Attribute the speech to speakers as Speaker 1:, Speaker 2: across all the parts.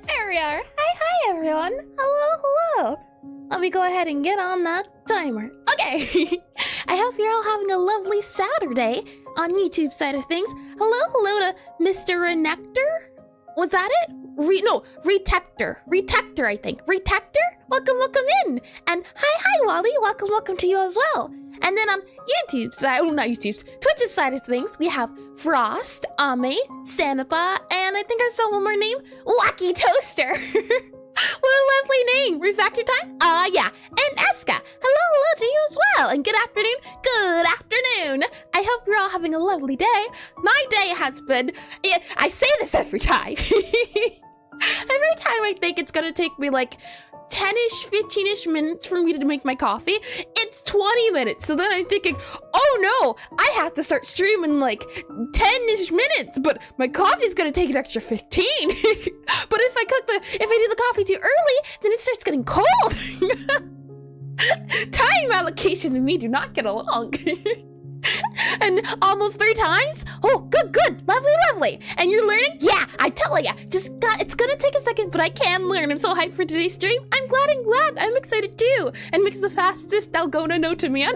Speaker 1: There we are. Hi, everyone. Hello. Let me go ahead and get on that timer. Okay. I hope you're all having a lovely Saturday on YouTube side of things. Hello to Mr. Renector. Was that it? Retector, I think. Retector? Welcome in. And hi, Wally. Welcome to you as well. And then on YouTube side, Twitch's side of things, we have Frost, Ame, Sanapa, and I think I saw one more name, Wacky Toaster. What a lovely name. Refactor time? Yeah. And Eska. Hello to you as well. And good afternoon. I hope you're all having a lovely day. My day has been, I say this every time. Every time I think it's gonna take me like 10-ish, 15-ish minutes for me to make my coffee, it's 20 minutes. So then I'm thinking, oh no, I have to start streaming like 10-ish minutes, but my coffee's gonna take an extra 15. But if I do the coffee too early, then it starts getting cold. Time allocation and me do not get along. And almost 3 times? Oh, good, lovely. And you're learning? Yeah, I tell ya, it's gonna take a second, but I can learn. I'm so hyped for today's stream. I'm glad. I'm excited too. And Mix the fastest Dalgona no to me on.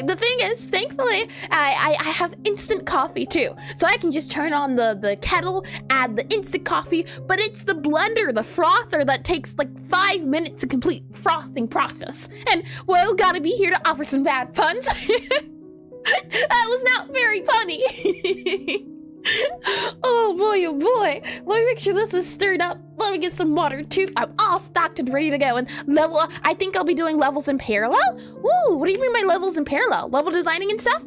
Speaker 1: The thing is, thankfully, I have instant coffee too. So I can just turn on the kettle, add the instant coffee, but it's the blender, the frother that takes like 5 minutes to complete frothing process. And well, gotta be here to offer some bad puns. That was not very funny. Oh boy. Let me make sure this is stirred up. Let me get some water too. I'm all stocked and ready to go. And I think I'll be doing levels in parallel. Woo, what do you mean by levels in parallel? Level designing and stuff?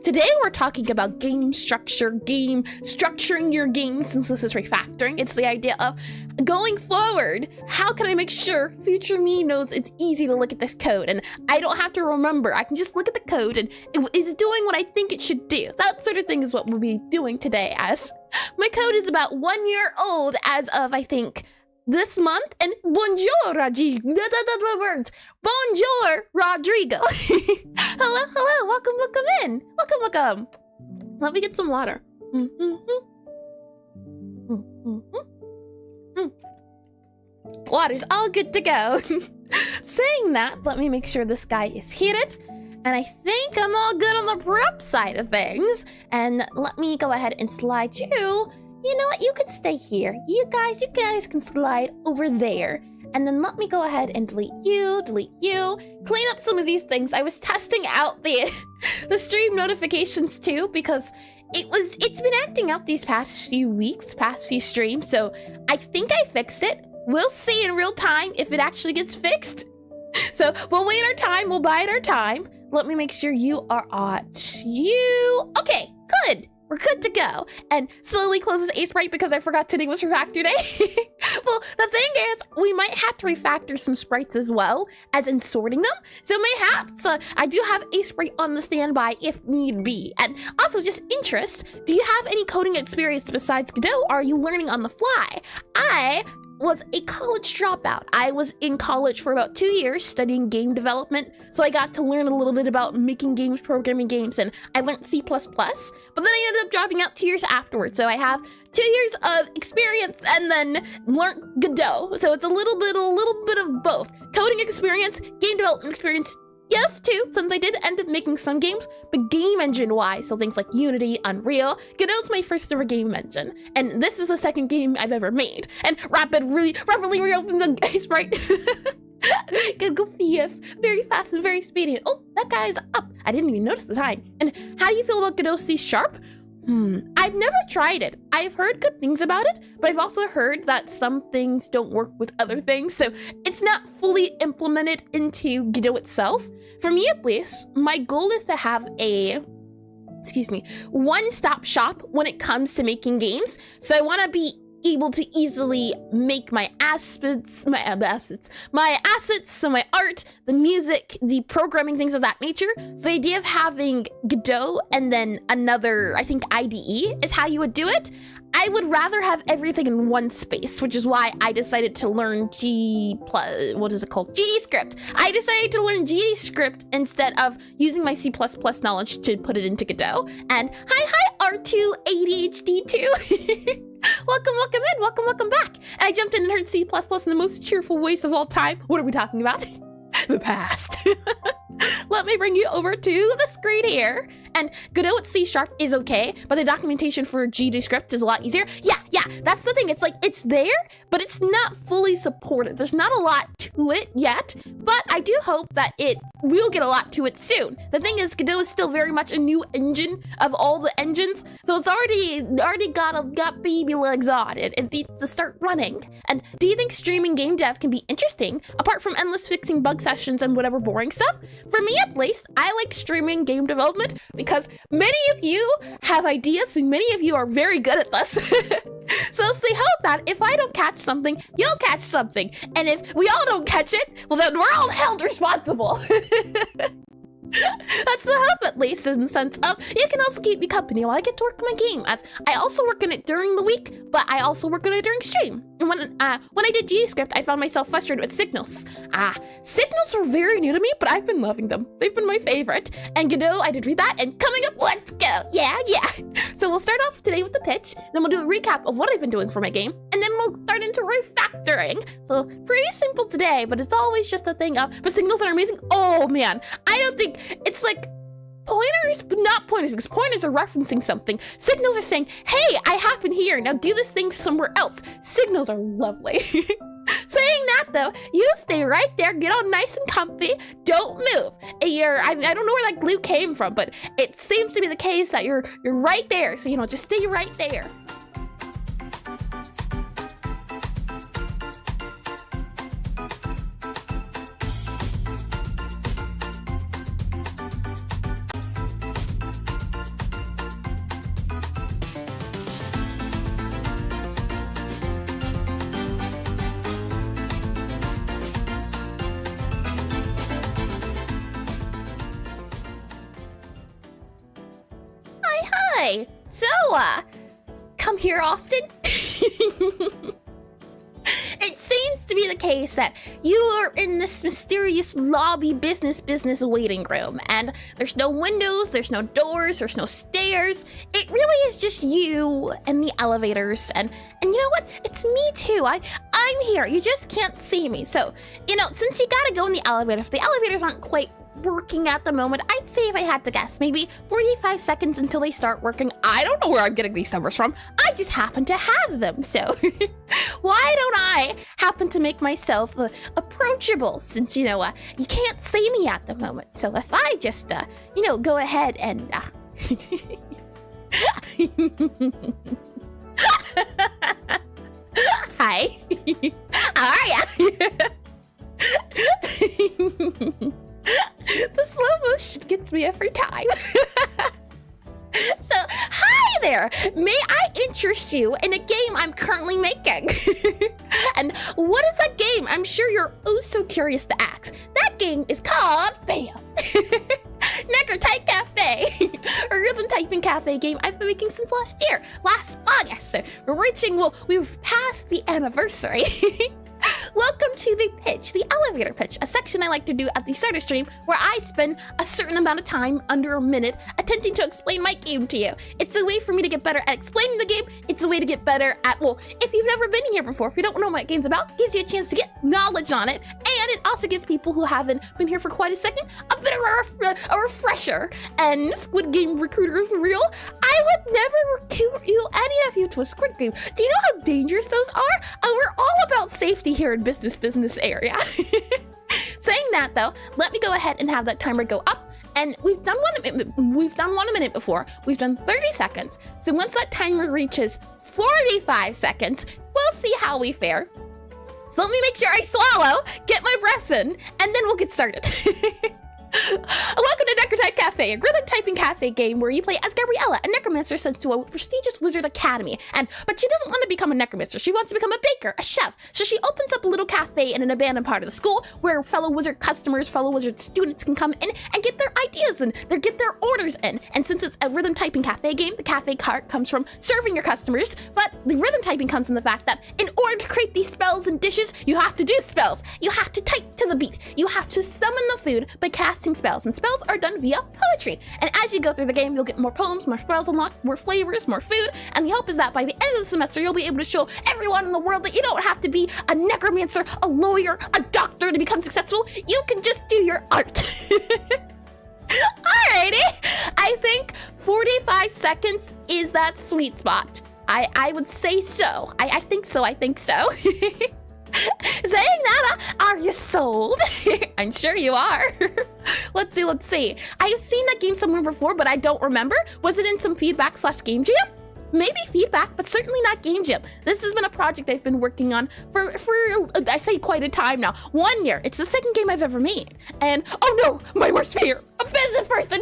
Speaker 1: Today we're talking about game structuring your game, since this is refactoring. It's the idea of going forward, how can I make sure future me knows it's easy to look at this code and I don't have to remember. I can just look at the code and is it doing what I think it should do? That sort of thing is what we'll be doing today, as my code is about 1 year old as of, I think, this month. And bonjour, Rodrigo. Bonjour, Rodrigo. Hello. Welcome in. Welcome. Let me get some water. Water's all good to go. Saying that, let me make sure this guy is heated. And I think I'm all good on the prep side of things. And let me go ahead and slide you. You know what? You can stay here. You guys can slide over there. And then let me go ahead and delete you. Clean up some of these things. I was testing out the stream notifications too, because it's been acting out these past few streams. So I think I fixed it. We'll see in real time if it actually gets fixed. So we'll wait our time. We'll bide our time. Let me make sure you are okay, good. We're good to go. And slowly closes a sprite because I forgot today was refactor day. Well, the thing is, we might have to refactor some sprites as well, as in sorting them. So mayhaps I do have a sprite on the standby if need be. And also, just interest, do you have any coding experience besides Godot? Or are you learning on the fly? I was a college dropout. I was in college for about 2 years studying game development, so I got to learn a little bit about making games, programming games, and I learned C++, but then I ended up dropping out 2 years afterwards, so I have 2 years of experience and then learned Godot, so it's a little bit of both. Coding experience, game development experience, yes, too, since I did end up making some games, but game engine-wise, so things like Unity, Unreal, Godot's my first ever game engine, and this is the second game I've ever made, and rapidly reopens a sprite. Good go yes, very fast and very speedy. Oh, that guy's up. I didn't even notice the time. And how do you feel about Godot C#? I've never tried it. I've heard good things about it, but I've also heard that some things don't work with other things, so it's not fully implemented into Godot itself. For me, at least, my goal is to have a excuse me, one-stop shop when it comes to making games. So I want to be able to easily make my assets, so my art, the music, the programming, things of that nature. So the idea of having Godot and then another, I think IDE is how you would do it. I would rather have everything in one space, which is why I decided to learn GDScript. I decided to learn GDScript instead of using my C++ knowledge to put it into Godot. And hi, R2 ADHD2. welcome back. And I jumped in and heard C++ in the most cheerful voice of all time. What are we talking about? The past. Let me bring you over to the screen here. And Godot at C# is okay, but the documentation for GDScript is a lot easier. Yeah, that's the thing. It's like, it's there, but it's not fully supported. There's not a lot to it yet, but I do hope that it will get a lot to it soon. The thing is, Godot is still very much a new engine of all the engines, so it's already got baby legs on it. It needs to start running. And do you think streaming game dev can be interesting, apart from endless fixing bug sessions and whatever boring stuff? For me, at least, I like streaming game development because many of you have ideas and many of you are very good at this. So it's the hope that if I don't catch something, you'll catch something. And if we all don't catch it, well, then we're all held responsible. That's the hope, at least, in the sense of you can also keep me company while I get to work on my game, as I also work on it during the week, but I also work on it during stream. And when I did GDScript, I found myself frustrated with signals. Signals were very new to me, but I've been loving them. They've been my favorite. And Godot, I did read that, and coming up, let's go. Yeah. So we'll start off today with the pitch, then we'll do a recap of what I've been doing for my game, and then we'll start into refactoring. So pretty simple today, but it's always just a thing of, but signals are amazing. Oh man, I don't think it's like pointers, but not pointers, because pointers are referencing something. Signals are saying, hey, I happen here, now do this thing somewhere else. Signals are lovely. Saying that though, you stay right there, get all nice and comfy, don't move. I don't know where that glue came from, but it seems to be the case that you're right there, so just stay right there. Hi. So, come here often? It seems to be the case that you are in this mysterious lobby business waiting room, and there's no windows, there's no doors, there's no stairs. It really is just you and the elevators, and you know what? It's me too. I'm here. You just can't see me. So, since you gotta go in the elevator, if the elevators aren't quite working at the moment, I'd say, if I had to guess, maybe 45 seconds until they start working. I don't know where I'm getting these numbers from. I just happen to have them. So why don't I happen to make myself approachable, since, you can't see me at the moment. So if I just, go ahead and, hi. How are ya? The slow motion gets me every time. So, hi there! May I interest you in a game I'm currently making? And what is that game? I'm sure you're oh so curious to ask. That game is called, bam! Necrotype Cafe, a rhythm typing cafe game I've been making since last August. So we've passed the anniversary. Welcome to the pitch, the elevator pitch, a section I like to do at the start of stream where I spend a certain amount of time, under a minute, attempting to explain my game to you. It's a way for me to get better at explaining the game. It's a way to get better at, well, if you've never been here before, if you don't know what game's about, it gives you a chance to get knowledge on it, and it also gives people who haven't been here for quite a second a bit of a refresher. And Squid Game recruiter is real. I would never recruit any of you to a Squid Game. Do you know how dangerous those are? We're all about safety here in business area. Saying that though, let me go ahead and have that timer go up. And we've done 1 minute before. We've done 30 seconds. So once that timer reaches 45 seconds, we'll see how we fare. So let me make sure I swallow, get my breath in, and then we'll get started. Welcome to Necrotype Cafe, a rhythm typing cafe game where you play as Gabriella, a necromancer sent to a prestigious wizard academy. But she doesn't want to become a necromancer. She wants to become a baker, a chef. So she opens up a little cafe in an abandoned part of the school where fellow wizard customers, fellow wizard students can come in and get their ideas in, get their orders in. And since it's a rhythm typing cafe game, the cafe cart comes from serving your customers, but the rhythm typing comes in the fact that in order to create these spells and dishes, you have to do spells. You have to type to the beat. You have to summon the food by casting spells, and spells are done via poetry. And as you go through the game, you'll get more poems, more spells unlocked, more flavors, more food, and the hope is that by the end of the semester, you'll be able to show everyone in the world that you don't have to be a necromancer, a lawyer, a doctor to become successful. You can just do your art. Alrighty, I think 45 seconds is that sweet spot. I would say so. I think so. Saying that, are you sold? I'm sure you are. Let's see. I've seen that game somewhere before, but I don't remember. Was it in some feedback/game jam? Maybe feedback, but certainly not game jam. This has been a project I've been working on for I say quite a time now. 1 year. It's the second game I've ever made. And oh no, my worst fear, a business person.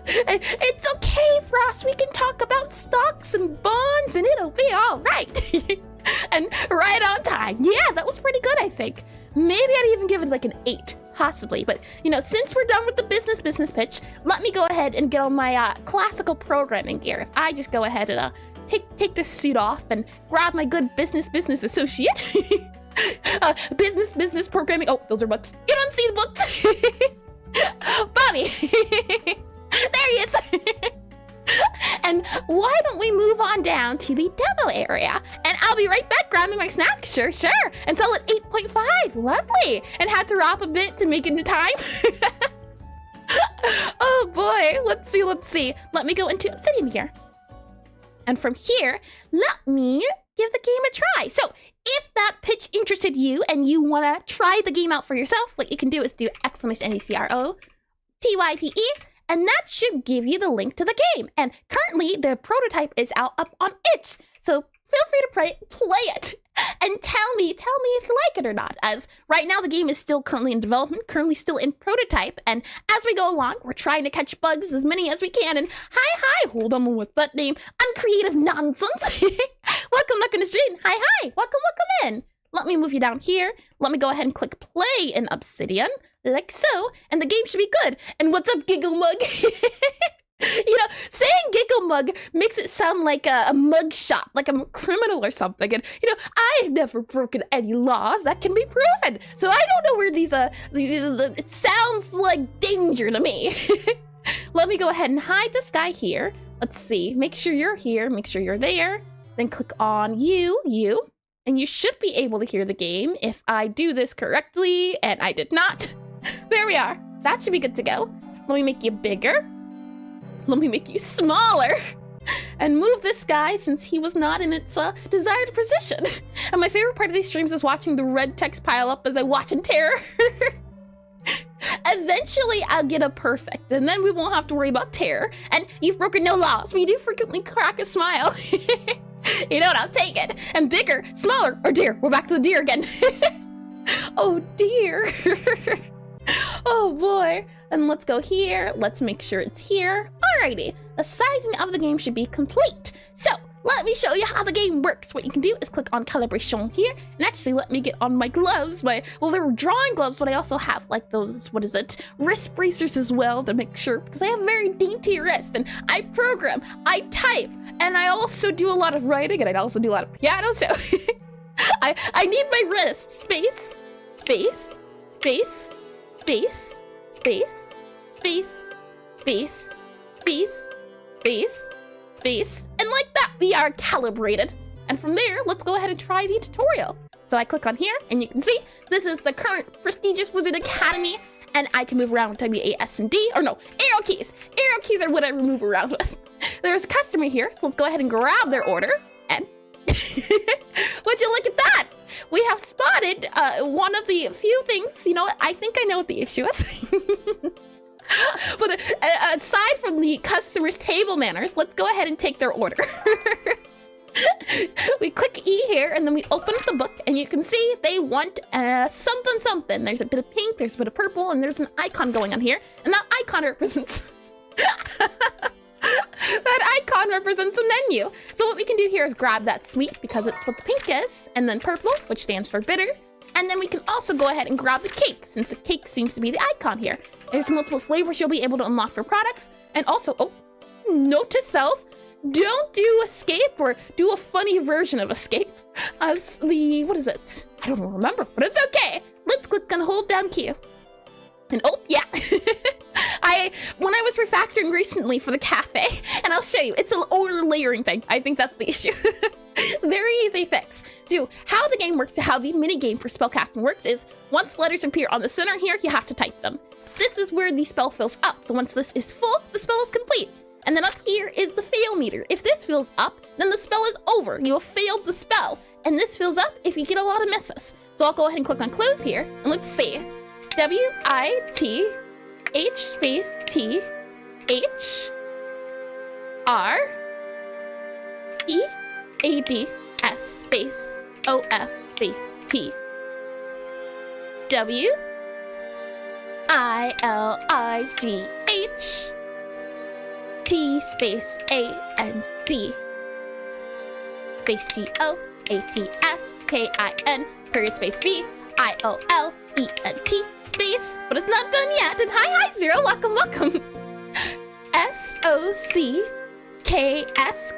Speaker 1: It's okay, Frost. We can talk about stocks and bonds and it'll be all right. And right on time. Yeah, that was pretty good, I think. Maybe I'd even give it like an 8, possibly. But, you know, since we're done with the business pitch, let me go ahead and get on my classical programming gear. If I just go ahead and take this suit off and grab my good business associate. Business programming. Oh, those are books. You don't see the books. Bobby. There he is. And why don't we move on down to the demo area? And I'll be right back grabbing my snack. Sure. And sell at 8.5. Lovely. And had to drop a bit to make it in time. Oh boy. Let's see. Let me go into Obsidian here. And from here, let me give the game a try. So if that pitch interested you and you want to try the game out for yourself, what you can do is do !necrotype, and that should give you the link to the game. And currently the prototype is out up on itch. So feel free to play it and tell me if you like it or not, as right now the game is still currently in development, currently still in prototype, and as we go along, we're trying to catch bugs, as many as we can. And hi, hold on with that name, uncreative nonsense. Welcome to the stream. Hi, welcome in. Let me move you down here. Let me go ahead and click play in Obsidian, like so, and the game should be good. And what's up, Giggle Mug? You know, saying Giggle Mug makes it sound like a mug shot, like I'm a criminal or something. And, you know, I've never broken any laws that can be proven. So I don't know where these, it sounds like danger to me. Let me go ahead and hide this guy here. Let's see, make sure you're here, make sure you're there. Then click on you, and you should be able to hear the game if I do this correctly, and I did not. There we are. That should be good to go. Let me make you bigger. Let me make you smaller. And move this guy since he was not in its desired position. And my favorite part of these streams is watching the red text pile up as I watch in terror. Eventually, I'll get a perfect, and then we won't have to worry about terror. And you've broken no laws, but you do frequently crack a smile. You know what? I'll take it. And bigger, smaller, or deer. We're back to the deer again. Oh dear. Oh boy. And let's go here. Let's make sure it's here. Alrighty. The sizing of the game should be complete. So let me show you how the game works. What you can do is click on Calibration here, and actually let me get on my gloves. Well, they're drawing gloves, but I also have like those, wrist bracers as well to make sure, because I have very dainty wrist, and I program, I type, and I also do a lot of writing, and I also do a lot of piano, so I need my wrist. Space, and like that, we are calibrated. And from there, let's go ahead and try the tutorial. So I click on here, and you can see this is the current prestigious Wizard Academy, and I can move around with WAS and D, or no, arrow keys. Arrow keys are what I move around with. There's a customer here, so let's go ahead and grab their order, and would you look at that? We have spotted one of the few things, you know what, I think I know what the issue is. But aside from the customer's table manners, let's go ahead and take their order. We click E here, and then we open up the book, and you can see they want something something. There's a bit of pink, there's a bit of purple, and there's an icon going on here, and that icon represents that icon represents a menu. So what we can do here is grab that sweet, because it's what the pink is, and then purple, which stands for bitter, and then we can also go ahead and grab the cake, since the cake seems to be the icon here. There's multiple flavors you'll be able to unlock for products, and also, oh, note to self, don't do escape or do a funny version of escape as the, what is it? I don't remember, but it's okay. Let's click and hold down Q. And oh, yeah. When I was refactoring recently for the cafe, and I'll show you, it's an order layering thing. I think that's the issue. Very easy fix. So how the game works, how the mini game for spellcasting works is once letters appear on the center here, you have to type them. This is where the spell fills up. So once this is full, the spell is complete. And then up here is the fail meter. If this fills up, then the spell is over. You have failed the spell. And this fills up if you get a lot of misses. So I'll go ahead and click on close here, and let's see. W-I-T-H space T-H-R-E-A-D-S space O-F space T. W-I-L-I-G-H T space A-N-D space G-O-A-T-S-K-I-N period space B-I-O-L-E-N-T space, but it's not done yet. And hi Zero, welcome, welcome. S-O-C-K-S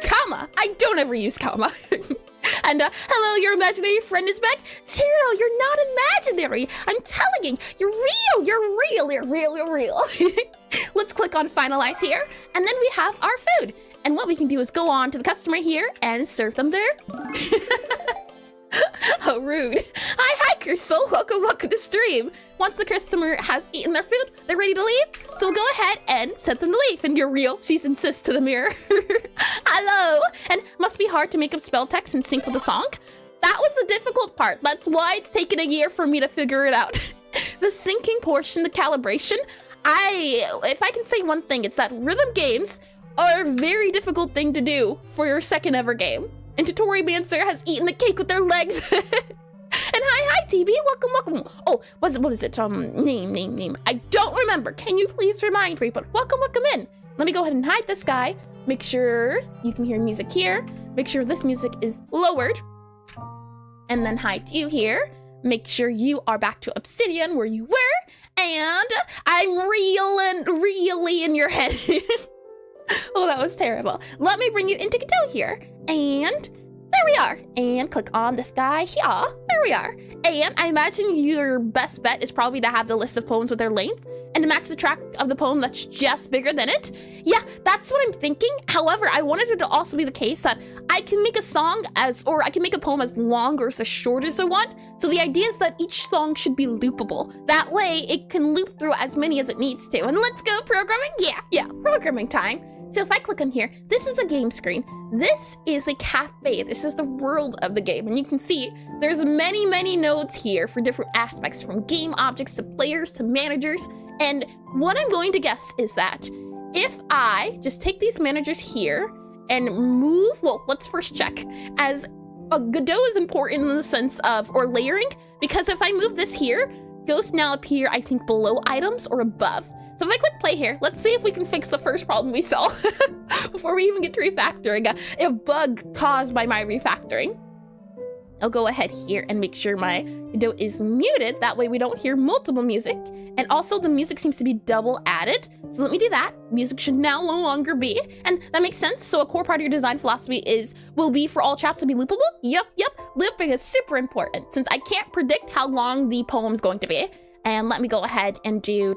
Speaker 1: comma. I don't ever use comma. And hello, your imaginary friend is back. Zero, you're not imaginary. I'm telling you, you're real, you're real, you're real, you're real. Let's click on finalize here, and then we have our food. And what we can do is go on to the customer here and serve them their... How rude. Hi, Crystal. Welcome to stream. Once the customer has eaten their food, they're ready to leave. So we'll go ahead and set them to leave. And you're real. She insists to the mirror. Hello. And must be hard to make up spell text and sync with the song. That was the difficult part. That's why it's taken a year for me to figure it out. The syncing portion, the calibration. If I can say one thing, it's that rhythm games are a very difficult thing to do for your second ever game. And Necromancer has eaten the cake with their legs. And hi, TB, welcome. Oh, what was it? Name. I don't remember. Can you please remind me? But welcome in. Let me go ahead and hide this guy. Make sure you can hear music here. Make sure this music is lowered. And then hide you here. Make sure you are back to Obsidian where you were. And I'm really in your head. Oh, that was terrible. Let me bring you into Godot here. And there we are. And click on this guy here. There we are. And I imagine your best bet is probably to have the list of poems with their length and to match the track of the poem that's just bigger than it. Yeah, that's what I'm thinking. However, I wanted it to also be the case that I can make a song or I can make a poem as long or as short as I want. So the idea is that each song should be loopable. That way it can loop through as many as it needs to. And let's go programming. Yeah, programming time. So if I click on here, this is a game screen. This is a cafe. This is the world of the game. And you can see there's many nodes here for different aspects, from game objects to players to managers. And what I'm going to guess is that if I just take these managers here and move, well, let's first check. As Godot is important in the sense of, or layering, because if I move this here, ghosts now appear, I think, below items or above. So if I click play here, let's see if we can fix the first problem we saw before we even get to refactoring, a bug caused by my refactoring. I'll go ahead here and make sure my Godot is muted. That way we don't hear multiple music. And also the music seems to be double added. So let me do that. Music should now no longer be. And that makes sense. So a core part of your design philosophy will be for all chapters to be loopable. Yep. Looping is super important since I can't predict how long the poem's going to be. And let me go ahead and do.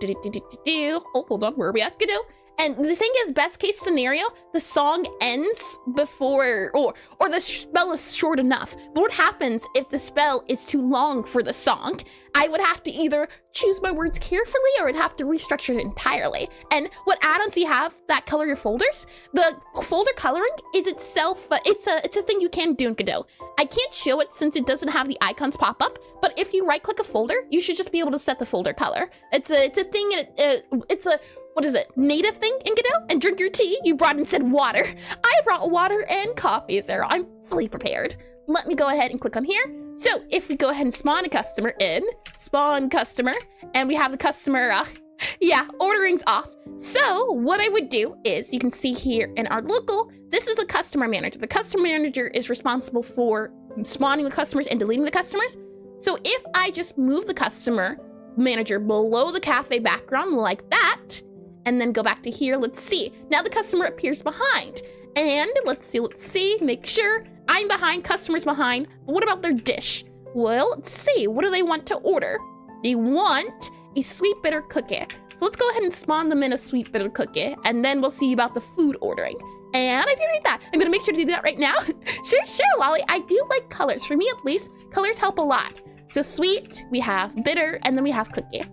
Speaker 1: Oh, hold on. Where are we at? Godot. And the thing is, best case scenario, the song ends before, or the spell is short enough. But what happens if the spell is too long for the song? I would have to either choose my words carefully or I'd have to restructure it entirely. And what add-ons you have that color your folders, the folder coloring is itself, it's a thing you can do in Godot. I can't show it since it doesn't have the icons pop up, but if you right-click a folder, you should just be able to set the folder color. It's a thing, it's a what is it, native thing in Godot? And drink your tea? You brought and said water. I brought water and coffee, Sarah. I'm fully prepared. Let me go ahead and click on here. So if we go ahead and spawn a customer in, spawn customer, and we have the customer, yeah, ordering's off. So what I would do is, you can see here in our local, this is the customer manager. The customer manager is responsible for spawning the customers and deleting the customers. So if I just move the customer manager below the cafe background like that, and then go back to here, let's see. Now the customer appears behind. And let's see, make sure I'm behind, customer's behind. But what about their dish? Well, let's see, what do they want to order? They want a sweet bitter cookie. So let's go ahead and spawn them in a sweet bitter cookie, and then we'll see about the food ordering. And I did read that. I'm gonna make sure to do that right now. Sure, Lolly. I do like colors. For me, at least, colors help a lot. So sweet, we have bitter, and then we have cookie.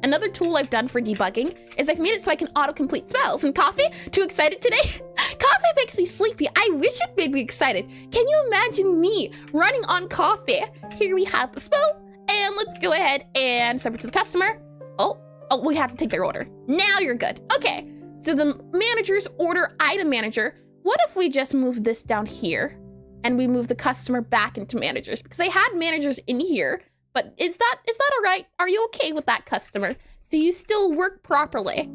Speaker 1: Another tool I've done for debugging is I've made it so I can auto-complete spells. And coffee? Too excited today? Coffee makes me sleepy. I wish it made me excited. Can you imagine me running on coffee? Here we have the spell, and let's go ahead and send it to the customer. Oh, we have to take their order. Now you're good. Okay, so the manager's order item manager. What if we just move this down here and we move the customer back into managers? Because I had managers in here, but is that all right? Are you okay with that, customer? So you still work properly?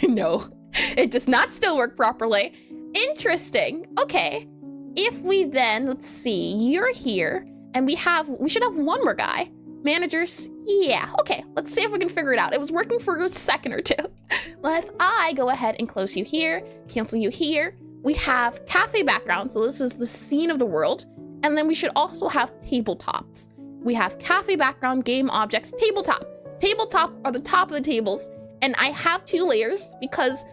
Speaker 1: No, it does not still work properly. Interesting. Okay, if we then, let's see, you're here, and we should have one more guy. Managers, yeah, okay, let's see if we can figure it out. It was working for a second or two. Well, if I go ahead and close you here, cancel you here, we have cafe background, so this is the scene of the world, and then we should also have tabletops. We have cafe background, game objects, tabletop. Tabletop are the top of the tables, and I have 2 layers because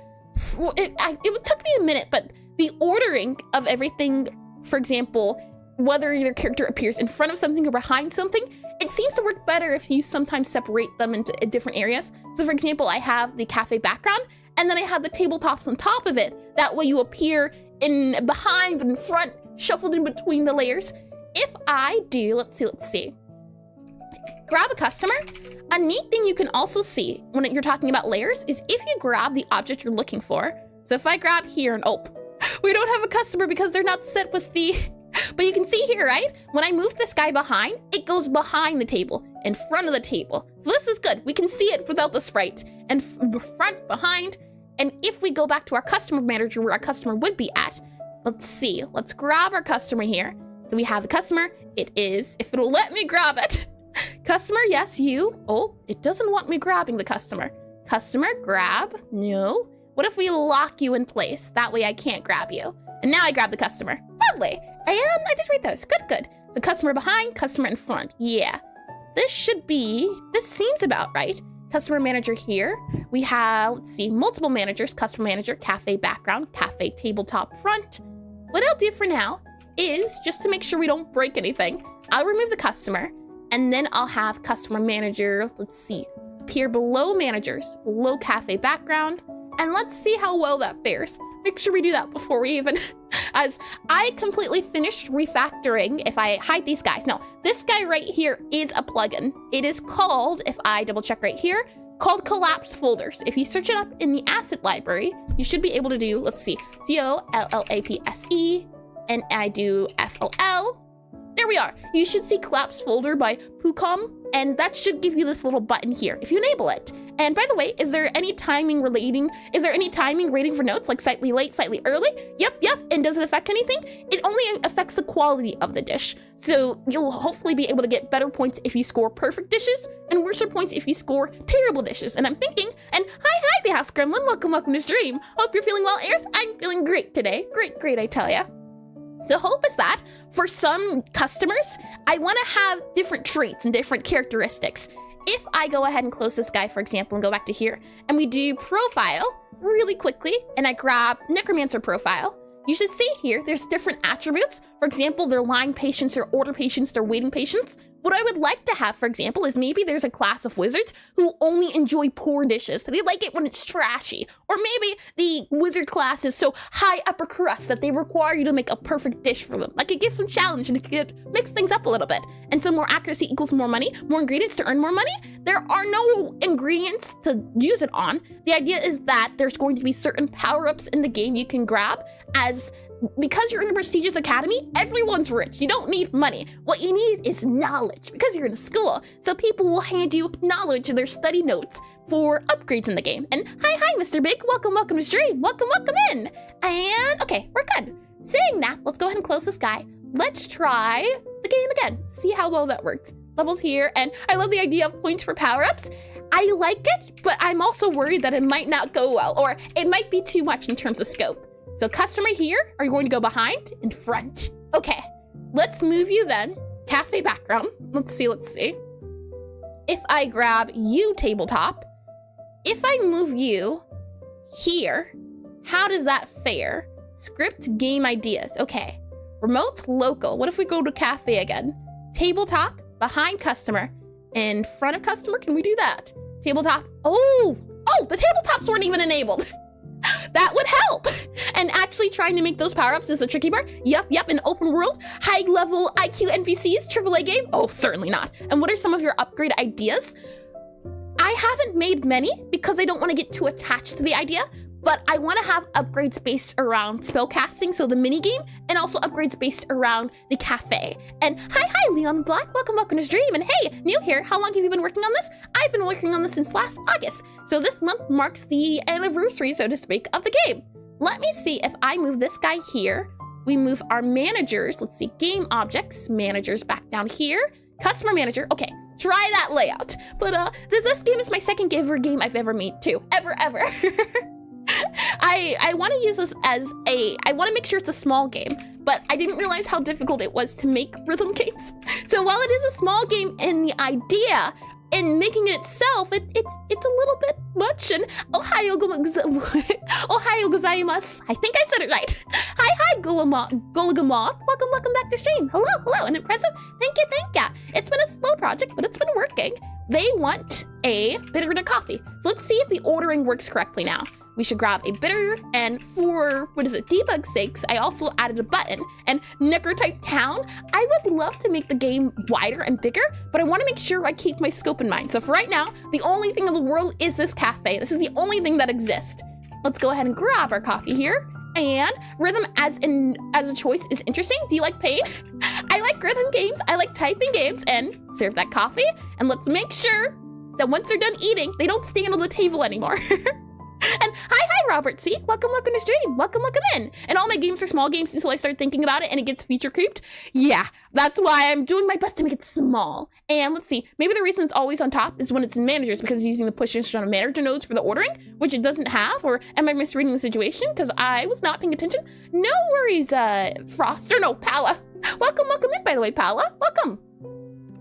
Speaker 1: it took me a minute, but the ordering of everything, for example, whether your character appears in front of something or behind something, it seems to work better if you sometimes separate them into different areas. So for example, I have the cafe background, and then I have the tabletops on top of it. That way you appear in behind and front, shuffled in between the layers. If I do, let's see, grab a customer. A neat thing you can also see when you're talking about layers is if you grab the object you're looking for. So if I grab here and we don't have a customer because they're not set with the, but you can see here, right? When I move this guy behind, it goes behind the table, in front of the table. So this is good. We can see it without the sprite, and front, behind. And if we go back to our customer manager where our customer would be at, let's see, let's grab our customer here. So we have the customer. It is, if it'll let me grab it. Customer, yes, you. Oh, it doesn't want me grabbing the customer. Customer, grab. No. What if we lock you in place? That way I can't grab you. And now I grab the customer. Lovely. And I did read those. Good. So customer behind, customer in front. Yeah. This seems about right. Customer manager here. We have, let's see, multiple managers. Customer manager, cafe background, cafe tabletop front. What I'll do for now is, just to make sure we don't break anything, I'll remove the customer, and then I'll have customer manager, let's see, appear below managers, below cafe background, and let's see how well that fares. Make sure we do that before we even, as I completely finished refactoring. If I hide these guys, no, this guy right here is a plugin. It is called, if I double check right here, called collapse folders. If you search it up in the asset library, you should be able to do, let's see, COLLAPSE, and I do FOL. There we are. You should see collapse folder by Pucom, and that should give you this little button here if you enable it. And by the way, is there any timing rating for notes, like slightly late, slightly early? Yep. And does it affect anything? It only affects the quality of the dish. So you'll hopefully be able to get better points if you score perfect dishes, and worse points if you score terrible dishes. And I'm thinking, and hi, the House Gremlin. Welcome to stream. Hope you're feeling well, Airs. I'm feeling great today. Great, I tell ya. The hope is that for some customers, I want to have different traits and different characteristics. If I go ahead and close this guy, for example, and go back to here, and we do profile really quickly, and I grab necromancer profile, you should see here, there's different attributes. For example, their line patience, their order patience, their waiting patience. What I would like to have, for example, is maybe there's a class of wizards who only enjoy poor dishes. They like it when it's trashy. Or maybe the wizard class is so high upper crust that they require you to make a perfect dish for them. Like, it gives them challenge and it could mix things up a little bit. And so more accuracy equals more money, more ingredients to earn more money. There are no ingredients to use it on. The idea is that there's going to be certain power-ups in the game you can grab because you're in a prestigious academy, everyone's rich. You don't need money. What you need is knowledge because you're in a school. So people will hand you knowledge in their study notes for upgrades in the game. And hi, Mr. Big. Welcome to stream. Welcome in. And okay, we're good. Saying that, let's go ahead and close this guy. Let's try the game again. See how well that works. Levels here, and I love the idea of points for power-ups. I like it, but I'm also worried that it might not go well, or it might be too much in terms of scope. So customer here, are you going to go behind? In front. Okay, let's move you then. Cafe background. Let's see. If I grab you tabletop, if I move you here, how does that fare? Script game ideas. Okay. Remote local. What if we go to cafe again? Tabletop, behind customer, in front of customer. Can we do that? Tabletop. Oh, the tabletops weren't even enabled. That would help. And actually trying to make those power-ups is a tricky part. Yep, an open world, high level IQ NPCs, AAA game? Oh, certainly not. And what are some of your upgrade ideas? I haven't made many because I don't want to get too attached to the idea, but I want to have upgrades based around spellcasting, so the mini game, and also upgrades based around the cafe. And hi, Leon Black, welcome to stream. And hey, new here, how long have you been working on this? I've been working on this since last August. So this month marks the anniversary, so to speak, of the game. Let me see if I move this guy here. We move our managers. Let's see, game objects, managers back down here. Customer manager, okay, try that layout. But this game is my second game I've ever made too, ever. I want to use this as I want to make sure it's a small game, but I didn't realize how difficult it was to make rhythm games. So while it is a small game in the idea, in making it itself, it's a little bit much. And ohayou gozaimasu. I think I said it right. Hi, Goligamoth. Welcome back to stream. Hello, and impressive. Thank you. It's been a slow project, but it's been working. They want a bitter and a coffee. So let's see if the ordering works correctly now. We should grab a bitter, and for, debug's sakes, I also added a button. And Necrotype Town, I would love to make the game wider and bigger, but I want to make sure I keep my scope in mind. So for right now, the only thing in the world is this cafe. This is the only thing that exists. Let's go ahead and grab our coffee here. And rhythm as a choice is interesting. Do you like pain? I like rhythm games, I like typing games, and serve that coffee. And let's make sure that once they're done eating, they don't stand on the table anymore. And hi, Robert C. Welcome to stream. Welcome in. And all my games are small games until I start thinking about it and it gets feature creeped. Yeah, that's why I'm doing my best to make it small. And let's see, maybe the reason it's always on top is when it's in managers because it's using the push instrument manager nodes for the ordering, which it doesn't have. Or am I misreading the situation? Because I was not paying attention. No worries, Pala. Welcome in, by the way, Pala. Welcome.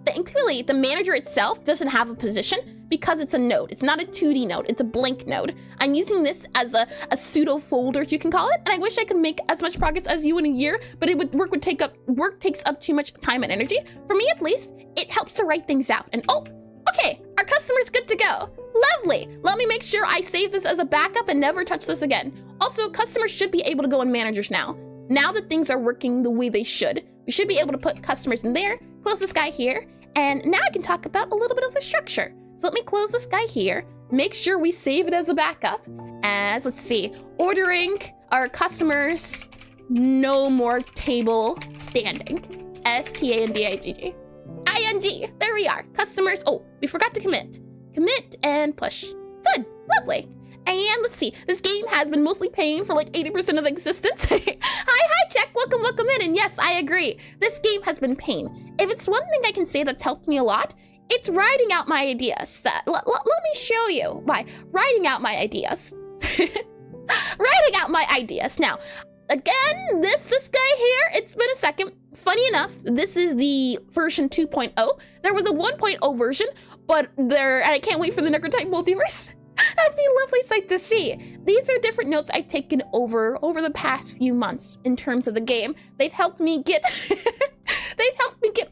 Speaker 1: Thankfully, the manager itself doesn't have a position because it's a node. It's not a 2D node, it's a blank node. I'm using this as a pseudo folder, you can call it, and I wish I could make as much progress as you in a year, but work takes up too much time and energy. For me, at least, it helps to write things out. And okay, our customer's good to go. Lovely. Let me make sure I save this as a backup and never touch this again. Also, customers should be able to go in managers now. Now that things are working the way they should, we should be able to put customers in there, close this guy here, and now I can talk about a little bit of the structure. So let me close this guy here, make sure we save it as a backup as, let's see, ordering our customers, no more table standing. S-T-A-N-D-I-G-G. I-N-G, there we are, customers. Oh, we forgot to commit. Commit and push. Good, lovely. And let's see, this game has been mostly paying for like 80% of the existence. Hi, Check, welcome in. And yes, I agree. This game has been pain. If it's one thing I can say that's helped me a lot, it's writing out my ideas. Let me show you by writing out my ideas. Writing out my ideas. Now, again, this guy here, it's been a second. Funny enough, this is the version 2.0. There was a 1.0 version, but and I can't wait for the Necrotype multiverse. That'd be a lovely sight to see. These are different notes I've taken over the past few months in terms of the game. They've helped me get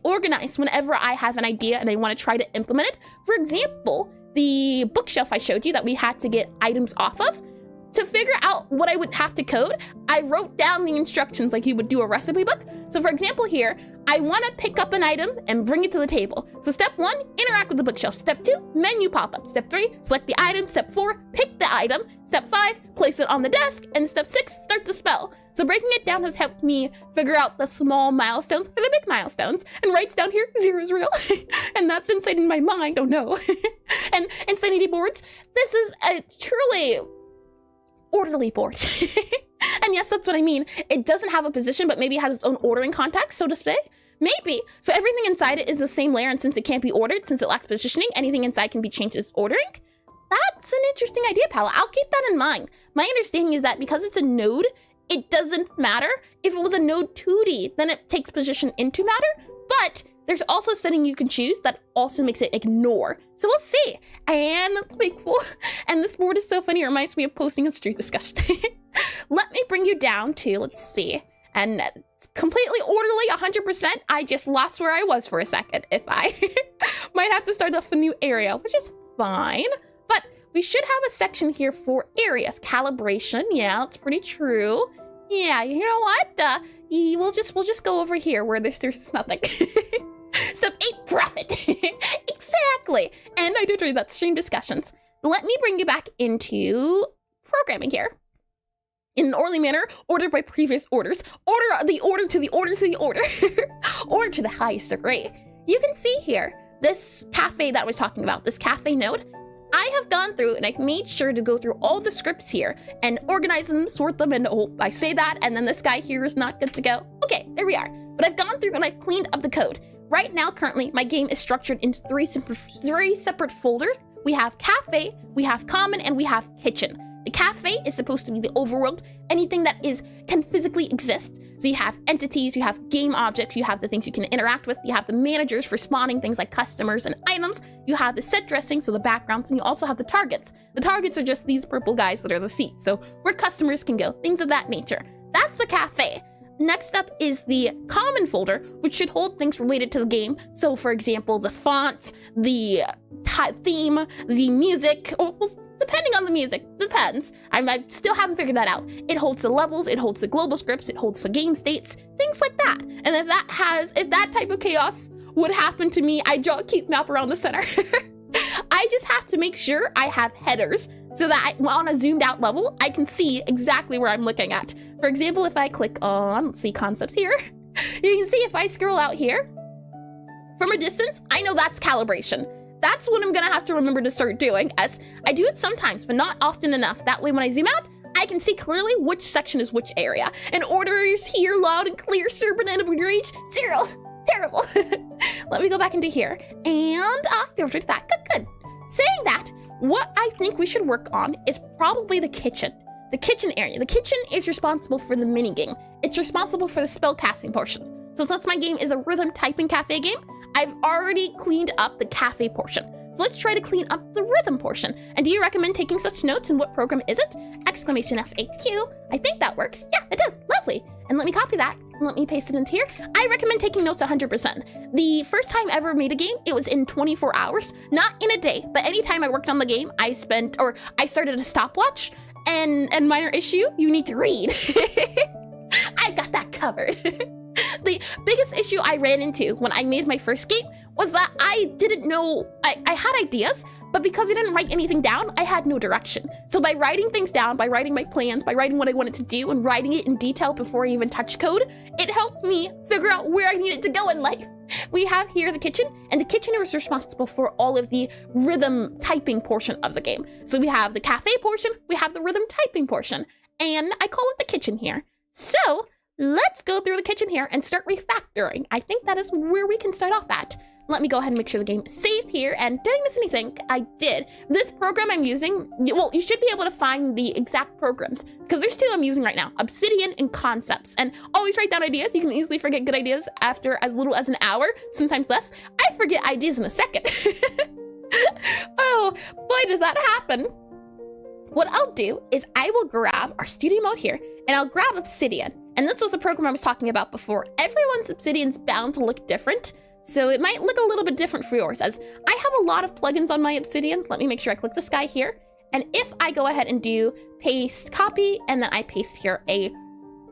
Speaker 1: organized whenever I have an idea and I want to try to implement it. For example, the bookshelf I showed you that we had to get items off of, to figure out what I would have to code, I wrote down the instructions like you would do a recipe book. So for example here, I want to pick up an item and bring it to the table. So step 1, interact with the bookshelf. Step 2, menu pop-up. Step 3, select the item. Step 4, pick the item. Step 5, place it on the desk. And step 6, start the spell. So breaking it down has helped me figure out the small milestones for the big milestones. And writes down here, 0 is real. And that's inside in my mind, oh no. And Insanity boards, this is a truly orderly board. And yes, that's what I mean. It doesn't have a position, but maybe it has its own ordering context, so to say. Maybe. So everything inside it is the same layer, and since it can't be ordered, since it lacks positioning, anything inside can be changed as ordering. That's an interesting idea, Paula. I'll keep that in mind. My understanding is that because it's a node, it doesn't matter. If it was a node 2D, then it takes position into matter, but there's also a setting you can choose that also makes it ignore. So we'll see. And that's pretty cool. And this board is so funny. It reminds me of posting a street discussion. Let me bring you down to, let's see. And it's completely orderly, 100%. I just lost where I was for a second. If I might have to start off a new area, which is fine. But we should have a section here for areas. Calibration, yeah, that's pretty true. Yeah, you know what? We'll just go over here where there's nothing. Step 8, profit. Exactly. And I did read that stream discussions. Let me bring you back into programming here. In an orderly manner, ordered by previous orders. Order the order to the order to the order. Order to the highest degree. You can see here, this cafe that I was talking about, this cafe node, I have gone through and I've made sure to go through all the scripts here and organize them, sort them, and oh, I say that, and then this guy here is not good to go. Okay, there we are. But I've gone through and I've cleaned up the code. Right now, currently, my game is structured into three separate folders. We have cafe, we have common, and we have kitchen. The cafe is supposed to be the overworld, anything that can physically exist. So you have entities, you have game objects, you have the things you can interact with, you have the managers for spawning things like customers and items, you have the set dressing, so the backgrounds, and you also have the targets. The targets are just these purple guys that are the seats, so where customers can go, things of that nature. That's the cafe. Next up is the common folder, which should hold things related to the game. So for example, the fonts, the theme, the music, or depending on the music, depends. I still haven't figured that out. It holds the levels, it holds the global scripts, it holds the game states, things like that. And if that type of chaos would happen to me, I draw a cute map around the center. I just have to make sure I have headers so that on a zoomed out level, I can see exactly where I'm looking at. For example, if I click on, let's see concepts here, you can see if I scroll out here, from a distance, I know that's calibration. That's what I'm gonna have to remember to start doing, as I do it sometimes, but not often enough. That way when I zoom out, I can see clearly which section is which area. And orders here, loud and clear, serpent and reach 0. Terrible. Let me go back into here. And ordered that. Good. Saying that, what I think we should work on is probably the kitchen. The kitchen area. The kitchen is responsible for the minigame. It's responsible for the spell casting portion. So since my game is a rhythm typing cafe game, I've already cleaned up the cafe portion. So let's try to clean up the rhythm portion. And do you recommend taking such notes, and what program is it? Exclamation FAQ. I think that works. Yeah, it does. Lovely. And let me copy that. Let me paste it into here. I recommend taking notes 100%. The first time I ever made a game, it was in 24 hours. Not in a day, but anytime I worked on the game, I started a stopwatch. And minor issue, you need to read. I got that covered. The biggest issue I ran into when I made my first game was that I didn't know, I had ideas, but because I didn't write anything down, I had no direction. So by writing things down, by writing my plans, by writing what I wanted to do and writing it in detail before I even touched code, it helped me figure out where I needed to go in life. We have here the kitchen, and the kitchen is responsible for all of the rhythm typing portion of the game. So we have the cafe portion, we have the rhythm typing portion, and I call it the kitchen here. So let's go through the kitchen here and start refactoring. I think that is where we can start off at. Let me go ahead and make sure the game is saved here. And did I miss anything? I did. This program I'm using, well, you should be able to find the exact programs because there's two I'm using right now, Obsidian and Concepts. And always write down ideas. You can easily forget good ideas after as little as an hour, sometimes less. I forget ideas in a second. Oh, boy, does that happen. What I'll do is I will grab our studio mode here and I'll grab Obsidian. And this was the program I was talking about before. Everyone's Obsidian's bound to look different. So it might look a little bit different for yours, as I have a lot of plugins on my Obsidian. Let me make sure I click this guy here. And if I go ahead and do paste copy, and then I paste here a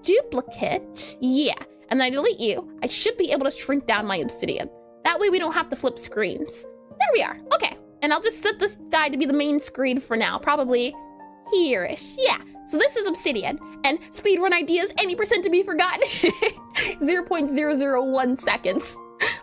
Speaker 1: duplicate, yeah, and then I delete you, I should be able to shrink down my Obsidian. That way we don't have to flip screens. There we are, okay. And I'll just set this guy to be the main screen for now, probably here-ish, yeah. So this is Obsidian, and speedrun ideas, any percent to be forgotten, 0.001 seconds.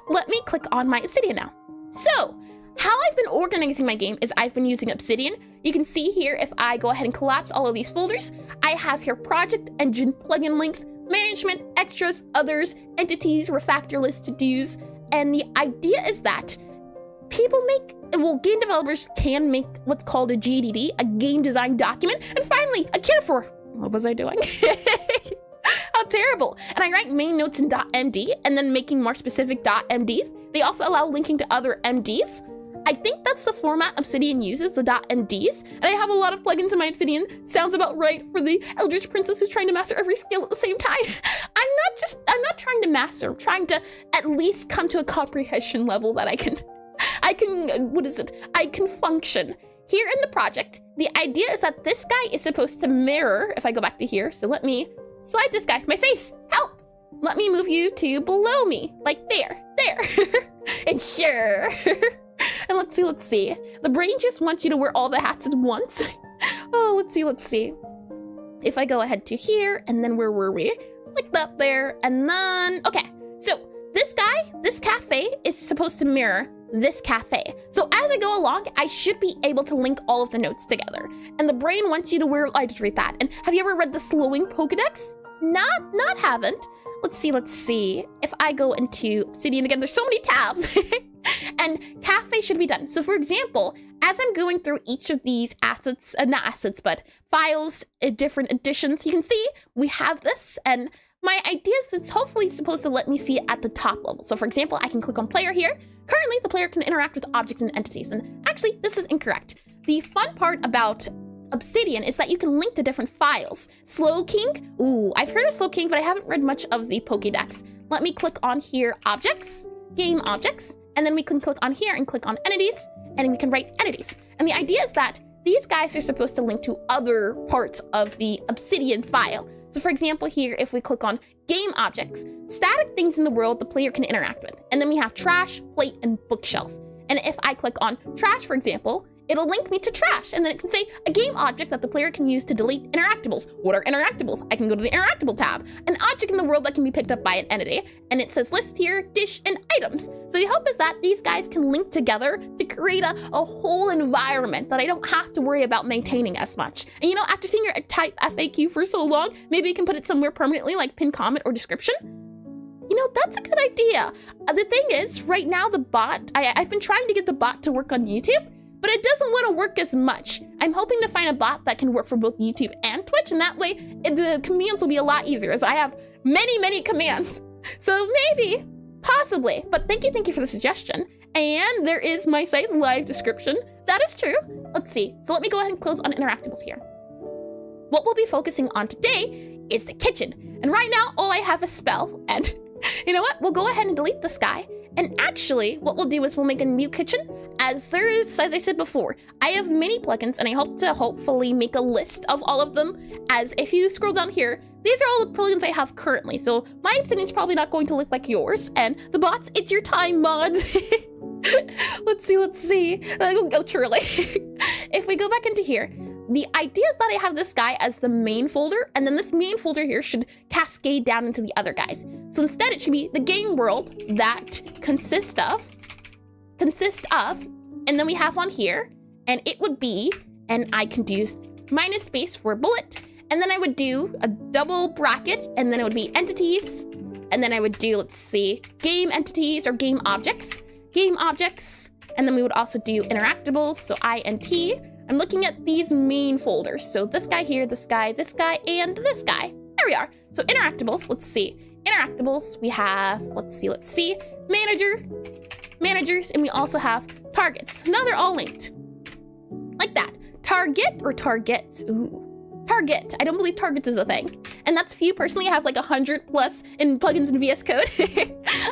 Speaker 1: Let me click on my Obsidian now. So, how I've been organizing my game is I've been using Obsidian. You can see here, if I go ahead and collapse all of these folders, I have here project, engine, plugin links, management, extras, others, entities, refactor list, to-dos, and the idea is that game developers can make what's called a GDD, a game design document, and finally, a care for. What was I doing? How terrible. And I write main notes in .md, and then making more specific .mds. They also allow linking to other MDs. I think that's the format Obsidian uses, the .mds, and I have a lot of plugins in my Obsidian. Sounds about right for the Eldritch Princess who's trying to master every skill at the same time. I'm not trying to master, I'm trying to at least come to a comprehension level that I can function. Here in the project, the idea is that this guy is supposed to mirror, if I go back to here, so let me slide this guy, my face, help! Let me move you to below me, like there, and sure. And let's see. The brain just wants you to wear all the hats at once. Oh, let's see. If I go ahead to here, and then where were we? Like that there, and then, okay. So this guy, this cafe is supposed to mirror this cafe. So as I go along, I should be able to link all of the notes together. And the brain wants you to wear, I just read that. And have you ever read the slowing Pokedex? Not haven't. Let's see. If I go into Obsidian again, there's so many tabs. And cafe should be done. So for example, as I'm going through each of these assets, not assets, but files, different editions, you can see we have this, and my idea is it's hopefully supposed to let me see it at the top level. So for example, I can click on player here. Currently, the player can interact with objects and entities. And actually, this is incorrect. The fun part about Obsidian is that you can link to different files. Slowking, ooh, I've heard of Slowking, but I haven't read much of the Pokédex. Let me click on here, objects, game objects, and then we can click on here and click on entities, and we can write entities. And the idea is that these guys are supposed to link to other parts of the Obsidian file. So for example, here, if we click on game objects, static things in the world the player can interact with. And then we have trash, plate, and bookshelf. And if I click on trash, for example, it'll link me to trash. And then it can say a game object that the player can use to delete interactables. What are interactables? I can go to the interactable tab. An object in the world that can be picked up by an entity. And it says list here, dish, and items. So the hope is that these guys can link together to create a whole environment that I don't have to worry about maintaining as much. And you know, after seeing your type FAQ for so long, maybe you can put it somewhere permanently like pin comment or description. You know, that's a good idea. The thing is, right now the bot, I've been trying to get the bot to work on YouTube, but it doesn't want to work as much. I'm hoping to find a bot that can work for both YouTube and Twitch, and that way the commands will be a lot easier, as I have many commands. So maybe, possibly, but thank you for the suggestion. And there is my site live description. That is true. Let's see. So let me go ahead and close on interactables here. What we'll be focusing on today is the kitchen. And right now, all I have is spell, and you know what? We'll go ahead and delete this guy. And actually, what we'll do is we'll make a new kitchen, as I said before, I have many plugins, and I hope to hopefully make a list of all of them, as if you scroll down here, these are all the plugins I have currently, so my Obsidian's probably not going to look like yours, and the bots, it's your time, mods. Let's see. Oh, truly. If we go back into here, the idea is that I have this guy as the main folder, and then this main folder here should cascade down into the other guys. So instead it should be the game world that consists of, and then we have one here, and it would be, and I can do minus space for bullet, and then I would do a double bracket, and then it would be entities, and then I would do, let's see, game entities or game objects, and then we would also do interactables, so INT. I'm looking at these main folders. So this guy here, this guy, and this guy. There we are. So interactables, let's see. Interactables, we have, let's see, managers, and we also have targets. Now they're all linked. Like that. Target or targets, ooh. Target, I don't believe targets is a thing. And that's few. Personally, I have like 100 plus in plugins and VS Code.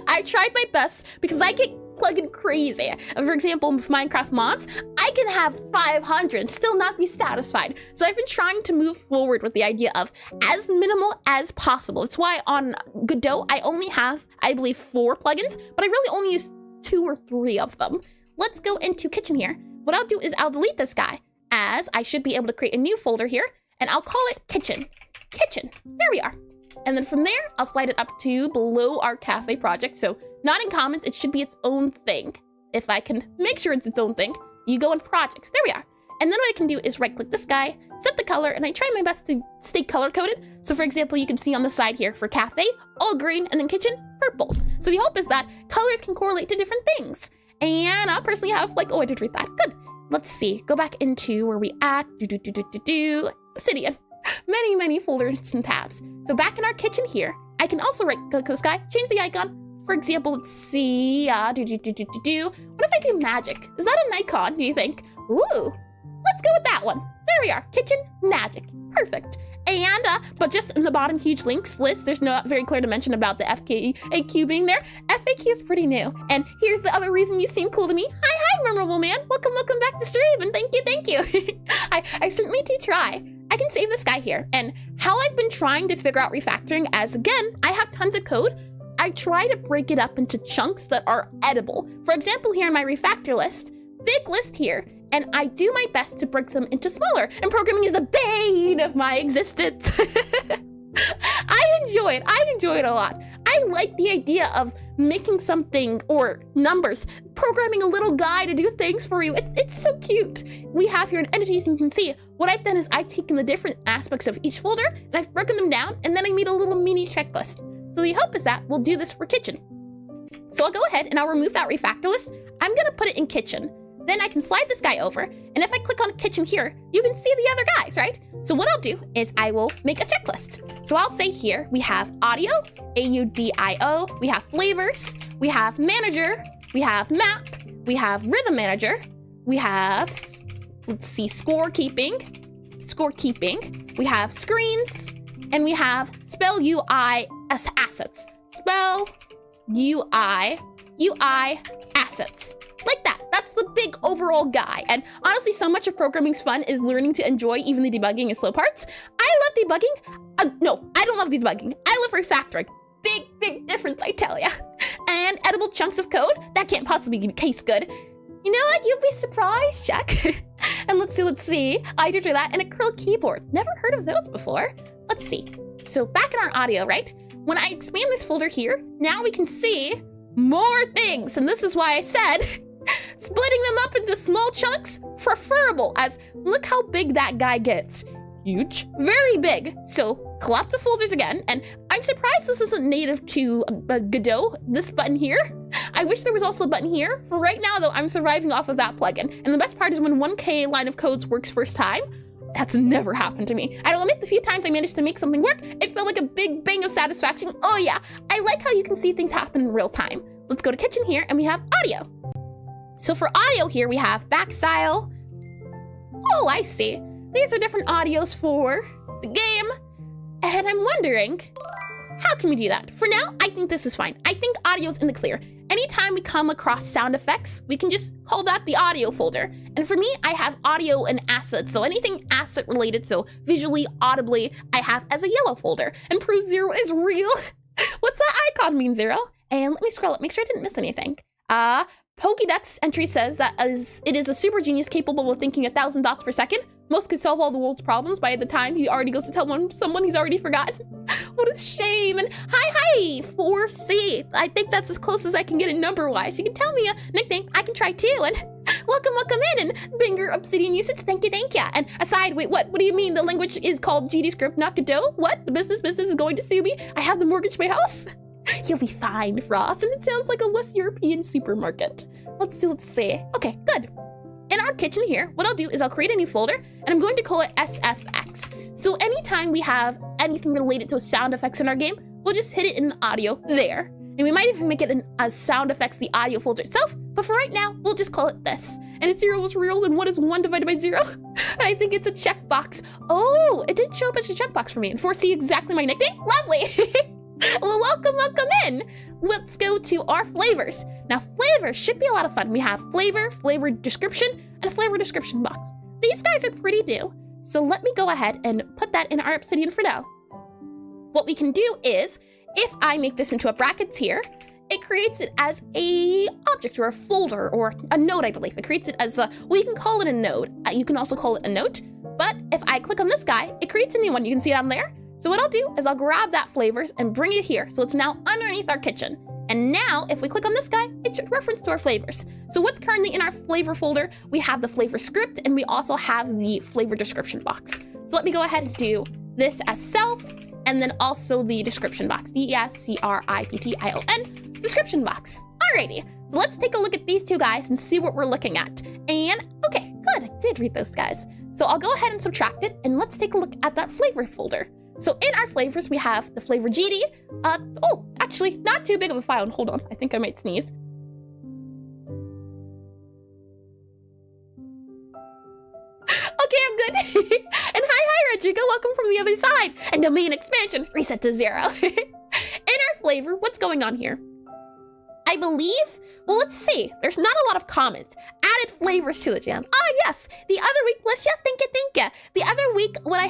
Speaker 1: I tried my best because I get plugin crazy. For example, with Minecraft mods, I can have 500 and still not be satisfied. So I've been trying to move forward with the idea of as minimal as possible. That's why on Godot, I only have, I believe, 4 plugins, but I really only use 2 or 3 of them. Let's go into Kitchen here. What I'll do is I'll delete this guy, as I should be able to create a new folder here, and I'll call it Kitchen. Kitchen, there we are. And then from there, I'll slide it up to below our cafe project. So not in comments, it should be its own thing. If I can make sure it's its own thing, you go in projects, there we are. And then what I can do is right click this guy, set the color, and I try my best to stay color coded. So for example, you can see on the side here for cafe, all green, and then kitchen, purple. So the hope is that colors can correlate to different things. And I personally have like, oh, I did read that, good. Let's see, go back into where we at, Obsidian. Many folders and tabs. So back in our kitchen here, I can also right click this guy, change the icon. For example, let's see, what if I do magic? Is that an icon, do you think? Ooh, let's go with that one. There we are, kitchen magic, perfect. And, but just in the bottom huge links list, there's no very clear to mention about the FAQ being there. FAQ is pretty new. And here's the other reason you seem cool to me. Hi, memorable man. Welcome back to stream, and thank you. I certainly do try. I can save this guy here. And how I've been trying to figure out refactoring, as again, I have tons of code. I try to break it up into chunks that are edible. For example, here in my refactor list, big list here, and I do my best to break them into smaller. And programming is the bane of my existence. I enjoy it a lot. I like the idea of making something, or numbers, programming a little guy to do things for you. It's so cute. We have here an entities, and you can see what I've done is I've taken the different aspects of each folder and I've broken them down, and then I made a little mini checklist. So the hope is that we'll do this for kitchen. So I'll go ahead and I'll remove that refactor list. I'm gonna put it in kitchen. Then I can slide this guy over, and if I click on kitchen here, you can see the other guys, right? So what I'll do is I will make a checklist. So I'll say here, we have audio, AUDIO, we have flavors, we have manager, we have map, we have rhythm manager, we have, let's see, scorekeeping, we have screens, and we have spell UI as assets. Spell UI assets. Like that. That's the big overall guy. And honestly, so much of programming's fun is learning to enjoy even the debugging and slow parts. I love debugging. No, I don't love debugging. I love refactoring. Big difference, I tell ya. And edible chunks of code, that can't possibly taste good. You know what? You'll be surprised, check. And let's see. I did that. And a curl keyboard. Never heard of those before. Let's see. So back in our audio, right? When I expand this folder here, now we can see more things. And this is why I said splitting them up into small chunks, preferable, as look how big that guy gets. Huge, very big. So collapse the folders again, and I'm surprised this isn't native to Godot, this button here. I wish there was also a button here. For right now though, I'm surviving off of that plugin. And the best part is when 1K line of codes works first time, that's never happened to me. I'll admit the few times I managed to make something work, it felt like a big bang of satisfaction. Oh yeah, I like how you can see things happen in real time. Let's go to kitchen here, and we have audio. So for audio here, we have back style. Oh, I see. These are different audios for the game. And I'm wondering, how can we do that? For now, I think this is fine. I think audio's in the clear. Anytime we come across sound effects, we can just call that the audio folder. And for me, I have audio and assets. So anything asset related, so visually, audibly, I have as a yellow folder. And prove 0 is real. What's that icon mean, 0? And let me scroll up, make sure I didn't miss anything. Pokédex entry says that it is a super genius capable of thinking 1,000 thoughts per second. Most could solve all the world's problems by the time he already goes to tell someone he's already forgotten. What a shame. And hi, 4C. I think that's as close as I can get it number-wise. You can tell me a nickname, I can try too. And welcome in. And Binger Obsidian usage, thank you. And aside, wait, what do you mean the language is called GDScript, not Godot? What? The business is going to sue me? I have the mortgage my house? You'll be fine, Frost, and it sounds like a West European supermarket. Let's see. Okay, good. In our kitchen here, what I'll do is I'll create a new folder, and I'm going to call it SFX. So anytime we have anything related to sound effects in our game, we'll just hit it in the audio there. And we might even make it a sound effects, the audio folder itself, but for right now, we'll just call it this. And if 0 was real, then what is 1 divided by 0? And I think it's a checkbox. Oh, it did show up as a checkbox for me, and 4C exactly my nickname? Lovely! Well, welcome in. Let's go to our flavors. Now, flavors should be a lot of fun. We have flavor, flavor description, and a flavor description box. These guys are pretty new, so let me go ahead and put that in our Obsidian for now. What we can do is, if I make this into a brackets here, it creates it as a object or a folder or a node, I believe. It creates it as a, well, you can call it a node. You can also call it a note. But if I click on this guy, it creates a new one. You can see it down there. So what I'll do is I'll grab that flavors and bring it here. So it's now underneath our kitchen. And now if we click on this guy, it should reference to our flavors. So what's currently in our flavor folder? We have the flavor script and we also have the flavor description box. So let me go ahead and do this as self and then also the description box, DESCRIPTION description box. Alrighty, so let's take a look at these two guys and see what we're looking at. And okay, good, I did read those guys. So I'll go ahead and subtract it and let's take a look at that flavor folder. So in our flavors, we have the flavor GD. Oh, actually not too big of a file. Hold on, I think I might sneeze. Okay, I'm good. And hi, Rodrigo, welcome from the other side. And domain expansion, reset to 0. In our flavor, what's going on here? I believe, well, let's see. There's not a lot of comments. Added flavors to the jam. Ah, yes. The other week, bless ya, thank ya. The other week, what I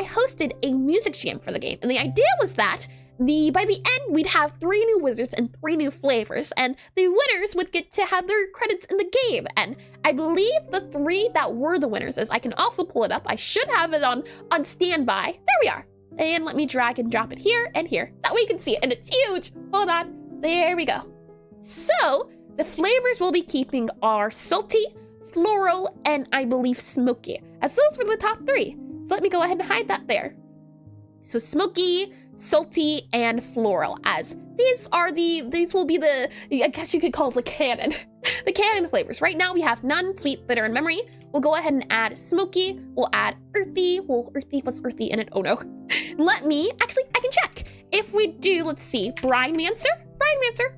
Speaker 1: hosted a music jam for the game. And the idea was that by the end, we'd have 3 new wizards and 3 new flavors. And the winners would get to have their credits in the game. And I believe the 3 that were the winners, as I can also pull it up. I should have it on standby. There we are. And let me drag and drop it here and here. That way you can see it. And it's huge. Hold on. There we go. So the flavors we'll be keeping are salty, floral, and I believe smoky, as those were the top 3. So let me go ahead and hide that there. So smoky, salty, and floral, as these will be the, I guess you could call it the canon. The canon flavors. Right now we have none, sweet, bitter, and memory. We'll go ahead and add smoky. We'll add earthy. Well, earthy, what's earthy in it? Oh no. Actually, I can check. If we do, let's see, Brinemancer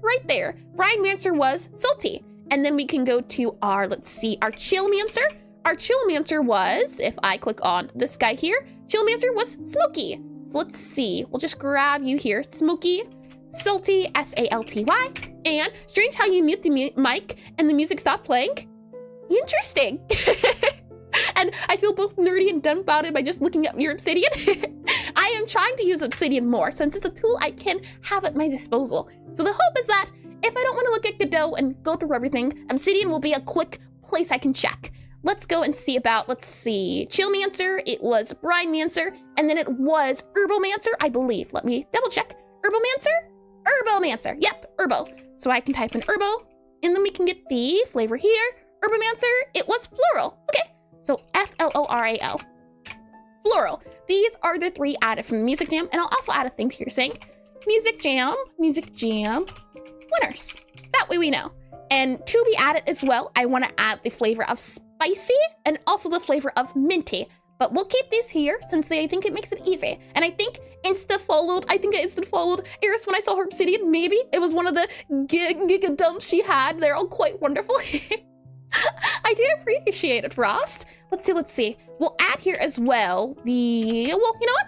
Speaker 1: right there. Brinemancer was salty. And then we can go to our, let's see, our Chillmancer. Our Chillmancer was, if I click on this guy here, Chillmancer was smoky. So let's see, we'll just grab you here. Smoky, salty, S-A-L-T-Y. And strange how you mute the mic and the music stopped playing. Interesting. And I feel both nerdy and dumbfounded by just looking at your Obsidian. I am trying to use Obsidian more since it's a tool I can have at my disposal. So the hope is that if I don't want to look at Godot and go through everything, Obsidian will be a quick place I can check. Let's go and see about, let's see, Chillmancer, it was Brinemancer, and then it was Herbalmancer, I believe. Let me double check. Herbalmancer, yep, Herbo. So I can type in Herbo, and then we can get the flavor here. Herbalmancer, it was floral. Okay, so F-L-O-R-A-L. Floral. These are the 3 added from the Music Jam, and I'll also add a thing here saying Music Jam, winners. That way we know. And to be added as well, I want to add the flavor of spicy and also the flavor of minty. But we'll keep these here since I think it makes it easy. And I think I instant followed Iris when I saw her Obsidian. Maybe it was one of the giga dumps she had. They're all quite wonderful. I do appreciate it, Frost. Let's see. We'll add here as well well, you know what?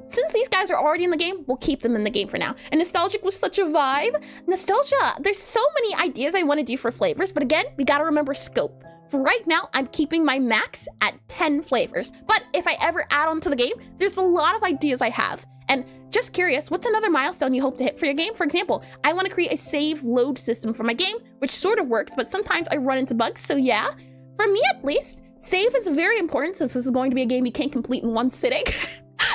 Speaker 1: Since these guys are already in the game, we'll keep them in the game for now. And nostalgic was such a vibe. Nostalgia, there's so many ideas I want to do for flavors, but again, we gotta remember scope. For right now, I'm keeping my max at 10 flavors. But if I ever add on to the game, there's a lot of ideas I have. And just curious, what's another milestone you hope to hit for your game? For example, I want to create a save load system for my game, which sort of works, but sometimes I run into bugs. So yeah, for me at least, save is very important since this is going to be a game you can't complete in one sitting.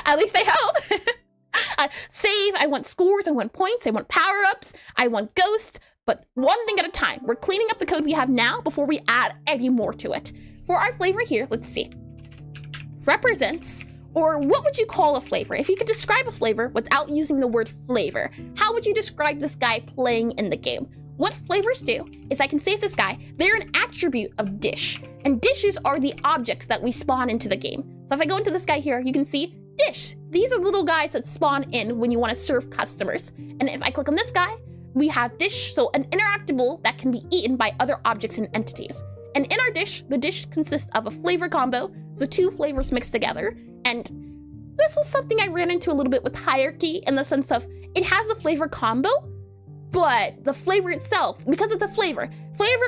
Speaker 1: At least I hope. Save, I want scores, I want points, I want power-ups, I want ghosts, but one thing at a time. We're cleaning up the code we have now before we add any more to it. For our flavor here, let's see. Represents, or what would you call a flavor? If you could describe a flavor without using the word flavor, how would you describe this guy playing in the game? What flavors do is I can save this guy. They're an attribute of dish, and dishes are the objects that we spawn into the game. So if I go into this guy here, you can see dish. These are little guys that spawn in when you want to serve customers. And if I click on this guy, we have dish, so an interactable that can be eaten by other objects and entities. And in our dish, the dish consists of a flavor combo, so 2 flavors mixed together. And this was something I ran into a little bit with hierarchy in the sense of it has a flavor combo, but the flavor itself, because it's a flavor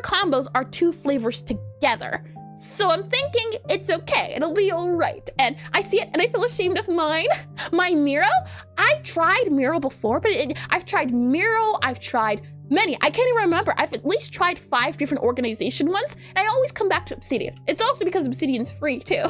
Speaker 1: combos are two flavors together. So I'm thinking it's okay, it'll be all right. And I see it and I feel ashamed of mine. My Miro, I tried Miro before, but I've tried Miro, I've tried many. I can't even remember. I've at least tried 5 different organization ones, and I always come back to Obsidian. It's also because Obsidian's free too.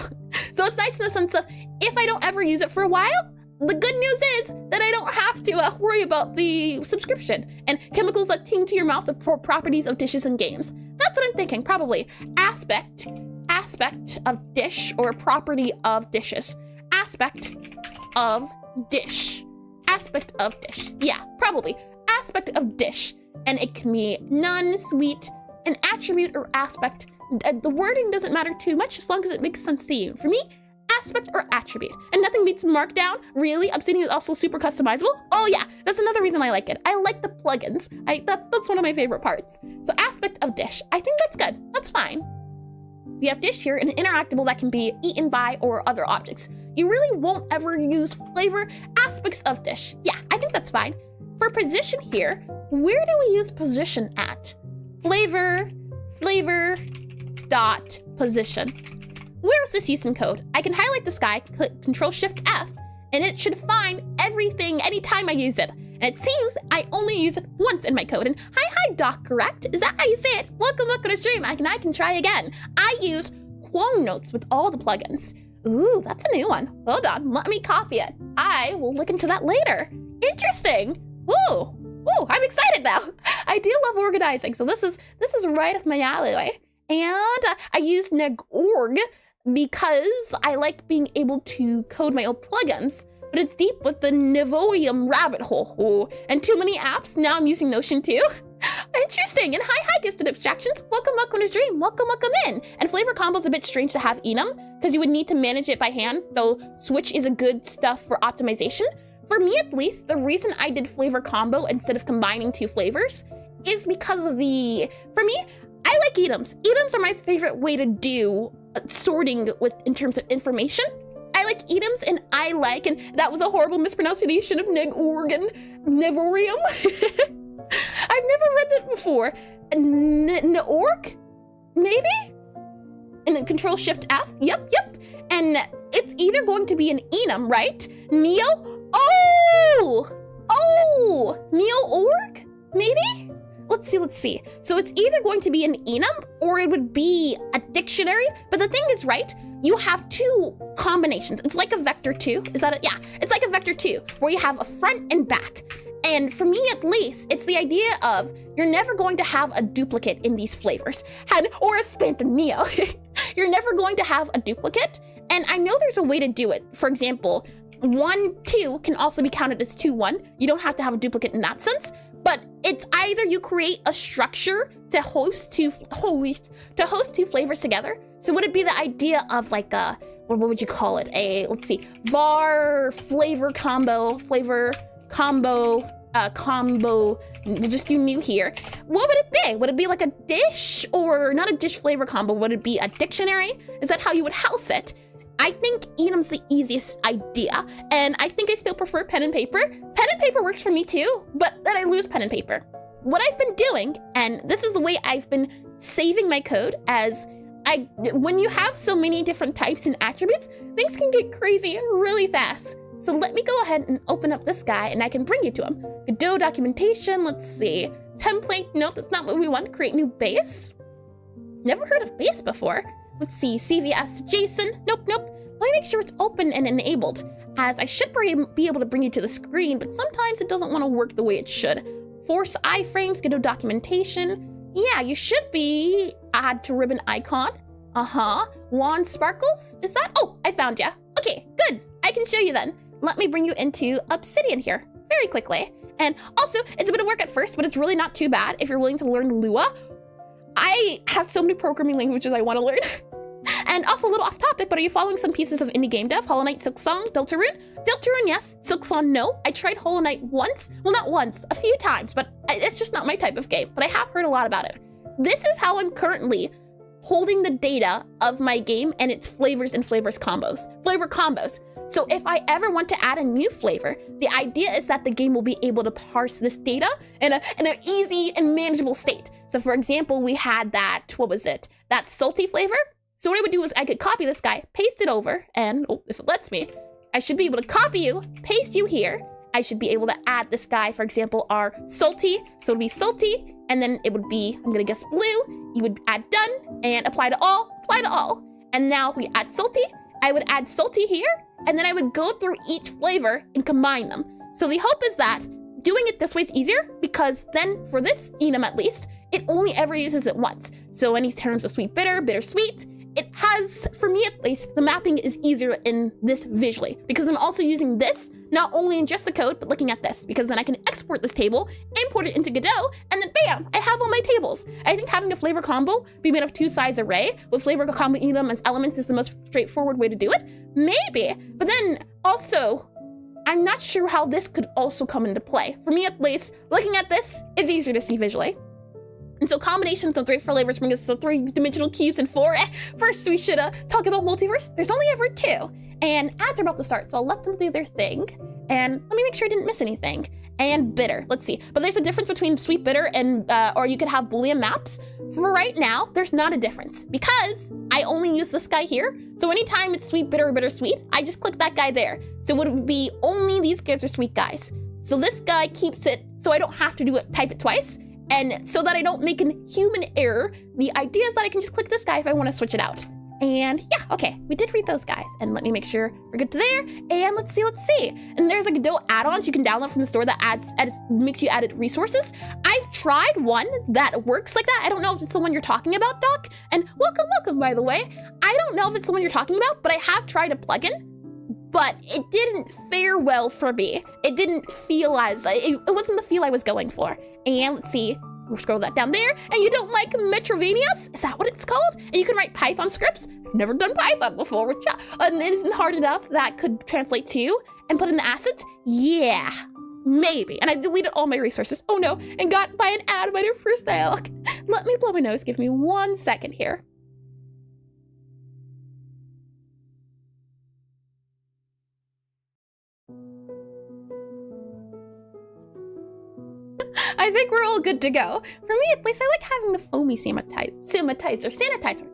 Speaker 1: So it's nice in the sense of if I don't ever use it for a while, the good news is that I don't have to worry about the subscription and chemicals that ting to your mouth the properties of dishes and games. That's what I'm thinking, probably. Aspect of dish or property of dishes. Aspect of dish. Aspect of dish. Yeah, probably. Aspect of dish. And it can be none, sweet, an attribute or aspect. The wording doesn't matter too much as long as it makes sense to you. For me, aspect or attribute. And nothing beats Markdown. Really? Obsidian is also super customizable. Oh yeah, that's another reason I like it. I like the plugins. That's one of my favorite parts. So aspect of dish. I think that's good. That's fine. We have dish here, an interactable that can be eaten by or other objects. You really won't ever use flavor aspects of dish. Yeah, I think that's fine. For position here, where do we use position at? Flavor dot position. Where's this used in code? I can highlight this guy, click Control-Shift-F, and it should find everything anytime I use it. And it seems I only use it once in my code. And hi doc, correct? Is that how you say it? Welcome to the stream. I can try again. I use Quong Notes with all the plugins. Ooh, that's a new one. Hold on, let me copy it. I will look into that later. Interesting. Ooh, I'm excited now. I do love organizing, so this is right up my alleyway. And I use negorg because I like being able to code my own plugins, but it's deep with the Nevoium rabbit hole. Ooh, and too many apps. Now I'm using Notion too. Interesting. And hi, Gifted Abstractions. Welcome to stream. Welcome in. And flavor combo's a bit strange to have enum because you would need to manage it by hand, though Switch is a good stuff for optimization. For me, at least, the reason I did flavor combo instead of combining 2 flavors is because of for me, I like enums. Enums are my favorite way to do sorting in terms of information. I like enums and and that was a horrible mispronunciation of negorg and nevorium. I've never read that before. Neorg? Maybe? And then Control-Shift-F? Yep. And it's either going to be an enum, right? Neo? Oh! Neo-org? Maybe? Let's see. So it's either going to be an enum or it would be a dictionary. But the thing is, right, you have 2 combinations. It's like a vector 2. Is that it? Yeah, it's like a vector 2 where you have a front and back. And for me, at least, it's the idea of you're never going to have a duplicate in these flavors. Or a Spamp and Neo. You're never going to have a duplicate. And I know there's a way to do it. For example, 1, 2 can also be counted as 2, 1. You don't have to have a duplicate in that sense. But it's either you create a structure to host two flavors together. So would it be the idea of like a, what would you call it? Let's see, var flavor combo, we'll just do new here. What would it be? Would it be like a dish or not a dish flavor combo? Would it be a dictionary? Is that how you would house it? I think enum's the easiest idea, and I think I still prefer pen and paper. Pen and paper works for me too, but then I lose pen and paper. What I've been doing, and this is the way I've been saving my code, when you have so many different types and attributes, things can get crazy really fast. So let me go ahead and open up this guy, and I can bring you to him. Godot documentation, let's see. Template, nope, that's not what we want. Create new base. Never heard of base before. Let's see, CVS JSON, nope. Let me make sure it's open and enabled, as I should be able to bring you to the screen, but sometimes it doesn't want to work the way it should. Force iframes, Godot documentation. Yeah, you should be add to ribbon icon. Wand sparkles, is that? Oh, I found ya. Okay, good, I can show you then. Let me bring you into Obsidian here very quickly. And also, it's a bit of work at first, but it's really not too bad if you're willing to learn Lua. I have so many programming languages I want to learn. And also a little off topic, but are you following some pieces of indie game dev? Hollow Knight, Silksong, Deltarune? Deltarune, yes. Silksong, no. I tried Hollow Knight once. Well, not once, a few times, but it's just not my type of game. But I have heard a lot about it. This is how I'm currently holding the data of my game and its flavors and flavor combos. So if I ever want to add a new flavor, the idea is that the game will be able to parse this data in an easy and manageable state. So for example, we had that, what was it? That salty flavor. So what I would do is I could copy this guy, paste it over, and if it lets me, I should be able to copy you, paste you here. I should be able to add this guy, for example, our salty. So it would be salty, and then it would be, I'm gonna guess blue. You would add done, and apply to all, And now we add salty. I would add salty here, and then I would go through each flavor and combine them. So the hope is that doing it this way is easier, because then for this enum at least, it only ever uses it once. So any terms of sweet, bitter, bitter, sweet, it has, for me at least, the mapping is easier in this visually, because I'm also using this, not only in just the code, but looking at this, because then I can export this table, import it into Godot, and then bam, I have all my tables. I think having a flavor combo be made of two-size array with flavor combo enum as elements is the most straightforward way to do it. Maybe, but then also, I'm not sure how this could also come into play. For me at least, looking at this is easier to see visually. And so combinations of 3 flavors bring us to 3-dimensional cubes and 4. First, we should talk about multiverse. There's only ever 2. And ads are about to start, so I'll let them do their thing. And let me make sure I didn't miss anything. And bitter, let's see. But there's a difference between sweet, bitter, and or you could have Boolean maps. For right now, there's not a difference because I only use this guy here. So anytime it's sweet, bitter, or bittersweet, I just click that guy there. So it would be only these guys are sweet guys. So this guy keeps it so I don't have to type it twice. And so that I don't make a human error, the idea is that I can just click this guy if I want to switch it out. And yeah, okay, we did read those guys. And let me make sure we're good to there. And let's see. And there's a Godot add-ons you can download from the store that makes you added resources. I've tried one that works like that. I don't know if it's the one you're talking about, Doc. And welcome, by the way. I don't know if it's the one you're talking about, but I have tried a plugin. But it didn't fare well for me. It didn't feel it wasn't the feel I was going for. And let's see, we'll scroll that down there. And you don't like Metrovanias? Is that what it's called? And you can write Python scripts. I've never done Python before, and it isn't hard enough that could translate to and put in the assets? Yeah, maybe. And I deleted all my resources. Oh no, and got by an ad by their first dialogue. Let me blow my nose, give me 1 second here. I think we're all good to go. For me, at least, I like having the foamy sanitizer.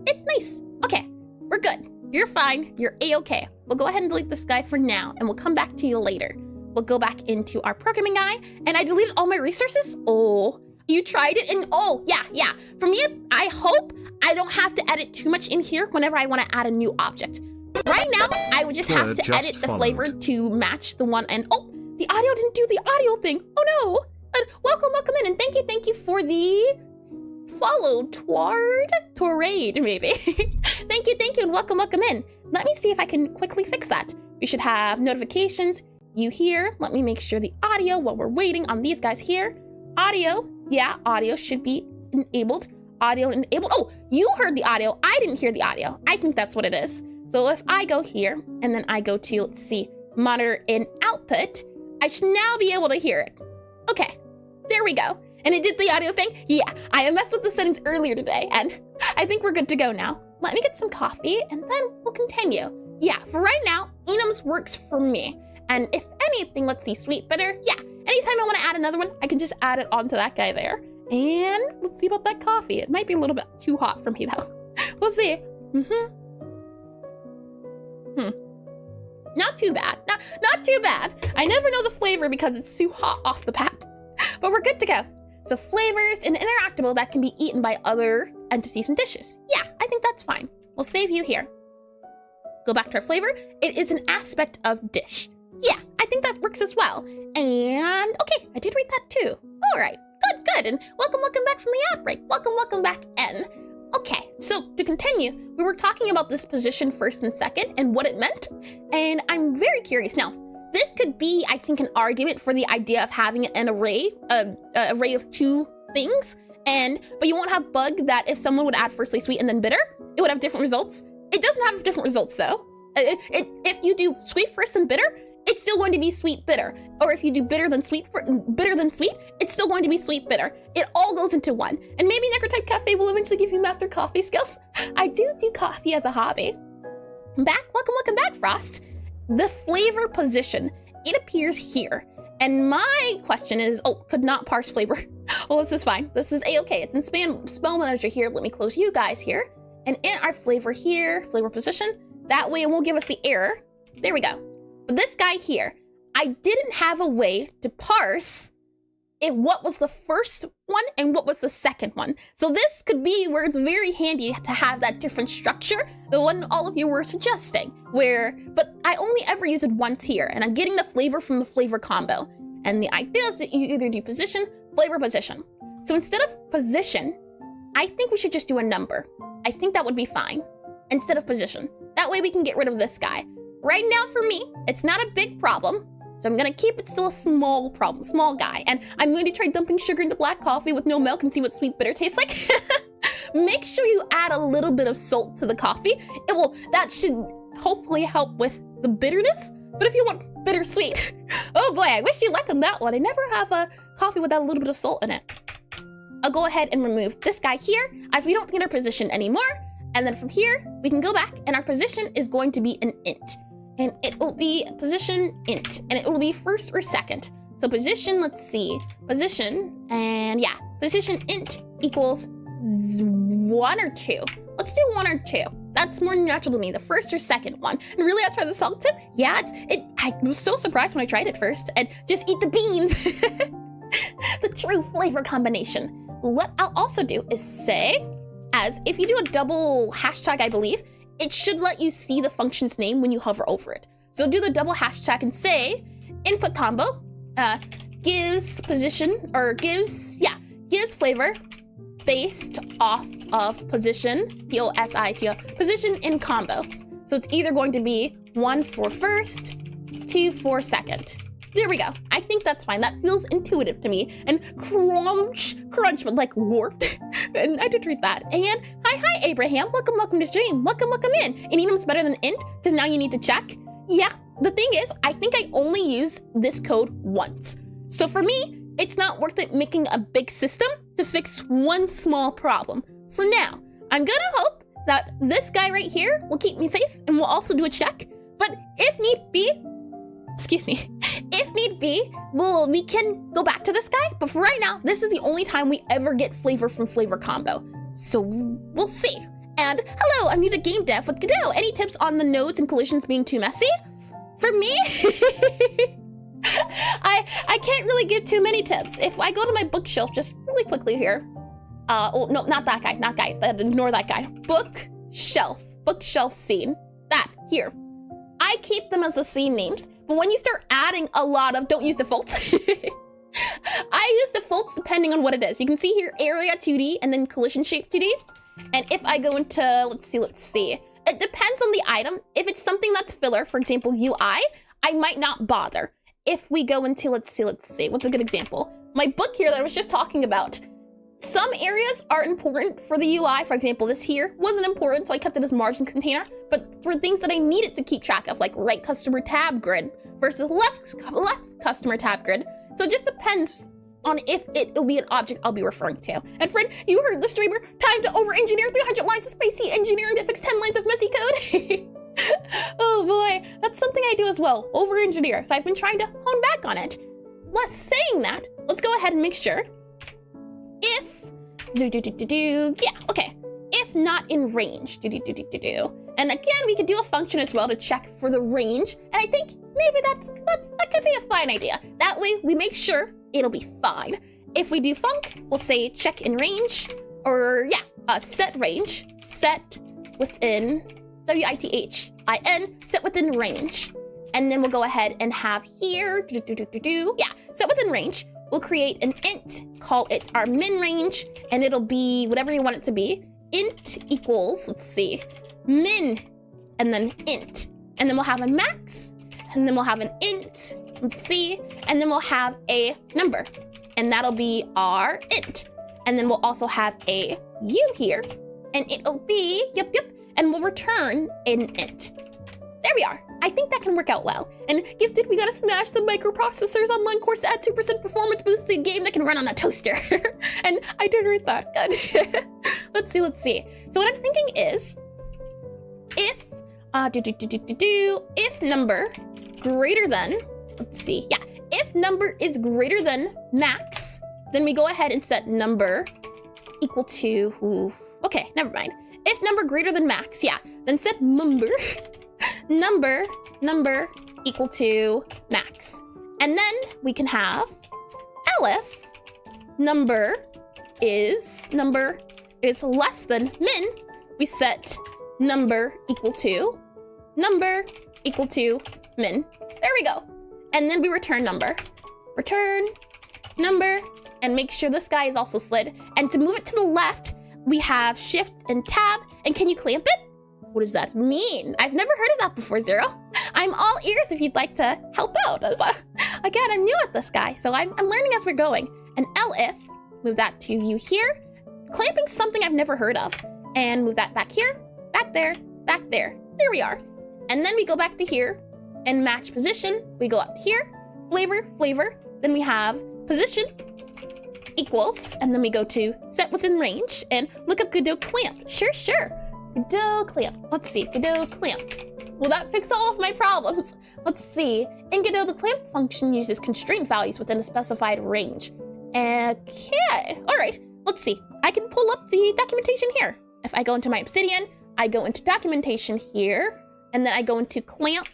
Speaker 1: It's nice. Okay, we're good. You're fine. You're a-okay. We'll go ahead and delete this guy for now, and we'll come back to you later. We'll go back into our programming guy, and I deleted all my resources. Oh, you tried it, and oh, yeah. For me, I hope I don't have to edit too much in here whenever I want to add a new object. Right now, I would just have to edit the flavor to match the one, and oh, the audio didn't do the audio thing. Oh no. Welcome in, and thank you for the follow, Torade, maybe. Thank you, and welcome in. Let me see if I can quickly fix that. We should have notifications, you here. Let me make sure the audio while we're waiting on these guys here. Audio, yeah, audio should be enabled. Audio enabled. Oh, you heard the audio. I didn't hear the audio. I think that's what it is. So if I go here, and then I go to, let's see, monitor and output, I should now be able to hear it. Okay. There we go. And it did the audio thing? Yeah, I messed with the settings earlier today, and I think we're good to go now. Let me get some coffee, and then we'll continue. Yeah, for right now, enums works for me. And if anything, let's see, sweet, bitter, yeah. Anytime I want to add another one, I can just add it onto that guy there. And let's see about that coffee. It might be a little bit too hot for me, though. We'll see. Not too bad. Not too bad. I never know the flavor because it's too hot off the bat. But we're good to go. So flavors and interactable that can be eaten by other entities and dishes. Yeah, I think that's fine. We'll save you here. Go back to our flavor. It is an aspect of dish. Yeah, I think that works as well. And okay, I did read that too. All right, good. And welcome back from the ad break. Welcome back in. Okay, so to continue, we were talking about this position first and second and what it meant. And I'm very curious now. This could be, I think, an argument for the idea of having an array of 2 things, but you won't have bug that if someone would add firstly sweet and then bitter, it would have different results. It doesn't have different results though. If you do sweet first and bitter, it's still going to be sweet bitter. Or if you do bitter than sweet, it's still going to be sweet bitter. It all goes into one. And maybe Necrotype Cafe will eventually give you master coffee skills. I do coffee as a hobby. Welcome back, Frost. The flavor position, it appears here. And my question is, could not parse flavor. Well, this is fine. This is a-okay. It's in spell manager here. Let me close you guys here. And in our flavor here, flavor position, that way it won't give us the error. There we go. But this guy here, I didn't have a way to parse what was the first one and what was the second one. So this could be where it's very handy to have that different structure, the one all of you were suggesting, but I only ever use it once here, and I'm getting the flavor from the flavor combo. And the idea is that you either do position, flavor, position. So instead of position, I think we should just do a number. I think that would be fine, instead of position. That way we can get rid of this guy. Right now for me, it's not a big problem. So I'm gonna keep it still a small problem, small guy. And I'm going to try dumping sugar into black coffee with no milk and see what sweet bitter tastes like. Make sure you add a little bit of salt to the coffee. That should hopefully help with the bitterness. But if you want bittersweet, oh boy, I wish you luck on that one. I never have a coffee without a little bit of salt in it. I'll go ahead and remove this guy here as we don't need our position anymore. And then from here, we can go back and our position is going to be an int. And it will be position int, and it will be first or second. So position, let's see, position, and yeah, position int equals 1 or 2. Let's do 1 or 2. That's more natural to me, the first or second one. And really, I'll try the salt tip. Yeah, I was so surprised when I tried it first, and just eat the beans. The true flavor combination. What I'll also do is say, as if you do a double hashtag, I believe, it should let you see the function's name when you hover over it. So do the double hashtag and say input combo gives position, or gives flavor based off of position, P-O-S-I-T-O, position in combo. So it's either going to be 1 for first, 2 for second. There we go. I think that's fine. That feels intuitive to me. And crunch, but like warped. And I did read that. And hi, Abraham. Welcome to stream. Welcome in. Enum's better than int, because now you need to check. Yeah, the thing is, I think I only use this code once. So for me, it's not worth it making a big system to fix one small problem. For now, I'm gonna hope that this guy right here will keep me safe, and we'll also do a check. But if need be, we can go back to this guy. But for right now, this is the only time we ever get flavor from flavor combo. So we'll see. And hello, I'm new to game dev with Godot. Any tips on the nodes and collisions being too messy? For me, I can't really give too many tips. If I go to my bookshelf just really quickly here. Oh, no, not that guy, ignore that guy. Bookshelf scene, that, here. I keep them as the scene names, but when you start adding a lot of, don't use defaults. I use defaults depending on what it is. You can see here area 2D and then collision shape 2D. And if I go into, let's see. It depends on the item. If it's something that's filler, for example, UI, I might not bother. If we go into, let's see, what's a good example? My book here that I was just talking about. Some areas are important for the UI. For example, this here wasn't important, so I kept it as margin container. But for things that I needed to keep track of, like right customer tab grid versus left customer tab grid. So it just depends on if it'll be an object I'll be referring to. And friend, you heard the streamer, time to over-engineer 300 lines of spicy engineering to fix 10 lines of messy code. Oh boy, that's something I do as well, over-engineer. So I've been trying to hone back on it. Less saying that, let's go ahead and make sure. If not in range, And again, we could do a function as well to check for the range. And I think maybe that could be a fine idea. That way we make sure it'll be fine. If we do func, we'll say check in range, or set range, set within, WITHIN, set within range. And then we'll go ahead and have here, set within range. We'll create an int, call it our min range, and it'll be whatever you want it to be. Int equals, min, and then int. And then we'll have a max, and then we'll have an int, and then we'll have a number. And that'll be our int. And then we'll also have a u here, and it'll be, and we'll return an int. There we are. I think that can work out well. And Gifted, we gotta smash the microprocessors online course to add 2% performance boost to a game that can run on a toaster. And I did read that, good. Let's see. So what I'm thinking is, if, if number greater than, let's see, yeah. If number is greater than max, then we go ahead and set number equal to, okay, never mind. If number greater than max, yeah, then set number equal to max. And then we can have elif number is less than min, we set number equal to min. There we go. And then we return number, and make sure this guy is also slid. And to move it to the left, we have shift and tab. And can you clamp it? What does that mean? I've never heard of that before, Zero. I'm all ears if you'd like to help out. Again, I'm new at this guy, so I'm learning as we're going. And elif, move that to view here. Clamping's something I've never heard of. And move that back here, back there, back there. There we are. And then we go back to here and match position. We go up here, flavor. Then we have position equals, and then we go to set within range and look up Godot clamp. Sure. Godot clamp. Let's see, Godot clamp. Will that fix all of my problems? Let's see. In Godot, the clamp function uses constraint values within a specified range. Okay, all right. Let's see. I can pull up the documentation here. If I go into my Obsidian, I go into documentation here, and then I go into clamp.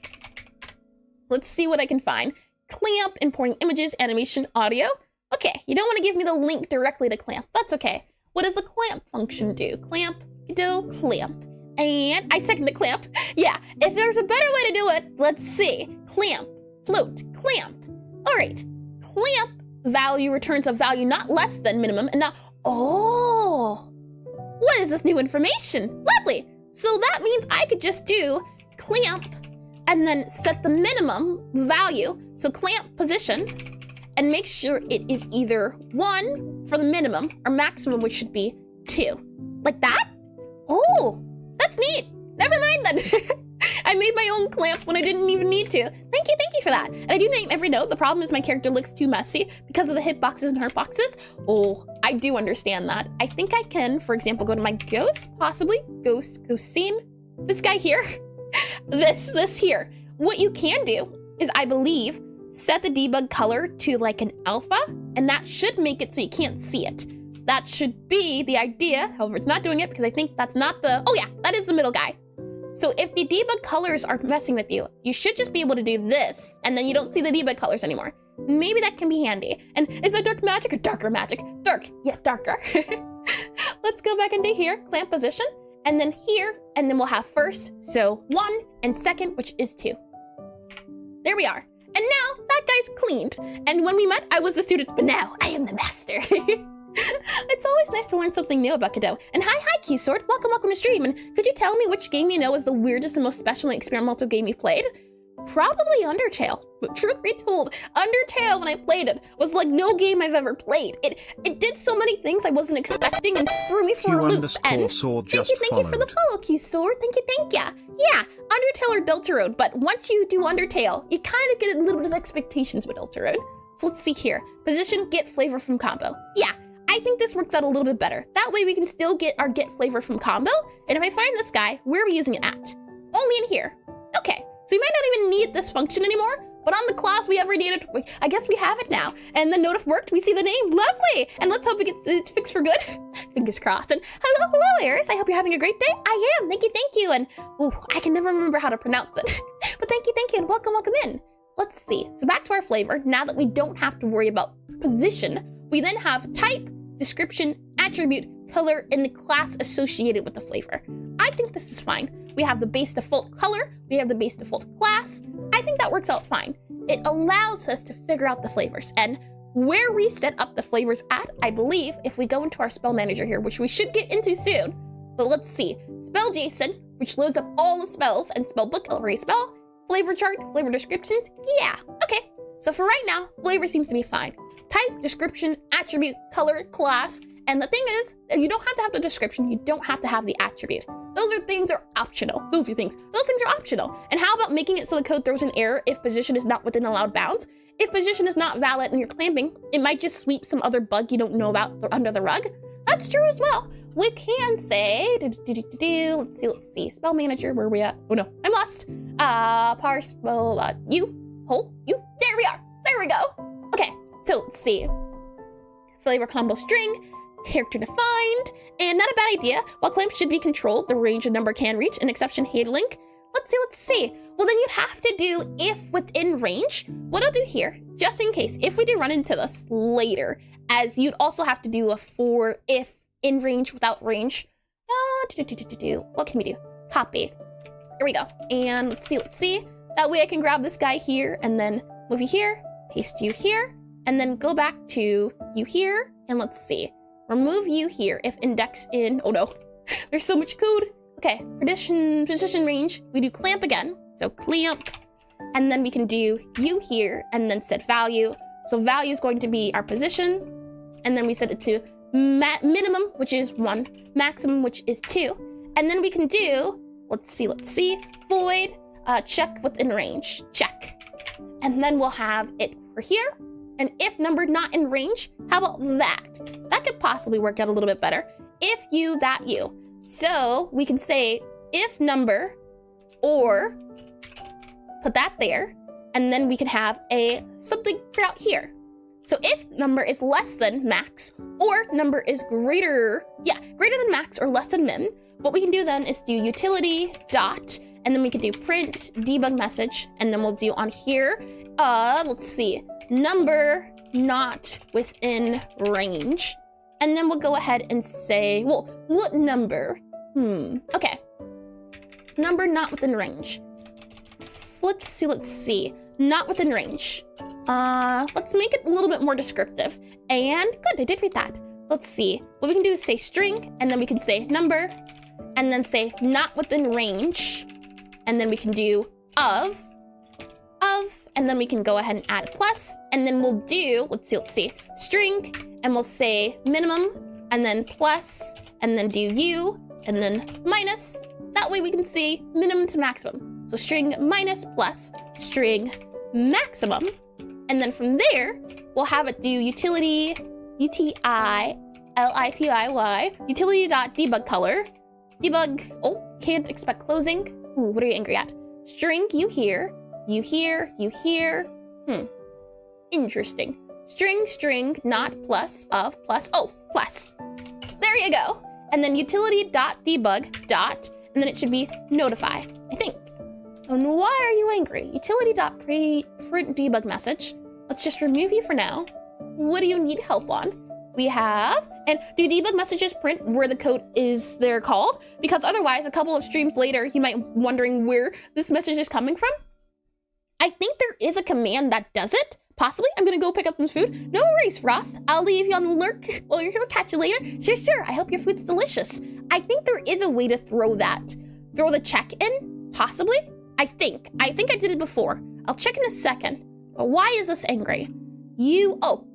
Speaker 1: Let's see what I can find. Clamp, importing images, animation, audio. Okay, you don't want to give me the link directly to clamp. That's okay. What does the clamp function do? Clamp, Godot, clamp. And I second the clamp. Yeah, if there's a better way to do it, let's see. Clamp, float, clamp. All right, clamp value returns a value not less than minimum and not, oh, what is this new information? Lovely. So that means I could just do clamp and then set the minimum value. So clamp position and make sure it is either 1 for the minimum or maximum, which should be 2. Like that? Oh, that's neat. Never mind then. I made my own clamp when I didn't even need to. Thank you for that. And I do name every node. The problem is my character looks too messy because of the hitboxes and hurtboxes. Oh, I do understand that. I think I can, for example, go to my ghost, possibly. Ghost scene. This guy here. this here. What you can do is, I believe, set the debug color to like an alpha, and that should make it so you can't see it. That should be the idea. However, it's not doing it because I think that's not the, oh yeah, that is the middle guy. So if the debug colors are messing with you, you should just be able to do this, and then you don't see the debug colors anymore. Maybe that can be handy. And is that dark magic or darker magic? Dark, yeah, darker. Let's go back into here, clamp position, and then here, and then we'll have first, so 1, and second, which is 2. There we are. And now that guy's cleaned. And when we met, I was the student, but now I am the master. It's always nice to learn something new about Godot. And hi, Keysword. Welcome to stream. And could you tell me which game you know is the weirdest and most special and experimental game you've played? Probably Undertale. But truth be told, Undertale, when I played it, was like no game I've ever played. It did so many things I wasn't expecting and threw me for a loop. And thank you for the follow, Keysword. Thank you. Yeah, Undertale or Delta Road. But once you do Undertale, you kind of get a little bit of expectations with Delta Road. So let's see here. Position, get flavor from combo. Yeah. I think this works out a little bit better. That way we can still get our get flavor from combo. And if I find this guy, where are we using it at? Only in here. Okay, so we might not even need this function anymore, but on the class we ever needed, I guess we have it now. And the note if worked, we see the name, lovely. And let's hope it's fixed for good. Fingers crossed. And hello, Eris. I hope you're having a great day. I am, thank you. And ooh, I can never remember how to pronounce it. But thank you, and welcome in. Let's see, so back to our flavor. Now that we don't have to worry about position, we then have type, description, attribute, color, and the class associated with the flavor. I think this is fine. We have the base default color, we have the base default class. I think that works out fine. It allows us to figure out the flavors, and where we set up the flavors at, I believe, if we go into our spell manager here, which we should get into soon, but let's see. Spell JSON, which loads up all the spells, and spell book, array spell, flavor chart, flavor descriptions, yeah, okay. So for right now, flavor seems to be fine. Type, description, attribute, color, class, and the thing is, you don't have to have the description, you don't have to have the attribute. Those things are optional. Those things are optional. And how about making it so the code throws an error if position is not within allowed bounds? If position is not valid and you're clamping, it might just sweep some other bug you don't know about under the rug. That's true as well. We can say, let's see, spell manager, where are we at? Oh no, I'm lost. Parse spell, you, there we are, there we go. Okay, so let's see. Flavor combo string, character defined, and not a bad idea. While clamp should be controlled, the range of number can reach, an exception handling. Let's see. Well, then you'd have to do if within range. What I'll do here, just in case, if we do run into this later, as you'd also have to do a for if in range without range. What can we do? Copy. Here we go. And let's see. That way I can grab this guy here and then move you here, paste you here, and then go back to you here. And let's see. Remove you here if index in, oh no, there's so much code. Okay, position range, we do clamp again. So clamp, and then we can do you here and then set value. So value is going to be our position, and then we set it to minimum, which is 1, maximum, which is 2. And then we can do, let's see, void, check within range, check. And then we'll have it for here. And if number not in range, how about that? That could possibly work out a little bit better. If you, that you. So we can say if number, or put that there, and then we can have something put out here. So if number is less than max, or number is greater than max or less than min, what we can do then is do utility dot, and then we can do print debug message, and then we'll do on here, let's see, number not within range. And then we'll go ahead and say, well, what number? Okay. Number not within range. Let's see. Not within range. Let's make it a little bit more descriptive. And good, I did read that. Let's see. What we can do is say string, and then we can say number, and then say not within range. And then we can do of, and then we can go ahead and add a plus, and then we'll do, let's see, string, and we'll say minimum, and then plus, and then do you, and then minus. That way we can see minimum to maximum. So string minus plus string maximum. And then from there, we'll have it do utility, UTILITIY, utility.debug color. Debug, oh, can't expect closing. Ooh, what are you angry at? String you here, you here, you here. Interesting. String, not plus, of, plus, oh, plus. There you go. And then utility.debug dot, and then it should be notify, I think. And why are you angry? Utility.print debug message. Let's just remove you for now. What do you need help on? We have, and do debug messages print where the code is they're called? Because otherwise, a couple of streams later, you might be wondering where this message is coming from. I think there is a command that does it. Possibly. I'm gonna go pick up some food. No worries, Frost. I'll leave you on the lurk. Well, you're gonna catch you later. Sure. I hope your food's delicious. I think there is a way to throw that. Throw the check in, possibly. I think I did it before. I'll check in a second. But why is this angry? Oh,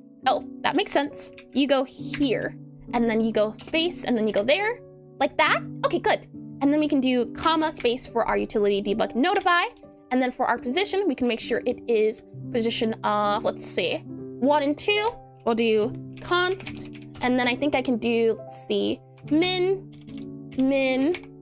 Speaker 1: that makes sense. You go here, and then you go space, and then you go there, like that. Okay, good. And then we can do comma space for our utility debug notify. And then for our position, we can make sure it is position of, let's see, 1 and 2. We'll do const, and then I think I can do, let's see, min,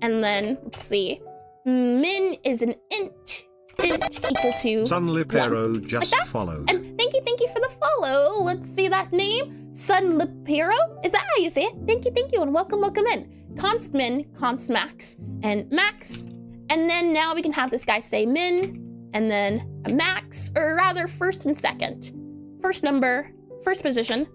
Speaker 1: and then, let's see, min is an int equal to
Speaker 2: Sunlipero
Speaker 1: 1,
Speaker 2: just
Speaker 1: like
Speaker 2: followed.
Speaker 1: And thank you for the follow. Let's see that name, Sunlipero. Is that how you say it? Thank you, and welcome in. Const min, const max, and max. And then now we can have this guy say min, and then a max, or rather first and second. First number, first position,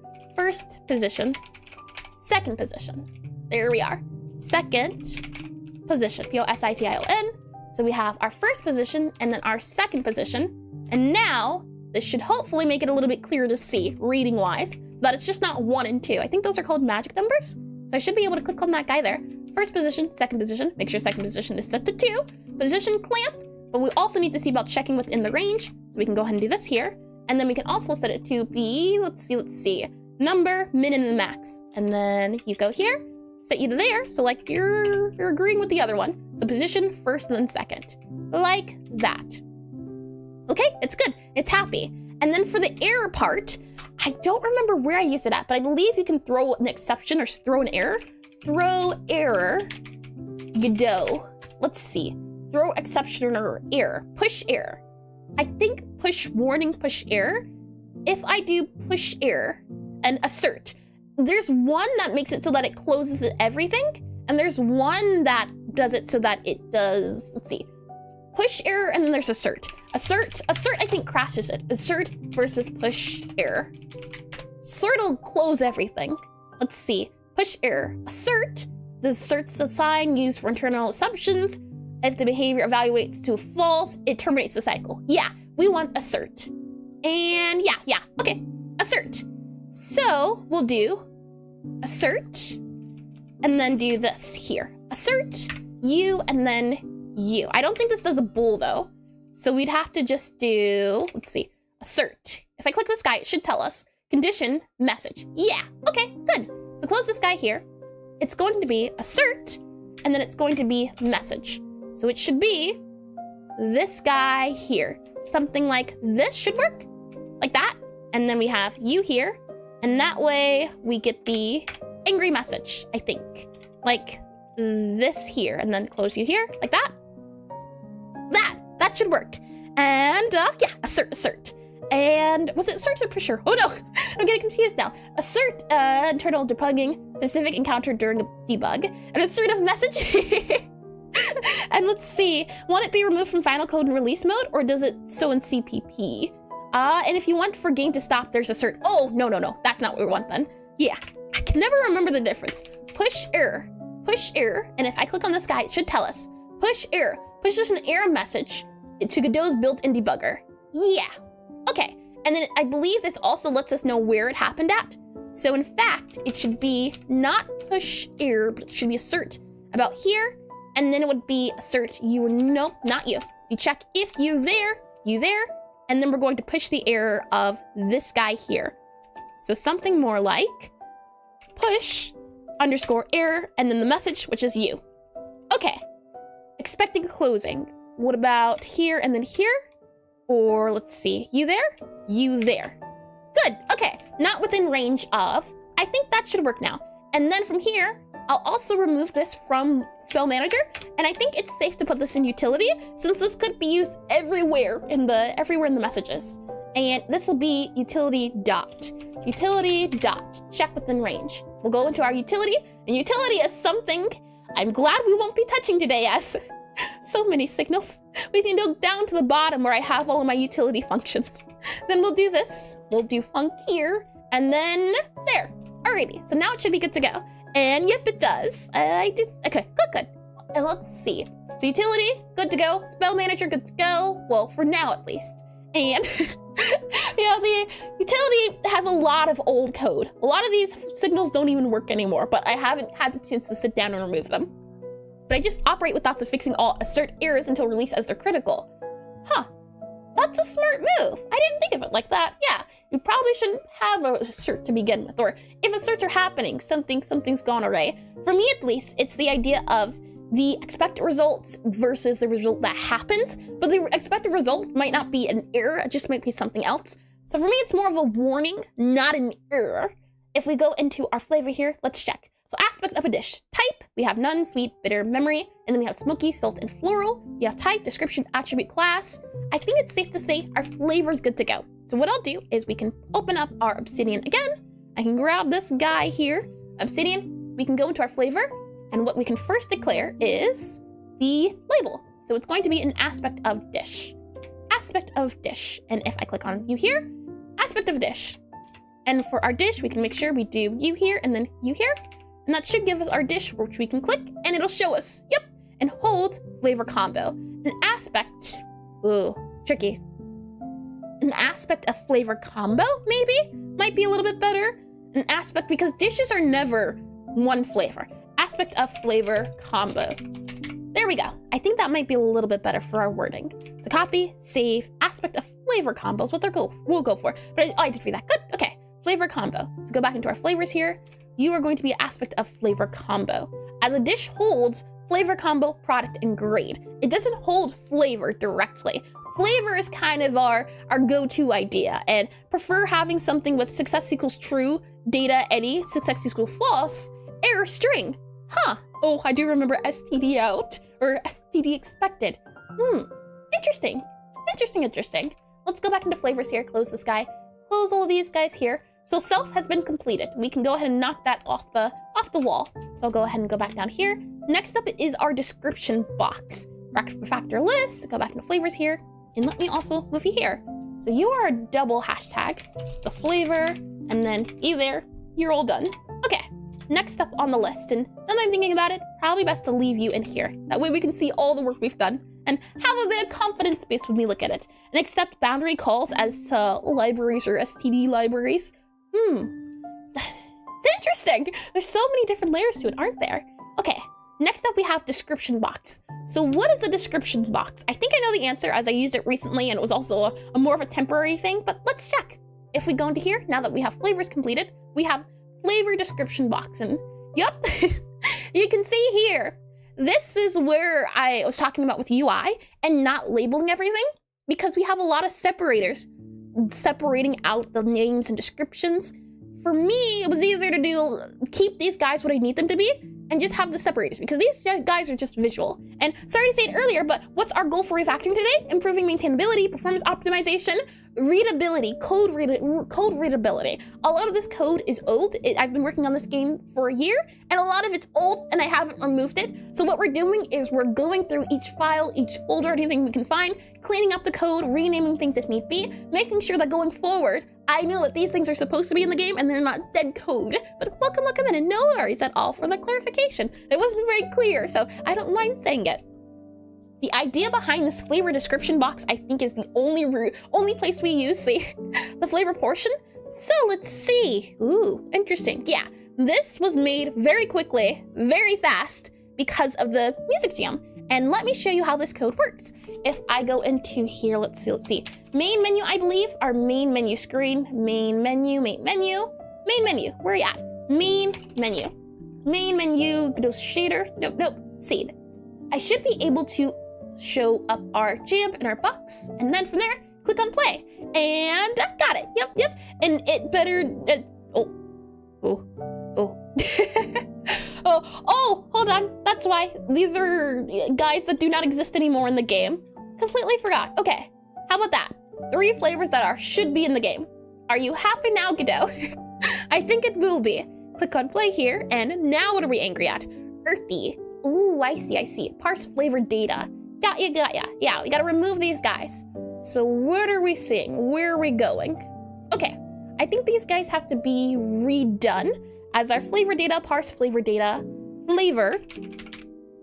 Speaker 1: second position. There we are. Second position, P-O-S-I-T-I-O-N. So we have our first position and then our second position. And now this should hopefully make it a little bit clearer to see reading wise, so that it's just not 1 and 2. I think those are called magic numbers. So I should be able to click on that guy there. First position, second position, make sure second position is set to 2. Position clamp, but we also need to see about checking within the range. So we can go ahead and do this here. And then we can also set it to be, let's see, number, min, and max. And then you go here, set you to there. So like you're agreeing with the other one. So position first and then second, like that. Okay, it's good. It's happy. And then for the error part, I don't remember where I used it at, but I believe you can throw an exception or throw an error. Throw error, Godot. Let's see. Throw exception or error. Push error. I think push warning, push error. If I do push error and assert, there's one that makes it so that it closes everything, and there's one that does it so that it does, let's see, push error, and then there's assert. Assert I think crashes it. Assert versus push error. Assert will close everything. Let's see. Push error. Assert. The assert's a sign used for internal assumptions. If the behavior evaluates to false, it terminates the cycle. Yeah, we want assert. And yeah, okay, assert. So we'll do assert, and then do this here. Assert, you, and then you. I don't think this does a bool though. So we'd have to just do, let's see, assert. If I click this guy, it should tell us condition message. Yeah, okay, good. So close this guy here. It's going to be assert, and then it's going to be message. So it should be this guy here. Something like this should work, like that. And then we have you here, and that way we get the angry message, I think. Like this here, and then close you here, like that. That should work. And yeah, assert. And was it assert or pusher? Oh no, I'm getting confused now. Assert, internal debugging, specific encounter during a debug, an assertive message. And let's see, want it be removed from final code and release mode, or does it so in CPP? And if you want for game to stop, there's assert. Oh, no, that's not what we want then. Yeah, I can never remember the difference. Push error, and if I click on this guy, it should tell us. Push error, pushes an error message to Godot's built-in debugger. Yeah, okay. And then I believe this also lets us know where it happened at. So in fact, it should be not push error, but it should be assert about here. And then it would be assert you, nope, not you. You check if you there, and then we're going to push the error of this guy here. So something more like push underscore error, and then the message, which is you. Okay, expecting closing. What about here and then here? Or let's see, you there? Good, okay, not within range of. I think that should work now. And then from here, I'll also remove this from Spell Manager, and I think it's safe to put this in utility since this could be used everywhere in the messages. And this will be utility dot check within range. We'll go into our utility, and utility is something I'm glad we won't be touching today, as so many signals. We can go down to the bottom where I have all of my utility functions. Then we'll do this. We'll do func here, and then there. Alrighty, so now it should be good to go. And yep, it does. Okay, good. And let's see. So utility, good to go. Spell Manager, good to go. Well, for now at least. And yeah, the utility has a lot of old code. A lot of these signals don't even work anymore, but I haven't had the chance to sit down and remove them. But I just operate with thoughts of fixing all assert errors until release as they're critical. Huh, that's a smart move. I didn't think of it like that. Yeah, you probably shouldn't have a assert to begin with, or if asserts are happening, something's gone awry. For me at least, it's the idea of the expected results versus the result that happens, but the expected result might not be an error, it just might be something else. So for me, it's more of a warning, not an error. If we go into our flavor here, let's check. So aspect of a dish. Type, we have none, sweet, bitter, memory, and then we have smoky, salt, and floral. We have type, description, attribute, class. I think it's safe to say our flavor is good to go. So what I'll do is we can open up our Obsidian again. I can grab this guy here, Obsidian. We can go into our flavor, and what we can first declare is the label. So it's going to be an aspect of dish. Aspect of dish. And if I click on you here, aspect of dish. And for our dish, we can make sure we do you here and then you here. And that should give us our dish, which we can click, and it'll show us, yep, and hold flavor combo. An aspect, ooh, tricky. An aspect of flavor combo, maybe? Might be a little bit better. An aspect, because dishes are never one flavor. Aspect of flavor combo. There we go. I think that might be a little bit better for our wording. So copy, save, aspect of flavor combo is what we'll go for. But I did read that, good, okay. Flavor combo. So go back into our flavors here. you are going to be an aspect of flavor combo, as a dish holds flavor combo, product, and grade. It doesn't hold flavor directly. Flavor is kind of our go-to idea, and prefer having something with success equals true, data any, success equals false, error string. Huh. Oh, I do remember STD out, or STD expected. Interesting. Interesting. Let's go back into flavors here, close this guy, close all of these guys here. So self has been completed. We can go ahead and knock that off the wall. So I'll go ahead and go back down here. Next up is our description box. Refactor list, go back into flavors here, and let me also move you here. So you are a double hashtag, so flavor, and then you there, you're all done. Okay, next up on the list, and now that I'm thinking about it, probably best to leave you in here. That way we can see all the work we've done and have a bit of confidence base when we look at it, and accept boundary calls as to libraries or STD libraries. It's interesting. There's so many different layers to it, aren't there? Okay, next up we have description box. So what is a description box? I think I know the answer, as I used it recently and it was also a more of a temporary thing, but let's check. If we go into here, now that we have flavors completed, we have flavor description box, and yep, you can see here, this is where I was talking about with UI and not labeling everything, because we have a lot of separators separating out the names and descriptions. For me, it was easier to keep these guys what I need them to be and just have the separators, because these guys are just visual. And sorry to say it earlier, but what's our goal for refactoring today? Improving maintainability, performance optimization, readability, code readability. A lot of this code is old. I've been working on this game for a year, and a lot of it's old, and I haven't removed it. So what we're doing is we're going through each file, each folder, anything we can find, cleaning up the code, renaming things if need be, making sure that going forward, I know that these things are supposed to be in the game and they're not dead code. But welcome in, and no worries at all for the clarification. It wasn't very clear, so I don't mind saying it. The idea behind this flavor description box, I think, is the only place we use the flavor portion. So let's see. Ooh, interesting. Yeah, this was made very quickly, very fast, because of the music jam. And let me show you how this code works. If I go into here, let's see. Main menu, I believe, our main menu screen. Main menu. Where are you at? Main menu, Godot shader. Nope, seed. I should be able to show up our jam in our box, and then from there, click on play. And got it, yep. And it better, oh, hold on. That's why. These are guys that do not exist anymore in the game. Completely forgot. Okay, how about that? 3 flavors that should be in the game. Are you happy now, Godot? I think it will be. Click on play here, and now what are we angry at? Earthy. Ooh, I see. Parse flavor data. Got ya. Yeah, we gotta remove these guys. So what are we seeing? Where are we going? Okay, I think these guys have to be redone as our flavor data, parse flavor data, flavor.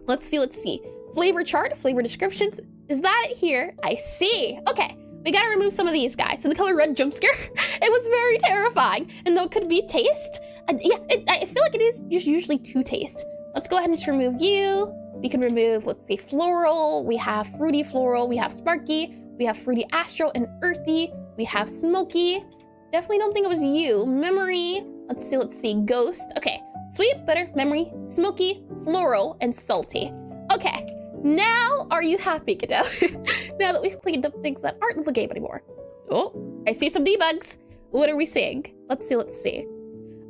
Speaker 1: Let's see. Flavor chart, flavor descriptions. Is that it here? I see. Okay, we gotta remove some of these guys. So the color red jump scare, it was very terrifying. And though it could be taste, yeah, I feel like it is just usually 2 taste. Let's go ahead and just remove you. We can remove, let's see, floral. We have fruity floral. We have sparky. We have fruity astral and earthy. We have smoky. Definitely don't think it was you. Memory. Let's see. Ghost. Okay. Sweet, bitter, memory, smoky, floral, and salty. Okay. Now, are you happy, Godot? Now that we've cleaned up things that aren't in the game anymore. Oh, I see some debugs. What are we seeing? Let's see.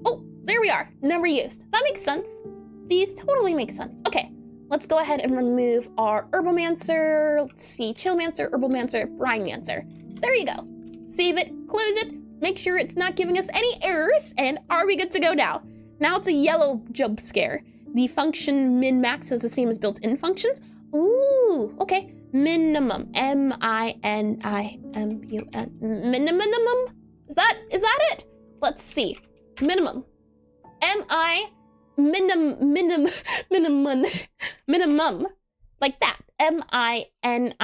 Speaker 1: Oh, there we are. Number used. That makes sense. These totally make sense. Okay. Let's go ahead and remove our Herbalmancer. Let's see, Chillmancer, Herbalmancer, Brinemancer. There you go. Save it, close it, make sure it's not giving us any errors, and are we good to go now? Now it's a yellow jump scare. The function min-max is the same as built-in functions. Ooh, okay. Minimum, M-I-N-I-M-U-N, minimum? Is that it? Let's see, minimum, minimum, like that, M-I-N-I-M-U-M,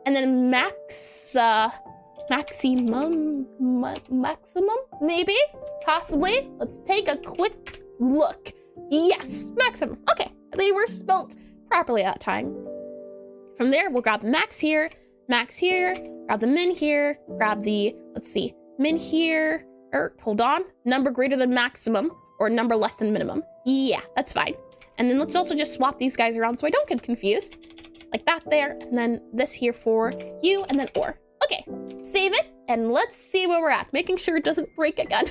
Speaker 1: and then maximum, maybe, possibly. Let's take a quick look. Yes, maximum. Okay, they were spelt properly that time. From there, we'll grab max here, grab the min here, grab the, let's see, min here, Or, hold on, number greater than maximum or number less than minimum. Yeah, that's fine. And then let's also just swap these guys around so I don't get confused. Like that there, and then this here for you, and then or. Okay, save it, and let's see where we're at. Making sure it doesn't break again.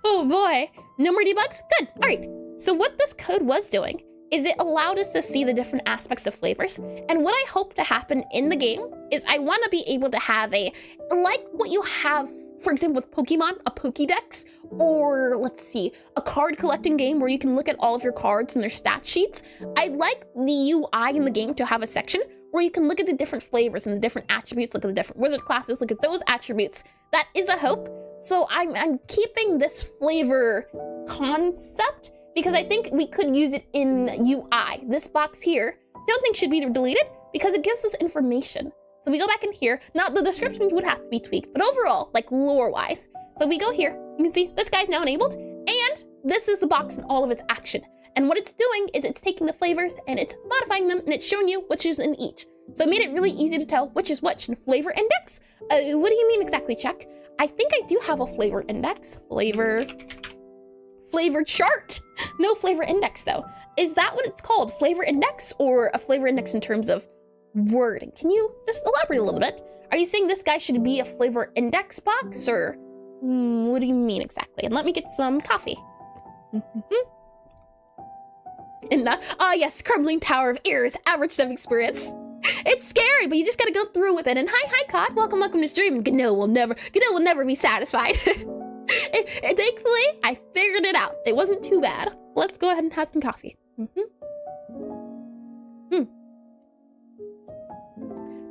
Speaker 1: Oh boy, no more debugs? Good, all right. So what this code was doing is it allowed us to see the different aspects of flavors. And what I hope to happen in the game is I want to be able to have like what you have, for example, with Pokemon, a Pokédex, or let's see, a card collecting game where you can look at all of your cards and their stat sheets. I'd like the UI in the game to have a section where you can look at the different flavors and the different attributes, look at the different wizard classes, look at those attributes. That is a hope. So I'm keeping this flavor concept because I think we could use it in UI. This box here, I don't think should be deleted because it gives us information. So we go back in here. Now the descriptions would have to be tweaked, but overall, like lore-wise. So we go here, you can see this guy's now enabled, and this is the box and all of its action. And what it's doing is it's taking the flavors and it's modifying them and it's showing you which is in each. So it made it really easy to tell which is which. And flavor index? What do you mean exactly, Chuck? I think I do have a flavor index. Flavor chart. No flavor index though. Is that what it's called? Flavor index or a flavor index in terms of wording? Can you just elaborate a little bit? Are you saying this guy should be a flavor index box or what do you mean exactly? And let me get some coffee. And yes, crumbling tower of errors, average dev experience. It's scary, but you just gotta go through with it. And hi, Claude. Welcome to stream. And Godot will never be satisfied. And thankfully, I figured it out. It wasn't too bad. Let's go ahead and have some coffee.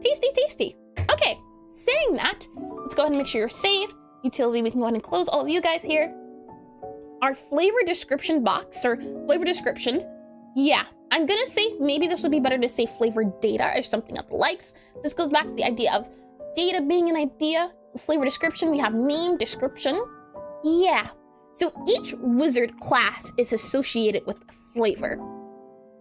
Speaker 1: Tasty. Okay, saying that, let's go ahead and make sure you're saved. Utility, we can go ahead and close all of you guys here. Our flavor description box, or flavor description, yeah, I'm gonna say maybe this would be better to say flavor data or something of the likes. This goes back to the idea of data being an idea. Flavor description, we have name, description. Yeah, so each wizard class is associated with a flavor.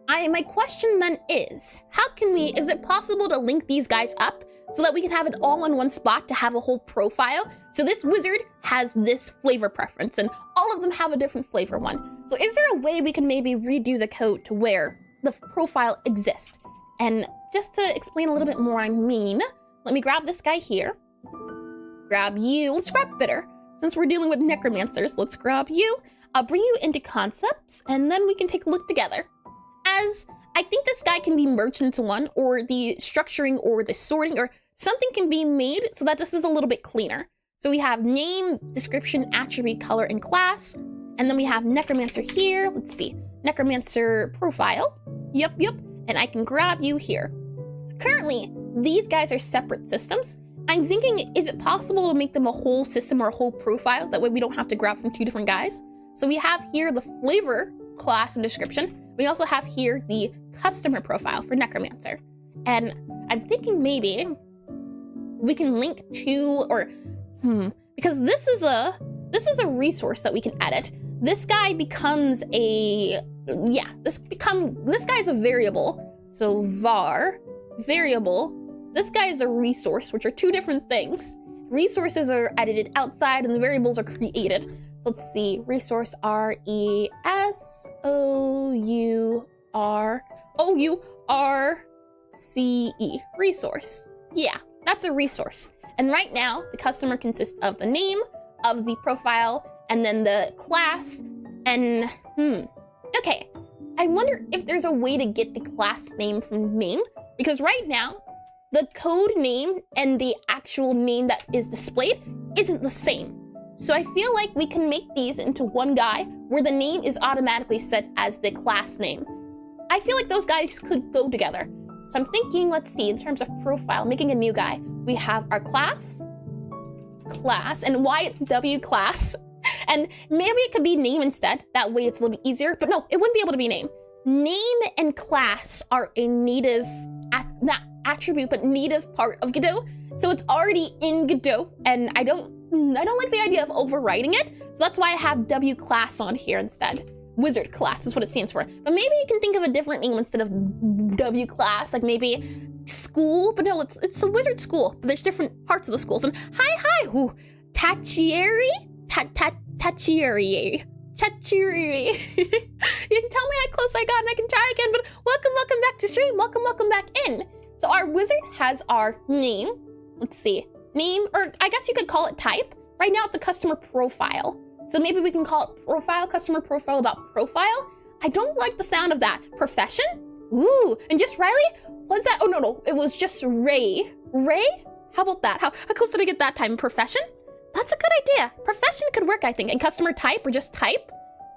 Speaker 1: My question then is it possible to link these guys up so that we can have it all in one spot to have a whole profile? So this wizard has this flavor preference and all of them have a different flavor one. So is there a way we can maybe redo the code to where the profile exists? And just to explain a little bit more what I mean, let me grab this guy here. Grab you, let's grab Bitter. Since we're dealing with necromancers, let's grab you. I'll bring you into concepts and then we can take a look together. As I think this guy can be merged into one, or the structuring or the sorting or something can be made so that this is a little bit cleaner. So we have name, description, attribute, color, and class. And then we have necromancer here. Let's see, necromancer profile. Yep. And I can grab you here. So currently, these guys are separate systems. I'm thinking, is it possible to make them a whole system or a whole profile? That way we don't have to grab from two different guys. So we have here the flavor class and description. We also have here the customer profile for necromancer. And I'm thinking maybe we can link to, because this is a resource that we can edit. This guy becomes this guy's a variable. So var variable. This guy is a resource, which are two different things. Resources are edited outside and the variables are created. So let's see, resource RESOURCE, resource. Yeah, that's a resource. And right now, the customer consists of the name of the profile and then the class and, okay. I wonder if there's a way to get the class name from name, because right now, the code name and the actual name that is displayed isn't the same. So I feel like we can make these into one guy where the name is automatically set as the class name. I feel like those guys could go together. So I'm thinking, let's see, in terms of profile, making a new guy, we have our class, and why it's W class. And maybe it could be name instead. That way it's a little bit easier, but no, it wouldn't be able to be name. Name and class are a native, not attribute, but native part of Godot. So it's already in Godot, and I don't like the idea of overwriting it. So that's why I have W class on here instead. Wizard class is what it stands for. But maybe you can think of a different name instead of W class, like maybe school, but no, it's a wizard school, but there's different parts of the schools. And hi, Tachieri? Tachiri. You can tell me how close I got and I can try again, but welcome back to stream. Welcome back in. So our wizard has our name. Let's see. Name, or I guess you could call it type. Right now it's a customer profile. So maybe we can call it profile, customer profile.profile. I don't like the sound of that. Profession? Ooh, and just Riley? Was that? Oh, no. It was just Ray. Ray? How about that? How close did I get that time? Profession? That's a good idea. Profession could work, I think. And customer type or just type?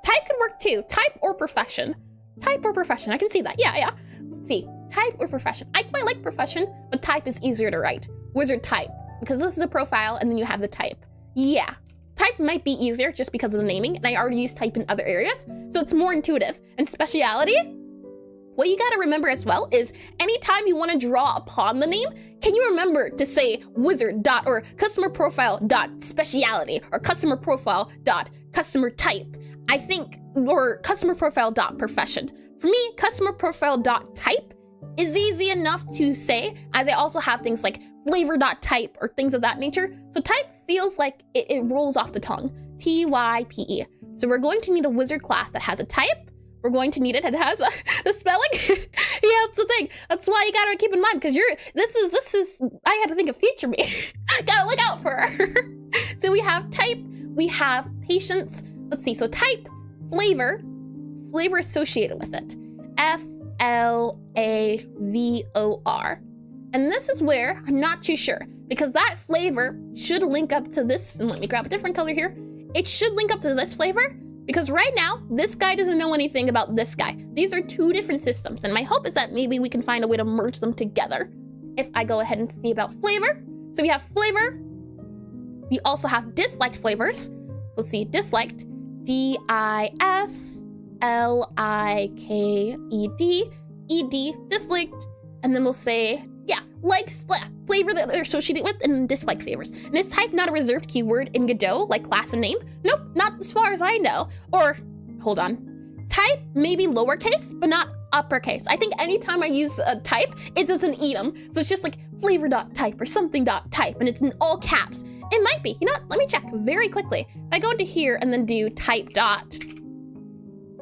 Speaker 1: Type could work too. Type or profession. Type or profession. I can see that. Yeah. Let's see. Type or profession. I quite like profession, but type is easier to write. Wizard type. Because this is a profile and then you have the type. Yeah. Type might be easier just because of the naming, and I already use type in other areas, so it's more intuitive. And speciality, what you gotta remember as well is anytime you want to draw upon the name, can you remember to say wizard dot or customer profile dot speciality or customer profile dot customer type, I think, or customer profile dot profession. For me, customer profile dot type is easy enough to say, as I also have things like flavor.type or things of that nature. So type feels like it rolls off the tongue. T-Y-P-E. So we're going to need a wizard class that has a type. We're going to need it. It has the spelling. Yeah, that's the thing. That's why you gotta keep in mind, because this is, I had to think of future me. Gotta look out for her. So we have type, we have patience. Let's see, so type, flavor associated with it. F-L-A-V-O-R. And this is where I'm not too sure, because that flavor should link up to this, and let me grab a different color here. It should link up to this flavor, because right now, this guy doesn't know anything about this guy. These are two different systems, and my hope is that maybe we can find a way to merge them together. If I go ahead and see about flavor. So we have flavor. We also have disliked flavors. So let's see, disliked, D-I-S-L-I-K-E-D, E-D, disliked, and then we'll say, yeah, likes, flavor that they're associated with, and dislike flavors. And is type not a reserved keyword in Godot, like class and name? Nope, not as far as I know. Or, hold on. Type may be lowercase, but not uppercase. I think anytime I use a type, it doesn't eat them. So it's just like flavor.type or something.type, and it's in all caps. It might be. You know what? Let me check very quickly. If I go into here and then do type dot.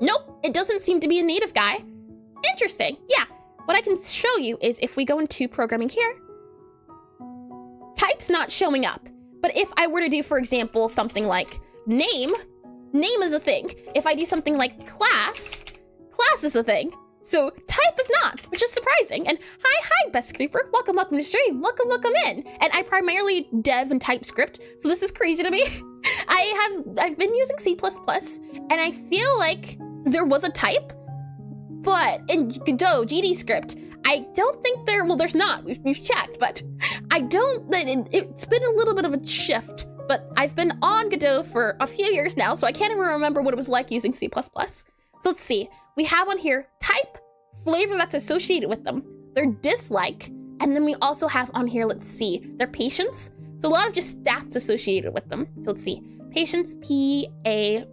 Speaker 1: Nope, it doesn't seem to be a native guy. Interesting, yeah. What I can show you is if we go into programming here, type's not showing up. But if I were to do, for example, something like name is a thing. If I do something like class is a thing. So type is not, which is surprising. And hi, Best Creeper. Welcome to stream. Welcome in. And I primarily dev and TypeScript, so this is crazy to me. I've been using C++, and I feel like there was a type, but in Godot, GDScript, I don't think there's not. We've checked, but I don't, it's been a little bit of a shift, but I've been on Godot for a few years now, so I can't even remember what it was like using C++. So let's see, we have on here type, flavor that's associated with them, their dislike, and then we also have on here, let's see, their patience. So a lot of just stats associated with them. So let's see, patience, P-A-T-I-E-N-C-E,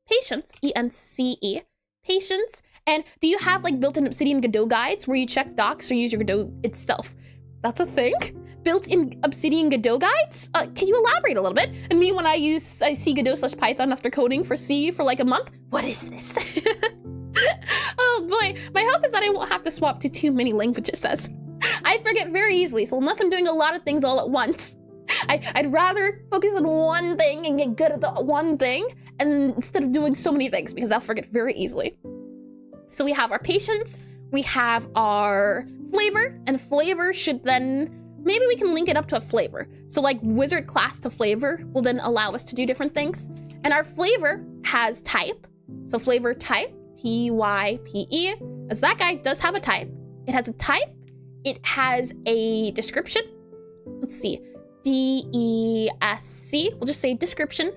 Speaker 1: patience, E-N-C-E, patience. And do you have like built-in Obsidian Godot guides where you check docs or use your Godot itself? That's a thing? Built-in Obsidian Godot guides? Can you elaborate a little bit? And me, when I see Godot/Python after coding for C for like a month, what is this? Oh boy, my hope is that I won't have to swap to too many languages, says. I forget very easily, so unless I'm doing a lot of things all at once, I'd rather focus on one thing and get good at the one thing, and instead of doing so many things, because I'll forget very easily. So we have our patience, we have our flavor, and flavor should then, maybe we can link it up to a flavor. So like wizard class to flavor will then allow us to do different things. And our flavor has type. So flavor type, T-Y-P-E, as that guy does have a type. It has a type, it has a description. Let's see, D-E-S-C, we'll just say description.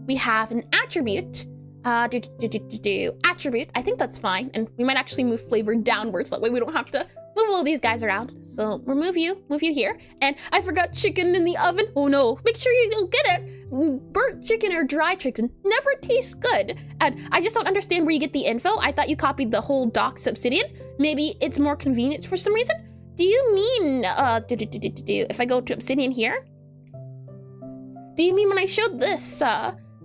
Speaker 1: We have an attribute, attribute, I think that's fine. And we might actually move flavor downwards, that way we don't have to move all these guys around. So remove you here. And I forgot chicken in the oven. Oh no, make sure you don't get it. Burnt chicken or dry chicken never tastes good. And I just don't understand where you get the info. I thought you copied the whole docs Obsidian. Maybe it's more convenient for some reason. Do you mean, if I go to Obsidian here, Do you mean when I showed this,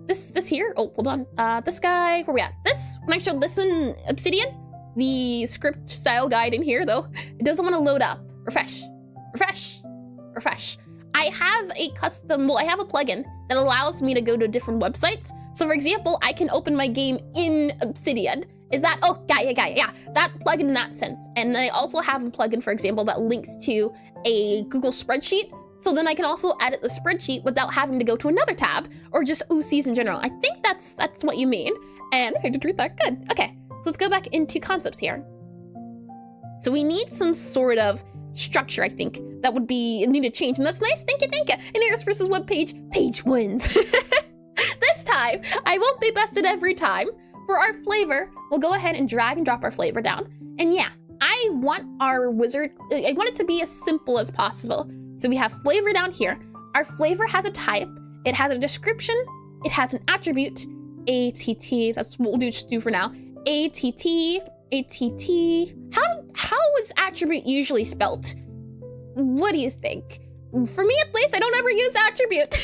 Speaker 1: this here? Oh, hold on. This guy, where we at? This, when I showed this in Obsidian, the script style guide in here though, it doesn't want to load up. Refresh, refresh, refresh. I have a custom, well, I have a plugin that allows me to go to different websites. So for example, I can open my game in Obsidian. Is that, oh, yeah, that plugin in that sense. And then I also have a plugin, for example, that links to a Google spreadsheet. So then I can also edit the spreadsheet without having to go to another tab or just OCs in general. I think that's what you mean. And I did read that good. Okay, so let's go back into concepts here. So we need some sort of structure, I think, that would be need to change. And that's nice, thank you. In Eris versus web page wins. This time, I won't be bested every time. For our flavor, we'll go ahead and drag and drop our flavor down. And yeah, I want our wizard, I want it to be as simple as possible. So we have flavor down here. Our flavor has a type, it has a description, it has an attribute, ATT, that's what we'll do for now. ATT. How is attribute usually spelt? What do you think? For me at least, I don't ever use attribute.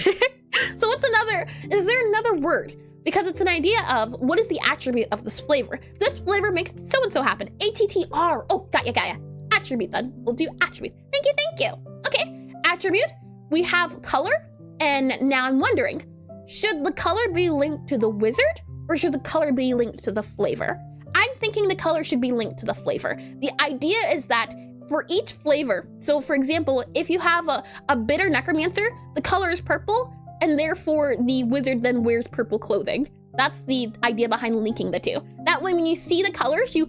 Speaker 1: So what's another, is there another word? Because it's an idea of what is the attribute of this flavor. This flavor makes so-and-so happen. ATTR, oh, got ya. Attribute then, we'll do attribute. Thank you. Okay, attribute, we have color, and now I'm wondering, should the color be linked to the wizard or should the color be linked to the flavor? I'm thinking the color should be linked to the flavor. The idea is that for each flavor, so for example, if you have a bitter necromancer, the color is purple, and therefore the wizard then wears purple clothing. That's the idea behind linking the two. That way when you see the colors, you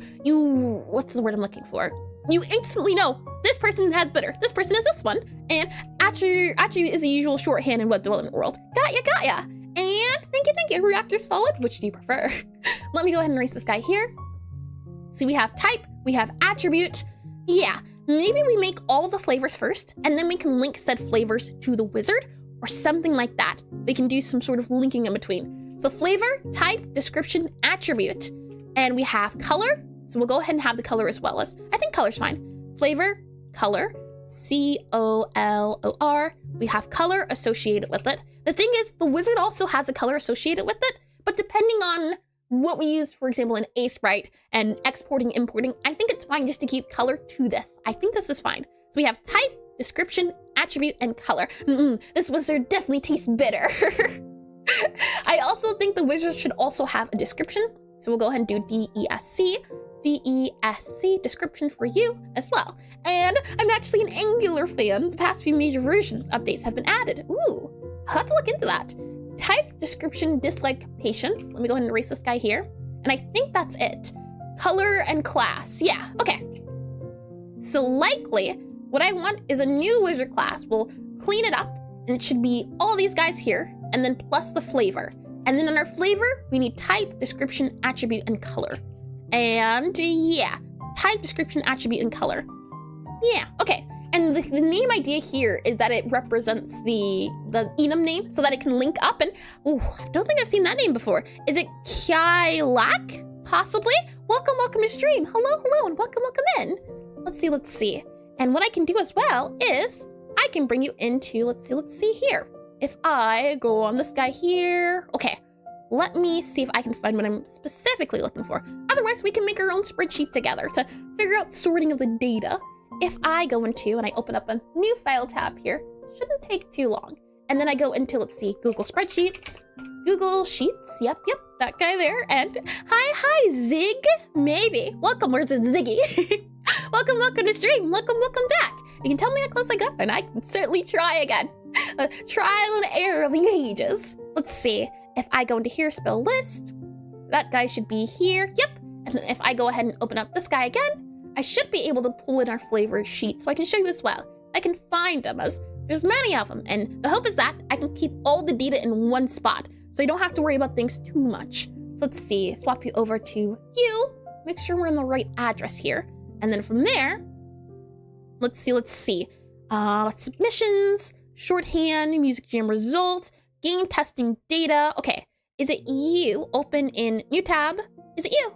Speaker 1: what's the word I'm looking for? You instantly know this person has bitter, this person is this one, and attribute is the usual shorthand in web development world. Got ya. And thank you. Reactor solid, which do you prefer? Let me go ahead and erase this guy here. So we have type, we have attribute. Yeah, maybe we make all the flavors first, and then we can link said flavors to the wizard, or something like that. We can do some sort of linking in between. So flavor, type, description, attribute. And we have color. So we'll go ahead and have the color as well as, I think color's fine. Flavor, color, COLOR. We have color associated with it. The thing is, the wizard also has a color associated with it, but depending on what we use, for example, in a sprite and exporting, importing, I think it's fine just to keep color to this. I think this is fine. So we have type, description, attribute, and color. This wizard definitely tastes bitter. I also think the wizard should also have a description. So we'll go ahead and do DESC, description for you as well. And I'm actually an Angular fan. The past few major versions updates have been added. Ooh, I'll have to look into that. Type, description, dislike, patience. Let me go ahead and erase this guy here. And I think that's it. Color and class, yeah, okay. So likely, what I want is a new wizard class. We'll clean it up, and it should be all these guys here, and then plus the flavor. And then in our flavor, we need type, description, attribute, and color. And yeah, type, description, attribute, and color. Yeah, okay. And the name idea here is that it represents the enum name so that it can link up. And ooh, I don't think I've seen that name before. Is it Kylak? Possibly? Welcome to stream. Hello, and welcome in. Let's see. And what I can do as well is I can bring you into, let's see here. If I go on this guy here, okay, let me see if I can find what I'm specifically looking for. Otherwise, we can make our own spreadsheet together to figure out sorting of the data. If I go into and I open up a new file tab here, shouldn't take too long. And then I go into, let's see, Google Spreadsheets, Google Sheets, yep, that guy there. And hi, Zig, maybe. Welcome, where's it, Ziggy? Welcome to stream, welcome back. You can tell me how close I got, and I can certainly try again. Trial and error of the ages. Let's see, if I go into here, spell list, that guy should be here, yep. And then if I go ahead and open up this guy again, I should be able to pull in our flavor sheet so I can show you as well. I can find them as there's many of them, and the hope is that I can keep all the data in one spot so you don't have to worry about things too much. So let's see, swap you over to you, make sure we're in the right address here. And then from there, let's see. Submissions, shorthand, music jam result, game testing data. Okay, is it you? Open in new tab. Is it you?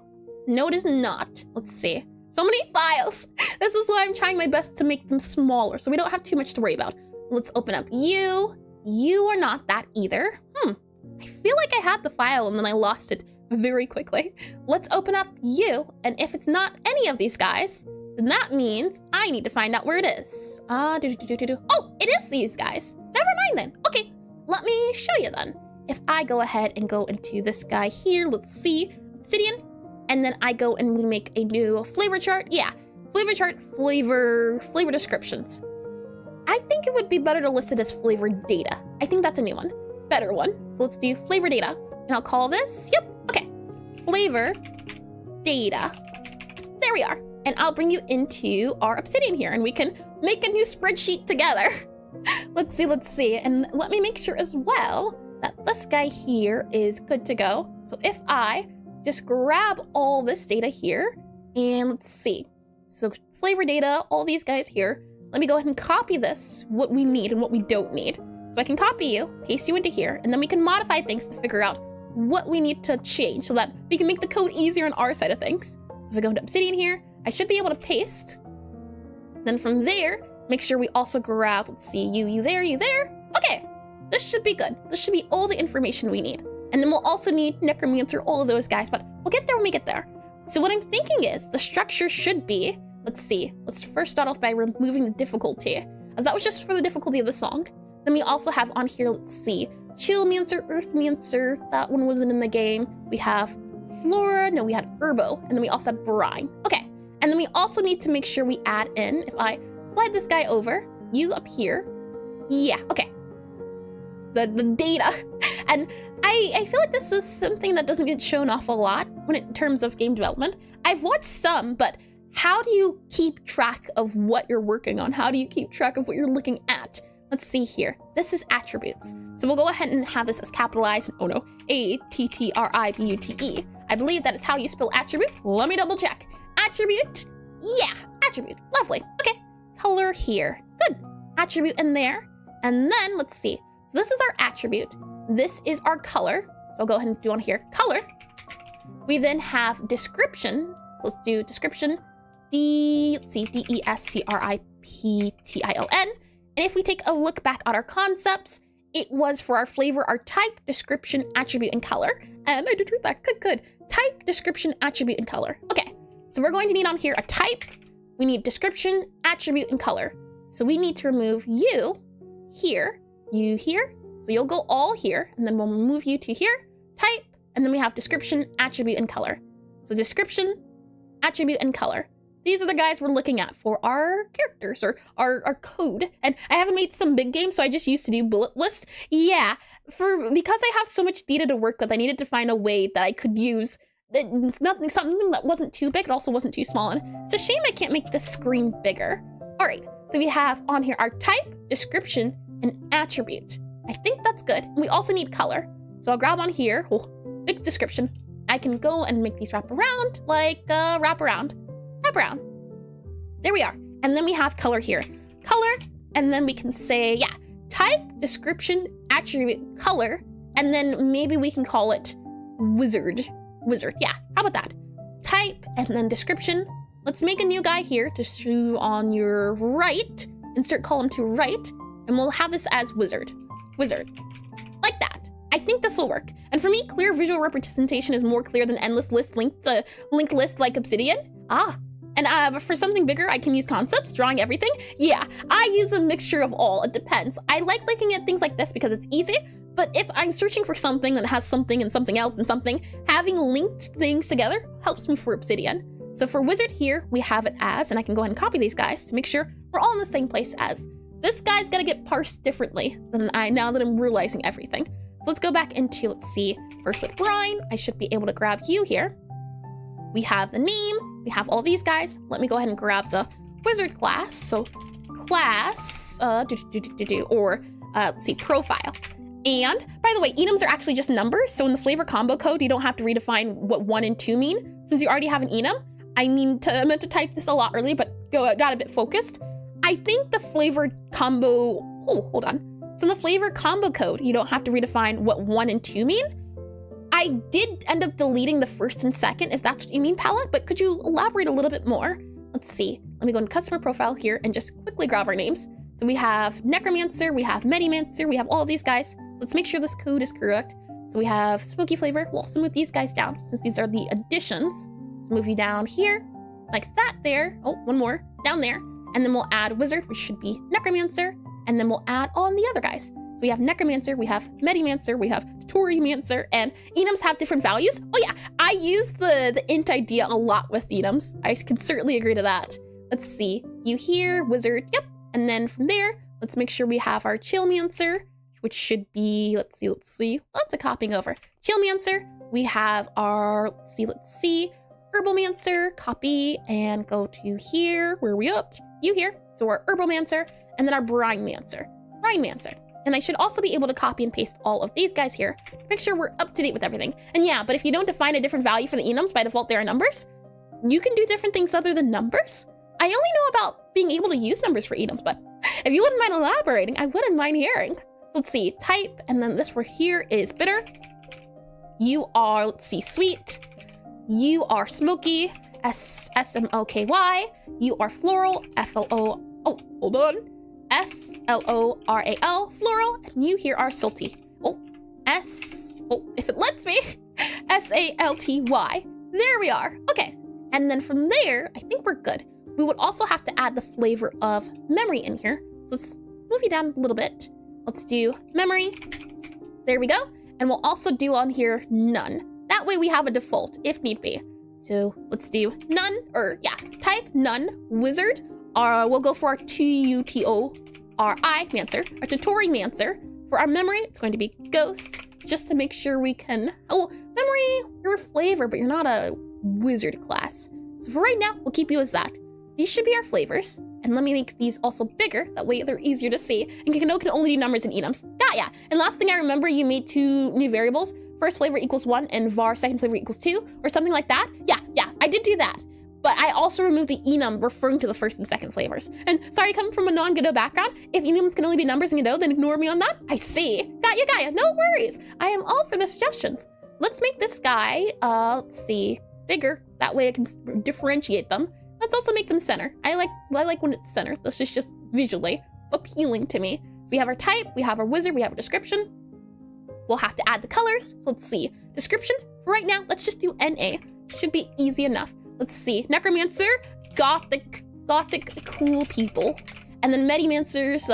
Speaker 1: No, it is not. Let's see. So many files. This is why I'm trying my best to make them smaller so we don't have too much to worry about. Let's open up you. you are not that either. I feel like I had the file and then I lost it very quickly. Let's open up you, and if it's not any of these guys, then that means I need to find out where it is. Oh, it is these guys. Never mind then. Okay, let me show you then. If I go ahead and go into this guy here, let's see, Obsidian, and then I go and we make a new flavor chart. Yeah, flavor chart, flavor descriptions. I think it would be better to list it as flavor data. I think that's a new one, better one. So let's do flavor data, and I'll call this, okay, flavor data. There we are. And I'll bring you into our Obsidian here, and we can make a new spreadsheet together. Let's see. And let me make sure as well that this guy here is good to go. So if I just grab all this data here, and let's see. So flavor data, all these guys here. Let me go ahead and copy this, what we need and what we don't need. So I can copy you, paste you into here, and then we can modify things to figure out what we need to change so that we can make the code easier on our side of things. So if I go into Obsidian here, I should be able to paste. Then from there, make sure we also grab, let's see, you there. Okay, this should be good. This should be all the information we need. And then we'll also need necromancer, all of those guys, but we'll get there when we get there. So what I'm thinking is the structure should be, let's see, let's first start off by removing the difficulty, as that was just for the difficulty of the song. Then we also have on here, let's see, Chillmancer, Earthmancer, that one wasn't in the game. We have Flora, no, we had Herbo, and then we also have Brine. Okay, and then we also need to make sure we add in, if I slide this guy over, you up here, yeah, okay, the data. And I feel like this is something that doesn't get shown off a lot in terms of game development. I've watched some, but how do you keep track of what you're working on? How do you keep track of what you're looking at? Let's see here. This is attributes. So we'll go ahead and have this as capitalized. Oh no, A-T-T-R-I-B-U-T-E. I believe that is how you spell attribute. Let me double check. Attribute. Yeah, attribute. Lovely. Okay. Color here. Good. Attribute in there. And then let's see. So this is our attribute. This is our color. So I'll go ahead and do on here color. We then have description. So let's do description. Let's see, D-E-S-C-R-I-P-T-I-O-N. And if we take a look back at our concepts, it was for our flavor, our type, description, attribute, and color. And I did read that. Good. Type, description, attribute, and color. Okay, so we're going to need on here a type. We need description, attribute, and color. So we need to remove you here, you here. So you'll go all here, and then we'll move you to here, type, and then we have description, attribute, and color. So description, attribute, and color. These are the guys we're looking at for our characters or our code. And I haven't made some big games, so I just used to do bullet list. Yeah, because I have so much data to work with, I needed to find a way that I could use something that wasn't too big, it also wasn't too small. And it's a shame I can't make the screen bigger. All right, so we have on here our type, description, and attribute. I think that's good. And we also need color. So I'll grab on here, big description. I can go and make these wrap around, like wrap around. There we are. And then we have color here. Color, and then we can say, yeah, type, description, attribute, color, and then maybe we can call it wizard. Yeah, how about that? Type, and then description. Let's make a new guy here, just to on your right, insert column to right, and we'll have this as wizard. Like that. I think this will work. And for me, clear visual representation is more clear than endless list linked list like Obsidian. And for something bigger, I can use concepts, drawing everything. Yeah, I use a mixture of all. It depends. I like looking at things like this because it's easy, but if I'm searching for something that has something and something else and something, having linked things together helps me for Obsidian. So for wizard here, we have it as, and I can go ahead and copy these guys to make sure we're all in the same place as. This guy's gotta get parsed differently than now that I'm realizing everything. So let's go back into, let's see, first with Brine, I should be able to grab you here. We have the name, we have all these guys. Let me go ahead and grab the wizard class. So class, let's see, profile. And by the way, enums are actually just numbers. So in the flavor combo code, you don't have to redefine what 1 and 2 mean. Since you already have an enum, I meant to type this a lot earlier, but got a bit focused. I think the flavor combo, hold on. So in the flavor combo code, you don't have to redefine what 1 and 2 mean. I did end up deleting the first and second, if that's what you mean, Palette, but could you elaborate a little bit more? Let's see. Let me go into customer profile here and just quickly grab our names. So we have necromancer, we have medimancer, we have all of these guys. Let's make sure this code is correct. So we have smoky flavor. We'll also move these guys down since these are the additions. Let's move you down here like that there. Oh, one more down there. And then we'll add wizard, which should be necromancer. And then we'll add all the other guys. So we have necromancer, we have medimancer, we have tutorimancer, and enums have different values. Oh yeah, I use the int idea a lot with enums. I can certainly agree to that. Let's see, you here, wizard, yep. And then from there, let's make sure we have our chillmancer, which should be, let's see, lots of copying over. Chillmancer, we have our, let's see, herbalmancer, copy, and go to here, where are we at? You here, so our herbalmancer, and then our brinemancer. And I should also be able to copy and paste all of these guys here. Make sure we're up to date with everything. And yeah, but if you don't define a different value for the enums, by default they are numbers. You can do different things other than numbers. I only know about being able to use numbers for enums, but if you wouldn't mind elaborating, I wouldn't mind hearing. Let's see, type, and then this for here is bitter. You are, let's see, sweet. You are smoky, S-M-O-K-Y. You are floral, F-L-O, oh, hold on. F-L-O-R-A-L, floral, and you here are salty. Oh, if it lets me, S-A-L-T-Y. There we are. Okay, and then from there, I think we're good. We would also have to add the flavor of memory in here. So let's move you down a little bit. Let's do memory. There we go. And we'll also do on here none. That way we have a default if need be. So let's do none, or yeah, type none, wizard. We'll go for our T-U-T-O-R-I mancer, our tutorimancer. For our memory, it's going to be ghost, just to make sure we can, oh, memory, you're a flavor, but you're not a wizard class. So for right now, we'll keep you as that. These should be our flavors. And let me make these also bigger, that way they're easier to see. And Godot can only do numbers and enums. Got ya. And last thing I remember, you made 2 new variables. First flavor equals 1 and var second flavor equals 2, or something like that. Yeah, I did do that. But I also removed the enum referring to the first and second flavors. And sorry, coming from a non-Godot background, if enums can only be numbers in Godot, then ignore me on that. I see. Got ya, no worries. I am all for the suggestions. Let's make this guy, let's see, bigger. That way I can differentiate them. Let's also make them center. I like when it's center. This is just visually appealing to me. So we have our type, we have our wizard, we have our description. We'll have to add the colors. So let's see. Description, for right now, let's just do NA. Should be easy enough. Let's see. Necromancer, gothic, cool people. And then Medimancer's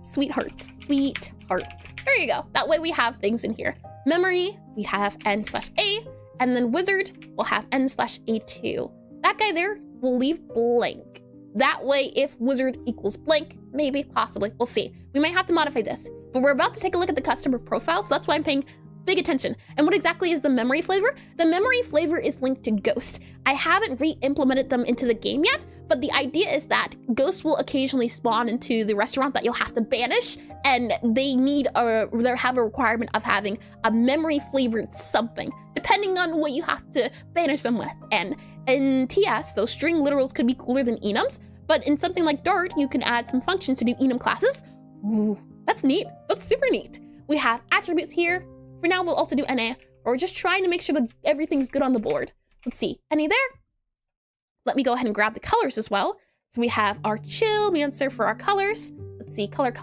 Speaker 1: sweethearts. There you go. That way we have things in here. Memory, we have N/A. And then wizard, we'll have N/A2. That guy there, we'll leave blank. That way, if wizard equals blank, maybe, possibly, we'll see. We might have to modify this, but we're about to take a look at the customer profile, so that's why I'm paying big attention. And what exactly is the memory flavor? The memory flavor is linked to ghost. I haven't re-implemented them into the game yet, but the idea is that ghosts will occasionally spawn into the restaurant that you'll have to banish, and they have a requirement of having a memory flavored something, depending on what you have to banish them with. And in TS, those string literals could be cooler than enums, but in something like Dart, you can add some functions to do enum classes. Ooh, that's neat. That's super neat. We have attributes here. For now, we'll also do NA, or we're just trying to make sure that everything's good on the board. Let's see, NA there. Let me go ahead and grab the colors as well. So we have our chillmancer for our colors. Let's see, color.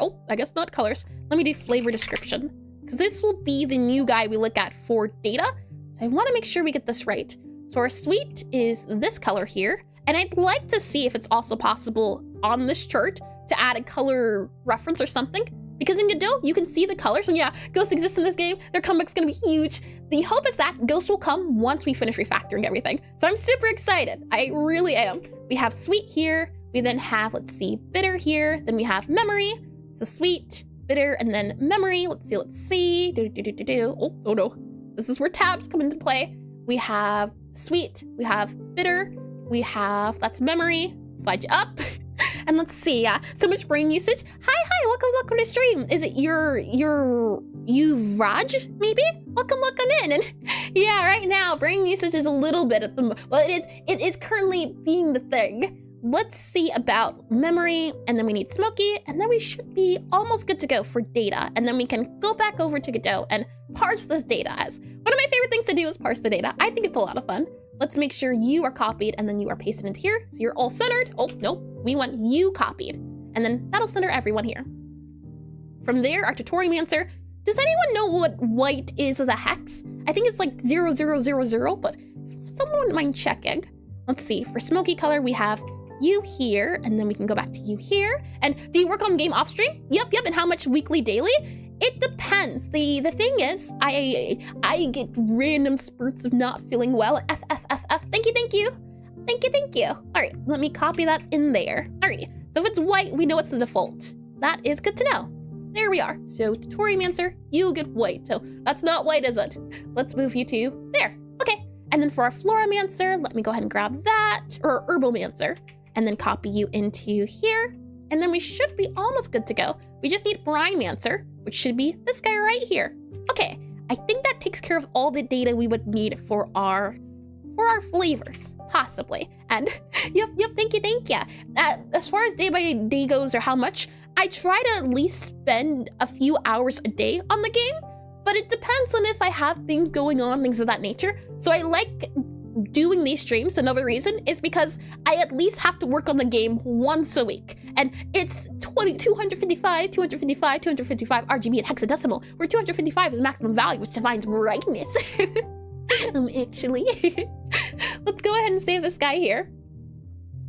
Speaker 1: Oh, I guess not colors. Let me do flavor description, because this will be the new guy we look at for data. So I want to make sure we get this right. So our sweet is this color here. And I'd like to see if it's also possible on this chart to add a color reference or something. Because in Godot, you can see the colors. And yeah, ghosts exist in this game. Their comeback's gonna be huge. The hope is that ghosts will come once we finish refactoring everything. So I'm super excited. I really am. We have sweet here. We then have, let's see, bitter here. Then we have memory. So sweet, bitter, and then memory. Let's see. Oh no. This is where tabs come into play. We have sweet, we have bitter, we have, that's memory. Slide you up. And let's see, so much brain usage. Hi, welcome to stream. Is it you Raj, maybe? Welcome in. And yeah, right now, brain usage is a little bit at the, well, it is currently being the thing. Let's see about memory, and then we need smoky, and then we should be almost good to go for data. And then we can go back over to Godot and parse this data as. One of my favorite things to do is parse the data. I think it's a lot of fun. Let's make sure you are copied and then you are pasted into here. So you're all centered. Oh, no, we want you copied. and then that'll center everyone here. From there, our tutorialmancer. Does anyone know what white is as a hex? I think it's like 0000, but someone wouldn't mind checking. Let's see, for smoky color, we have you here, and then we can go back to you here. And do you work on game off stream? Yep, and how much weekly, daily? It depends. The thing is, I get random spurts of not feeling well. F. Thank you. All right, let me copy that in there. Alrighty, so if it's white, we know it's the default. That is good to know. There we are. So tutorialmancer, you get white. So that's not white, is it? Let's move you to there. Okay, and then for our floramancer, let me go ahead and grab that, or herbalmancer, and then copy you into here. And then we should be almost good to go. We just need brinemancer, which should be this guy right here. Okay, I think that takes care of all the data we would need for our flavors, possibly. And yep, thank you. As far as day by day goes, or how much, I try to at least spend a few hours a day on the game, but it depends on if I have things going on, things of that nature. So I like doing these streams. Another reason is because I at least have to work on the game once a week. And it's 255 RGB and hexadecimal, where 255 is maximum value, which defines brightness. Actually, let's go ahead and save this guy here.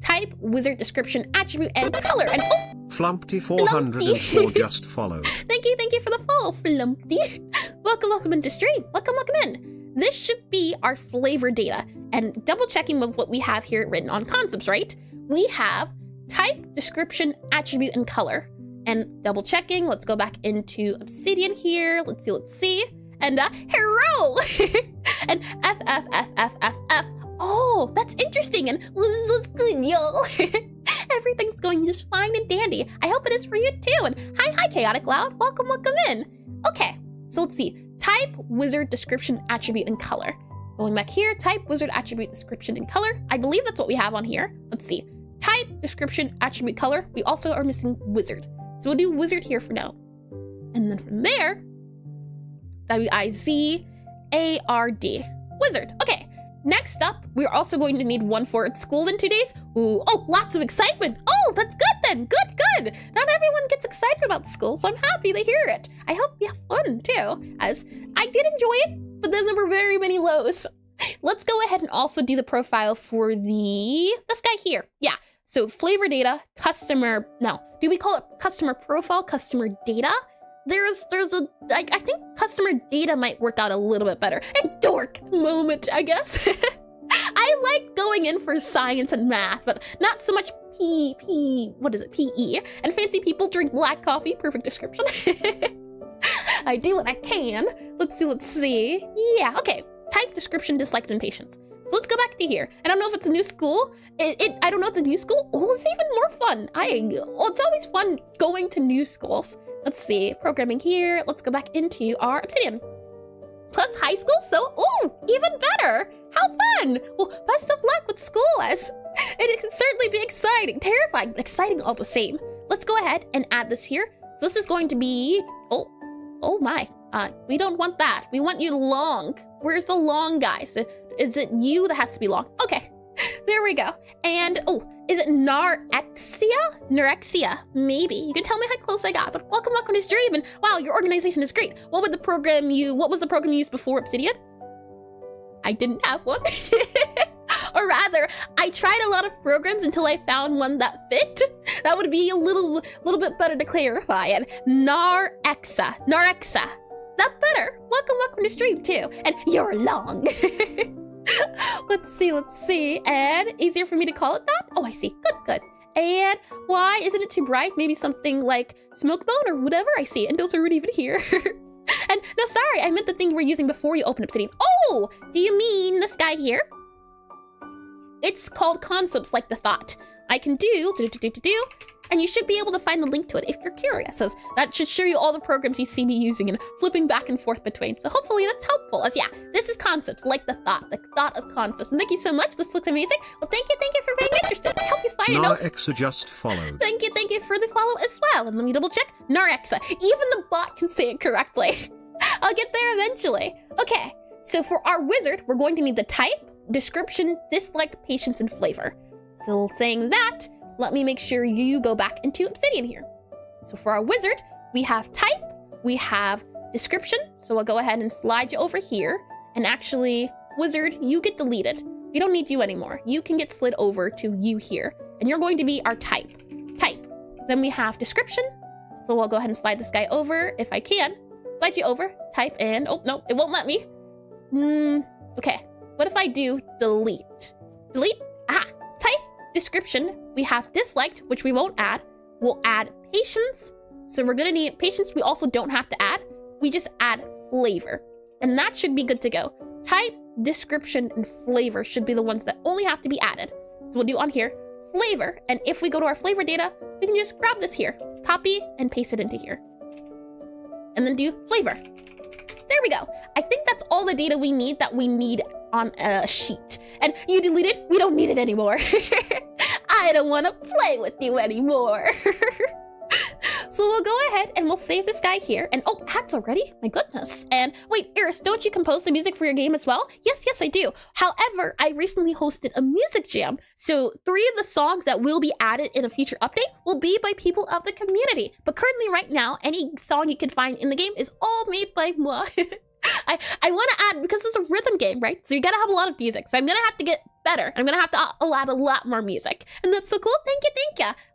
Speaker 1: Type, wizard, description, attribute, and color. And oh,
Speaker 2: Flumpty404 just followed.
Speaker 1: Thank you for the follow, Flumpty. Welcome into stream. Welcome in. This should be our flavor data. And double checking with what we have here written on concepts, right? We have type, description, attribute, and color. And double checking, let's go back into Obsidian here. Let's see. And hero! And F. Oh, that's interesting. And what's good, y'all? Everything's going just fine and dandy. I hope it is for you too. And hi, Chaotic Loud. Welcome in. Okay, so let's see. Type, wizard, description, attribute, and color. Going back here, type, wizard, attribute, description, and color. I believe that's what we have on here. Let's see. Type, description, attribute, color. We also are missing wizard. So we'll do wizard here for now. And then from there, W-I-Z-A-R-D. Wizard. Okay. Next up, we're also going to need one for school in 2 days. Ooh, oh, lots of excitement. Oh, that's good then. Good. Not everyone gets excited about school, so I'm happy to hear it. I hope you have fun too, as I did enjoy it, but then there were very many lows. Let's go ahead and also do the profile for this guy here. Yeah, so flavor data, customer, no, do we call it customer profile, customer data? I think customer data might work out a little bit better. A dork moment, I guess. I like going in for science and math, but not so much PE. And fancy people drink black coffee, perfect description. I do what I can. Let's see. Yeah, okay. Type, description, disliked, and patience. So let's go back to here. I don't know if it's a new school. I don't know if it's a new school. Oh, it's even more fun. It's always fun going to new schools. Let's see, programming here. Let's go back into our Obsidian. Plus high school, so, ooh, even better. How fun. Well, best of luck with school, as it can certainly be exciting, terrifying, but exciting all the same. Let's go ahead and add this here. So this is going to be, oh my, we don't want that. We want you long. Where's the long guy? So is it you that has to be long? Okay, there we go. And, oh, is it Narexia? Narexia, maybe. You can tell me how close I got, but welcome to stream, and wow, your organization is great. What was the program you used before Obsidian? I didn't have one. Or rather, I tried a lot of programs until I found one that fit. That would be a little bit better to clarify. And Narexa. That better. Welcome to stream too. And you're long. Let's see. And easier for me to call it that? Oh, I see. Good. And why isn't it too bright? Maybe something like smoke bone or whatever. I see. And those aren't even here. And no, sorry, I meant the thing you were using before you opened Obsidian. Oh, do you mean this guy here? It's called concepts like the thought. I can do, and you should be able to find the link to it if you're curious, as that should show you all the programs you see me using and flipping back and forth between. So hopefully that's helpful, as yeah, this is concepts like the thought of concepts. And thank you so much, this looks amazing. Well, thank you for being interested. I hope you find it out.
Speaker 2: Narexa just followed.
Speaker 1: Thank you for the follow as well. And let me double check, Narexa. Even the bot can say it correctly. I'll get there eventually. Okay, so for our wizard, we're going to need the type, description, dislike, patience, and flavor. So saying that, let me make sure you go back into Obsidian here. So for our wizard, we have type, we have description. So we'll go ahead and slide you over here. And actually, wizard, you get deleted. We don't need you anymore. You can get slid over to you here. And you're going to be our type. Then we have description. So we'll go ahead and slide this guy over if I can. Slide you over, type, and oh, no, it won't let me. Okay, what if I do delete? Delete, type, description. We have disliked, which we won't add. We'll add patience. So we're gonna need patience. We also don't have to add. We just add flavor. And that should be good to go. Type, description, and flavor should be the ones that only have to be added. So we'll do on here, flavor. And if we go to our flavor data, we can just grab this here, copy and paste it into here. And then do flavor. There we go. I think that's all the data we need on a sheet. And you deleted, we don't need it anymore. I don't want to play with you anymore. So we'll go ahead and we'll save this guy here. And oh, ads already? My goodness. And wait, Iris, don't you compose the music for your game as well? Yes, I do. However, I recently hosted a music jam. So 3 of the songs that will be added in a future update will be by people of the community. But currently right now, any song you can find in the game is all made by moi. I want to add, because it's a rhythm game, right? So you gotta have a lot of music. So I'm gonna have to get better. I'm gonna have to add a lot more music. And that's so cool. Thank you.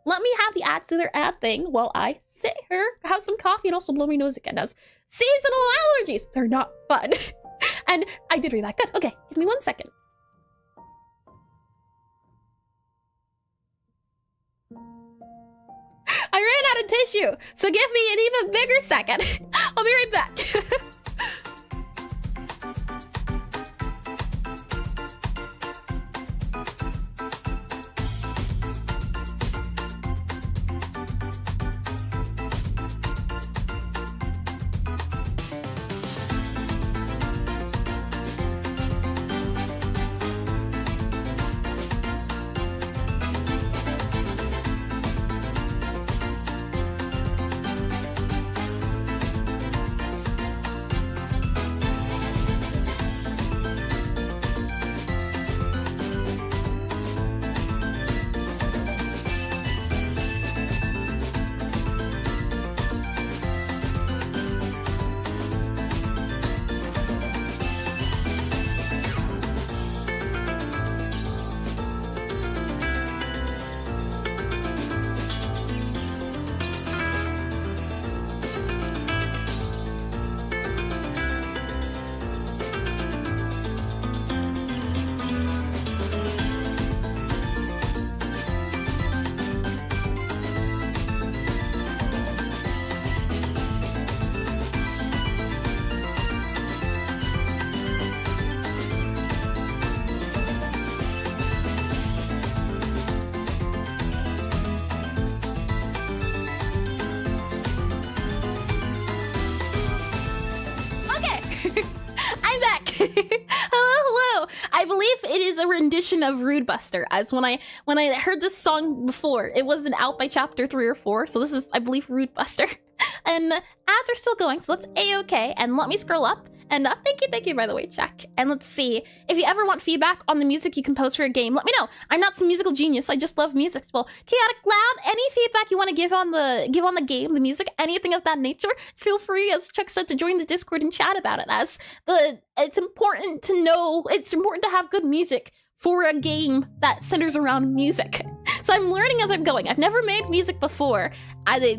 Speaker 1: Let me have the ads do their ad thing while I sit here, have some coffee, and also blow my nose again. As seasonal allergies, they're not fun. And I did read that. Good. Okay, give me 1 second. I ran out of tissue, so give me an even bigger second. I'll be right back. Hello. I believe it is a rendition of Rude Buster, as when I heard this song before, it wasn't out by chapter 3 or 4, so this is, I believe, Rude Buster. And ads are still going, so that's a-okay. And let me scroll up. And thank you, by the way, Jack. And let's see. If you ever want feedback on the music you compose for a game, let me know. I'm not some musical genius. I just love music. Well, Chaotic Loud, any feedback you want to give on the game, the music, anything of that nature, feel free, as Chuck said, to join the Discord and chat about it. As it's important to know, it's important to have good music for a game that centers around music. So I'm learning as I'm going. I've never made music before. This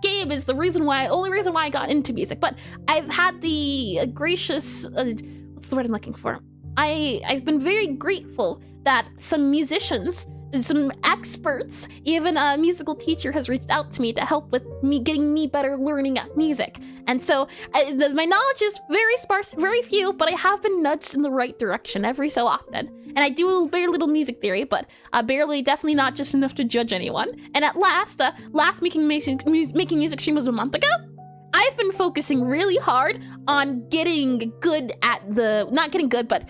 Speaker 1: game is the only reason why I got into music. But I've had the gracious, what's the word I'm looking for? I've been very grateful that some musicians, some experts, even a musical teacher has reached out to me to help with me getting me better learning at music. And so my knowledge is very sparse, very few, but I have been nudged in the right direction every so often. And I do very little music theory, but definitely not just enough to judge anyone. And at last making music stream was a month ago. I've been focusing really hard on getting good at not getting good, but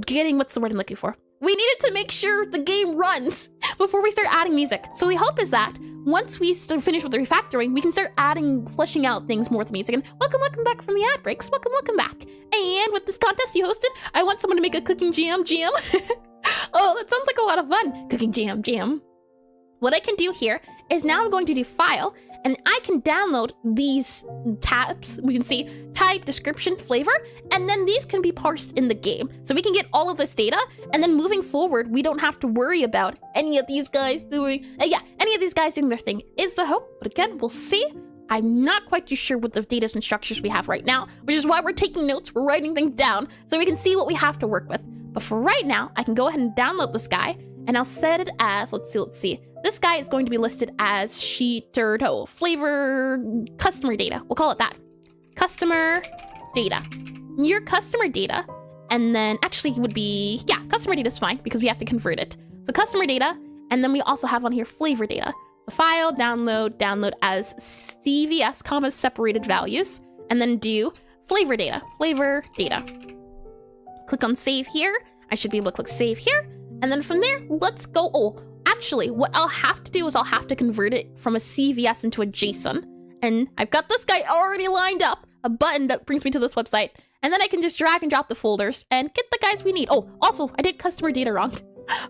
Speaker 1: getting, what's the word I'm looking for? We needed to make sure the game runs before we start adding music. So the hope is that once we finish with the refactoring, we can start fleshing out things more with music. And welcome back from the ad breaks. Welcome back. And with this contest you hosted, I want someone to make a cooking jam. Oh, that sounds like a lot of fun. Cooking jam. What I can do here is now I'm going to do file, and I can download these tabs. We can see type, description, flavor, and then these can be parsed in the game. So we can get all of this data, and then moving forward, we don't have to worry about any of these guys doing, any of these guys doing their thing is the hope. But again, we'll see. I'm not quite too sure what the data and structures we have right now, which is why we're taking notes, we're writing things down, so we can see what we have to work with. But for right now, I can go ahead and download this guy, and I'll set it as, let's see. This guy is going to be listed as flavor, customer data. We'll call it that. Customer data. Your customer data, and then actually it would be, customer data is fine because we have to convert it. So customer data, and then we also have on here flavor data. So file, download as CVS, comma, separated values, and then do flavor data. Click on save here. I should be able to click save here. And then from there, let's go. Oh, actually, what I'll have to do is I'll have to convert it from a CVS into a JSON. And I've got this guy already lined up, a button that brings me to this website. And then I can just drag and drop the folders and get the guys we need. Oh, also, I did customer data wrong.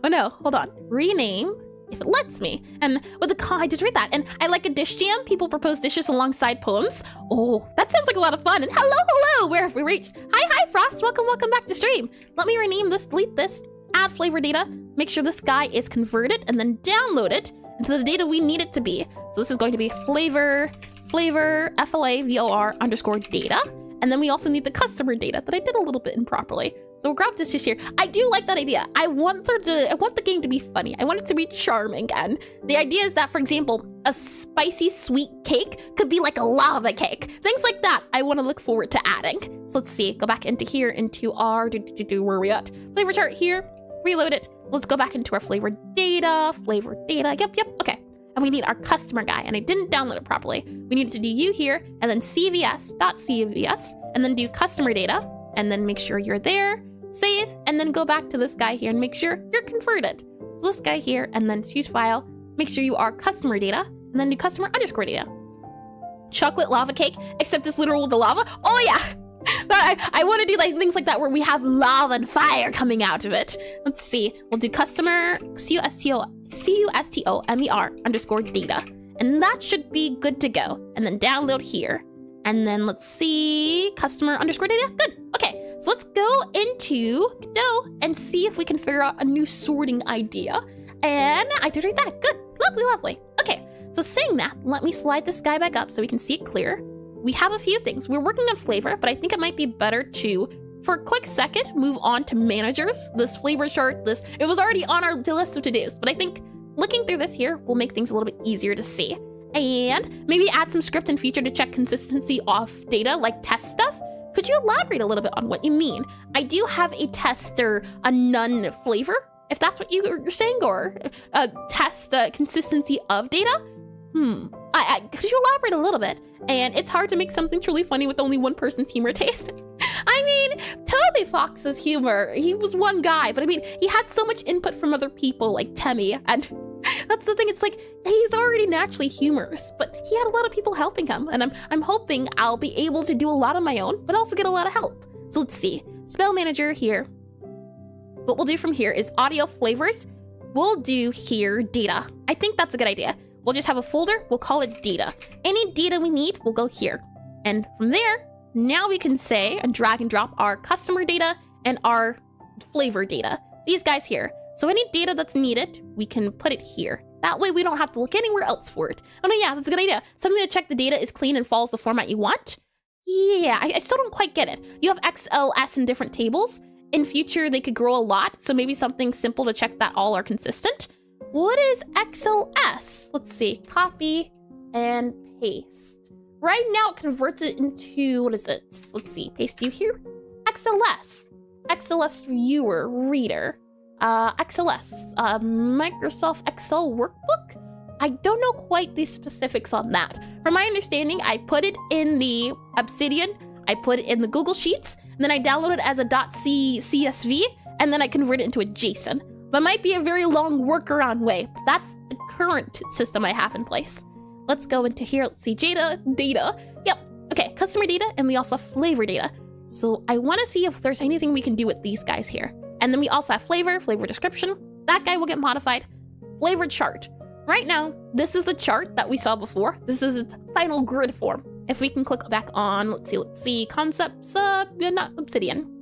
Speaker 1: Oh no, hold on. Rename, if it lets me. And with the I did read that. And I like a dish jam. People propose dishes alongside poems. Oh, that sounds like a lot of fun. And hello, where have we reached? Hi, Frost. Welcome back to stream. Let me rename this, delete this. Add flavor data, make sure this guy is converted, and then download it into the data we need it to be. So this is going to be flavor, FLAVOR _ data. And then we also need the customer data that I did a little bit improperly. So we'll grab this just here. I do like that idea. I want the game to be funny. I want it to be charming. And the idea is that, for example, a spicy sweet cake could be like a lava cake. Things like that I want to look forward to adding. So let's see, go back into here, into our, where are we at? Flavor chart here. Reload it. Let's go back into our flavor data. Yep. Okay. And we need our customer guy, and I didn't download it properly. We need to do you here, and then CVS.CVS, and then do customer data, and then make sure you're there, save, and then go back to this guy here and make sure you're converted. So this guy here, and then choose file, make sure you are customer data, and then do customer _ data. Chocolate lava cake, except it's literal with the lava. Oh yeah! I want to do like things like that where we have lava and fire coming out of it. Let's see. We'll do customer customer _ data. And that should be good to go. And then download here. And then let's see. Customer _ data. Good. Okay. So let's go into Godot and see if we can figure out a new sorting idea. And I did read that. Good. Lovely. Okay. So saying that, let me slide this guy back up so we can see it clear. We have a few things. We're working on flavor, but I think it might be better to, for a quick second, move on to managers. This flavor chart, it was already on our list of to-dos, but I think looking through this here will make things a little bit easier to see. And maybe add some script and feature to check consistency of data, like test stuff. Could you elaborate a little bit on what you mean? I do have a test or a none flavor, if that's what you're saying, or test consistency of data. Could you elaborate a little bit? And it's hard to make something truly funny with only one person's humor taste. I mean, Toby Fox's humor, he was one guy, but I mean, he had so much input from other people like Temmie, and that's the thing, it's like, he's already naturally humorous, but he had a lot of people helping him, and I'm hoping I'll be able to do a lot on my own, but also get a lot of help. So let's see, spell manager here. What we'll do from here is audio flavors. We'll do here data. I think that's a good idea. We'll just have a folder, we'll call it data. Any data we need, we'll go here. And from there, now we can say and drag and drop our customer data and our flavor data. These guys here. So any data that's needed, we can put it here. That way we don't have to look anywhere else for it. Oh no, yeah, that's a good idea. Something to check the data is clean and follows the format you want. Yeah, I still don't quite get it. You have XLS in different tables. In future, they could grow a lot. So maybe something simple to check that all are consistent. What is XLS? Let's see, copy and paste. Right now it converts it into, what is it? Let's see, paste you here. XLS viewer, reader. XLS, Microsoft Excel workbook? I don't know quite the specifics on that. From my understanding, I put it in the Obsidian, I put it in the Google Sheets, and then I download it as a .csv, and then I convert it into a JSON. That might be a very long workaround way, but that's the current system I have in place. Let's go into here, let's see, data. Yep, okay, customer data, and we also have flavor data. So I wanna see if there's anything we can do with these guys here. And then we also have flavor description. That guy will get modified. Flavor chart. Right now, this is the chart that we saw before. This is its final grid form. If we can click back on, let's see, concepts, not obsidian.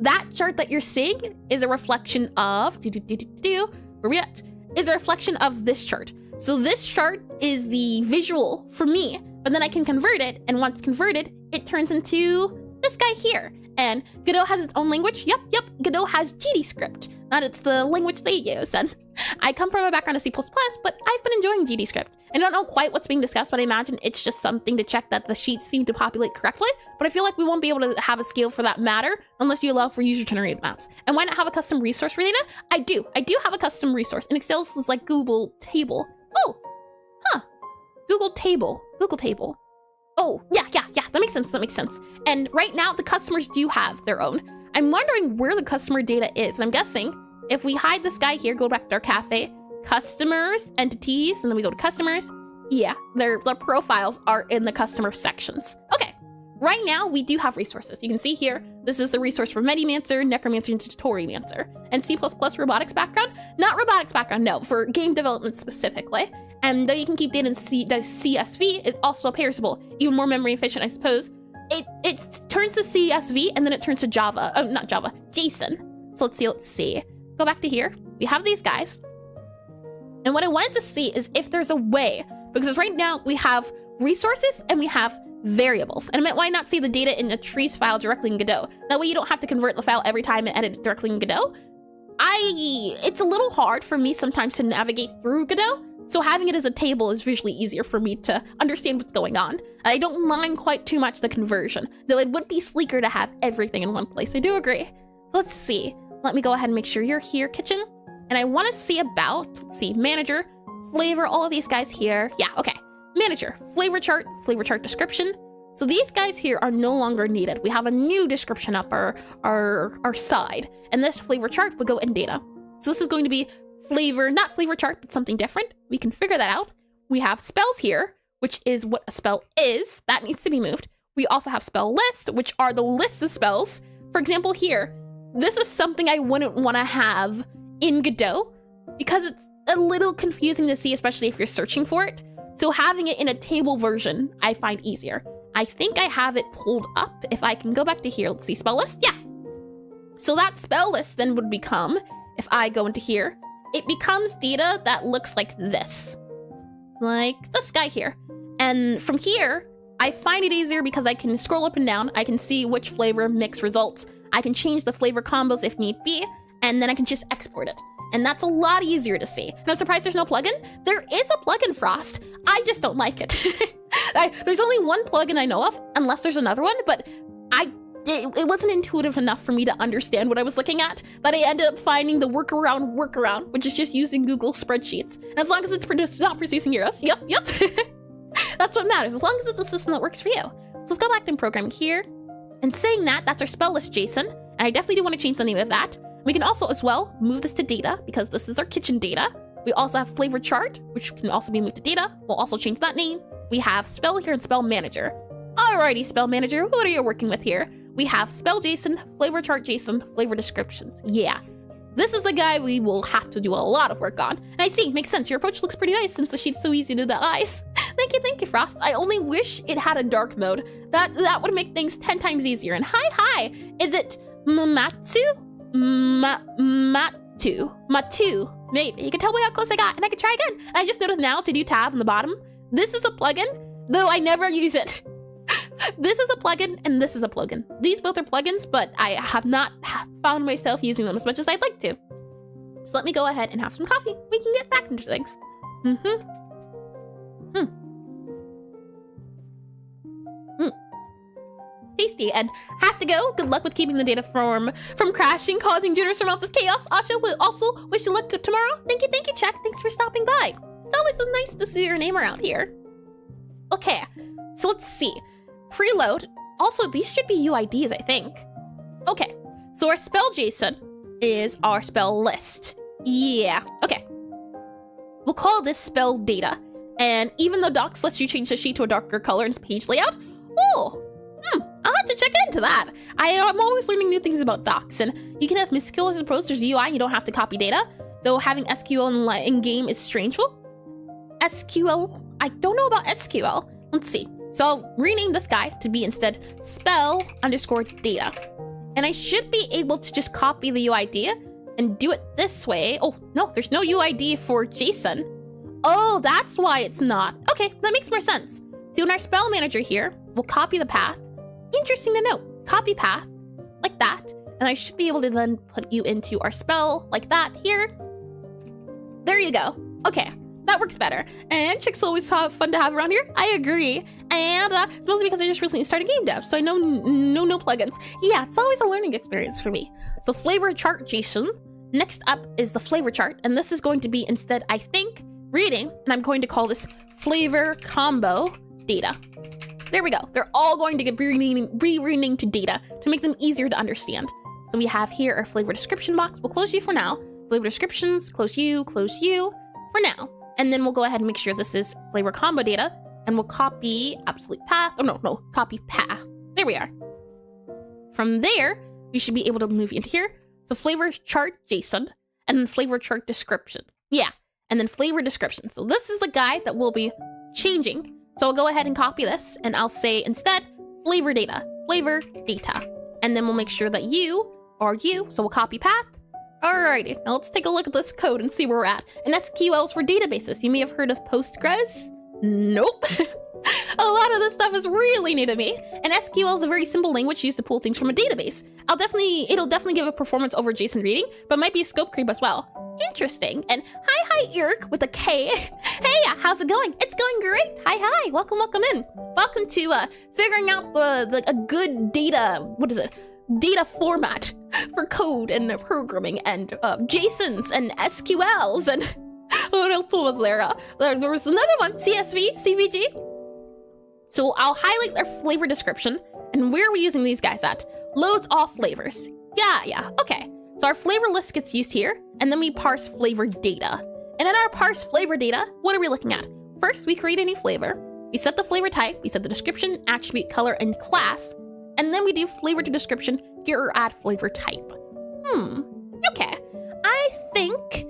Speaker 1: That chart that you're seeing is a reflection of, where we at? Is a reflection of this chart. So this chart is the visual for me, but then I can convert it, and once converted, it turns into this guy here. And Godot has its own language. Yep, Godot has GDScript. It's the language they use. And I come from a background of C++, but I've been enjoying GDScript. I don't know quite what's being discussed, but I imagine it's just something to check that the sheets seem to populate correctly. But I feel like we won't be able to have a scale for that matter unless you allow for user-generated maps. And why not have a custom resource for data? I do have a custom resource. In Excel, this is like Google Table. Oh, huh. Google Table. Oh, yeah, that makes sense. And right now, the customers do have their own. I'm wondering where the customer data is. And I'm guessing if we hide this guy here, go back to our cafe, customers, entities, and then we go to customers. Yeah, their profiles are in the customer sections. Okay, right now, we do have resources. You can see here, this is the resource for Medimancer, Necromancer, and Tutorimancer. And C++ robotics background? Not robotics background, no, for game development specifically. And though you can keep data in the CSV is also parsable, even more memory efficient, I suppose. It turns to CSV and then it turns to Java. Oh, not Java, JSON. So let's see. Go back to here. We have these guys. And what I wanted to see is if there's a way, because right now we have resources and we have variables. And I meant, why not see the data in a trees file directly in Godot? That way you don't have to convert the file every time and edit it directly in Godot. It's a little hard for me sometimes to navigate through Godot. So having it as a table is visually easier for me to understand what's going on. I don't mind quite too much the conversion, though it would be sleeker to have everything in one place. I do agree. Let's see. Let me go ahead and make sure you're here, kitchen. And I want to see about, let's see, manager, flavor, all of these guys here. Yeah, okay. Manager, flavor chart description. So these guys here are no longer needed. We have a new description up our side. And this flavor chart would go in data. So this is going to be flavor, not flavor chart, but something different. We can figure that out. We have spells here, which is what a spell is. That needs to be moved. We also have spell list, which are the lists of spells. For example, here, this is something I wouldn't want to have in Godot because it's a little confusing to see, especially if you're searching for it. So having it in a table version, I find easier. I think I have it pulled up. If I can go back to here, let's see, spell list. Yeah. So that spell list then would become, if I go into here, it becomes data that looks like this. Like this guy here. And from here, I find it easier because I can scroll up and down. I can see which flavor mix results. I can change the flavor combos if need be, and then I can just export it. And that's a lot easier to see. And I'm surprised there's no plugin. There is a plugin, Frost. I just don't like it. There's only one plugin I know of, unless there's another one, but it wasn't intuitive enough for me to understand what I was looking at, that I ended up finding the workaround, which is just using Google spreadsheets. And as long as it's not producing euros, yep. That's what matters, as long as it's a system that works for you. So let's go back to programming here. And saying that's our spell list JSON. And I definitely do want to change the name of that. We can also as well move this to data because this is our kitchen data. We also have flavor chart, which can also be moved to data. We'll also change that name. We have spell here and spell manager. Alrighty, spell manager, what are you working with here? We have spell JSON, flavor chart JSON, flavor descriptions. Yeah, this is the guy we will have to do a lot of work on. And I see, makes sense. Your approach looks pretty nice since the sheet's so easy to the eyes. Thank you, Frost. I only wish it had a dark mode. That would make things 10 times easier. And hi, is it Matu? Matu. Maybe. You can tell me how close I got and I can try again. And I just noticed now to do tab on the bottom. This is a plugin, though I never use it. This is a plugin and this is a plugin. These both are plugins, but I have not found myself using them as much as I'd like to. So let me go ahead and have some coffee. We can get back into things. Tasty, and have to go. Good luck with keeping the data from crashing, causing generous amounts of chaos. Asha will also wish you luck tomorrow. Thank you, Chuck. Thanks for stopping by. It's always so nice to see your name around here. Okay, so let's see. Preload. Also, these should be UIDs, I think. Okay, so our spell JSON is our spell list. Yeah, okay. We'll call this spell data. And even though Docs lets you change the sheet to a darker color and page layout, I'll have to check into to that. I'm always learning new things about docs, and you can have misskills and pros. There's UI, you don't have to copy data, though having SQL in game is strangeful. SQL, I don't know about SQL. Let's see. So I'll rename this guy to be instead spell_data. And I should be able to just copy the UID and do it this way. Oh, no, there's no UID for JSON. Oh, that's why it's not. Okay, that makes more sense. So in our spell manager here, we'll copy the path. Interesting to note. Copy path, like that. And I should be able to then put you into our spell, like that here. There you go. Okay, that works better. And chicks always fun to have around here. I agree. And it's mostly because I just recently started game dev, so I know no plugins. Yeah, it's always a learning experience for me. So flavor chart JSON. Next up is the flavor chart, and this is going to be instead, I think, reading, and I'm going to call this flavor combo data. There we go. They're all going to get renamed to data to make them easier to understand. So we have here our flavor description box. We'll close you for now. Flavor descriptions, close you for now. And then we'll go ahead and make sure this is flavor combo data, and we'll copy absolute path. Oh, no, copy path. There we are. From there, we should be able to move into here. So flavor chart JSON, and then flavor chart description. Yeah, and then flavor description. So this is the guy that we'll be changing. So I'll go ahead and copy this, and I'll say instead, flavor data. And then we'll make sure that you are you, so we'll copy path. Alrighty, now let's take a look at this code and see where we're at. And SQLs for databases. You may have heard of Postgres. Nope. A lot of this stuff is really new to me. And SQL is a very simple language used to pull things from a database. It'll definitely give a performance over JSON reading, but might be a scope creep as well. Interesting. And hi, Eric with a K. Hey, how's it going? It's going great. Hi. Welcome in. Welcome to figuring out a good data, data format for code and programming and JSONs and SQLs and what else was there? There was another one, CSV, CVG. So I'll highlight their flavor description, and where are we using these guys at? Loads all flavors. Yeah, okay. So our flavor list gets used here, and then we parse flavor data. And in our parse flavor data, what are we looking at? First, we create a new flavor. We set the flavor type, we set the description, attribute, color, and class, and then we do flavor to description, here or add flavor type. Okay. I think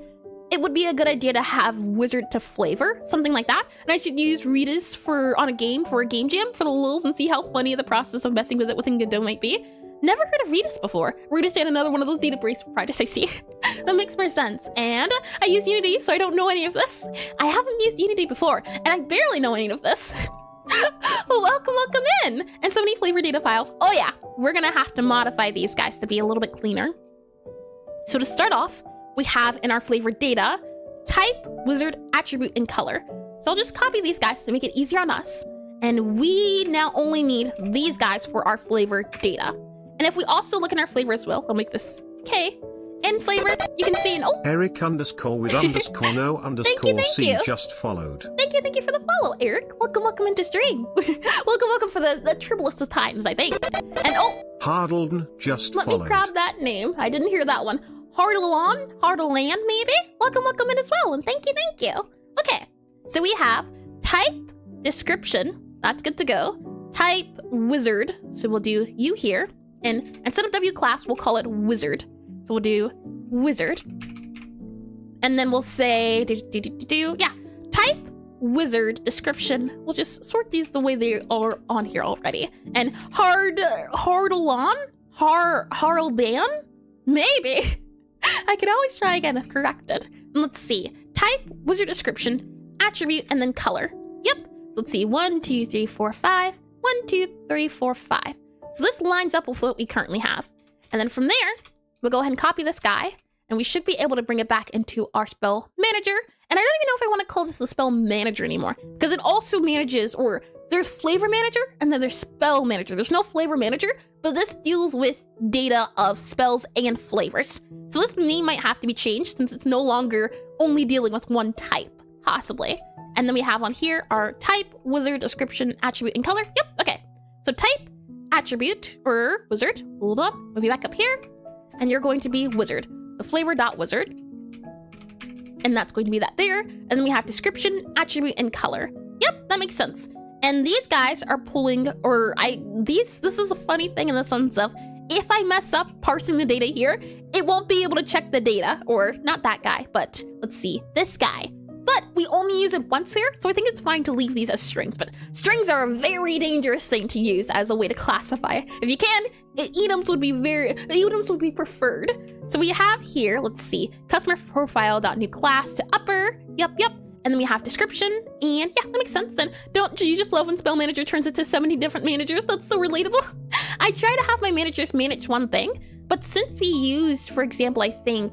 Speaker 1: it would be a good idea to have wizard to flavor, something like that. And I should use Redis for a game jam for the lulz and see how funny the process of messing with it within Godot might be. Never heard of Redis before. Redis had another one of those database providers I see. That makes more sense. And I use Unity, so I don't know any of this. I haven't used Unity before, and I barely know any of this. Well, welcome in. And so many flavor data files. Oh yeah, we're gonna have to modify these guys to be a little bit cleaner. So to start off, we have in our flavor data, type, wizard, attribute, and color. So I'll just copy these guys to make it easier on us. And we now only need these guys for our flavor data. And if we also look in our flavor as well, I'll make this K. In flavor, you can see
Speaker 2: Eric underscore with underscore no underscore
Speaker 1: thank
Speaker 2: C
Speaker 1: you.
Speaker 2: just followed.
Speaker 1: Thank you for the follow, Eric. Welcome into stream. welcome for the triplest of times, I think. And
Speaker 2: Hardlden just
Speaker 1: let
Speaker 2: followed.
Speaker 1: me grab that name. I didn't hear that one. Hardland, maybe? Welcome in as well, and thank you. Okay, so we have type, description, that's good to go. Type, wizard, so we'll do you here. And instead of W class, we'll call it wizard. So we'll do wizard. And then we'll say, type, wizard, description. We'll just sort these the way they are on here already. And Harlan? Maybe. I can always try again if corrected. And let's see. Type, wizard description, attribute, and then color. Yep. So let's see. 1, 2, 3, 4, 5. 1, 2, 3, 4, 5. So this lines up with what we currently have. And then from there, we'll go ahead and copy this guy. And we should be able to bring it back into our spell manager. And I don't even know if I want to call this the spell manager anymore. Because it also manages, or there's flavor manager and then there's spell manager. There's no flavor manager, but this deals with data of spells and flavors. So this name might have to be changed since it's no longer only dealing with one type, possibly. And then we have on here our type, wizard, description, attribute, and color. Yep, okay. So type, attribute, or wizard. Hold on, we'll be back up here. And you're going to be wizard. So flavor.wizard. And that's going to be that there. And then we have description, attribute, and color. Yep, that makes sense. And these guys are pulling, this is a funny thing in the sense of, if I mess up parsing the data here, it won't be able to check the data, or not that guy, but let's see, this guy. But we only use it once here, so I think it's fine to leave these as strings, but strings are a very dangerous thing to use as a way to classify. If you can, enums would be preferred. So we have here, let's see, customer profile.new class to upper, yep. And then we have description, and yeah, that makes sense. And don't you just love when Spell Manager turns into 70 different managers? That's so relatable. I try to have my managers manage one thing, but since we used, for example, I think,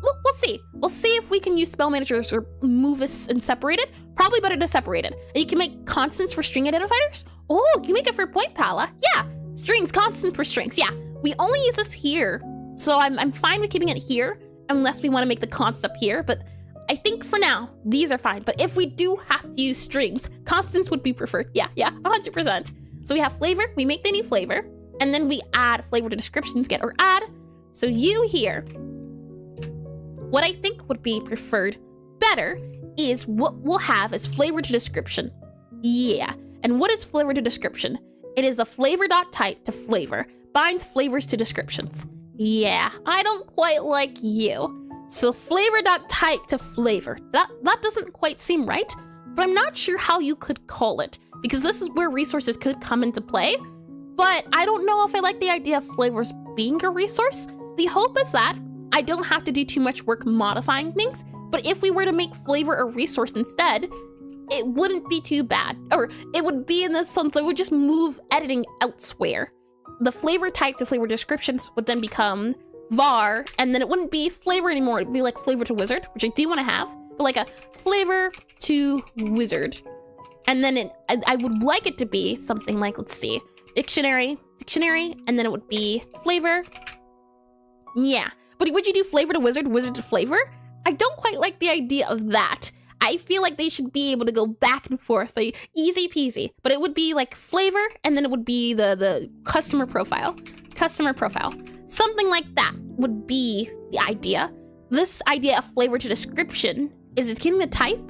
Speaker 1: well, we'll see. We'll see if we can use Spell Managers or move us and separate it. Probably better to separate it. And you can make constants for string identifiers. Oh, you make it for point pala. Yeah, strings, constants for strings. Yeah, we only use this here. So I'm fine with keeping it here, unless we want to make the const up here, but I think for now, these are fine. But if we do have to use strings, constants would be preferred. Yeah, 100%. So we have flavor, we make the new flavor, and then we add flavor to descriptions, get or add. So you here, what I think would be preferred better is what we'll have is flavor to description. Yeah, and what is flavor to description? It is a flavor.type to flavor, binds flavors to descriptions. Yeah, I don't quite like you. So flavor.type to flavor. That doesn't quite seem right, but I'm not sure how you could call it, because this is where resources could come into play. But I don't know if I like the idea of flavors being a resource. The hope is that I don't have to do too much work modifying things, but if we were to make flavor a resource instead, it wouldn't be too bad. Or it would be in the sense that it would just move editing elsewhere. The flavor type to flavor descriptions would then become var, and then it wouldn't be flavor anymore. It'd be like flavor to wizard, which I do want to have, but like a flavor to wizard. And then I would like it to be something like, let's see, dictionary, and then it would be flavor. Yeah, but would you do flavor to wizard, wizard to flavor? I don't quite like the idea of that. I feel like they should be able to go back and forth, like easy peasy, but it would be like flavor, and then it would be the customer profile. Something like that would be the idea. This idea of flavor to description is it's getting the type,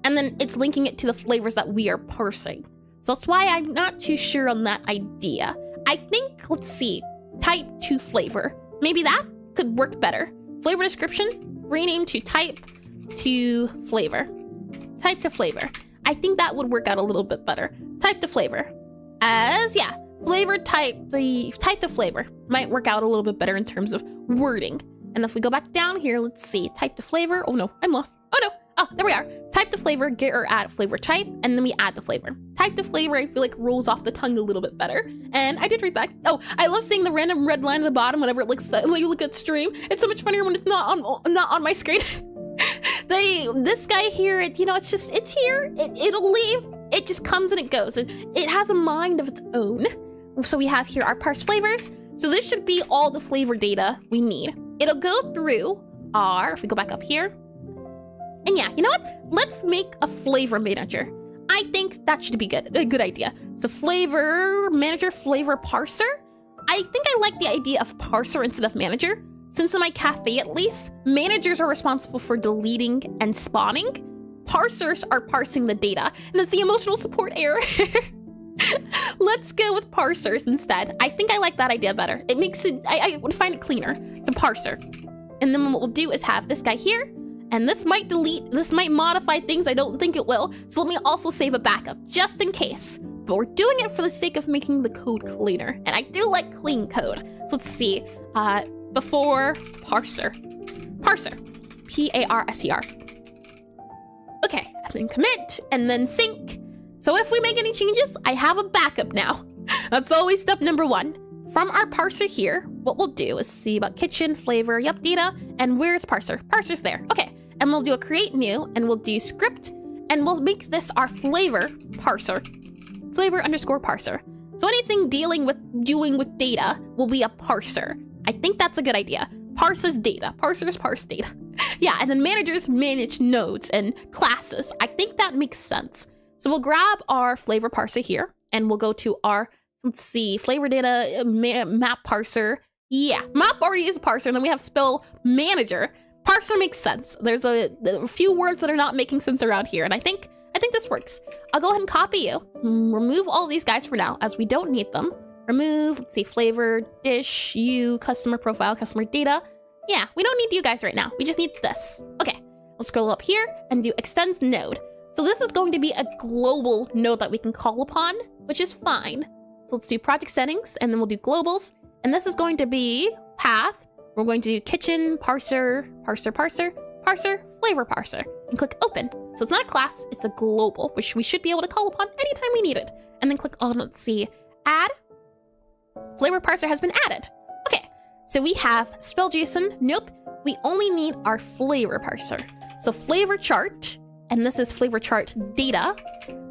Speaker 1: and then it's linking it to the flavors that we are parsing. So that's why I'm not too sure on that idea. I think, let's see, type to flavor. Maybe that could work better. Flavor description, rename to type to flavor. Type to flavor. I think that would work out a little bit better. Type to flavor. Yeah. Flavor type, the type to flavor might work out a little bit better in terms of wording. And if we go back down here, let's see, type to flavor. Oh no, I'm lost. Oh no. Oh, there we are. Type to flavor, get or add flavor type, and then we add the flavor. Type to flavor, I feel like rolls off the tongue a little bit better. And I did read that. Oh, I love seeing the random red line at the bottom whenever it looks like you look at stream. It's so much funnier when it's not on my screen. This guy here, it's here. It'll leave. It just comes and it goes. And it has a mind of its own. So we have here our parse flavors. So this should be all the flavor data we need. It'll go through if we go back up here. And yeah, you know what? Let's make a flavor manager. I think that should be a good idea. So flavor manager, flavor parser. I think I like the idea of parser instead of manager. Since in my cafe at least, managers are responsible for deleting and spawning. Parsers are parsing the data. And it's the emotional support error. Let's go with parsers instead. I think I like that idea better. It makes it, I would find it cleaner. It's a parser. And then what we'll do is have this guy here, and this might modify things. I don't think it will. So let me also save a backup just in case. But we're doing it for the sake of making the code cleaner. And I do like clean code. So let's see, before parser, P-A-R-S-E-R. Okay, and then commit, and then sync. So if we make any changes, I have a backup now. That's always step number one. From our parser here, what we'll do is see about kitchen, flavor, yep, data, and where's parser? Parser's there. Okay, and we'll do a create new, and we'll do script, and we'll make this our flavor parser. Flavor underscore parser. So anything doing with data will be a parser. I think that's a good idea. Parses data. Parsers parse data. Yeah, and then managers manage nodes and classes. I think that makes sense. So we'll grab our flavor parser here, and we'll go to our, let's see, flavor data map parser. Yeah, map already is a parser, and then we have spell manager. Parser makes sense. There's a few words that are not making sense around here, and I think think this works. I'll go ahead and copy you. Remove all these guys for now, as we don't need them. Remove, let's see, flavor, dish, you, customer profile, customer data. Yeah, we don't need you guys right now. We just need this. Okay, we'll scroll up here and do extends node. So this is going to be a global node that we can call upon, which is fine. So let's do project settings, and then we'll do globals. And this is going to be path. We're going to do kitchen, parser, flavor parser, and click open. So it's not a class, it's a global, which we should be able to call upon anytime we need it. And then click on, let's see, add. Flavor parser has been added. Okay, so we have spell JSON. Nope, we only need our flavor parser. So flavor chart, and this is flavor chart data.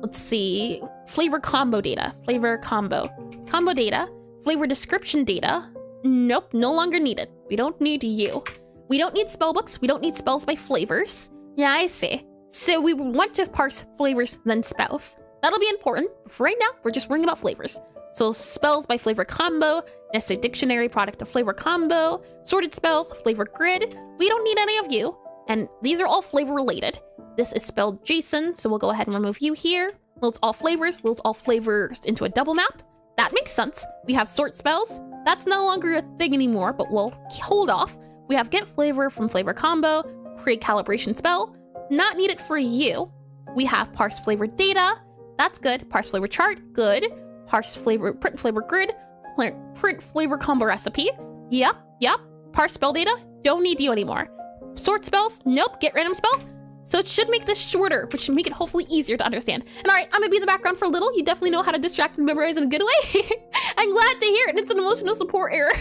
Speaker 1: Let's see, flavor combo data, combo data, flavor description data. Nope, no longer needed. We don't need you. We don't need spell books. We don't need spells by flavors. Yeah, I see. So we want to parse flavors, then spells. That'll be important. For right now, we're just worrying about flavors. So spells by flavor combo, nested dictionary, product of flavor combo, sorted spells, flavor grid. We don't need any of you. And these are all flavor related. This is spelled JSON, so we'll go ahead and remove you here. Loads all flavors into a double map. That makes sense. We have sort spells. That's no longer a thing anymore, but we'll hold off. We have get flavor from flavor combo, create calibration spell. Not needed for you. We have parse flavor data. That's good. Parse flavor chart, good. Parse flavor, print flavor grid, print flavor combo recipe. Yep. Parse spell data, don't need you anymore. Sort spells, nope. Get random spell. So it should make this shorter, which should make it hopefully easier to understand. And all right, I'm gonna be in the background for a little. You definitely know how to distract and memorize in a good way. I'm glad to hear it. It's an emotional support error.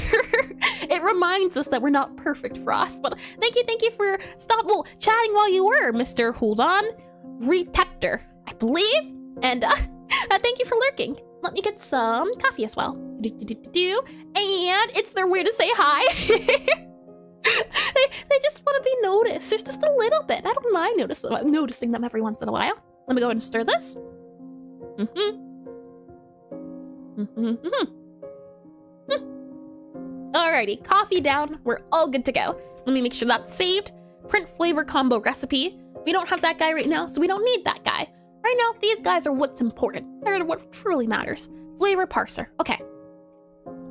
Speaker 1: It reminds us that we're not perfect, Frost. But thank you for chatting while you were, Mr. Hold On, Refactor, I believe. And thank you for lurking. Let me get some coffee as well. And it's their way to say hi. They just want to be noticed. There's just a little bit. I don't mind noticing them every once in a while. Let me go ahead and stir this. Alrighty, coffee down. We're all good to go. Let me make sure that's saved. Print flavor combo recipe. We don't have that guy right now, so we don't need that guy. Right now, these guys are what's important. They're what truly matters. Flavor parser. Okay.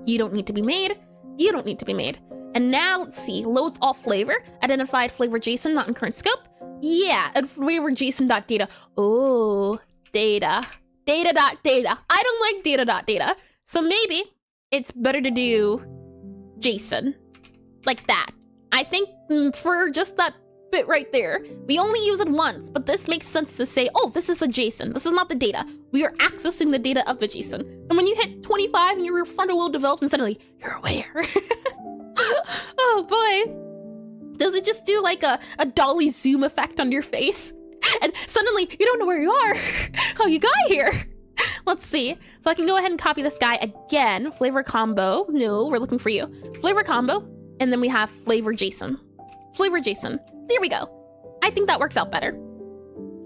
Speaker 1: You don't need to be made. You don't need to be made. And now, let's see, loads all flavor, identified flavor JSON, not in current scope. Yeah, and flavor JSON.data. Oh, data. Data.data. I don't like data.data. So maybe it's better to do JSON. Like that. I think for just that bit right there, we only use it once, but this makes sense to say, oh, this is the JSON. This is not the data. We are accessing the data of the JSON. And when you hit 25 and your frontal lobe develops and suddenly you're aware. Oh boy. Does it just do like a dolly zoom effect on your face? And suddenly you don't know where you are. How you got here. Let's see. So I can go ahead and copy this guy again. Flavor combo. No, we're looking for you. Flavor combo. And then we have flavor JSON. Flavor JSON. There we go. I think that works out better.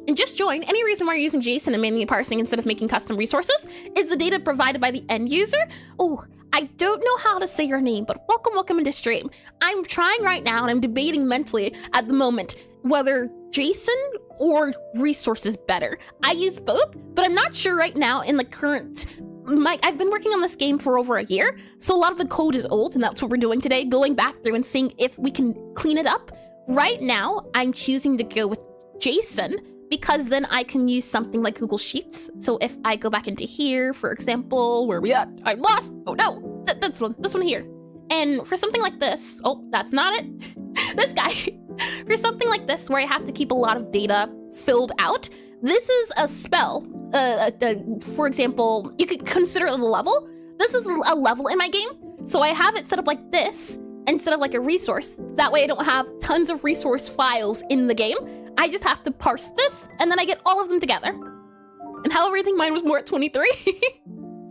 Speaker 1: And just join. Any reason why you're using JSON and manually parsing instead of making custom resources is the data provided by the end user. Oh, I don't know how to say your name, but welcome into stream. I'm trying right now and I'm debating mentally at the moment whether JSON or resource is better. I use both, but I'm not sure right now in the current... I've been working on this game for over a year, so a lot of the code is old, and that's what we're doing today, going back through and seeing if we can clean it up. Right now, I'm choosing to go with JSON, because then I can use something like Google Sheets. So if I go back into here, for example, where are we at? I'm lost. Oh no, this one here. And for something like this, oh, that's not it. This guy. For something like this, where I have to keep a lot of data filled out, this is a spell. For example, you could consider it a level. This is a level in my game. So I have it set up like this instead of like a resource. That way I don't have tons of resource files in the game. I just have to parse this, and then I get all of them together. And however, I think mine was more at 23.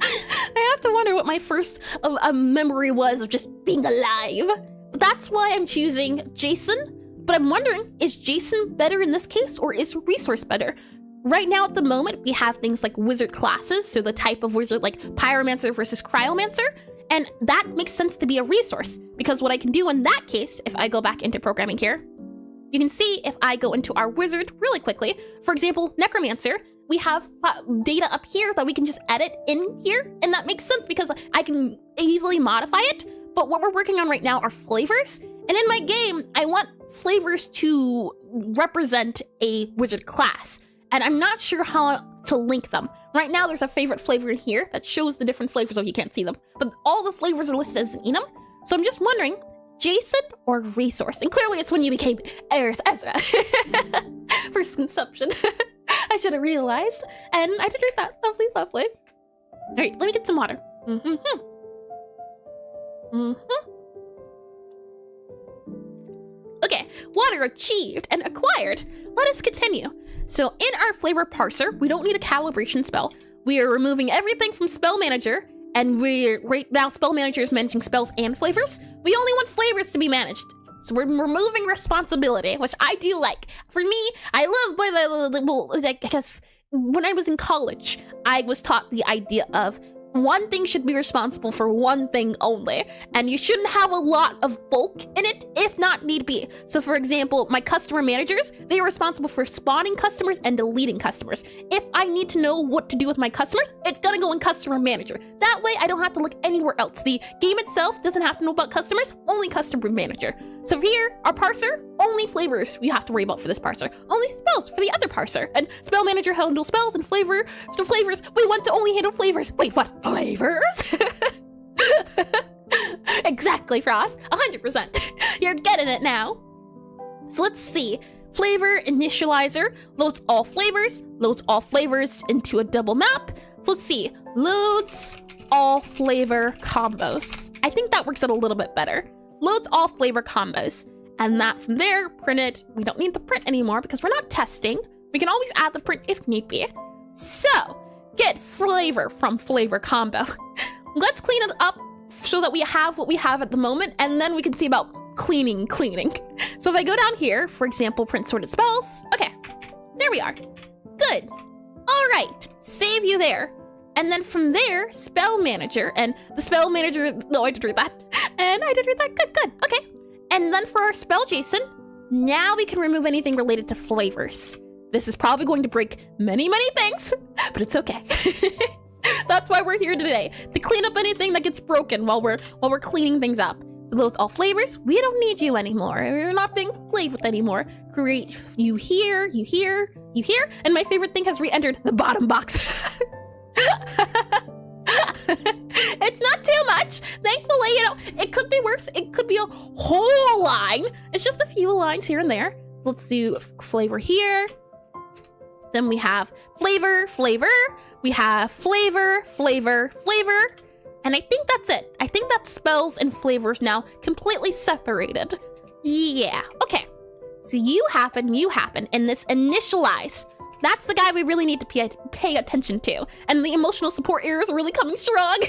Speaker 1: I have to wonder what my first memory was of just being alive. But that's why I'm choosing JSON. But I'm wondering, is JSON better in this case, or is resource better? Right now, at the moment, we have things like wizard classes, so the type of wizard like pyromancer versus cryomancer, and that makes sense to be a resource, because what I can do in that case, if I go back into programming here, you can see if I go into our wizard really quickly, for example, necromancer, we have data up here that we can just edit in here. And that makes sense because I can easily modify it. But what we're working on right now are flavors. And in my game, I want flavors to represent a wizard class. And I'm not sure how to link them. Right now, there's a favorite flavor in here that shows the different flavors, so you can't see them. But all the flavors are listed as an enum. So I'm just wondering, Jason or resource? And clearly it's when you became Eris Ezra. First consumption. I should have realized. And I did read that. Lovely, lovely. All right, let me get some water. Okay, water achieved and acquired. Let us continue. So in our flavor parser, we don't need a calibration spell. We are removing everything from spell manager, and right now spell manager is managing spells and flavors. We only want flavors to be managed. So we're removing responsibility, which I do like. For me, I love because when I was in college, I was taught the idea of one thing should be responsible for one thing only, and you shouldn't have a lot of bulk in it if not need be. So for example, my customer managers, they are responsible for spawning customers and deleting customers. If I need to know what to do with my customers, it's gonna go in customer manager. That way I don't have to look anywhere else. The game itself doesn't have to know about customers, only customer manager. So here, our parser, only flavors we have to worry about for this parser. Only spells for the other parser. And spell manager handles spells and flavors. We want to only handle flavors. Wait, what? Flavors? Exactly, Frost. 100%. You're getting it now. So let's see. Flavor initializer loads all flavors into a double map. So let's see. Loads all flavor combos. I think that works out a little bit better. Loads all flavor combos. And that from there, print it. We don't need the print anymore because we're not testing. We can always add the print if need be. So, get flavor from flavor combo. Let's clean it up so that we have what we have at the moment, and then we can see about cleaning. So if I go down here, for example, print sorted spells. Okay, there we are. Good. All right, save you there. And then from there, spell manager, and the spell manager, no, I did read that. And I did read that, good, okay. And then for our spell Jason, now we can remove anything related to flavors. This is probably going to break many things, but it's okay. That's why we're here today, to clean up anything that gets broken while we're cleaning things up. So those all flavors, we don't need you anymore. You're not being played with anymore. Create you here, and my favorite thing has re-entered the bottom box. It's not too much. Thankfully, it could be worse. It could be a whole line. It's just a few lines here and there. Let's do flavor here. Then we have flavor. We have flavor. And I think that's it. I think that's spells and flavors now completely separated. Yeah, okay. So you happen, and this initialize. That's the guy we really need to pay attention to. And the emotional support errors are really coming strong.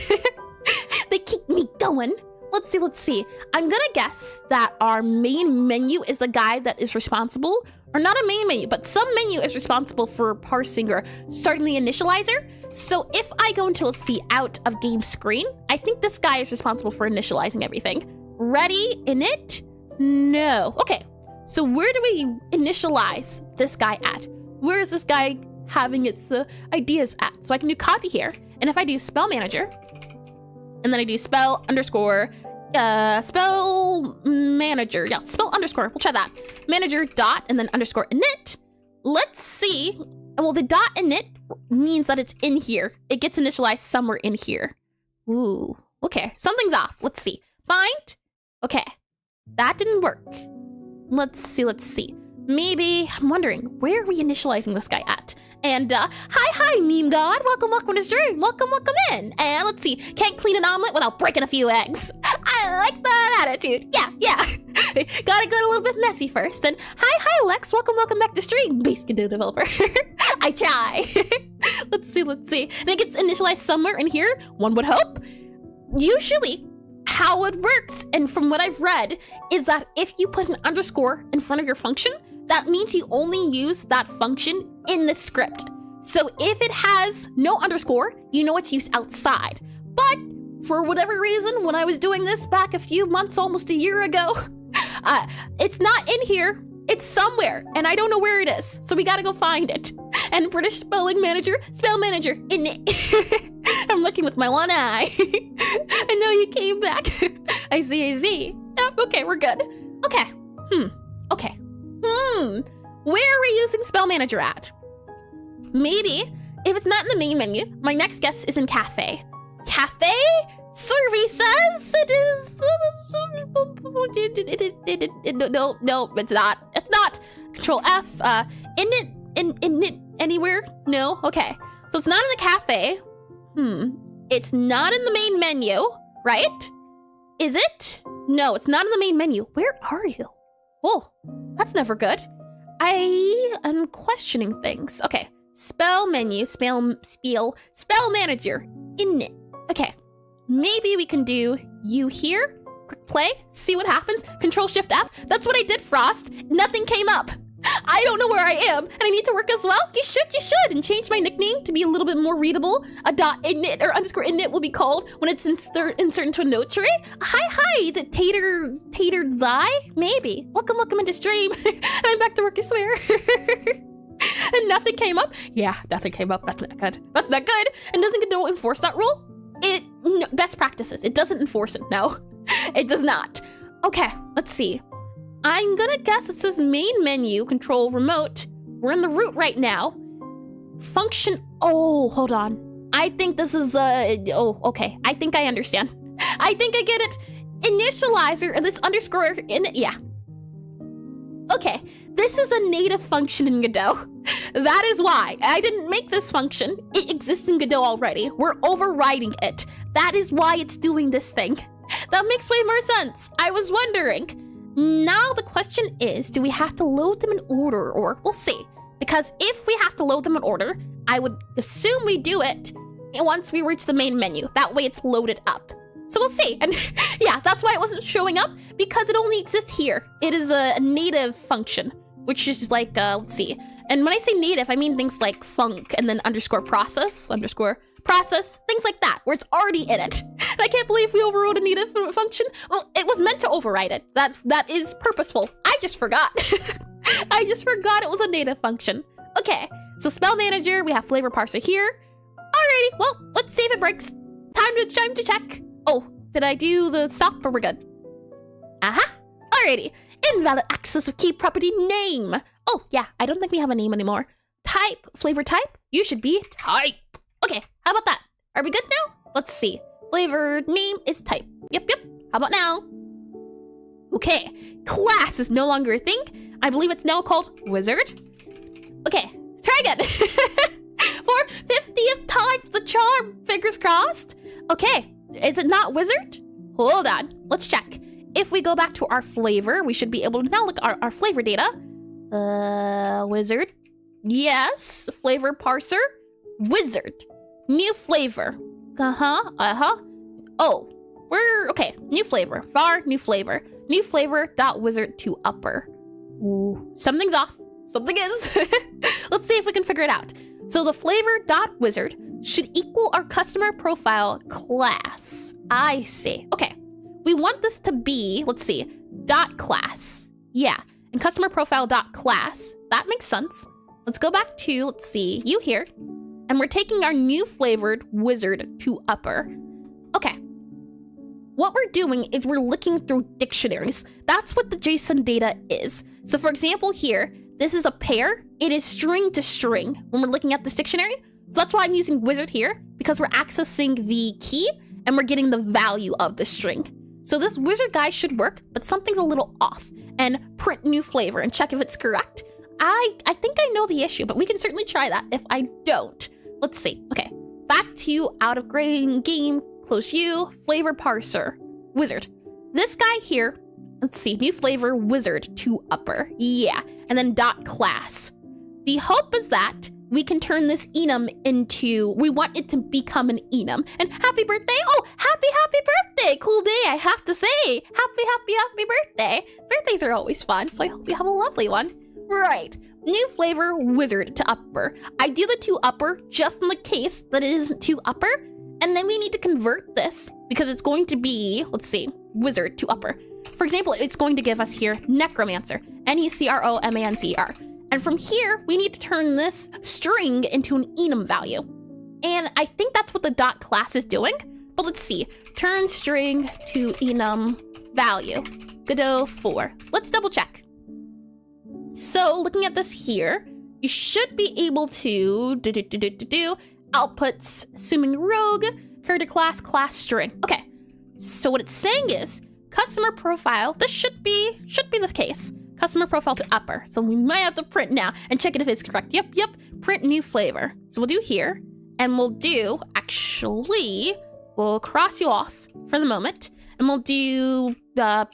Speaker 1: They keep me going. Let's see. I'm gonna guess that our main menu is the guy that is responsible, or not a main menu, but some menu is responsible for parsing or starting the initializer. So if I go into, let's see, out of game screen, I think this guy is responsible for initializing everything. Ready, init? No. Okay, so where do we initialize this guy at? Where is this guy having its ideas at? So I can do copy here, and if I do spell manager, and then I do spell underscore, spell manager, yeah, spell underscore, we'll try that. Manager dot, and then underscore init. Let's see, well, the dot init means that it's in here. It gets initialized somewhere in here. Ooh, okay, something's off. Let's see, find, okay, that didn't work. Let's see. Maybe, I'm wondering, where are we initializing this guy at? And, hi, meme god. Welcome to the stream. Welcome in. And let's see, can't clean an omelet without breaking a few eggs. I like that attitude. Yeah. Gotta go a little bit messy first. And hi, Lex. Welcome back to the stream, base Godot developer. I try. Let's see. And it gets initialized somewhere in here, one would hope. Usually, how it works, and from what I've read, is that if you put an underscore in front of your function, that means you only use that function in the script. So if it has no underscore, you know it's used outside. But for whatever reason, when I was doing this back a few months, almost a year ago, it's not in here. It's somewhere, and I don't know where it is, so we gotta go find it. And British spell manager, in it. I'm looking with my one eye. I know you came back. I see. Yep, okay, we're good. Okay, okay. Where are we using spell manager at? Maybe, if it's not in the main menu, my next guess is in cafe. Cafe? Survey says it is. No, it's not. It's not. Control F. Init anywhere? No. Okay. So it's not in the cafe. It's not in the main menu, right? Is it? No, it's not in the main menu. Where are you? Oh, that's never good. I am questioning things. Okay. Spell menu. Spell manager. Init. Okay. Maybe we can do you here. Click play, see what happens. Control Shift F. That's what I did, Frost. Nothing came up. I don't know where I am, and I need to work as well. You should, and change my nickname to be a little bit more readable. A .init or underscore init will be called when it's inserted into a note tree. Hi, is it Tater Zai? Maybe. Welcome into stream. I'm back to work, I swear. And nothing came up. Yeah, nothing came up. That's not good. That's not good. And doesn't Godot enforce that rule? No, best practices. It doesn't enforce it. No, it does not. Okay, let's see. I'm gonna guess it says main menu, control remote. We're in the root right now. Function. Oh, hold on. I think this is oh, okay. I think I understand. I think I get it. Initializer and this underscore in it. Yeah. Okay, this is a native function in Godot. That is why. I didn't make this function. It exists in Godot already. We're overriding it. That is why it's doing this thing. That makes way more sense. I was wondering. Now the question is, do we have to load them in order, or we'll see. Because if we have to load them in order, I would assume we do it once we reach the main menu. That way it's loaded up. So we'll see. And yeah, that's why it wasn't showing up, because it only exists here. It is a native function, which is like, let's see. And when I say native, I mean things like func and then underscore process, things like that, where it's already in it. And I can't believe we overrode a native function. Well, it was meant to override it. That is purposeful. I just forgot. I just forgot it was a native function. Okay, so spell manager, we have flavor parser here. Alrighty, well, let's see if it breaks. Time to check. Oh, did I do the stop or we're good? Aha, alrighty. Invalid access of key property name. Oh, yeah, I don't think we have a name anymore. Type, flavor type, you should be type. Okay, how about that? Are we good now? Let's see. Flavor name is type. Yep. How about now? Okay, class is no longer a thing. I believe it's now called wizard. Okay, try again. For 50th time the charm, fingers crossed. Okay, is it not wizard? Hold on, let's check. If we go back to our flavor, we should be able to now look at our flavor data. Wizard. Yes, flavor parser. Wizard. New flavor. Oh, we're okay. New flavor. Var, new flavor. New flavor dot wizard to upper. Ooh, something's off. Something is. Let's see if we can figure it out. So the flavor dot wizard should equal our customer profile class. I see. Okay. We want this to be, let's see, dot class. Yeah, and customer profile dot class. That makes sense. Let's go back to, let's see, you here. And we're taking our new flavored wizard to upper. Okay. What we're doing is we're looking through dictionaries. That's what the JSON data is. So for example here, this is a pair. It is string to string when we're looking at this dictionary. So that's why I'm using wizard here, because we're accessing the key and we're getting the value of the string. So this wizard guy should work, but something's a little off. And print new flavor and check if it's correct. I think I know the issue, but we can certainly try that if I don't. Let's see. Okay, back to out of game, close you, flavor parser, wizard. This guy here, let's see, new flavor, wizard to upper. Yeah, and then dot class. The hope is that we can turn this enum into, we want it to become an enum. And happy birthday. Oh, happy birthday. Cool day, I have to say. Happy birthday. Birthdays are always fun, so I hope you have a lovely one. Right, new flavor, wizard to upper. I do the to upper just in the case that it isn't to upper. And then we need to convert this because it's going to be, let's see, wizard to upper. For example, it's going to give us here necromancer. necromancer. And from here, we need to turn this string into an enum value. And I think that's what the dot class is doing. But let's see. Turn string to enum value. Godot 4. Let's double check. So looking at this here, you should be able to outputs, assuming rogue, character class string. Okay. So what it's saying is customer profile. This should be this case. Customer profile to upper. So we might have to print now and check it if it's correct. Yep. Print new flavor. So we'll do here, and we'll do, actually, we'll cross you off for the moment, and we'll do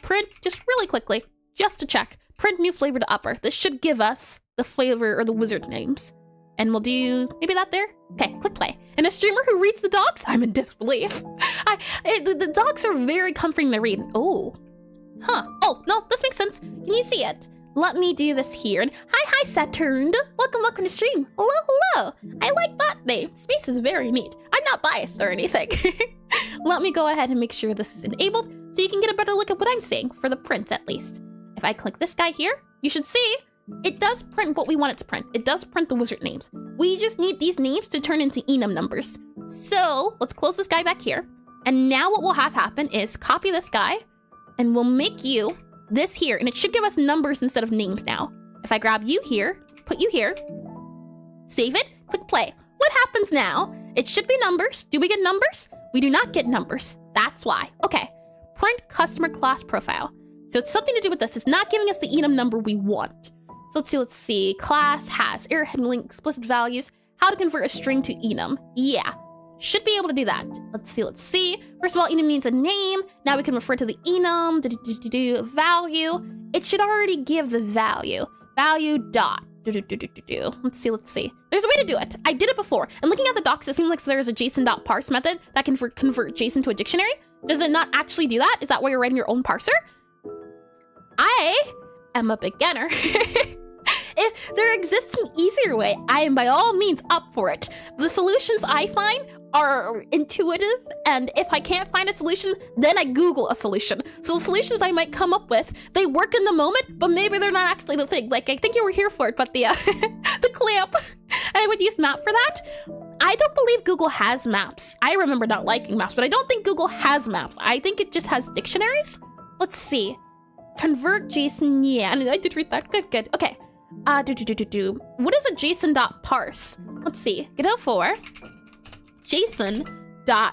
Speaker 1: print just really quickly, just to check. Print new flavor to upper. This should give us the flavor or the wizard names. And we'll do maybe that there. Okay, click play. And a streamer who reads the docs? I'm in disbelief. The docs are very comforting to read. Oh. Huh. Oh, no, this makes sense. Can you see it? Let me do this here. And hi, Saturn. Welcome to stream. Hello. I like that name. Space is very neat. I'm not biased or anything. Let me go ahead and make sure this is enabled so you can get a better look at what I'm saying for the prints at least. If I click this guy here, you should see it does print what we want it to print. It does print the wizard names. We just need these names to turn into enum numbers. So let's close this guy back here. And now what we'll have happen is copy this guy, and we'll make you this here, and it should give us numbers instead of names now. If I grab you here, put you here, save it, click play. What happens now? It should be numbers. Do we get numbers? We do not get numbers. That's why. Okay, print customer class profile. So it's something to do with this. It's not giving us the enum number we want. So let's see. Class has error handling, explicit values, how to convert a string to enum. Yeah. Should be able to do that. Let's see. First of all, enum means a name. Now we can refer to the enum, value. It should already give the value. Value dot. Let's see. There's a way to do it. I did it before. And looking at the docs, it seems like there's a JSON.parse method that can convert JSON to a dictionary. Does it not actually do that? Is that why you're writing your own parser? I am a beginner. If there exists an easier way, I am by all means up for it. The solutions I find are intuitive, and if I can't find a solution, then I Google a solution. So the solutions I might come up with, they work in the moment, but maybe they're not actually the thing. Like, I think you were here for it, but the the clamp, and I would use map for that. I don't believe Google has maps. I remember not liking maps, but I don't think Google has maps. I think it just has dictionaries. Let's see. Convert JSON, yeah, and I did read that. Good. Okay. What is a JSON.parse? Let's see. Godot 4. JSON.parse.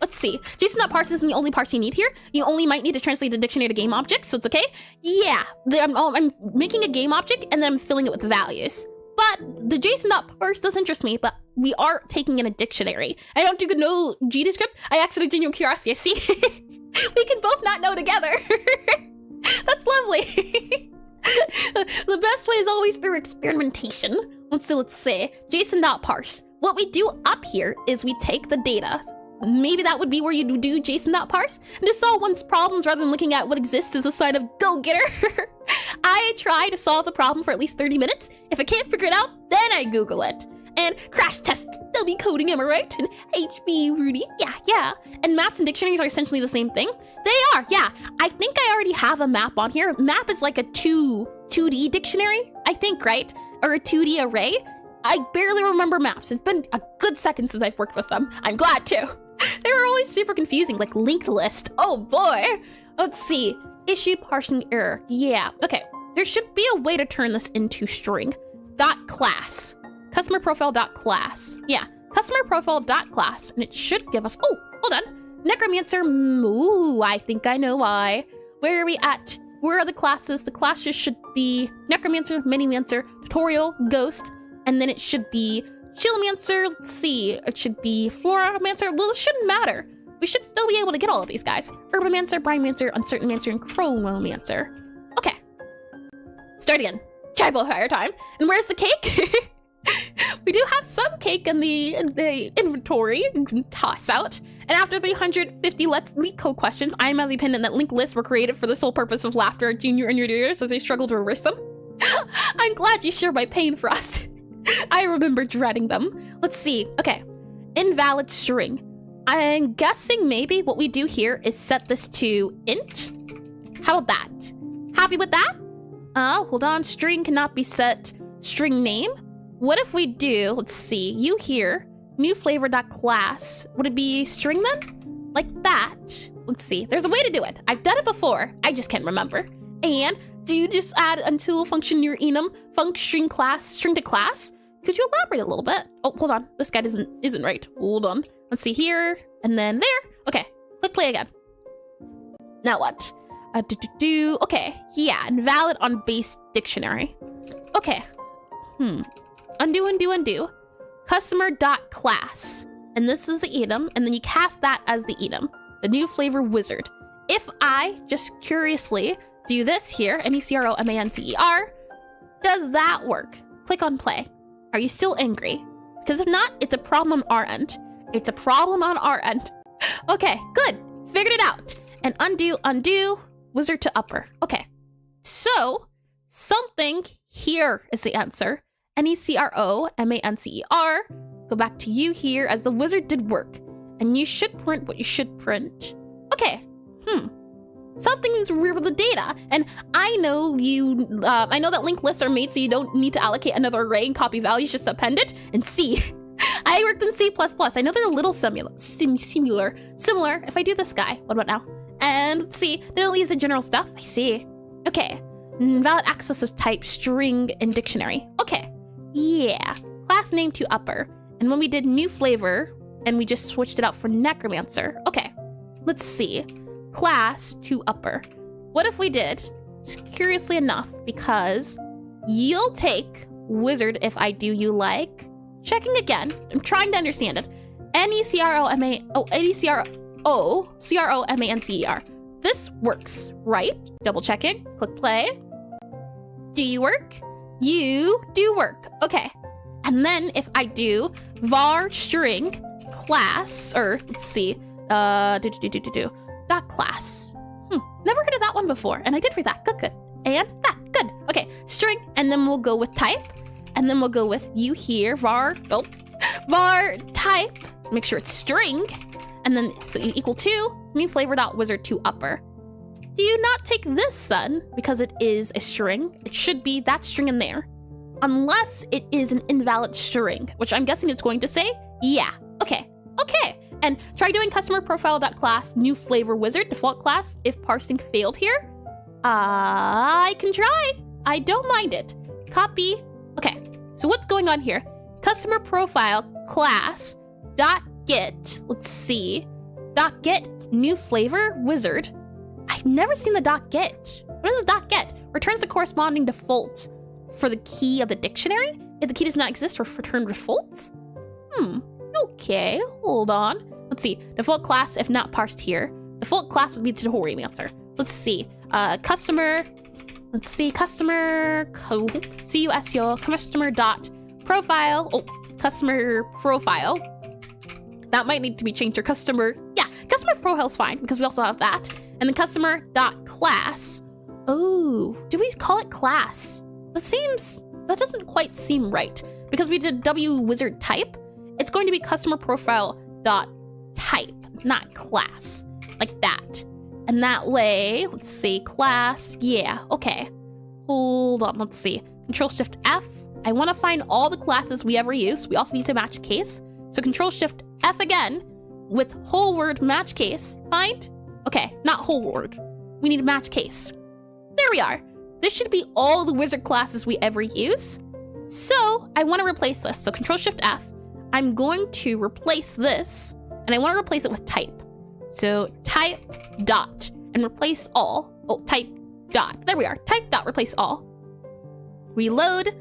Speaker 1: Let's see. JSON.parse isn't the only parse you need here. You only might need to translate the dictionary to game object, so it's okay. Yeah, I'm making a game object and then I'm filling it with values. But the JSON.parse does interest me, but we are taking in a dictionary. I don't do no GDScript. I actually genuine curiosity. I see. We can both not know together. That's lovely. The best way is always through experimentation. Let's see. JSON.parse. What we do up here is we take the data. Maybe that would be where you do JSON.parse. And to solve one's problems rather than looking at what exists as a sign of go-getter. I try to solve the problem for at least 30 minutes. If I can't figure it out, then I Google it. And crash test, dummy coding, am I right? And HB Rudy, yeah. And maps and dictionaries are essentially the same thing. They are, yeah. I think I already have a map on here. Map is like a 2D dictionary, I think, right? Or a 2D array. I barely remember maps. It's been a good second since I've worked with them. I'm glad too. They were always super confusing, like linked list. Oh boy. Let's see. Issue parsing error. Yeah, okay. There should be a way to turn this into string. .class. Customer profile.class. Yeah, customer profile.class. And it should give us, oh, hold on. Necromancer, ooh, I think I know why. Where are we at? Where are the classes? The classes should be Necromancer, Minimancer, Tutorial, Ghost, and then it should be Chillimancer. Let's see, it should be Floramancer. Well, it shouldn't matter. We should still be able to get all of these guys. Herbomancer, Brinemancer, Uncertainmancer, and Chromomancer. Okay. Start again. Tribal fire time. And where's the cake? We do have some cake in the inventory you can toss out. And after 350 Let's Leak Code questions, I am of the opinion that linked lists were created for the sole purpose of laughter at junior and juniors as they struggle to erase them. I'm glad you share my pain, Frost. I remember dreading them. Let's see. Okay. Invalid string. I'm guessing maybe what we do here is set this to int. How about that? Happy with that? Hold on. String cannot be set. String name. What if we do, let's see, you here, new flavor.class. Would it be string then? Like that. Let's see. There's a way to do it. I've done it before. I just can't remember. And do you just add until function near enum function class string to class? Could you elaborate a little bit? Oh, hold on. This guy isn't right. Hold on. Let's see here and then there. Okay. Click play again. Now what? Okay. Yeah. Invalid on base dictionary. Okay. Undo. Customer.class. And this is the enum. And then you cast that as the enum. The new flavor wizard. If I just curiously do this here, necromancer, does that work? Click on play. Are you still angry? Because if not, it's a problem on our end. It's a problem on our end. Okay, good. Figured it out. And undo, wizard to upper. Okay. So, something here is the answer. necromancer. Go back to you here as the wizard did work. And you should print what you should print. Okay. Something's weird with the data. And I know I know that linked lists are made so you don't need to allocate another array and copy values, just append it. And C. I worked in C++. I know they're a little similar. If I do this guy, what about now? And let's see, they don't use the general stuff. I see. Okay. Invalid access of type string in dictionary. Okay. Yeah. Class name to upper. And when we did new flavor, and we just switched it out for necromancer. Okay. Let's see. Class to upper. What if we did, curiously enough, because you'll take wizard if I do you like. Checking again. I'm trying to understand it. necromancer. This works, right? Double checking. Click play. Do you work? You do work. Okay. And then if I do var string class, or let's see, dot class. Never heard of that one before, and I did read that. Good. And that, good. Okay, string, and then we'll go with type, and then we'll go with you here, var type, make sure it's string, and then so equal to new flavor dot wizard to upper. Do you not take this then? Because it is a string, it should be that string in there. Unless it is an invalid string, which I'm guessing it's going to say, yeah. Okay. And try doing customer profile.class new flavor wizard default class if parsing failed here. I can try. I don't mind it. Copy. Okay. So what's going on here? Customer profile class dot get. Let's see. Dot get new flavor wizard. I've never seen the dot get. What is the dot get? Returns the corresponding default for the key of the dictionary. If the key does not exist, return defaults. Okay, hold on. Let's see. Default class, if not parsed here. Default class would be the necromancer. Let's see. Customer. Let's see. Customer. Customer dot profile. Oh, customer profile. That might need to be changed. Or customer. Yeah, customer profile's fine because we also have that. And then customer dot class. Oh, do we call it class? That doesn't quite seem right because we did W wizard type. It's going to be customer profile dot type, not class, like that. And that way, let's see, class, yeah, okay. Hold on, let's see. Control Shift F. I want to find all the classes we ever use. We also need to match case. So Control Shift F again with whole word match case. Find? Okay, not whole word. We need a match case. There we are. This should be all the wizard classes we ever use. So I want to replace this. So Control Shift F. I'm going to replace this, and I want to replace it with type. So type dot and replace all. Oh, type dot. There we are. Type dot replace all. Reload.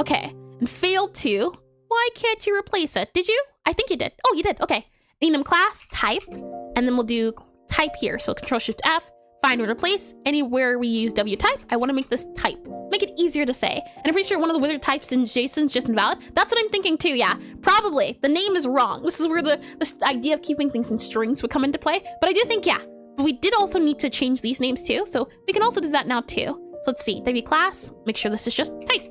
Speaker 1: Okay. And fail to. Why can't you replace it? Did you? I think you did. Oh, you did. Okay. Enum class type, and then we'll do type here. So Control Shift F. Find and replace. Anywhere we use W type, I want to make this type. Make it easier to say. And I'm pretty sure one of the wizard types in JSON's just invalid. That's what I'm thinking too, yeah. Probably. The name is wrong. This is where this idea of keeping things in strings would come into play. But I do think, yeah. But we did also need to change these names too. So we can also do that now too. So let's see. W class. Make sure this is just type.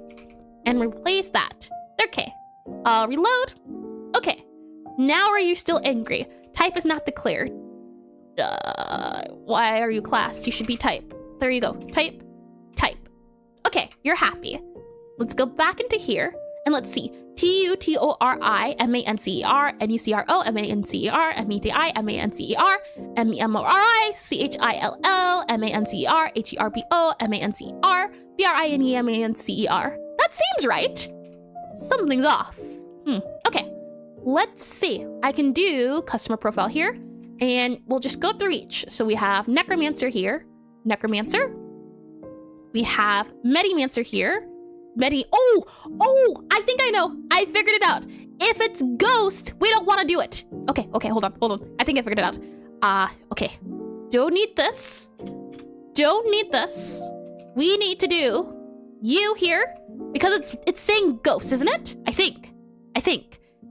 Speaker 1: And replace that. Okay. Reload. Okay. Now are you still angry? Type is not declared. Why are you class? You should be type. There you go. Type. Okay, you're happy. Let's go back into here and let's see. TUTORIMANCER, NECRO, MANCER, METI, MANCER, MEMORI, CHILL, MANCER, HERBO, MANCER, BRINE, MANCER. That seems right. Something's off. Okay, let's see. I can do customer profile here, and we'll just go through each. So we have Necromancer here. Necromancer. We have Medimancer here. Oh, I think I know. I figured it out. If it's ghost, we don't want to do it. Okay, hold on. I think I figured it out. Okay. Don't need this. We need to do you here because it's saying ghost, isn't it? I think.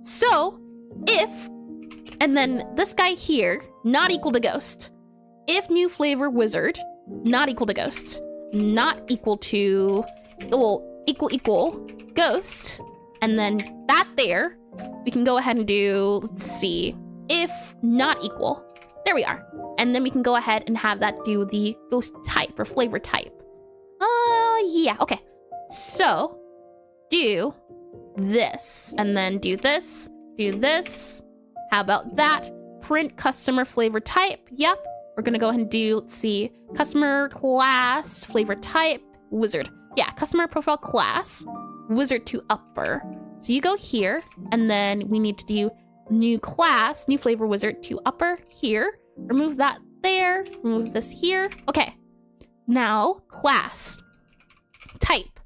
Speaker 1: So, if, and then this guy here, not equal to ghost. If new flavor wizard, not equal to ghost. Not equal to, well, equal ghost, and then that there, we can go ahead and do, let's see, if not equal, there we are. And then we can go ahead and have that do the ghost type or flavor type. Yeah, okay. So, do this, and then do this. How about that? Print customer flavor type, yep. We're gonna go ahead and do, let's see, customer class, flavor type, wizard. Yeah, customer profile class, wizard to upper. So you go here, and then we need to do new class, new flavor wizard to upper here. Remove that there, remove this here. Okay, now class, type.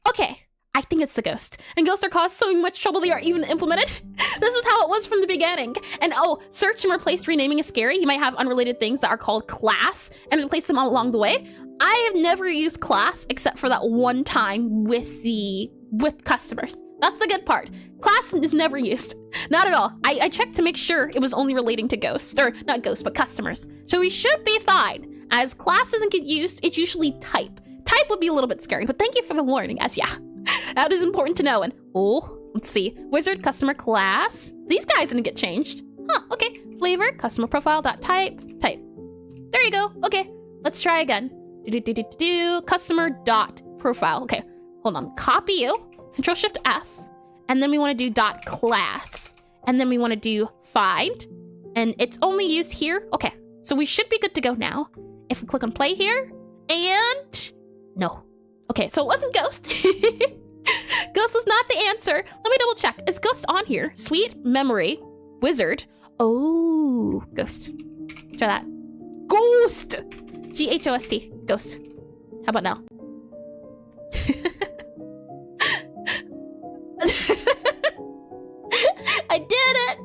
Speaker 1: Okay, I think it's the ghost. And ghosts are caused so much trouble they are even implemented. This is how it was from the beginning. And oh, search and replace renaming is scary. You might have unrelated things that are called class and replace them all along the way. I have never used class except for that one time with customers. That's the good part. Class is never used. Not at all. I checked to make sure it was only relating to ghosts, or not ghosts, but customers. So we should be fine. As class doesn't get used, it's usually type. Type would be a little bit scary, but thank you for the warning, as yeah. That is important to know. And oh, let's see. Wizard, customer class. These guys didn't get changed. Huh, okay. Flavor, customer profile, dot type. There you go. Okay, let's try again. Customer dot profile. Okay, hold on. Copy you. Control Shift F. And then we want to do dot class. And then we want to do find. And it's only used here. Okay, so we should be good to go now. If we click on play here. And no. Okay, so it wasn't ghost. Ghost was not the answer. Let me double check. Is ghost on here? Sweet memory. Wizard. Oh, ghost. Try that. Ghost. Ghost. Ghost. How about now? I did it.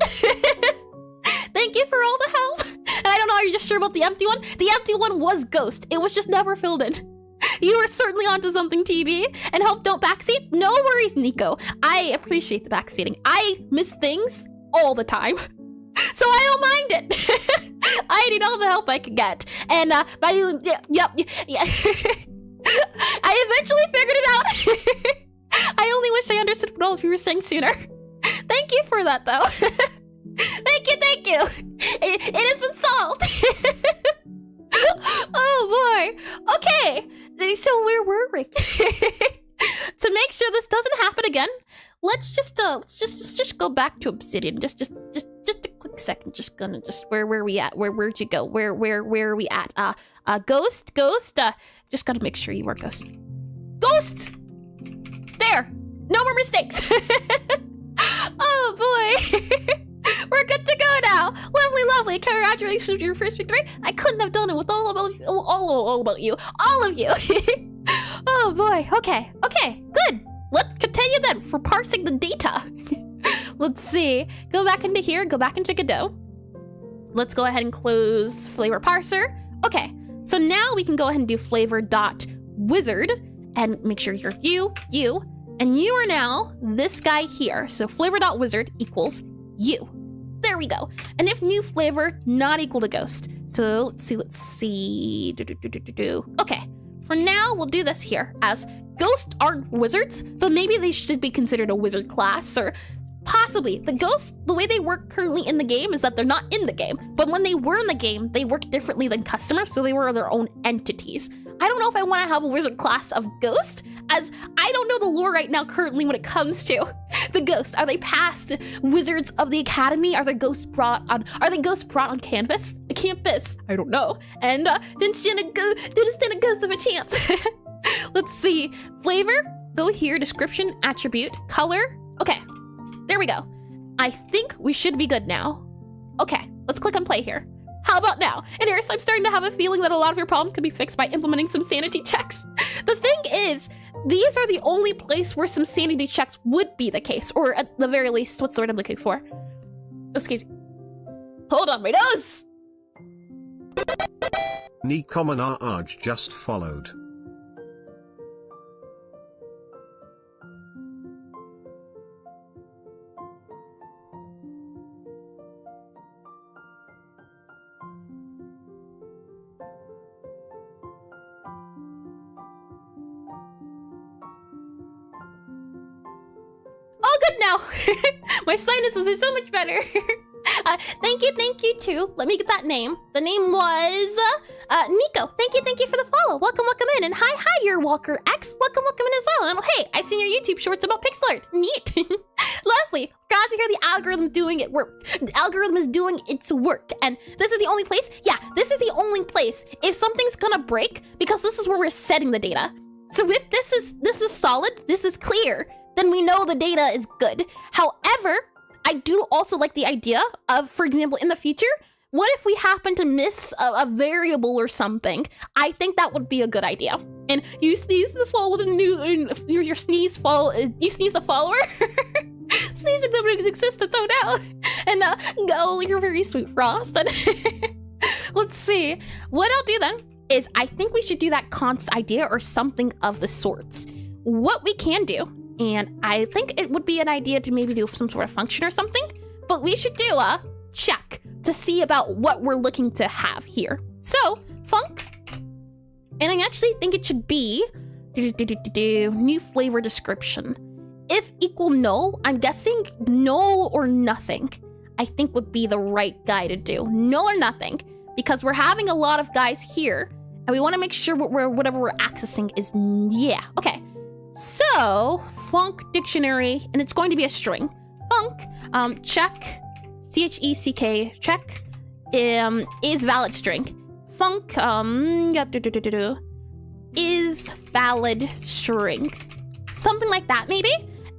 Speaker 1: Thank you for all the help. And I don't know, are you just sure about the empty one? The empty one was ghost. It was just never filled in. You are certainly onto something, TB. And help don't backseat? No worries, Nico. I appreciate the backseating. I miss things all the time. So I don't mind it. I need all the help I can get. And yep. I eventually figured it out. I only wish I understood what all of you were saying sooner. Thank you for that, though. Thank you. It has been solved. Oh boy. Okay. So where were we? To make sure this doesn't happen again, let's just go back to Obsidian. Just a quick second. Where we at? Where'd you go? Where are we at? Ghost. Just gotta make sure you are ghost. Ghost. There. No more mistakes. Oh boy. We're good to go now. Lovely. Congratulations on your first victory. I couldn't have done it with all about you. All of you. Oh boy. Okay. Good. Let's continue then for parsing the data. Let's see. Go back into here. Go back into Godot. Let's go ahead and close flavor parser. Okay. So now we can go ahead and do flavor.wizard and make sure you're you, and you are now this guy here. So flavor.wizard equals you. There we go. And if new flavor not equal to ghost. So let's see. Okay. For now, we'll do this here as ghosts aren't wizards, but maybe they should be considered a wizard class, or possibly. The ghosts, the way they work currently in the game is that they're not in the game, but when they were in the game, they work differently than customers, so they were their own entities. I don't know if I want to have a wizard class of ghost, as I don't know the lore right now currently when it comes to the ghost. Are they past wizards of the academy? Are they ghosts brought on campus? I don't know. And didn't stand a ghost of a chance. Let's see. Flavor, go here, description, attribute, color. Okay, there we go. I think we should be good now. Okay, let's click on play here. How about now? And Eris, I'm starting to have a feeling that a lot of your problems can be fixed by implementing some sanity checks. The thing is, these are the only place where some sanity checks would be the case, or at the very least, what's the word I'm looking for? Excuse me. Hold on, my nose!
Speaker 2: Necromancer just followed.
Speaker 1: All good now. My sinuses are so much better. Thank you too. Let me get that name. The name was Nico. Thank you for the follow. Welcome in. And hi, your Walker X. Welcome in as well. And hey, I've seen your YouTube shorts about pixel art. Neat. Lovely. Glad to hear the algorithm doing it work. The algorithm is doing its work. And this is the only place. Yeah, this is the only place if something's gonna break, because this is where we're setting the data. So if this is solid, this is clear, then we know the data is good. However, I do also like the idea of, for example, in the future, what if we happen to miss a variable or something? I think that would be a good idea. And you sneeze the follower, your sneeze fall, you sneeze the follower? Sneezing them in existence, oh no. And oh, you're very sweet, Frost. And let's see. What I'll do then is I think we should do that const idea or something of the sorts. What we can do, and I think it would be an idea to maybe do some sort of function or something, but we should do a check to see about what we're looking to have here. So, func, and I actually think it should be new flavor description. If equal null, I'm guessing null or nothing, I think would be the right guy to do. Null or nothing, because we're having a lot of guys here, and we want to make sure whatever we're accessing is, yeah, okay. So, func dictionary, and it's going to be a string. Func, check, check, check, is valid string. Func, is valid string. Something like that, maybe?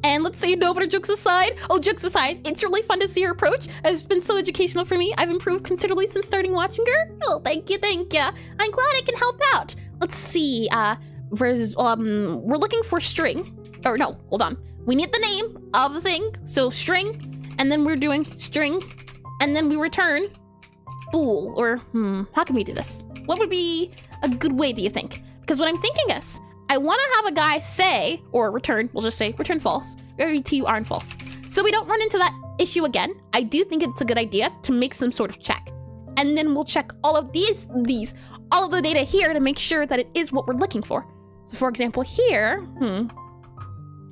Speaker 1: And let's say no, but jokes aside. Oh, jokes aside, it's really fun to see her approach. It's been so educational for me. I've improved considerably since starting watching her. Oh, thank you. I'm glad I can help out. Let's see, we're looking for string, or no, hold on. We need the name of the thing, so string, and then we're doing string, and then we return bool, or how can we do this? What would be a good way, do you think? Because what I'm thinking is, I want to have a guy say, or return, we'll just say return false, or to aren't false. So we don't run into that issue again. I do think it's a good idea to make some sort of check. And then we'll check all of all of the data here to make sure that it is what we're looking for. So for example here,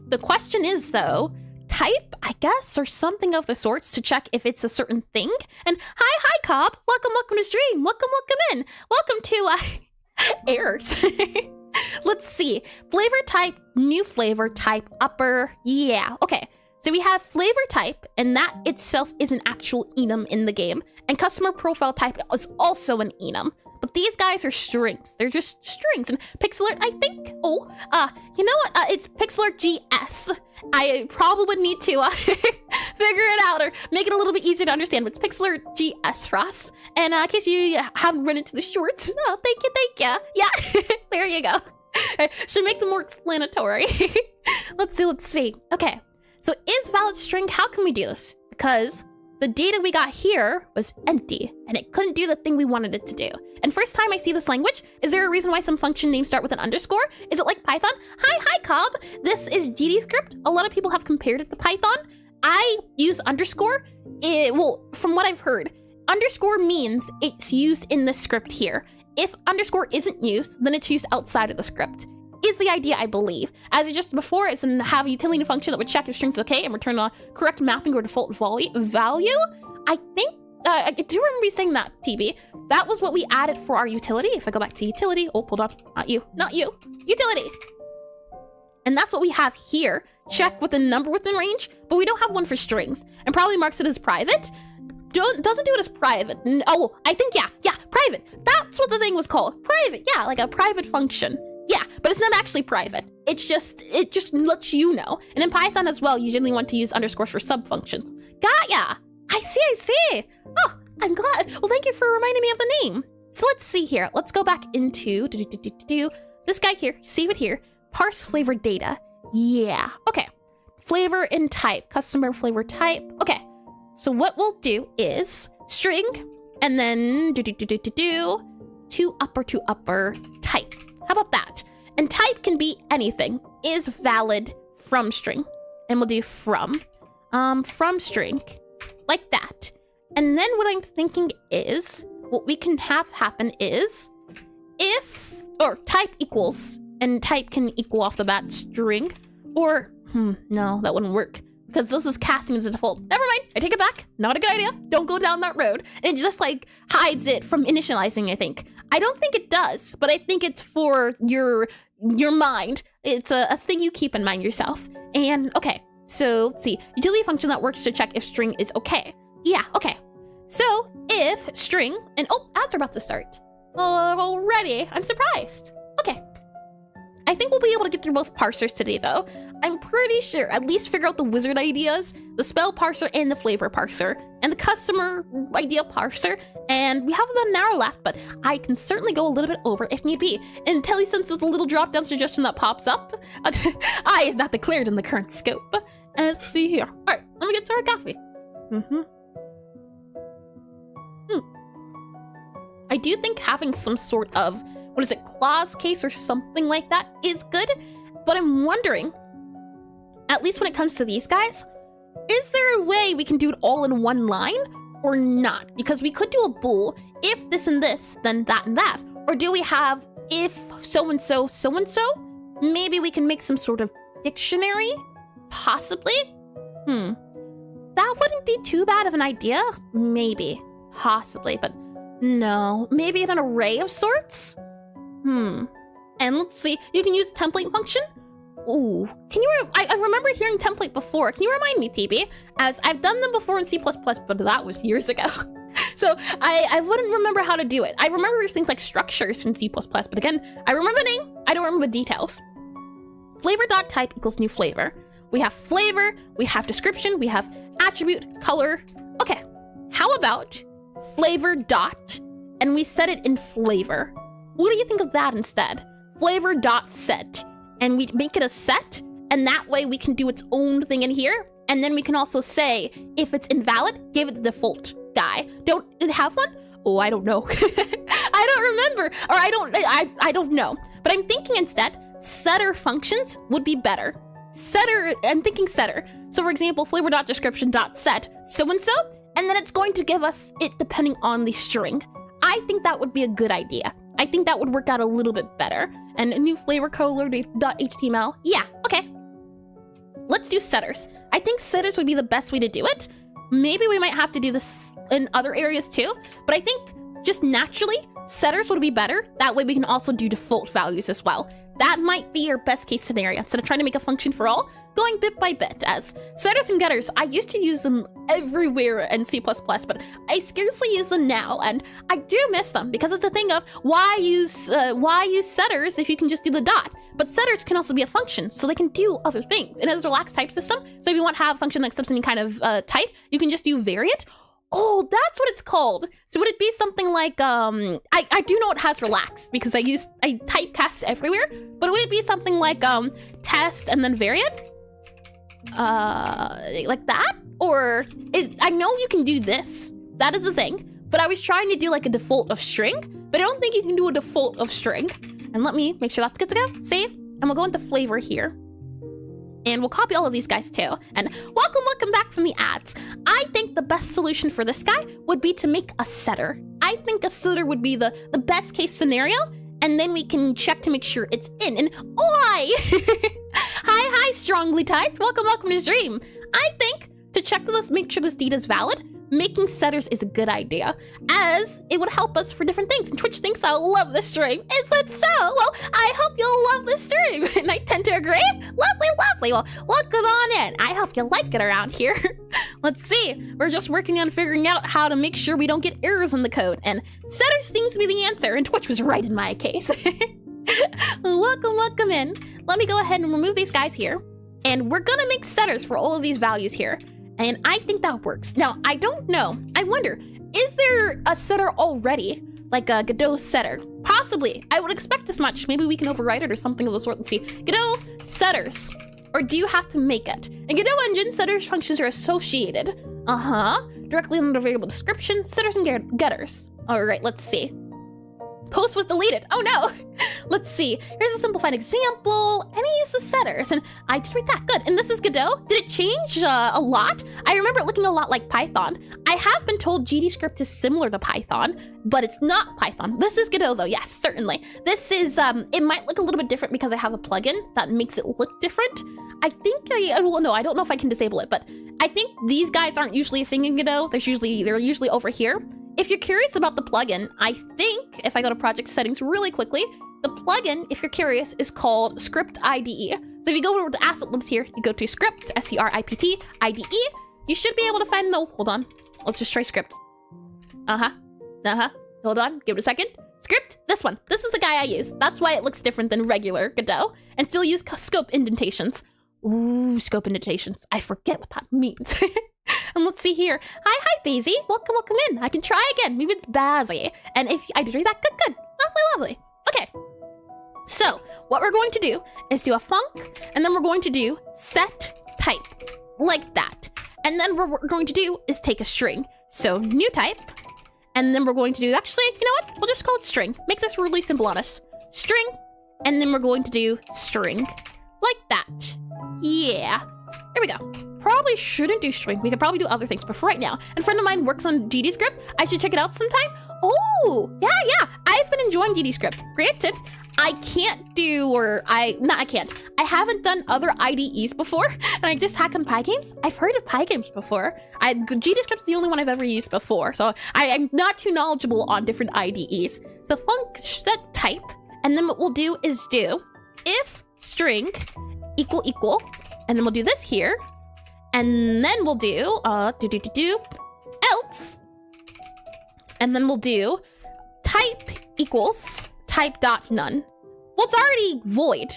Speaker 1: the question is though, type, I guess, or something of the sorts to check if it's a certain thing. And hi Cobb, welcome to stream, welcome in. Welcome to errors. Let's see, flavor type, new flavor type, upper, yeah, okay. So we have flavor type, and that itself is an actual enum in the game. And customer profile type is also an enum. But these guys are strings. They're just strings. And pixel art, I think, you know what? It's pixel art GS. I probably would need to figure it out or make it a little bit easier to understand. But it's pixel art GS, Frost. And in case you haven't run into the shorts, oh, thank you. Yeah, there you go. I should make them more explanatory. Let's see. Okay, so is valid string, how can we do this? Because the data we got here was empty, and it couldn't do the thing we wanted it to do. And first time I see this language, is there a reason why some function names start with an underscore? Is it like Python? Hi Cobb, this is GDScript. A lot of people have compared it to Python. I use underscore. Well, from what I've heard, underscore means it's used in the script here. If underscore isn't used, then it's used outside of the script. Is the idea, I believe. As I just before, it's in have a utility function that would check if strings okay and return a correct mapping or default value. I think I do remember you saying that, TB. That was what we added for our utility. If I go back to utility, oh, hold on, not you, utility. And that's what we have here. Check with a number within range, but we don't have one for strings, and probably marks it as private. Doesn't do it as private. Oh, I think, yeah, private. That's what the thing was called. Private, yeah, like a private function. Yeah, but it's not actually private. It just lets you know. And in Python as well, you generally want to use underscores for sub-functions. Got ya. I see. Oh, I'm glad. Well, thank you for reminding me of the name. So let's see here. Let's go back into this guy here. Save it here. Parse flavor data. Yeah, okay. Flavor and type, customer flavor type. Okay, so what we'll do is string, and then to upper type. How about that? And type can be anything, is valid from string. And we'll do from string, like that. And then what I'm thinking is, what we can have happen is, if, or type equals, and type can equal off the bat string, or, no, that wouldn't work, because this is casting as a default. Never mind, I take it back. Not a good idea. Don't go down that road. And it just like hides it from initializing, I think. I don't think it does, but I think it's for your mind. It's a thing you keep in mind yourself. And okay, so let's see. Utility function that works to check if string is okay. Yeah, okay. So if string, and oh, ads are about to start. Already, I'm surprised. Okay. I think we'll be able to get through both parsers today, though. I'm pretty sure, at least figure out the wizard ideas, the spell parser and the flavor parser, and the customer idea parser, and we have about an hour left, but I can certainly go a little bit over if need be. And IntelliSense is the little drop-down suggestion that pops up. I is not declared in the current scope. And let's see here. All right, let me get started coffee. I do think having some sort of, what is it, clause case or something like that is good, but I'm wondering, at least when it comes to these guys, is there a way we can do it all in one line or not? Because we could do a bool, if this and this, then that and that. Or do we have if so-and-so, so-and-so? Maybe we can make some sort of dictionary? Possibly? That wouldn't be too bad of an idea. Maybe. Possibly, but no. Maybe an array of sorts? And let's see, you can use template function. Ooh, can you, I remember hearing template before. Can you remind me, TB? As I've done them before in C++, but that was years ago. So I wouldn't remember how to do it. I remember there's things like structures in C++, but again, I remember the name, I don't remember the details. Flavor.type equals new flavor. We have flavor, we have description, we have attribute, color. Okay, how about flavor dot, and we set it in flavor. What do you think of that instead? Flavor dot set, and we make it a set, and that way we can do its own thing in here, and then we can also say, if it's invalid, give it the default guy. Don't it have one? Oh, I don't know. I don't remember, or I don't know. But I'm thinking instead, setter functions would be better. Setter, I'm thinking setter. So for example, flavor.description.set so-and-so, and then it's going to give us it depending on the string. I think that would be a good idea. I think that would work out a little bit better. And a new flavor color.html. Yeah, okay. Let's do setters. I think setters would be the best way to do it. Maybe we might have to do this in other areas too, but I think just naturally, setters would be better. That way we can also do default values as well. That might be your best case scenario. Instead of trying to make a function for all, going bit by bit. As setters and getters, I used to use them everywhere in C++, but I scarcely use them now, and I do miss them because it's the thing of why use setters if you can just do the dot? But setters can also be a function, so they can do other things. It has a relaxed type system, so if you want to have a function that accepts any kind of type, you can just do variant. Oh, that's what it's called. So would it be something like, I do know it has relax because I typecast everywhere, but would it be something like test and then variant? Like that? Or, I know you can do this. That is the thing. But I was trying to do like a default of string, but I don't think you can do a default of string. And let me make sure that's good to go. Save, and we'll go into flavor here. And we'll copy all of these guys too. And welcome back from the ads. I think the best solution for this guy would be to make a setter. I think a setter would be the best case scenario, and then we can check to make sure it's in. And oi! Hi, strongly typed. Welcome to the stream. I think to check this, make sure this data is valid, making setters is a good idea, as it would help us for different things. And Twitch thinks I love this stream. Is that so? Well, I hope you'll love this stream. And I tend to agree. Lovely, lovely. Well, welcome on in. I hope you like it around here. Let's see. We're just working on figuring out how to make sure we don't get errors in the code. And setters seems to be the answer. And Twitch was right in my case. Welcome in. Let me go ahead and remove these guys here. And we're gonna make setters for all of these values here. And I think that works. Now, I don't know. I wonder, is there a setter already? Like a Godot setter? Possibly. I would expect as much. Maybe we can override it or something of the sort. Let's see. Godot setters. Or do you have to make it? In Godot engine, setters functions are associated. Directly under variable description, setters and getters. All right, let's see. Post was deleted. Oh no. Let's see. Here's a simplified example. And he uses setters. And I did read that. Good. And this is Godot. Did it change a lot? I remember it looking a lot like Python. I have been told GDScript is similar to Python, but it's not Python. This is Godot though. Yes, certainly. This is, it might look a little bit different because I have a plugin that makes it look different. I think well, no, I don't know if I can disable it, but I think these guys aren't usually a thing in Godot. They're usually over here. If you're curious about the plugin, I think if I go to project settings really quickly, the plugin, if you're curious, is called Script IDE. So if you go over to asset libs here, you go to Script, S-C-R-I-P-T, IDE, you should be able to find hold on. Let's just try Script. Hold on, give it a second. Script, this one. This is the guy I use. That's why it looks different than regular Godot, and still use scope indentations. Ooh, scope indentations. I forget what that means. And let's see here. Hi, Basie. Welcome in. I can try again. Maybe it's Bazzy. And if I did read that, good. Lovely. Okay. So what we're going to do is do a func, and then we're going to do set type, like that. And then what we're going to do is take a string. So new type, and then we're going to do, actually, you know what? We'll just call it string. Make this really simple on us. String, and then we're going to do string, like that. Yeah. There we go. Probably shouldn't do string. We could probably do other things, but for right now, a friend of mine works on GDScript. I should check it out sometime. Oh, yeah. I've been enjoying GDScript. Granted, I haven't done other IDEs before, and I just hack on Pygames. I've heard of Pygames before. GDScript's the only one I've ever used before, so I'm not too knowledgeable on different IDEs. So func set type, and then what we'll do is do if string equal, and then we'll do this here. And then we'll do, else. And then we'll do type equals type.none. Well, it's already void.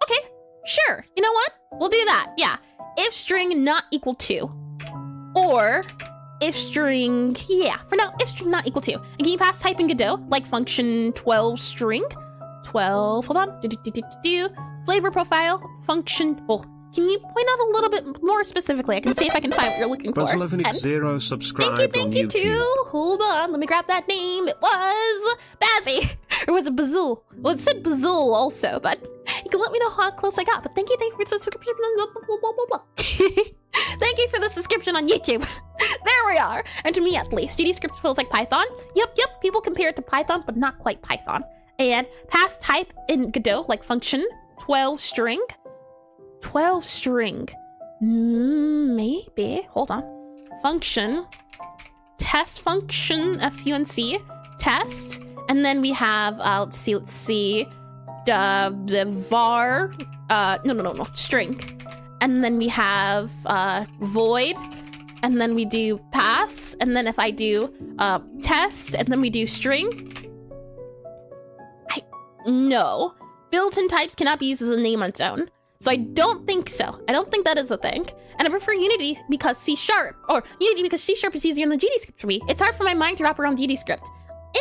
Speaker 1: Okay, sure. You know what? We'll do that. Yeah. If string not equal to. Or if string, for now, if string not equal to. And can you pass type in Godot? Like function 12 string. 12, hold on. Flavor profile, function, can you point out a little bit more specifically? I can see if I can find what you're looking for.
Speaker 2: Buzz11x0 subscribed
Speaker 1: thank you too. Hold on, let me grab that name. It was Bazzy. Or was it Bazul? Well, it said Bazul also, but you can let me know how close I got. But thank you for the subscription. Thank you for the subscription on YouTube. There we are. And to me, at least, GDScript feels like Python. Yep. People compare it to Python, but not quite Python. And pass type in Godot, like function 12 string. 12 string. Maybe. Hold on. Function. Test function. FUNC. Test. And then we have, let's see. The var. No. String. And then we have void. And then we do pass. And then if I do test. And then we do string. No. Built-in types cannot be used as a name on its own. So I don't think so. I don't think that is a thing. And I prefer Unity because C#, or Unity because C# is easier than GDScript for me. It's hard for my mind to wrap around GDScript.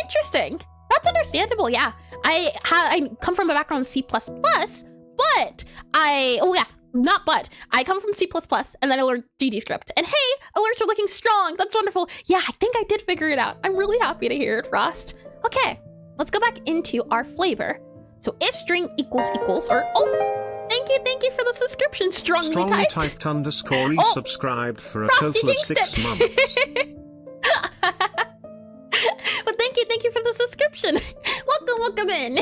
Speaker 1: Interesting. That's understandable, yeah. I come from a background in C++, but I come from C++ and then I learned GDScript. And hey, alerts are looking strong. That's wonderful. Yeah, I think I did figure it out. I'm really happy to hear it, Frost. Okay, let's go back into our flavor. So if string equals, or, thank you for the subscription, strongly typed.
Speaker 2: _e subscribed for a total of 6 months.
Speaker 1: But thank you for the subscription. Welcome in.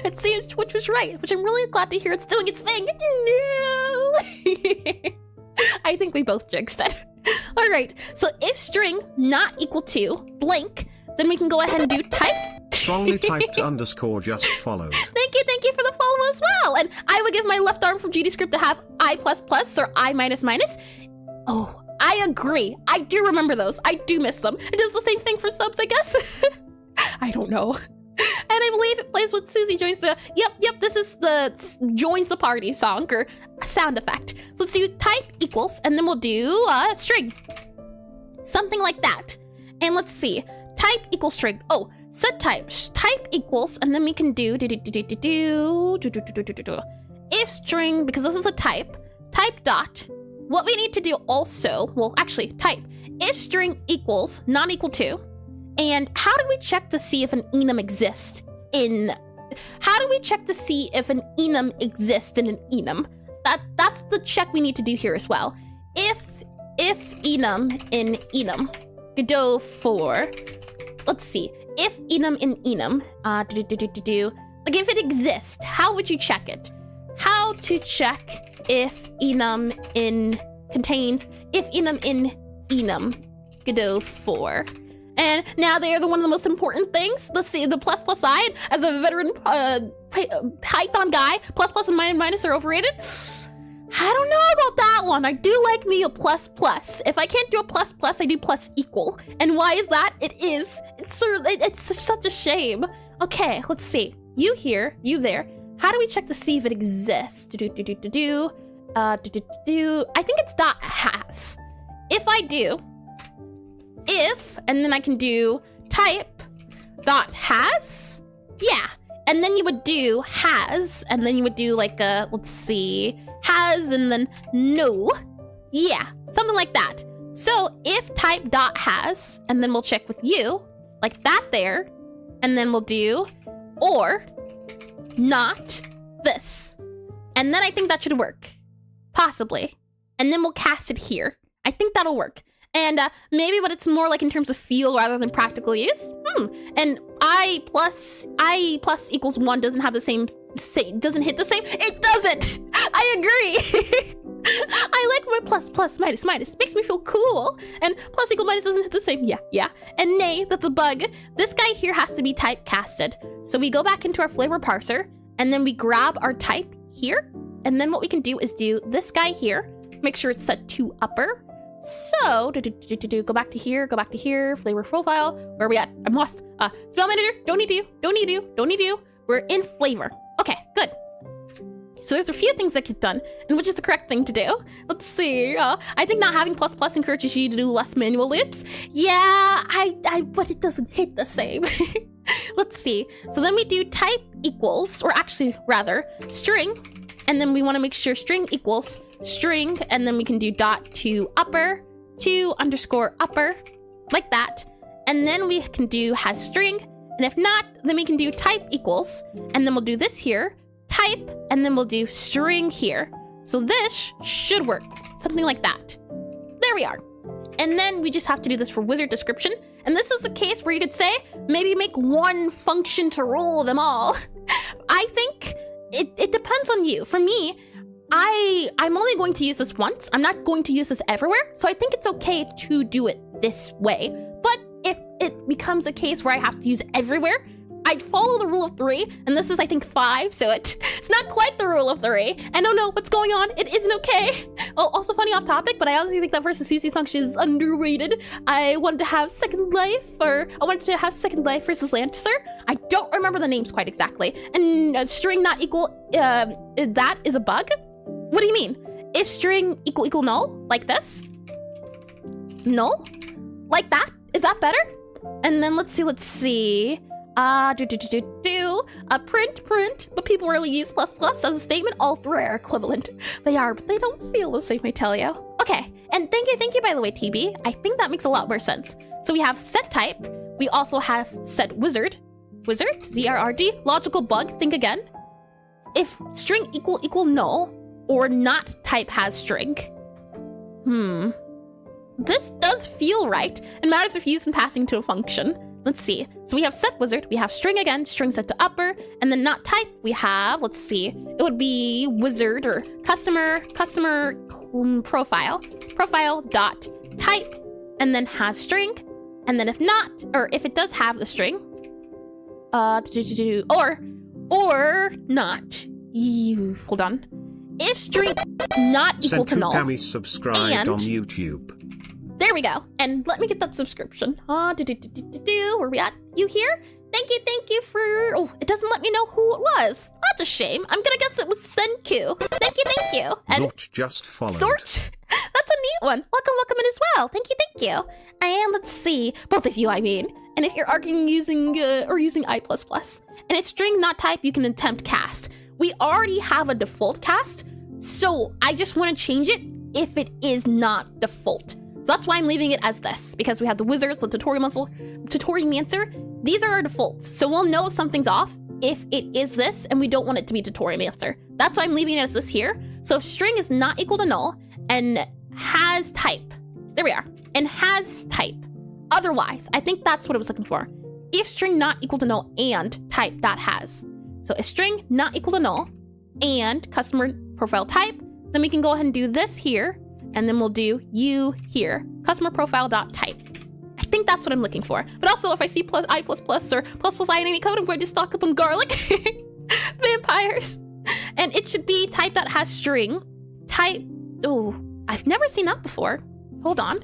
Speaker 1: It seems Twitch was right, which I'm really glad to hear it's doing its thing. No. I think we both jinxed it. All right, so if string not equal to blank, then we can go ahead and do type.
Speaker 2: Strongly typed underscore just followed.
Speaker 1: Thank you for the follow as well. And I would give my left arm from GDScript to have I++ or I-. Oh, I agree. I do remember those. I do miss them. It does the same thing for subs, I guess. I don't know. And I believe it plays with Susie joins the, yep, this is the joins the party song or sound effect. So let's do type equals, and then we'll do string. Something like that. And let's see, type equals string. Oh, set type equals, and then we can do if string, because this is a type dot. What we need to do also, well, actually type if string equals not equal to. And how do we check to see if an enum exists in? How do we check to see if an enum exists in an enum? That's the check we need to do here as well. If enum in enum, Godot for, let's see, if enum in enum, like if it exists, how would you check it? How to check if enum in contains, if enum in enum, Godot for. And now they are one of the most important things. Let's see, the plus side, as a veteran Python guy, plus and minus are overrated. I don't know about that one. I do like me a plus. If I can't do a plus, I do plus equal. And why is that? It's such a shame. Okay, let's see. You here, you there. How do we check to see if it exists? I think it's dot has. If I do, if, and then I can do type dot has, yeah, and then you would do has, and then you would do like a, let's see, has, and then no, yeah, something like that. So if type dot has, and then we'll check with you, like that there, and then we'll do, or not this, and then I think that should work, possibly, and then we'll cast it here. I think that'll work. And maybe, but it's more like in terms of feel rather than practical use. And I plus equals 1 doesn't have the same, doesn't hit the same. It doesn't. I agree. I like my plus minus makes me feel cool. And plus equal minus doesn't hit the same. Yeah. And nay, that's a bug. This guy here has to be typecasted. So we go back into our flavor parser, and then we grab our type here. And then what we can do is do this guy here. Make sure it's set to upper. So, go back to here, flavor profile. Where are we at? I'm lost. Spell manager, don't need you. We're in flavor. Okay, good. So there's a few things that get done, and which is the correct thing to do. Let's see. I think not having plus encourages you to do less manual loops. Yeah, but it doesn't hit the same. Let's see. So then we do type equals, or actually rather, string, and then we want to make sure string equals string, and then we can do dot to upper, to underscore upper, like that. And then we can do has string, and if not, then we can do type equals, and then we'll do this here, type, and then we'll do string here. So this should work, something like that. There we are. And then we just have to do this for wizard description. And this is the case where you could say, maybe make one function to rule them all. I think it depends on you. For me, I'm only going to use this once. I'm not going to use this everywhere. So I think it's okay to do it this way. But if it becomes a case where I have to use it everywhere, I'd follow the rule of 3, and this is, I think, 5, so it's not quite the rule of 3. I don't know what's going on. It isn't okay. Oh, also funny off topic, but I honestly think that versus Susie function is underrated. I wanted to have Second Life versus Lancer. I don't remember the names quite exactly. And string not equal, that is a bug? What do you mean? If string equal null, like this? Null? Like that? Is that better? And then let's see. Print, but people really use plus as a statement. All 3 are equivalent. They are, but they don't feel the same, I tell you. Okay, and thank you, by the way, TB. I think that makes a lot more sense. So we have set type. We also have set wizard, ZRRD, logical bug, think again. If string equal null, or not type has string. This does feel right, and matters if used when passing to a function. let's see. So we have set wizard, we have string again, string set to upper, and then not type, we have, let's see, it would be wizard or customer profile dot type, and then has string, and then if not, or if it does have the string, or not, hold on. If string not equal to null,
Speaker 2: subscribed on YouTube.
Speaker 1: There we go. And let me get that subscription. Where we at? You here? Thank you for... Oh, it doesn't let me know who it was. That's a shame. I'm gonna guess it was Senku. Thank you. And
Speaker 2: Not just followed.
Speaker 1: Sort. That's a neat one. Welcome in as well. Thank you. And let's see. Both of you, I mean. And if you're arguing using I++, and it's string not type, you can attempt cast. We already have a default cast, so I just want to change it if it is not default. That's why I'm leaving it as this, because we have the wizards, the Tutorimancer. These are our defaults, so we'll know something's off if it is this, and we don't want it to be Tutorimancer. That's why I'm leaving it as this here. So if string is not equal to null and has type, there we are, and has type. Otherwise, I think that's what it was looking for. If string not equal to null and type dot has. So if string not equal to null and customer profile type, then we can go ahead and do this here, and then we'll do you here, customer profile dot type. I think that's what I'm looking for. But also, if I see I++ or ++ I in any code, I'm going to stock up on garlic, vampires, and it should be type that has string, type. Oh, I've never seen that before. Hold on,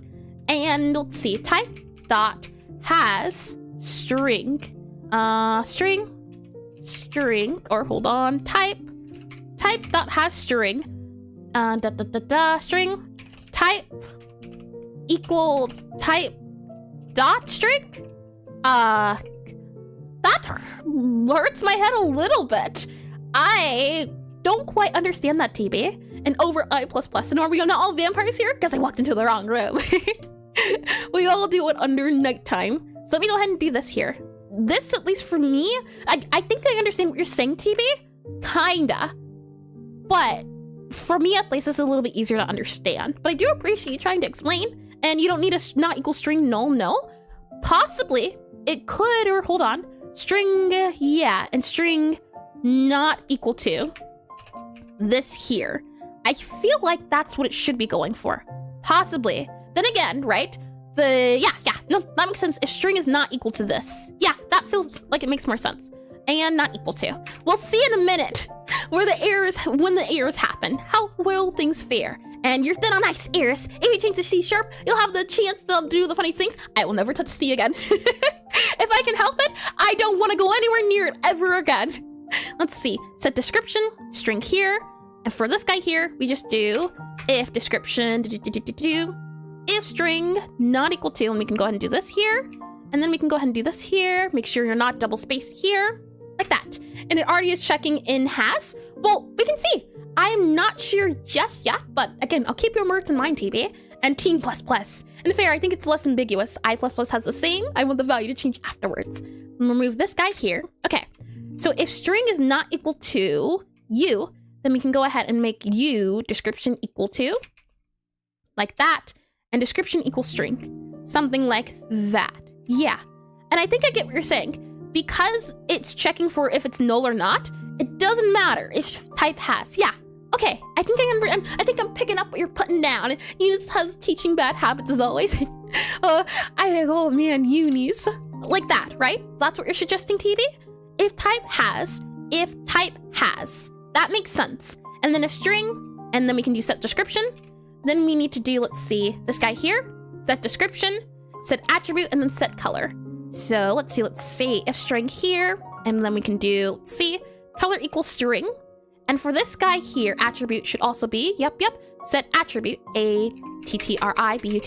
Speaker 1: and let's see, type dot has string, string, or hold on, type dot has string, string, type equal type dot string. That hurts my head a little bit. I don't quite understand that, TB. And over I++, and are we not all vampires here? Because I walked into the wrong room. We all do it under nighttime. So let me go ahead and do this here. This, at least for me, I think I understand what you're saying, TB. Kinda. But for me, at least, it's a little bit easier to understand. But I do appreciate you trying to explain. And you don't need a not equal string null, no. Possibly, it could, or hold on. String, yeah, and string not equal to this here. I feel like that's what it should be going for. Possibly. Then again, right? No, that makes sense. If string is not equal to this, yeah, that feels like it makes more sense. And not equal to. We'll see in a minute when the errors happen. How will things fare? And you're thin on ice, Eris. If you change to C#, you'll have the chance to do the funny things. I will never touch C again. If I can help it, I don't want to go anywhere near it ever again. Let's see. Set description, string here. And for this guy here, we just do if description, if string not equal to, and we can go ahead and do this here. And then we can go ahead and do this here. Make sure you're not double spaced here, like that. And it already is checking in has. Well, we can see. I am not sure just yet, but again, I'll keep your words in mind, TB. And team++. And fair, I think it's less ambiguous. I++ has the same. I want the value to change afterwards. And remove this guy here. Okay, so if string is not equal to you, then we can go ahead and make you description equal to, like that, and description equals string. Something like that. Yeah. And I think I get what you're saying. Because it's checking for if it's null or not, it doesn't matter if type has. Yeah. Okay. I think I'm picking up what you're putting down. Eunice has teaching bad habits as always. Oh man, Eunice. Like that, right? That's what you're suggesting, TB? If type has. That makes sense. And then if string, and then we can do set description. Then we need to do, let's see, this guy here. Set description, set attribute, and then set color. So let's see if string here, and then we can do, let's see, color equals string. And for this guy here, attribute should also be, yep, set attribute, attribute,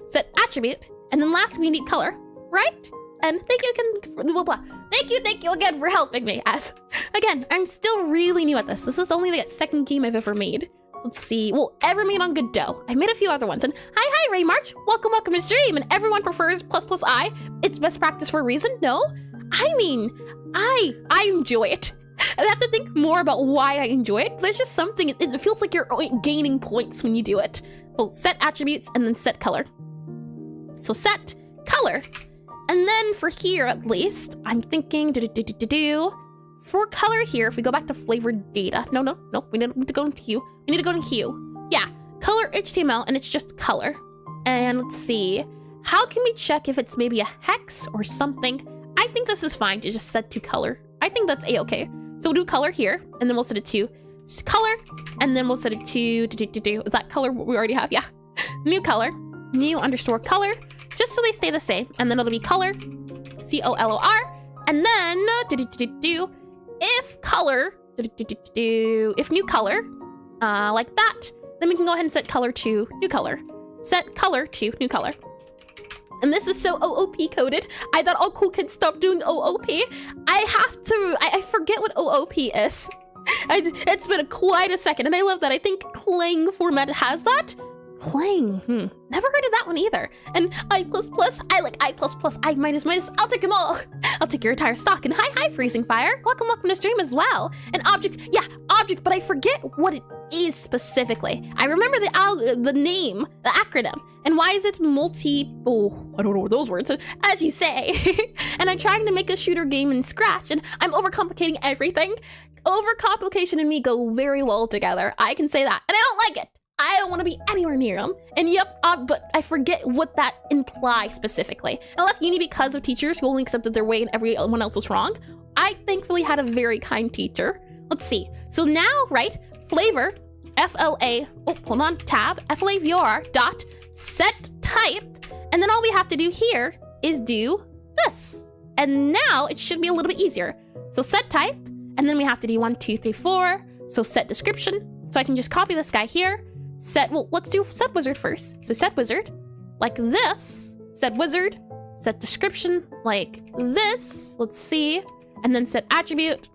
Speaker 1: set attribute, and then last we need color, right? And thank you again for blah, blah. Thank you again for helping me, as again, I'm still really new at this. This is only the second game I've ever made. Let's see, well, ever made on Godot. I've made a few other ones, and hi, Ray March. Welcome to stream, and everyone prefers ++ I. It's best practice for a reason, no? I mean, I enjoy it. And I have to think more about why I enjoy it. There's just something, it feels like you're gaining points when you do it. Well, set attributes, and then set color. So set color, And then for here, at least, I'm thinking for color here, if we go back to flavored data, no, we need to go into hue. We need to go to hue. Yeah, color HTML, and it's just color. And let's see, how can we check if it's maybe a hex or something? I think this is fine to just set to color. I think that's a-okay. So we'll do color here, and then we'll set it to color, and then we'll set it to is that color what we already have? Yeah. New color, new underscore color, just so they stay the same. And then it'll be color, C-O-L-O-R, and then if color, if new color, like that, then we can go ahead and set color to new color. Set color to new color. And this is so OOP coded. I thought all cool kids stopped doing OOP. I forget what OOP is. It's been quite a second, and I love that. I think Clang format has that. Clang, never heard of that one either. And I++, I like I++, I minus, I'll take them all. I'll take your entire stock. And hi, Freezing Fire. Welcome to stream as well. And object, yeah, object, but I forget what it is specifically. I remember the name, the acronym. And why is it I don't know what those words, as you say. And I'm trying to make a shooter game in Scratch, and I'm overcomplicating everything. Overcomplication and me go very well together. I can say that, and I don't like it. I don't want to be anywhere near them. And yep, but I forget what that implies specifically. And I left uni because of teachers who only accepted their way and everyone else was wrong. I thankfully had a very kind teacher. Let's see. So now, right, flavor, tab, flavor dot set type. And then all we have to do here is do this. And now it should be a little bit easier. So set type, and then we have to do 1, 2, 3, 4. So set description. So I can just copy this guy here. Set, well, let's do set wizard first. So set wizard, like this. Set wizard, set description, like this. Let's see. And then set attribute.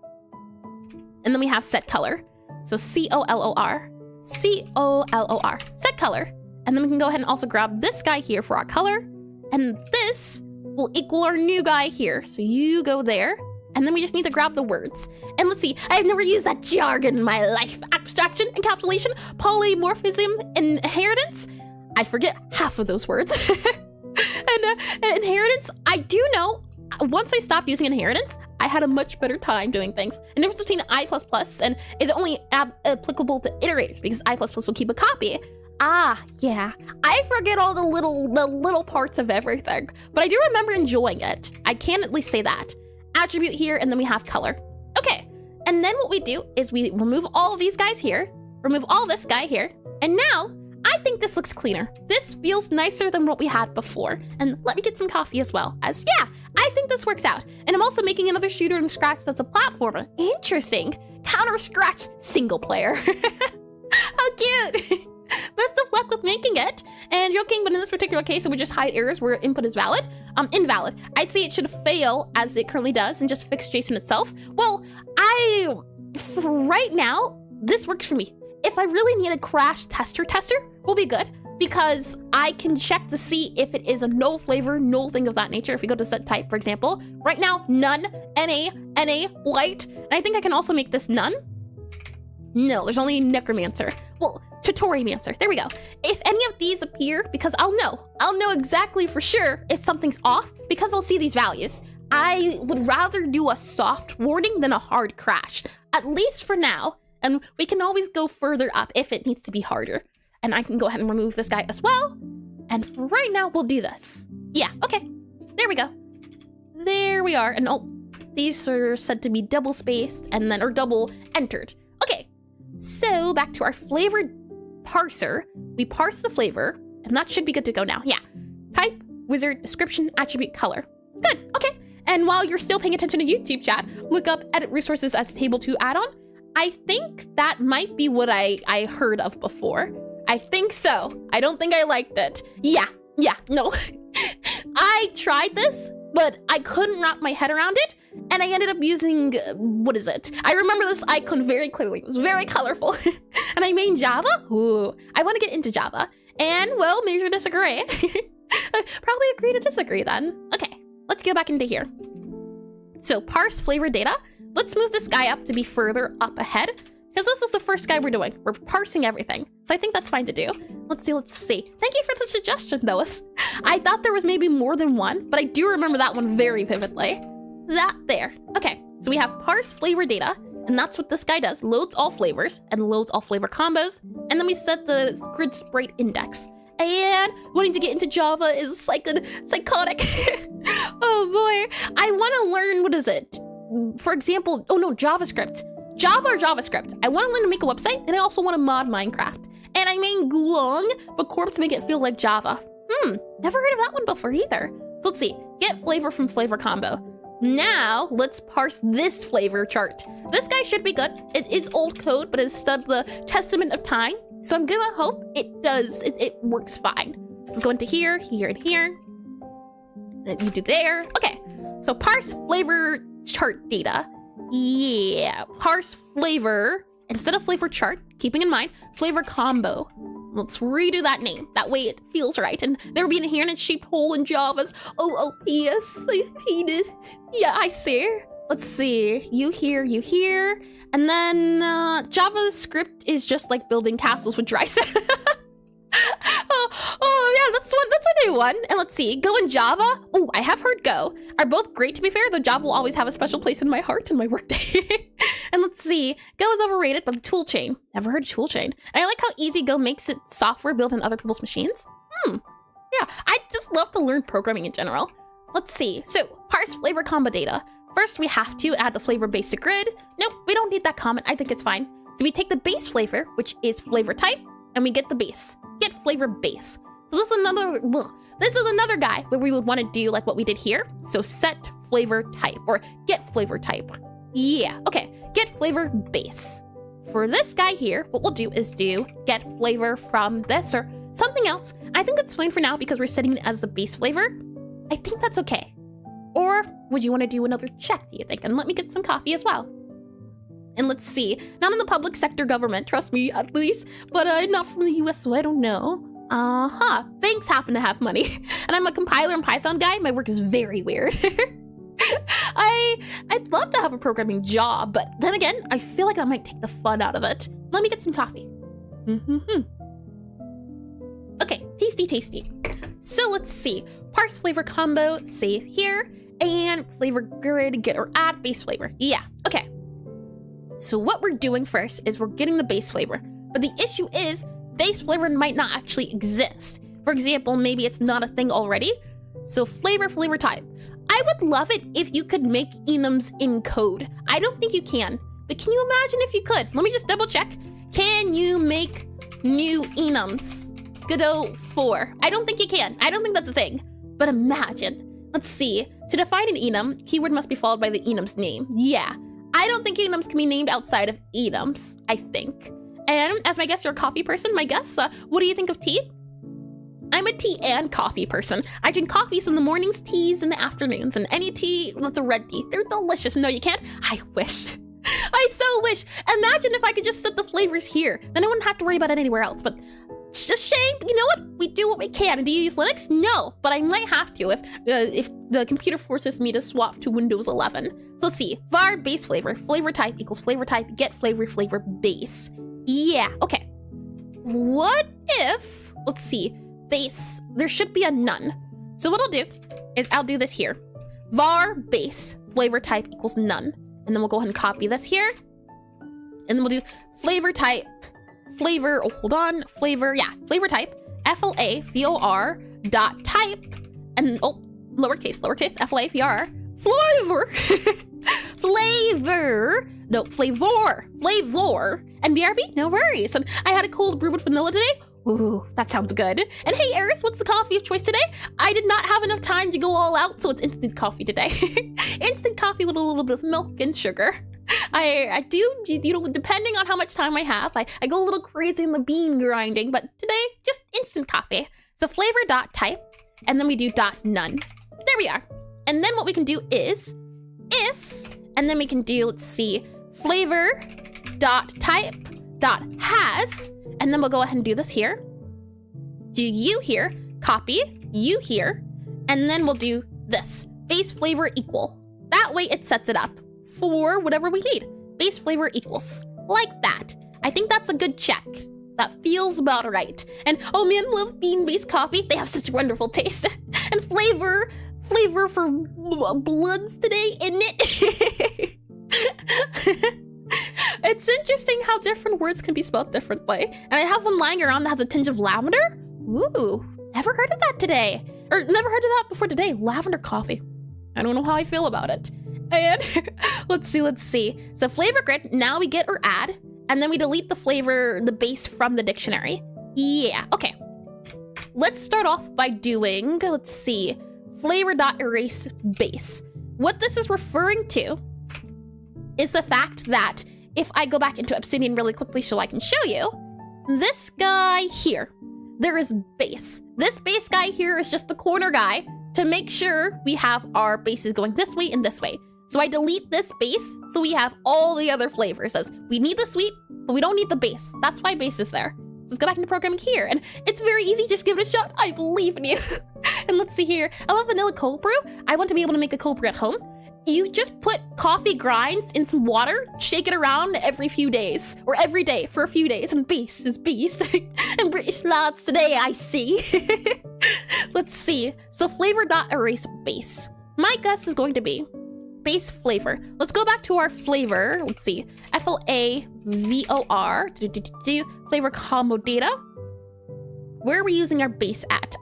Speaker 1: And then we have set color. So C-O-L-O-R. C-O-L-O-R. Set color. And then we can go ahead and also grab this guy here for our color. And this will equal our new guy here. So you go there. And then we just need to grab the words. And let's see, I've never used that jargon in my life. Abstraction, encapsulation, polymorphism, inheritance. I forget half of those words. And inheritance, I do know, once I stopped using inheritance, I had a much better time doing things. And the difference between I++ and is only applicable to iterators, because I++ will keep a copy. Ah, yeah. I forget all the little parts of everything, but I do remember enjoying it. I can at least say that. Attribute here, and then we have color. Okay, and then what we do is we remove all of these guys here, remove all this guy here, and now I think this looks cleaner. This feels nicer than what we had before. And let me get some coffee as well, as yeah, I think this works out. And I'm also making another shooter in Scratch that's a platformer. Interesting. Counter Scratch single player. How cute. Best of luck with making it. And joking, but in this particular case, it would just hide errors where input is valid. Invalid. I'd say it should fail as it currently does and just fix JSON itself. Well, for right now, this works for me. If I really need a crash tester will be good, because I can check to see if it is a null flavor, null thing of that nature. If we go to set type, for example, right now, none, NA, white. And I think I can also make this none. No, there's only necromancer. Well, tutorimancer, there we go. If any of these appear, because I'll know exactly for sure if something's off, because I'll see these values. I would rather do a soft warning than a hard crash, at least for now. And we can always go further up if it needs to be harder. And I can go ahead and remove this guy as well. And for right now, we'll do this. Yeah, okay, there we go. There we are, and oh, these are said to be double spaced and then, or double entered. Okay, so back to our flavored parser. We parse the flavor, and that should be good to go now. Yeah, type, wizard, description, attribute, color. Good, okay. And while you're still paying attention to YouTube chat, look up edit resources as table 2 add-on. I think that might be what I heard of before. I think so. I don't think I liked it. Yeah, no. I tried this, but I couldn't wrap my head around it, and I ended up using, what is it? I remember this icon very clearly. It was very colorful. And I made Java. Ooh, I want to get into Java. And, well, major disagree. Probably agree to disagree then. Okay, let's go back into here. So parse flavor data. Let's move this guy up to be further up ahead, because this is the first guy we're doing. We're parsing everything. So I think that's fine to do. Let's see. Thank you for the suggestion, Lois. I thought there was maybe more than one, but I do remember that one very vividly. That there. Okay, so we have parse flavor data, and that's what this guy does. Loads all flavors and loads all flavor combos. And then we set the grid sprite index. And wanting to get into Java is psychotic. Oh boy. I want to learn, what is it? For example, oh no, JavaScript. Java or JavaScript. I want to learn to make a website, and I also want to mod Minecraft. And I mean Glong, but Corp to make it feel like Java. Never heard of that one before either. So let's see. Get flavor from flavor combo. Now, let's parse this flavor chart. This guy should be good. It is old code, but it's stood the testament of time. So I'm gonna hope it does. It works fine. Let's go into here, here, and here. Then you do there. Okay, so parse flavor chart data. Yeah, parse flavor. Instead of flavor chart, keeping in mind, flavor combo. Let's redo that name. That way it feels right. And there will be an inherent shaped hole in Java's OOPS. Yeah, I see. Let's see. You here. And then JavaScript is just like building castles with dry sand. Oh yeah, that's a new one. And let's see, Go and Java. Oh, I have heard Go are both great, to be fair, though Java will always have a special place in my heart and my workday. And let's see, Go is overrated, but the toolchain. Never heard of toolchain. And I like how easy Go makes it software built on other people's machines. Yeah, I just love to learn programming in general. Let's see, so parse flavor combo data. First, we have to add the flavor base to grid. Nope, we don't need that comment. I think it's fine. So we take the base flavor, which is flavor type, and we get the base. Get flavor base. So this is another guy where we would want to do like what we did here. So set flavor type or get flavor type. Yeah, okay, get flavor base. For this guy here, what we'll do is do get flavor from this or something else. I think it's fine for now because we're setting it as the base flavor. I think that's okay. Or would you want to do another check, do you think? And let me get some coffee as well. And let's see, not in the public sector government, trust me, at least, but not from the US, so I don't know. Banks happen to have money. And I'm a compiler and Python guy. My work is very weird. I'd love to have a programming job, but then again, I feel like that might take the fun out of it. Let me get some coffee. Okay, tasty. So let's see, parse flavor combo, save here, and flavor grid, get or add base flavor. Yeah, okay. So what we're doing first is we're getting the base flavor, but the issue is base flavor might not actually exist. For example, maybe it's not a thing already. So flavor type. I would love it if you could make enums in code. I don't think you can, but can you imagine if you could? Let me just double check. Can you make new enums? Godot 4. I don't think you can. I don't think that's a thing, but imagine. Let's see. To define an enum, keyword must be followed by the enum's name. Yeah. I don't think enums can be named outside of enums, I think. And as my guess, you're a coffee person, my guess. What do you think of tea? I'm a tea and coffee person. I drink coffees in the mornings, teas in the afternoons, and any tea that's a red tea. They're delicious. No, you can't? I wish. I so wish. Imagine if I could just set the flavors here. Then I wouldn't have to worry about it anywhere else. But it's just a shame. You know what? We do what we can. And do you use Linux? No, but I might have to if the computer forces me to swap to Windows 11. So let's see. var base flavor. Flavor type equals flavor type. Get flavor base. Yeah, okay. What if, let's see, base, there should be a none. So what I'll do is I'll do this here. var base flavor type equals none. And then we'll go ahead and copy this here. And then we'll do flavor type, flavor, flavor type, FLAVOR dot type, and lowercase, FLAVOR, flavor, and BRB, no worries. And I had a cold brew with vanilla today. Ooh, that sounds good. And hey, Eris, what's the coffee of choice today? I did not have enough time to go all out, so it's instant coffee today. Instant coffee with a little bit of milk and sugar. I do, you know, depending on how much time I have, I go a little crazy in the bean grinding, but today, just instant coffee. So flavor dot type, and then we do dot none. There we are. And then what we can do is if, and then we can do, let's see, flavor dot type dot has, and then we'll go ahead and do this here. Do you here, copy, you here, and then we'll do this, base flavor equal. That way it sets it up for whatever we need. Base flavor equals. like that. I think that's a good check. That feels about right. And oh man, love bean-based coffee. They have such wonderful taste. And flavor for bloods today, isn't it? It's interesting how different words can be spelled differently. And I have one lying around that has a tinge of lavender. Ooh, never heard of that today. Or never heard of that before today. Lavender coffee. I don't know how I feel about it. And let's see. So flavor grid, now we get our add, and then we delete the base from the dictionary. Yeah, okay. Let's start off by doing, let's see, flavor.erase base. What this is referring to is the fact that if I go back into Obsidian really quickly so I can show you, this guy here, there is base. This base guy here is just the corner guy to make sure we have our bases going this way and this way. So I delete this base so we have all the other flavors. As we need the sweet, but we don't need the base. That's why base is there. Let's go back into programming here. And it's very easy, just give it a shot. I believe in you. And let's see here. I love vanilla cold brew. I want to be able to make a cold brew at home. You just put coffee grinds in some water, shake it around every few days, or every day for a few days, and beast is beast. And British lads today, I see. Let's see. So flavor.erase base. My guess is going to be base flavor. Let's go back to our flavor. Let's see. FLAVOR. Flavor combo data. Where are we using our base at?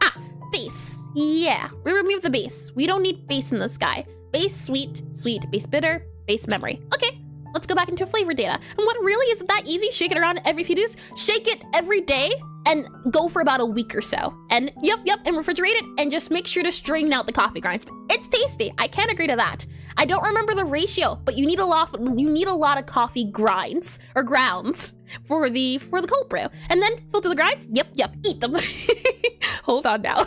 Speaker 1: Base. Yeah, we remove the base. We don't need base in this guy. Base sweet, base bitter, base memory. Okay, let's go back into flavor data. And what really isn't that easy? Shake it around every few days. Shake it every day and go for about a week or so. And yep, and refrigerate it and just make sure to strain out the coffee grinds. It's tasty. I can't agree to that. I don't remember the ratio, but you need a lot of coffee grinds or grounds for the cold brew. And then filter the grinds. Yep, eat them. Hold on now.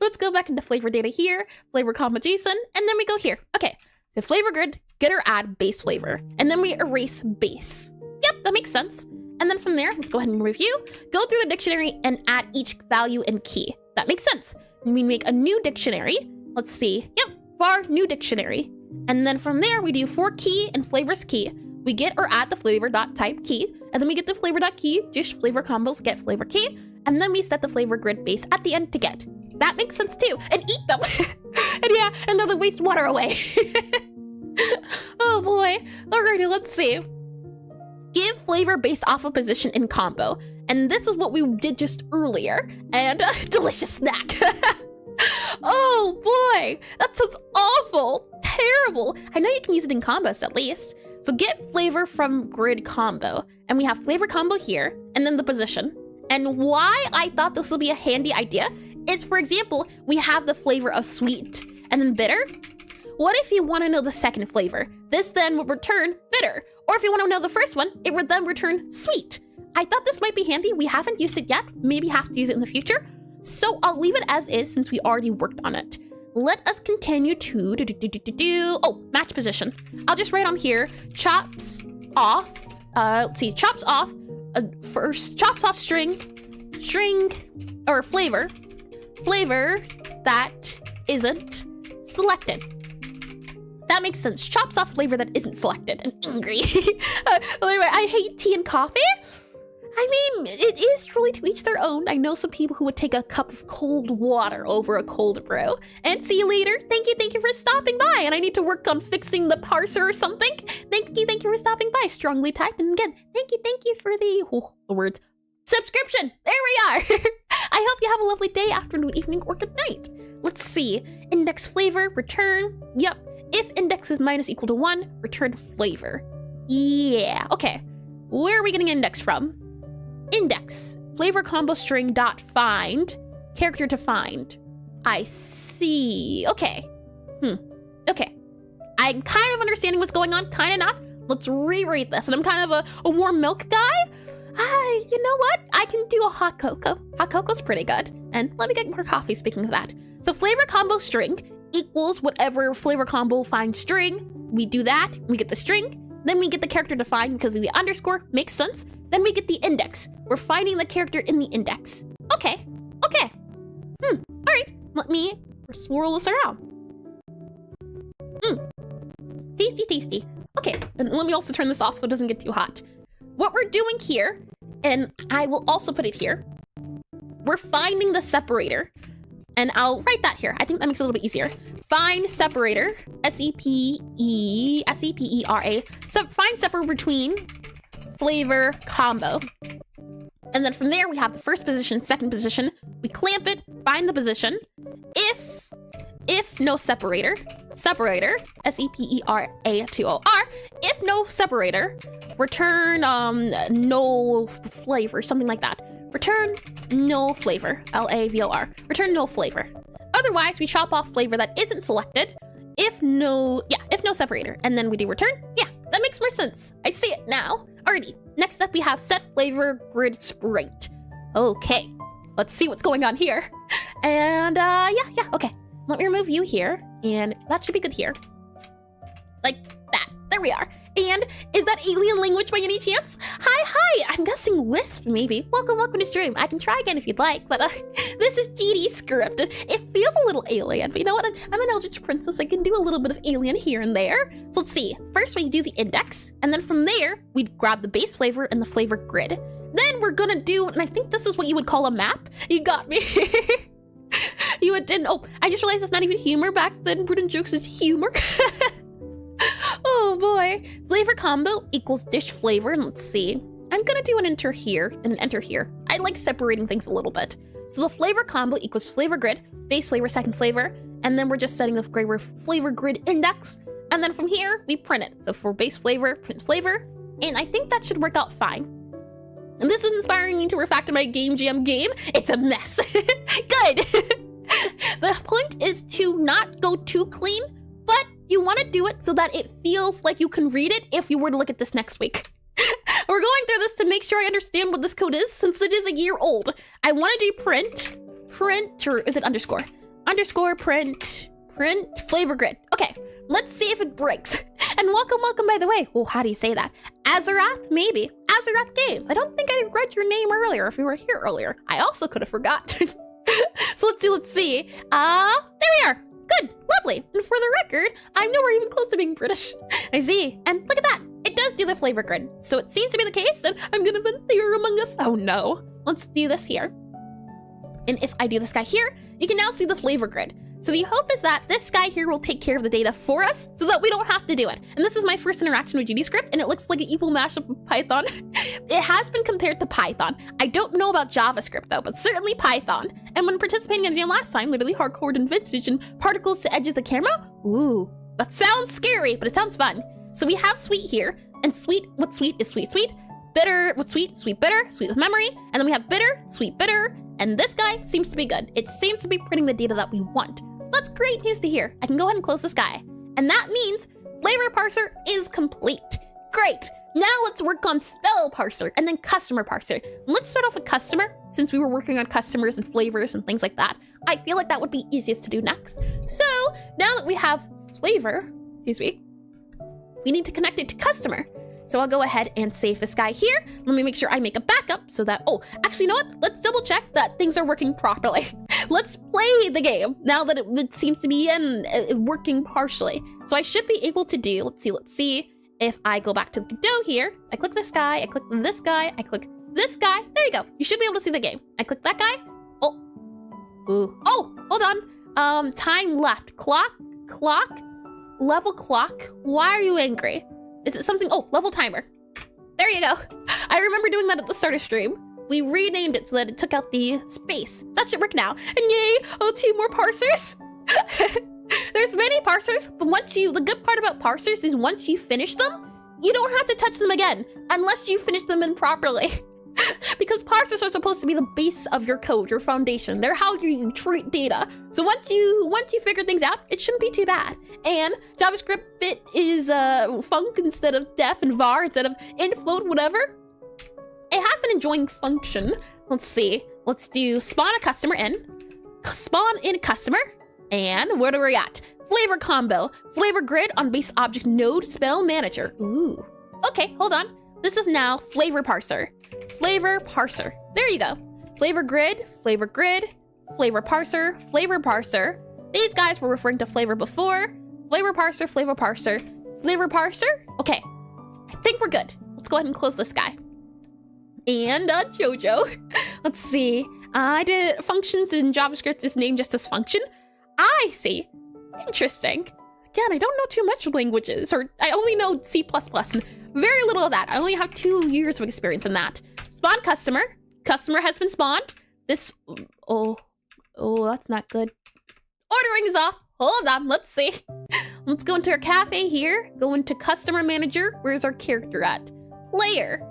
Speaker 1: Let's go back into flavor data here, flavor combo JSON, and then we go here. Okay, so flavor grid, get or add base flavor, and then we erase base. Yep, that makes sense. And then from there, let's go ahead and review, go through the dictionary and add each value and key. That makes sense. We make a new dictionary. Let's see. Yep, var new dictionary. And then from there, we do for key and flavors key. We get or add the flavor.type key, and then we get the flavor.key, just flavor combos, get flavor key, and then we set the flavor grid base at the end to get. That makes sense too, and eat them. And yeah, and then the wastewater away. Oh boy. Alrighty, let's see. Give flavor based off of position in combo. And this is what we did just earlier. And delicious snack. Oh boy, that sounds awful, terrible. I know you can use it in combos at least. So get flavor from grid combo. And we have flavor combo here, and then the position. And why I thought this would be a handy idea is, for example, we have the flavor of sweet and then bitter. What if you want to know the second flavor? This then would return bitter. Or if you want to know the first one, it would then return sweet. I thought this might be handy. We haven't used it yet. Maybe have to use it in the future. So I'll leave it as is since we already worked on it. Let us continue to oh, match position. I'll just write on here, chops off. Let's see, chops off. First, chops off string, or flavor that isn't selected. That makes sense. Chops off flavor that isn't selected. And angry. Anyway, I hate tea and coffee. I mean, it is truly to each their own. I know some people who would take a cup of cold water over a cold brew. And see you later. Thank you for stopping by. And I need to work on fixing the parser or something. Thank you for stopping by. Strongly typed. And again, thank you for the words. Subscription. There we are. I hope you have a lovely day, afternoon, evening, or good night. Let's see. Index flavor, return. Yep. If index is minus equal to 1, return flavor. Yeah. Okay. Where are we getting index from? Index. Flavor combo string dot find. Character to find. I see. Okay. Okay. I'm kind of understanding what's going on, kind of not. Let's rewrite this. And I'm kind of a warm milk guy. You know what? I can do a hot cocoa. Hot cocoa's pretty good. And let me get more coffee, speaking of that. So flavor combo string equals whatever flavor combo find string. We do that, we get the string. Then we get the character defined because of the underscore, makes sense. Then we get the index. We're finding the character in the index. Okay. All right, let me swirl this around. Tasty. Okay, and let me also turn this off so it doesn't get too hot. what we're doing here, and I will also put it here, we're finding the separator. And I'll write that here. I think that makes it a little bit easier. Find separator, S-E-P-E-R-A. So find separator between flavor combo. And then from there, we have the first position, second position. We clamp it, find the position. If no separator, S-E-P-E-R-A-T-O-R. If no separator, return no flavor, something like that. Return no flavor, L-A-V-O-R. Return no flavor. Otherwise, we chop off flavor that isn't selected. If no separator, and then we do return. Yeah, that makes more sense. I see it now. Alrighty, next up we have set flavor grid sprite. Okay, let's see what's going on here. And yeah, okay. Let me remove you here, and that should be good here. Like that, there we are. And is that alien language by any chance? Hi, I'm guessing Wisp, maybe. Welcome to stream. I can try again if you'd like, but this is GDScript. It feels a little alien, but you know what? I'm an Eldritch Princess. I can do a little bit of alien here and there. So let's see. First, we do the index, and then from there, we grab the base flavor and the flavor grid. Then we're gonna do, and I think this is what you would call a map. You got me. You didn't. Oh, I just realized it's not even humor. Back then, Prudent Jokes is humor. Oh boy. Flavor combo equals dish flavor. And let's see. I'm gonna do an enter here and an enter here. I like separating things a little bit. So the flavor combo equals flavor grid, base flavor, second flavor, and then we're just setting the flavor grid index. And then from here, we print it. So for base flavor, print flavor. And I think that should work out fine. And this is inspiring me to refactor my game jam game. It's a mess. Good. The point is to not go too clean, but you want to do it so that it feels like you can read it if you were to look at this next week. We're going through this to make sure I understand what this code is since it is a year old. I want to do print, or is it underscore? Underscore print flavor grid. Okay, let's see if it breaks. And welcome, by the way. Well, how do you say that? Azarath, maybe. Azarath Games. I don't think I read your name earlier if you were here earlier. I also could have forgotten. So let's see. There we are. Good, lovely. And for the record, I'm nowhere even close to being British. I see. And look at that. It does do the flavor grid. So it seems to be the case that I'm gonna vent here among us. Oh no. Let's do this here. And if I do this guy here, you can now see the flavor grid. So the hope is that this guy here will take care of the data for us so that we don't have to do it. And this is my first interaction with GDScript, and it looks like an evil mashup of Python. It has been compared to Python. I don't know about JavaScript though, but certainly Python. And when participating in Jam last time, literally hardcore and vintage and particles to edges of the camera. Ooh, that sounds scary, but it sounds fun. So we have sweet here, and sweet, what's sweet is sweet, sweet. Bitter, what's sweet? Sweet, bitter, sweet with memory. And then we have bitter, sweet, bitter. And this guy seems to be good. It seems to be printing the data that we want. That's great news to hear. I can go ahead and close this guy. And that means flavor parser is complete. Great. Now let's work on spell parser and then customer parser. Let's start off with customer, since we were working on customers and flavors and things like that. I feel like that would be easiest to do next. So now that we have flavor, excuse me, we need to connect it to customer. So I'll go ahead and save this guy here. Let me make sure I make a backup so that, oh, actually, you know what? Let's double check that things are working properly. Let's play the game now that it seems to be working partially. So I should be able to do, let's see if I go back to the Godot here. I click this guy, I click this guy, I click this guy. There you go. You should be able to see the game. I click that guy. Oh, ooh. Oh, hold on. Time left. Clock, level clock. Why are you angry? Is it something? Oh, level timer. There you go. I remember doing that at the start of stream. We renamed it so that it took out the space. That should work now. And yay, oh, 2 more parsers. There's many parsers, but the good part about parsers is once you finish them, you don't have to touch them again, unless you finish them improperly. Because parsers are supposed to be the base of your code, your foundation. They're how you treat data. So once you figure things out, it shouldn't be too bad. And JavaScript bit is func instead of def and var instead of int, float, whatever. I have been enjoying function. Let's see. Let's do spawn a customer in. Spawn in customer. And where are we at? Flavor combo. Flavor grid on base object node spell manager. Ooh. Okay, hold on. This is now flavor parser. Flavor parser. There you go. Flavor grid, flavor grid, flavor parser, flavor parser. These guys were referring to flavor before. Flavor parser, flavor parser, flavor parser. Okay, I think we're good. Let's go ahead and close this guy. and Jojo. Let's see. I did functions in JavaScript is named just as function. I see. Interesting. Again, I don't know too much languages, or I only know C++ and very little of that. I only have 2 years of experience in that. Spawn customer. Customer has been spawned. This, oh, that's not good. Ordering is off. Hold on, let's see. Let's go into our cafe here. Go into customer manager. Where's our character at? Player.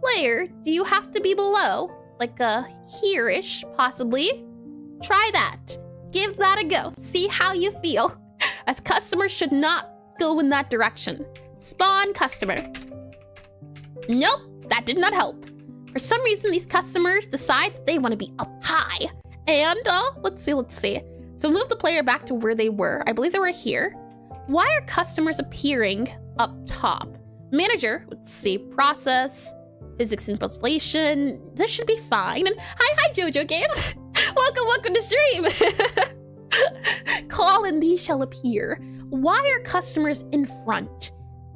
Speaker 1: Player, do you have to be below? Like here-ish, possibly. Try that. Give that a go. See how you feel. As customers should not go in that direction. Spawn customer. Nope, that did not help. For some reason, these customers decide that they want to be up high. And let's see. So move the player back to where they were. I believe they were here. Why are customers appearing up top? Manager, let's see, process, physics and inflation. This should be fine. And hi Jojo Games. welcome to stream. Call and these shall appear. Why are customers in front?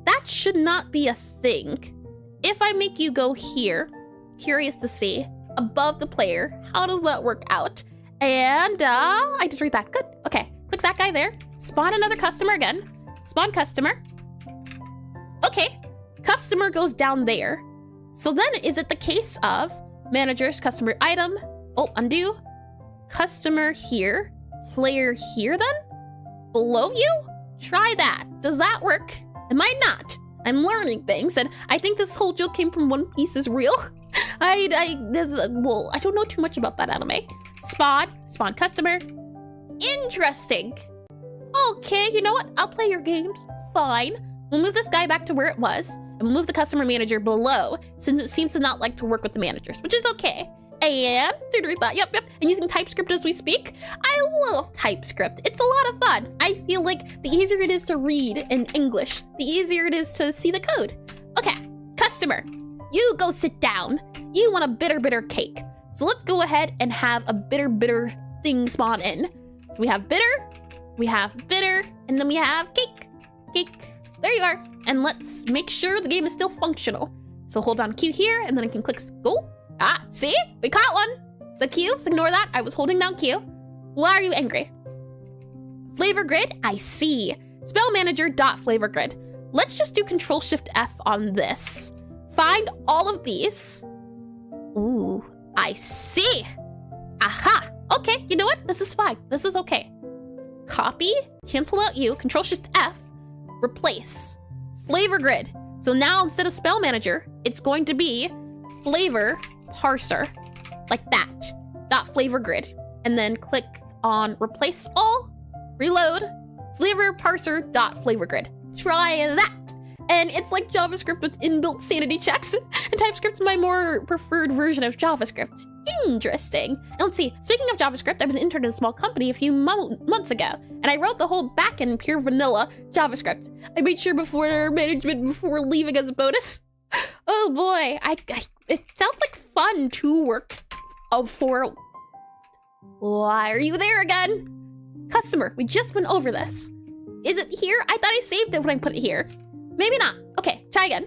Speaker 1: That should not be a thing. If I make you go here, curious to see, above the player, how does that work out? And I did read that. Good. Okay, click that guy there. Spawn another customer again. Spawn customer. Okay, customer goes down there. So then is it the case of managers, customer item, undo, customer here, player here then? Below you? Try that. Does that work? It might not. I'm learning things, and I think this whole joke came from One Piece is real. I don't know too much about that anime. Spawn customer. Interesting. Okay, you know what? I'll play your games. Fine. We'll move this guy back to where it was, and we'll move the customer manager below, since it seems to not like to work with the managers, which is okay. And yep. And using TypeScript as we speak. I love TypeScript. It's a lot of fun. I feel like the easier it is to read in English, the easier it is to see the code. Okay, customer, you go sit down. You want a bitter cake. So let's go ahead and have a bitter thing spawn in. So we have bitter, and then we have cake. There you are. And let's make sure the game is still functional. So hold on Q here, and then I can click go. Ah, see? We caught one. The Q, so ignore that. I was holding down Q. Why are you angry? Flavor grid, I see. Spell manager dot flavor grid. Let's just do Control Shift F on this. Find all of these. Ooh, I see. Aha. Okay, you know what? This is fine. This is okay. Copy, cancel out U, Control Shift F, replace. Flavor grid. So now instead of spell manager, it's going to be flavor parser, like that. Dot flavor grid. And then click on replace all, reload, flavor parser dot flavor grid. Try that. And it's like JavaScript with inbuilt sanity checks, and TypeScript's my more preferred version of JavaScript. Interesting. And let's see, speaking of JavaScript, I was an intern in a small company a few months ago, and I wrote the whole backend in pure vanilla JavaScript. I made sure before leaving as a bonus. Oh boy, it sounds like fun to work for. Why are you there again? Customer, we just went over this. Is it here? I thought I saved it when I put it here. Maybe not. Okay, try again.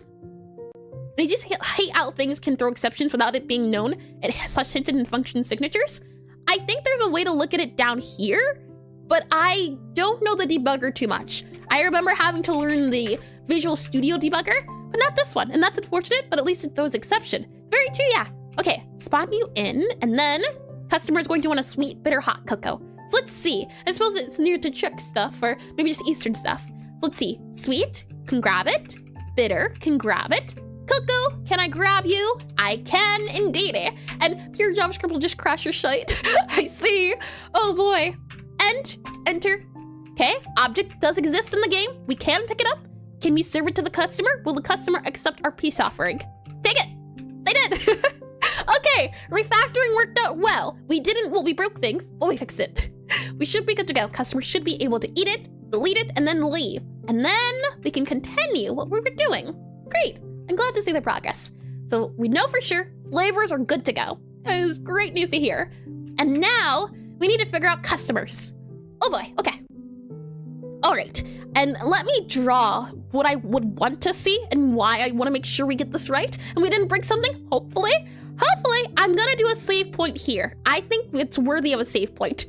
Speaker 1: I just hate how things can throw exceptions without it being known and such hinted in function signatures. I think there's a way to look at it down here, but I don't know the debugger too much. I remember having to learn the Visual Studio debugger, but not this one, and that's unfortunate, but at least it throws exception. Very true, yeah. Okay, spawn you in, and then customer is going to want a sweet, bitter, hot cocoa. So let's see. I suppose it's near to Chuck stuff, or maybe just Eastern stuff. So let's see. Sweet, can grab it. Bitter, can grab it. Cocoa, can I grab you? I can indeed. And pure JavaScript will just crash your shite. I see. Oh boy. Enter. Okay, object does exist in the game. We can pick it up. Can we serve it to the customer? Will the customer accept our peace offering? Take it. They did. Okay, refactoring worked out well. We broke things, but we fixed it. We should be good to go. Customer should be able to eat it, delete it, and then leave. And then we can continue what we were doing. Great. I'm glad to see the progress. So we know for sure flavors are good to go. That is great news to hear. And now we need to figure out customers. Oh boy, okay. All right, and let me draw what I would want to see and why I want to make sure we get this right and we didn't break something, hopefully. hopefully I'm gonna do a save point here. I think it's worthy of a save point.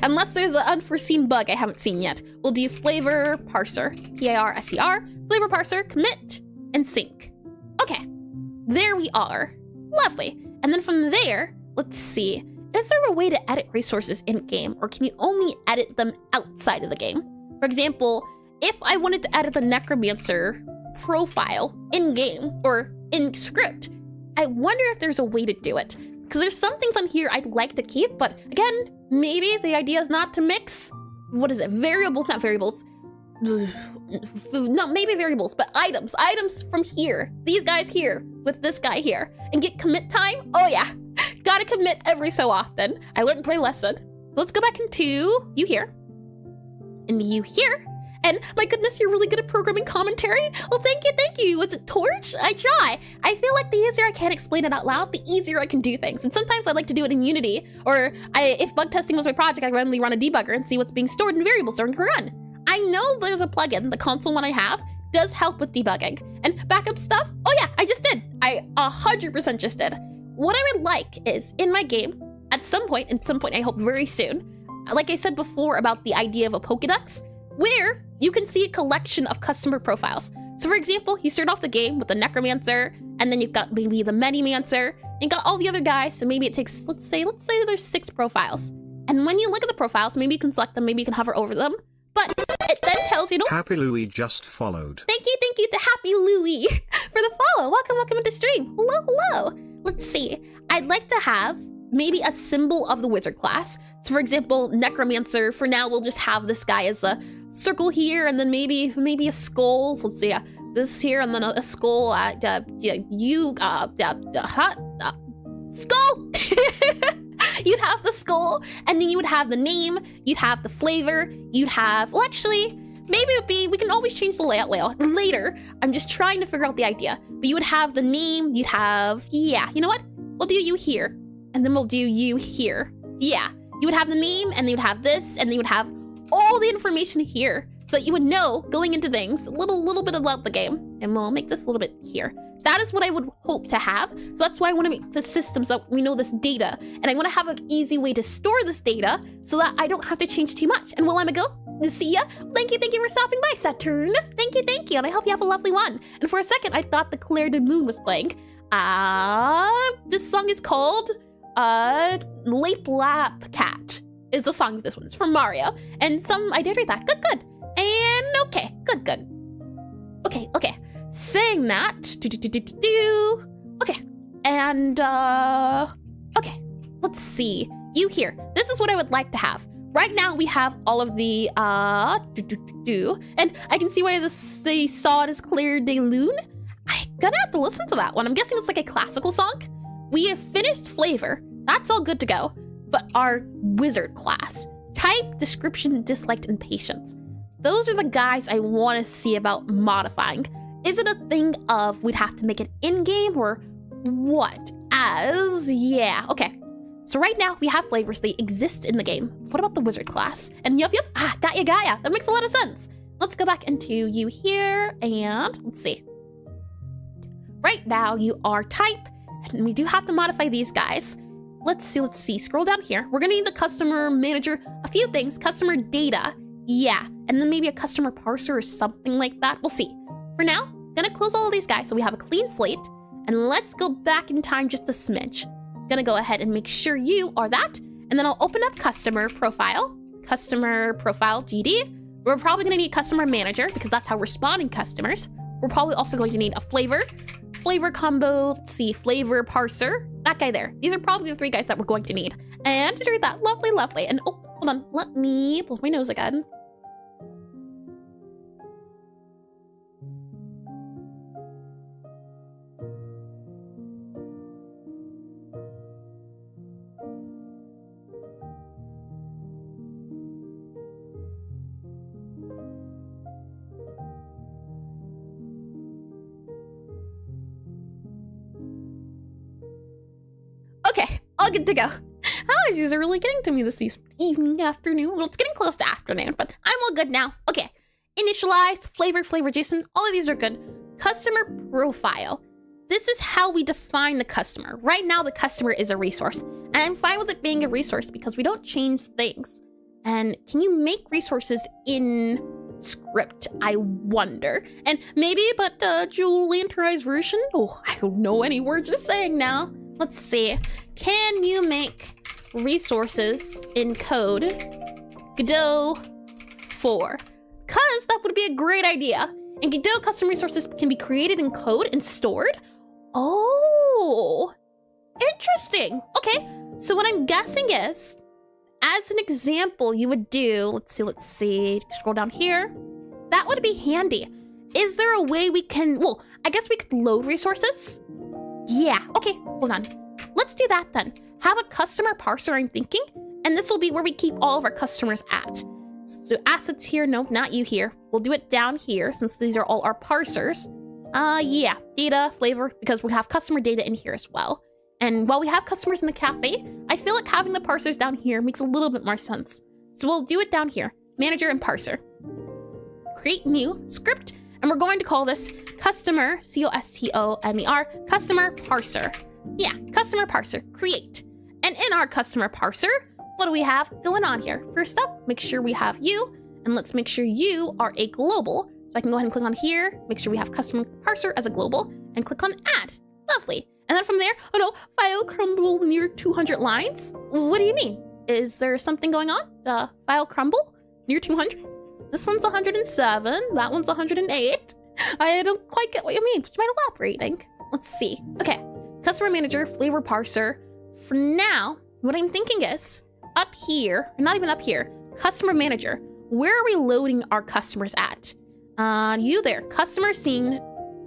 Speaker 1: Unless there's an unforeseen bug I haven't seen yet. We'll do flavor parser, P-A-R-S-E-R, flavor parser, commit, and sync. Okay, there we are. Lovely. And then from there, let's see. Is there a way to edit resources in-game, or can you only edit them outside of the game? For example, if I wanted to edit the necromancer profile in-game or in script, I wonder if there's a way to do it. Because there's some things on here I'd like to keep, but again, maybe the idea is not to mix, what is it, variables, not variables. No, maybe variables, but items from here, these guys here, with this guy here, and get commit time. Oh yeah, gotta commit every so often. I learned my lesson. Let's go back into you here, and you here. And my goodness, you're really good at programming commentary. Well, thank you. Was it Torch? I try. I feel like the easier I can explain it out loud, the easier I can do things. And sometimes I like to do it in Unity, or if bug testing was my project, I randomly run a debugger and see what's being stored in variables during a run. I know there's a plugin, the console one I have, does help with debugging. And backup stuff, oh yeah, I just did. I 100% just did. What I would like is, in my game, at some point I hope very soon, like I said before about the idea of a Pokédex, where you can see a collection of customer profiles. So for example, you start off the game with the necromancer, and then you've got maybe the many-mancer, and you got all the other guys, so maybe it takes, let's say there's 6 profiles. And when you look at the profiles, maybe you can select them, maybe you can hover over them, but it then tells you,
Speaker 2: Happy Louie just followed.
Speaker 1: Thank you to Happy Louie for the follow. Welcome into stream. Hello. Let's see. I'd like to have maybe a symbol of the wizard class. So for example, necromancer, for now we'll just have this guy as a circle here, and then maybe a skull. So let's see, this here, and then a skull. Skull. You'd have the skull, and then you would have the name, you'd have the flavor, you'd have, well actually, maybe it would be, we can always change the layout later. I'm just trying to figure out the idea. But you would have the name, you'd have, yeah, you know what? We'll do you here, and then we'll do you here. Yeah, you would have the name, and then you would have this, and then you would have all the information here, so that you would know, going into things, a little bit about the game. And we'll make this a little bit here. That is what I would hope to have. So that's why I want to make the system so we know this data. And I want to have an easy way to store this data so that I don't have to change too much. And while I'm a go, see ya. Thank you for stopping by, Saturn. Thank you. And I hope you have a lovely one. And for a second, I thought the Claire de Moon was playing. This song is called Late Lap Cat is the song of this one. It's from Mario. And I did read that. Good. And okay, good. Okay. Saying that, okay, and okay, let's see, you here. This is what I would like to have. Right now we have all of the and I can see why they saw it as Claire de Lune. I'm gonna have to listen to that one. I'm guessing it's like a classical song. We have finished flavor. That's all good to go. But our wizard class, type, description, disliked, and patience. Those are the guys I want to see about modifying. Is it a thing of we'd have to make it in-game or what? Yeah, okay. So right now we have flavors, they exist in the game. What about the wizard class? And yup, got ya. That makes a lot of sense. Let's go back into you here and let's see. Right now you are type, and we do have to modify these guys. Let's see, scroll down here. We're gonna need the customer manager, a few things, customer data, yeah. And then maybe a customer parser or something like that, we'll see. For now, gonna close all of these guys so we have a clean slate, and let's go back in time just a smidge. Gonna go ahead and make sure you are that, and then I'll open up customer profile GD. We're probably gonna need customer manager because that's how we're spawning customers. We're probably also going to need a flavor combo, let's see, flavor parser, that guy there. These are probably the 3 guys that we're going to need. And to do that, lovely. And oh, hold on, let me blow my nose again. All good to go. Allergies are really getting to me this afternoon. Well, it's getting close to afternoon, but I'm all good now. Okay, initialize, flavor Jason, all of these are good. Customer profile. this is how we define the customer. Right now, the customer is a resource, and I'm fine with it being a resource because we don't change things. And can you make resources in script, I wonder? And maybe, but dual lanternized version? Oh, I don't know any words you're saying now. Let's see. Can you make resources in code Godot 4? Because that would be a great idea. And Godot custom resources can be created in code and stored. Oh, interesting. Okay, so what I'm guessing is, as an example, you would do, let's see, scroll down here. That would be handy. Is there a way we can, well, I guess we could load resources. Yeah, okay, hold on. Let's do that then. Have a customer parser, I'm thinking, and this will be where we keep all of our customers at. So assets here, no, not you here. We'll do it down here since these are all our parsers. Yeah, data, flavor, because we have customer data in here as well. And while we have customers in the cafe, I feel like having the parsers down here makes a little bit more sense. So we'll do it down here, manager and parser. Create new script, and we're going to call this customer, C-O-S-T-O-M-E-R, customer parser. Yeah, customer parser, create. And in our customer parser, what do we have going on here? First up, make sure we have you, and let's make sure you are a global. So I can go ahead and click on here, make sure we have customer parser as a global, and click on add. Lovely. And then from there, oh no, file crumble near 200 lines? What do you mean? Is there something going on? File crumble near 200? This one's 107, that one's 108. I don't quite get what you mean. Would you mind elaborating? Let's see. Okay, customer manager, flavor parser. For now, what I'm thinking is, up here, not even up here, customer manager, where are we loading our customers at? You there, customer scene,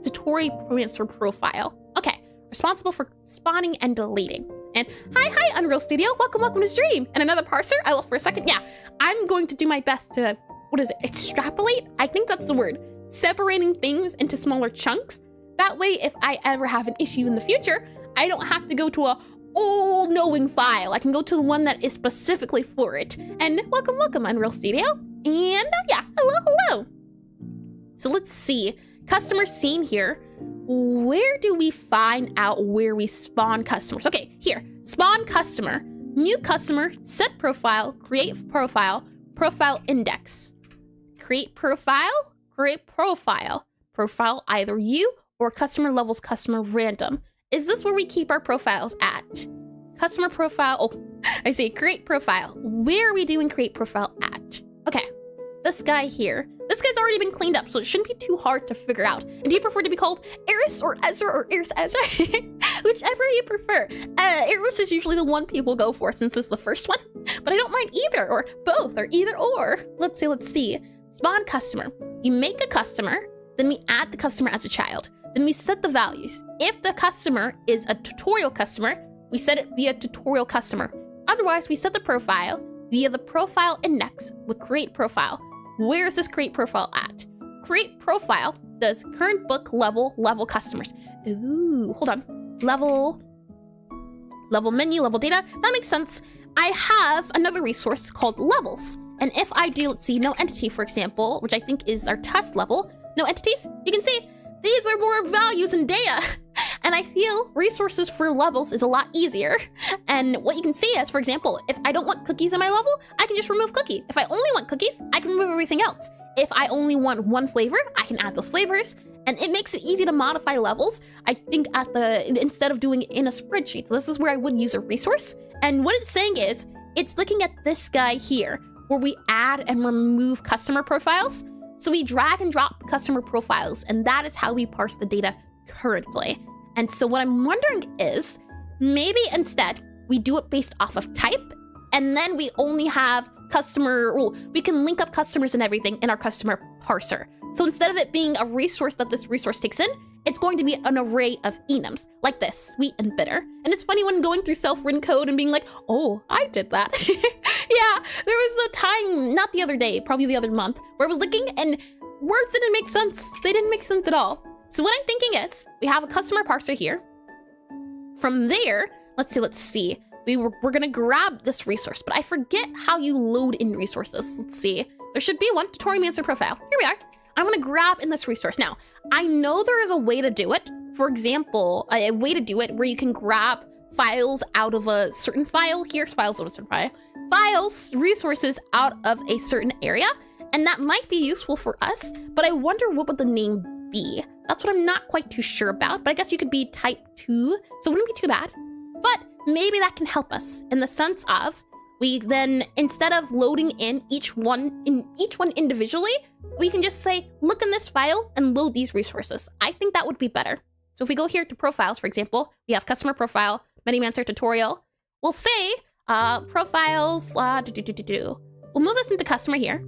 Speaker 1: necromancer profile. Okay, responsible for spawning and deleting. And hi, Unreal Studio, welcome to stream. And another parser, I lost for a second. Yeah, I'm going to do my best to, extrapolate? I think that's the word. Separating things into smaller chunks. That way, if I ever have an issue in the future, I don't have to go to a all-knowing file. I can go to the one that is specifically for it. And welcome, Unreal Studio. And yeah, hello. So let's see, customer scene here. Where do we find out where we spawn customers? Okay, here, spawn customer, new customer, set profile, create profile, profile index. Create profile, profile either you or customer levels customer random. Is this where we keep our profiles at? Customer profile, oh, I see, create profile. Where are we doing create profile at? Okay, this guy here. This guy's already been cleaned up, so it shouldn't be too hard to figure out. And do you prefer to be called Eris or Ezra or Eris Ezra? Whichever you prefer. Eris is usually the one people go for since it's the first one, but I don't mind either, or both, or either or. Let's see. Spawn customer. You make a customer, then we add the customer as a child. Then we set the values. If the customer is a tutorial customer, we set it via tutorial customer. Otherwise, we set the profile via the profile index with create profile. Where is this create profile at? Create profile does current book level customers. Ooh, hold on. Level menu, level data. That makes sense. I have another resource called levels. And if I do, let's see, no entity, for example, which I think is our test level, no entities, you can see these are more values and data. And I feel resources for levels is a lot easier. And what you can see is, for example, if I don't want cookies in my level, I can just remove cookie. If I only want cookies, I can remove everything else. If I only want one flavor, I can add those flavors. And it makes it easy to modify levels, I think, instead of doing it in a spreadsheet. So this is where I would use a resource. And what it's saying is, it's looking at this guy here, where we add and remove customer profiles. So we drag and drop customer profiles, and that is how we parse the data currently. And so what I'm wondering is, maybe instead we do it based off of type, and then we only have we can link up customers and everything in our customer parser. So instead of it being a resource that this resource takes in, it's going to be an array of enums, like this, sweet and bitter. And it's funny when going through self-written code and being like, oh, I did that. Yeah, there was a time, not the other day, probably the other month, where I was looking and words didn't make sense. They didn't make sense at all. So what I'm thinking is, we have a customer parser here. From there, let's see. We're gonna grab this resource, but I forget how you load in resources. Let's see. There should be one, necromancer profile. Here we are. I'm gonna grab in this resource. Now, I know there is a way to do it for example, a way to do it where you can grab files out of a certain file. Here's files out of a certain file. Files, resources out of a certain area. And that might be useful for us, but I wonder what would the name be? That's what I'm not quite too sure about, but I guess you could be type 2, so it wouldn't be too bad. But maybe that can help us in the sense of we then, instead of loading in each one individually, we can just say, look in this file and load these resources. I think that would be better. So if we go here to profiles, for example, we have customer profile, necromancer tutorial. We'll say profiles, we'll move this into customer here.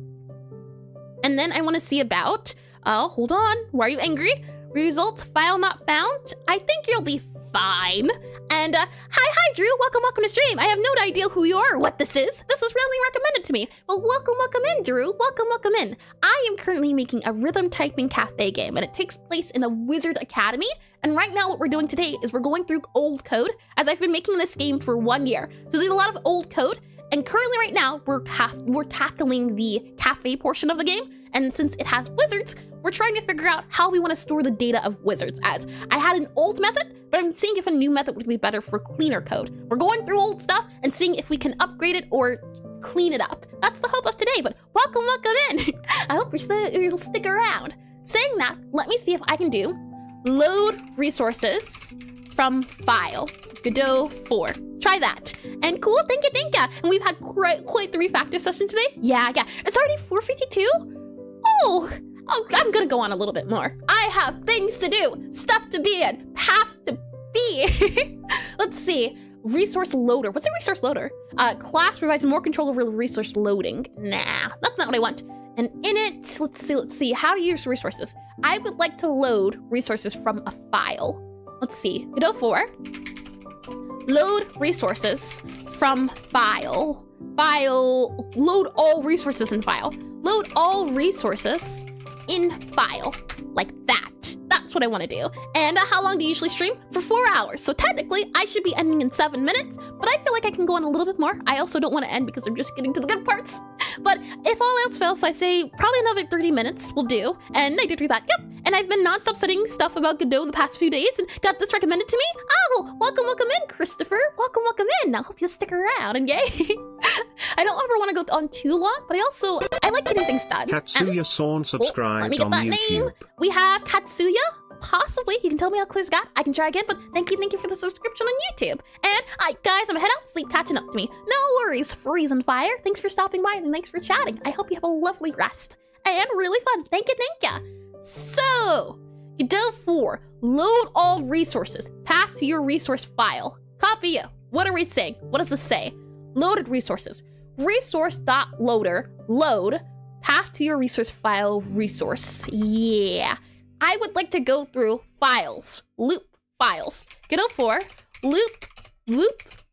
Speaker 1: And then I want to see about, hold on, why are you angry? Results, file not found. I think you'll be fine. And hi Drew, welcome to stream. I have no idea who you are or what this is. This was really recommended to me. Well, welcome in, Drew. Welcome in. I am currently making a rhythm typing cafe game, and it takes place in a wizard academy. And right now what we're doing today is we're going through old code, as I've been making this game for 1 year. So there's a lot of old code. And currently right now, we're tackling the cafe portion of the game. And since it has wizards, we're trying to figure out how we want to store the data of wizards, as I had an old method, but I'm seeing if a new method would be better for cleaner code. We're going through old stuff and seeing if we can upgrade it or clean it up. That's the hope of today, but welcome in. I hope you'll stick around. Saying that, let me see if I can do load resources from file, Godot 4. Try that. And cool, thank you. And we've had quite the refactor session today. Yeah. It's already 4:52. Oh, I'm gonna go on a little bit more. I have things to do, stuff to be in, paths to be. Let's see. Resource loader. What's a resource loader? Class provides more control over resource loading. Nah, that's not what I want. And in it, let's see. How to use resources. I would like to load resources from a file. Let's see. Godot 4. Load resources from file. Load all resources in file. Load all resources in file. Like that. That's what I want to do. And how long do you usually stream? For 4 hours. So technically, I should be ending in 7 minutes, but I feel like I can go on a little bit more. I also don't want to end because I'm just getting to the good parts. But if all else fails, I say probably another 30 minutes will do. And I did do that. Yep. And I've been nonstop studying stuff about Godot the past few days and got this recommended to me. Oh, welcome in, Christopher. Welcome in. I hope you'll stick around and yay. I don't ever want to go on too long, but I like getting things done.
Speaker 2: Katsuya Sawn subscribed
Speaker 1: let me get
Speaker 2: on
Speaker 1: that
Speaker 2: YouTube.
Speaker 1: Name. We have Katsuya. Possibly. You can tell me how clear it's got. I can try again, but thank you for the subscription on YouTube. And guys, I'm head out, sleep catching up to me. No worries, Freeze and Fire. Thanks for stopping by and thanks for chatting. I hope you have a lovely rest and really fun. Thank you. So, Godot 4, load all resources. Path to your resource file. Copy you. What are we saying? What does this say? Loaded resources. Resource.loader. Load. Path to your resource file resource. Yeah. I would like to go through files, loop files. Godot 4, loop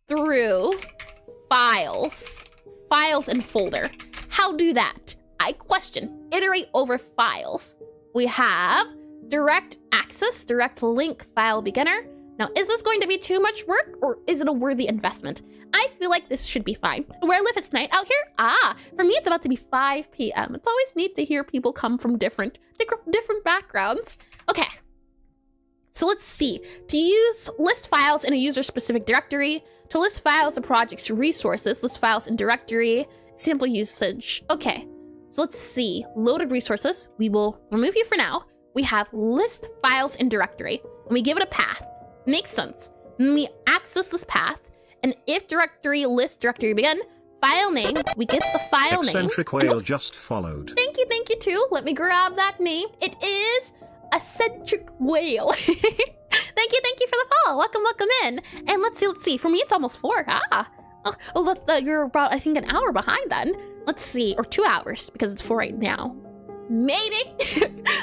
Speaker 1: through files and folder. How do that? I question, iterate over files. We have direct access, direct link, file beginner. Now, is this going to be too much work or is it a worthy investment? I feel like this should be fine. Where I live, it's night out here. For me, it's about to be 5 p.m. It's always neat to hear people come from different backgrounds. Okay. So let's see. To use list files in a user-specific directory, to list files of projects resources, list files in directory, sample usage. Okay. So let's see. Loaded resources. We will remove you for now. We have list files in directory, and we give it a path. Makes sense. And we access this path. And if directory list directory begin, file name, we get the file name.
Speaker 2: Eccentric Whale just followed.
Speaker 1: Thank you too. Let me grab that name. It is Eccentric Whale. Thank you for the follow. Welcome in. And let's see. For me, it's almost 4. You're about, I think, an hour behind then. Let's see, or 2 hours because it's 4 right now. Maybe.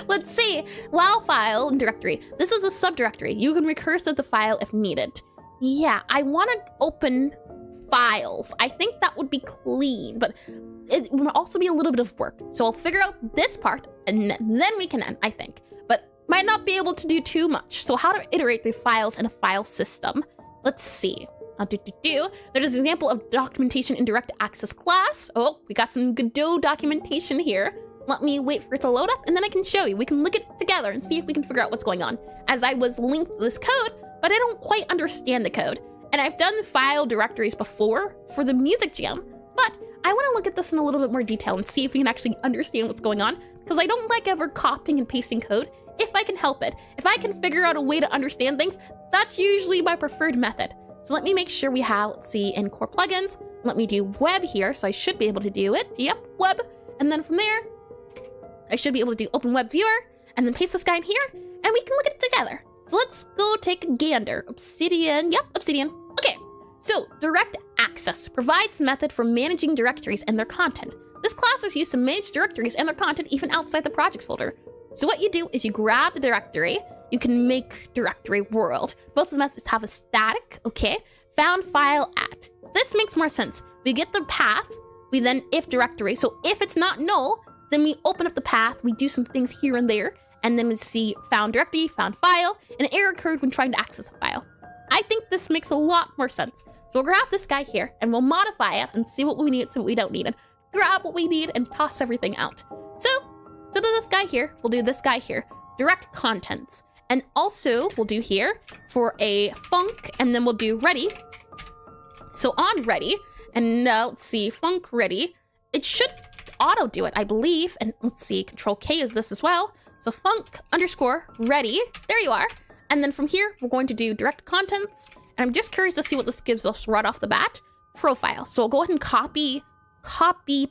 Speaker 1: Let's see. WoW file and directory. This is a subdirectory. You can recursive the file if needed. Yeah, I want to open files. I think that would be clean, but it would also be a little bit of work. So I'll figure out this part and then we can end, I think. But might not be able to do too much. So how to iterate through files in a file system. Let's see. There's an example of documentation in direct access class. Oh, we got some Godot documentation here. Let me wait for it to load up, and then I can show you. We can look at it together and see if we can figure out what's going on. As I was linked to this code, but I don't quite understand the code. And I've done file directories before for the music jam, but I want to look at this in a little bit more detail and see if we can actually understand what's going on, because I don't like ever copying and pasting code if I can help it. If I can figure out a way to understand things, that's usually my preferred method. So let me make sure we have, let's see, in core plugins, let me do web here, so I should be able to do it. Yep, web. And then from there, I should be able to do open web viewer, and then paste this guy in here, and we can look at it together. So let's go take a gander. Obsidian, yep, Obsidian. Okay, so direct access provides a method for managing directories and their content. This class is used to manage directories and their content even outside the project folder. So what you do is you grab the directory, you can make directory world. Most of the methods have a static, okay, found file at. This makes more sense. We get the path, we then if directory. So if it's not null, then we open up the path, we do some things here and there, and then we see found directory, found file, and an error occurred when trying to access a file. I think this makes a lot more sense. So we'll grab this guy here and we'll modify it and see what we need, see what we don't need, and grab what we need and toss everything out. So do this guy here, we'll do this guy here, direct contents. And also we'll do here for a func, and then we'll do ready. So on ready, and let's see, func ready, it should auto do it, I believe. And let's see, control K is this as well. So func underscore ready, there you are. And then from here, we're going to do direct contents. And I'm just curious to see what this gives us right off the bat. Profile. So I'll go ahead and copy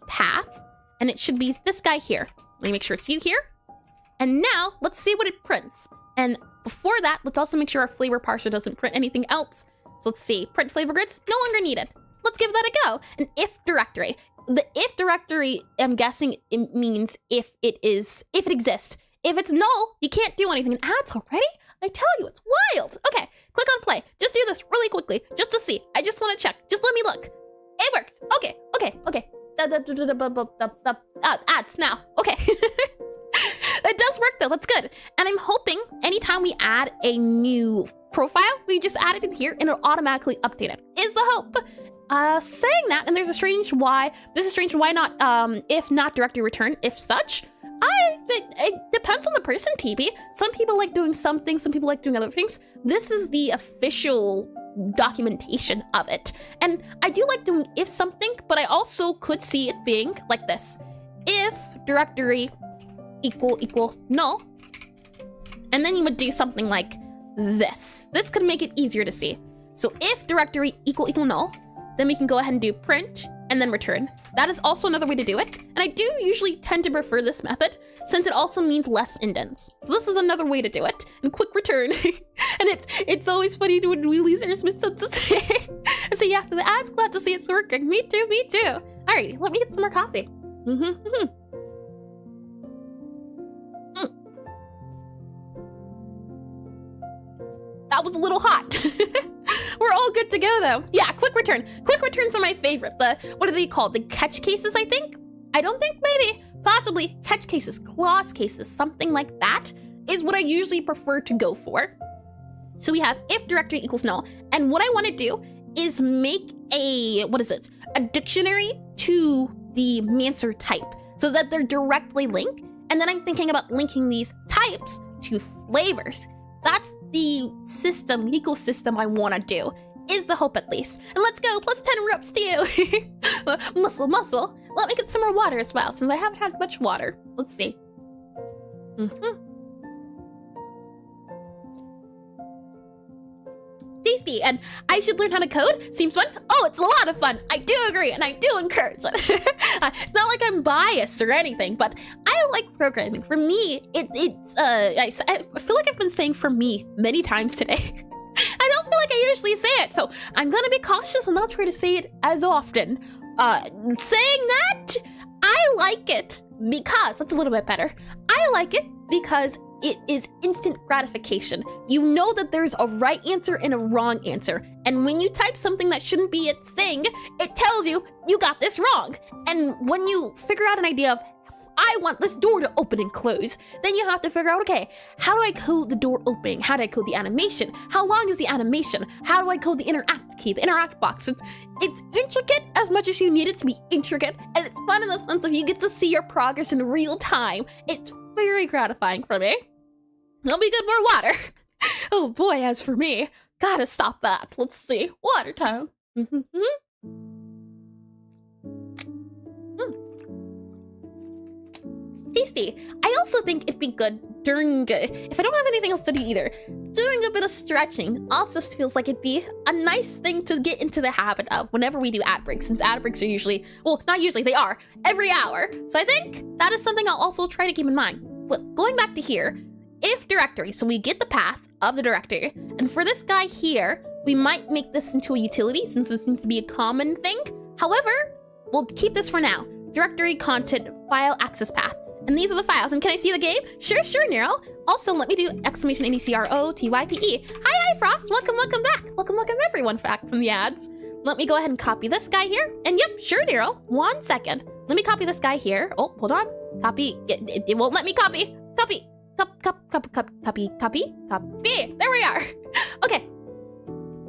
Speaker 1: path, and it should be this guy here. Let me make sure it's you here. And now let's see what it prints. And before that, let's also make sure our flavor parser doesn't print anything else. So let's see, print flavor grids, no longer needed. Let's give that a go. An if directory. The if directory, I'm guessing it means if it exists. If it's null, you can't do anything. And ads already? I tell you, it's wild. Okay, click on play. Just do this really quickly, just to see. I just want to check. Just let me look. It works. Okay. Ads now. Okay. That does work though, that's good. And I'm hoping anytime we add a new profile, we just add it in here and it'll automatically update it, is the hope. Saying that, and there's a strange why not, if not directory return, if such. It depends on the person, TP. Some people like doing something, some people like doing other things. This is the official documentation of it. And I do like doing if something, but I also could see it being like this. If directory equal null, and then you would do something like this. This could make it easier to see. So if directory equal null, then we can go ahead and do print and then return. That is also another way to do it. And I do usually tend to prefer this method since it also means less indents. So this is another way to do it. And quick return. And it's always funny when we lose our sense to say. And so yeah, the ad's glad to see it's working. Me too. Alrighty, let me get some more coffee. That was a little hot. We're all good to go though. Yeah, quick return. Quick returns are my favorite. What are they called? The catch cases, I think? I don't think, maybe. Possibly catch cases, clause cases, something like that is what I usually prefer to go for. So we have if directory equals null. And what I want to do is make a dictionary to the mancer type so that they're directly linked. And then I'm thinking about linking these types to flavors. That's the ecosystem I want to do, is the hope at least. And let's go, plus 10 reps to you. Muscle. Let me get some more water as well, since I haven't had much water. Let's see. Tasty, and I should learn how to code. Seems fun. Oh, it's a lot of fun. I do agree, and I do encourage it. It's not like I'm biased or anything, but I like programming. For me, I feel like I've been saying for me many times today. I don't feel like I usually say it, so I'm gonna be cautious and not try to say it as often. Saying that, I like it because, that's a little bit better. I like it because it is instant gratification. You know that there's a right answer and a wrong answer. And when you type something that shouldn't be its thing, it tells you, you got this wrong. And when you figure out an idea of I want this door to open and close. Then you have to figure out, okay, how do I code the door opening? How do I code the animation? How long is the animation? How do I code the interact key, the interact box? It's intricate as much as you need it to be intricate, and it's fun in the sense of you get to see your progress in real time. It's very gratifying for me. Let me get more water. Oh boy, as for me, gotta stop that. Let's see, water time. Tasty. I also think it'd be good during, if I don't have anything else to do either, doing a bit of stretching also feels like it'd be a nice thing to get into the habit of whenever we do ad breaks, since ad breaks are usually, well, not usually, they are every hour. So I think that is something I'll also try to keep in mind. But going back to here, if directory, so we get the path of the directory, and for this guy here, we might make this into a utility since this seems to be a common thing. However, we'll keep this for now. Directory content file access path. And these are the files. And can I see the game? Sure, Nero. Also, let me do exclamation NECROTYPE. Hi, Frost. Welcome back. Welcome everyone back from the ads. Let me go ahead and copy this guy here. And yep, sure, Nero. 1 second. Let me copy this guy here. Oh, hold on. Copy. It won't let me copy. Copy. There we are. Okay.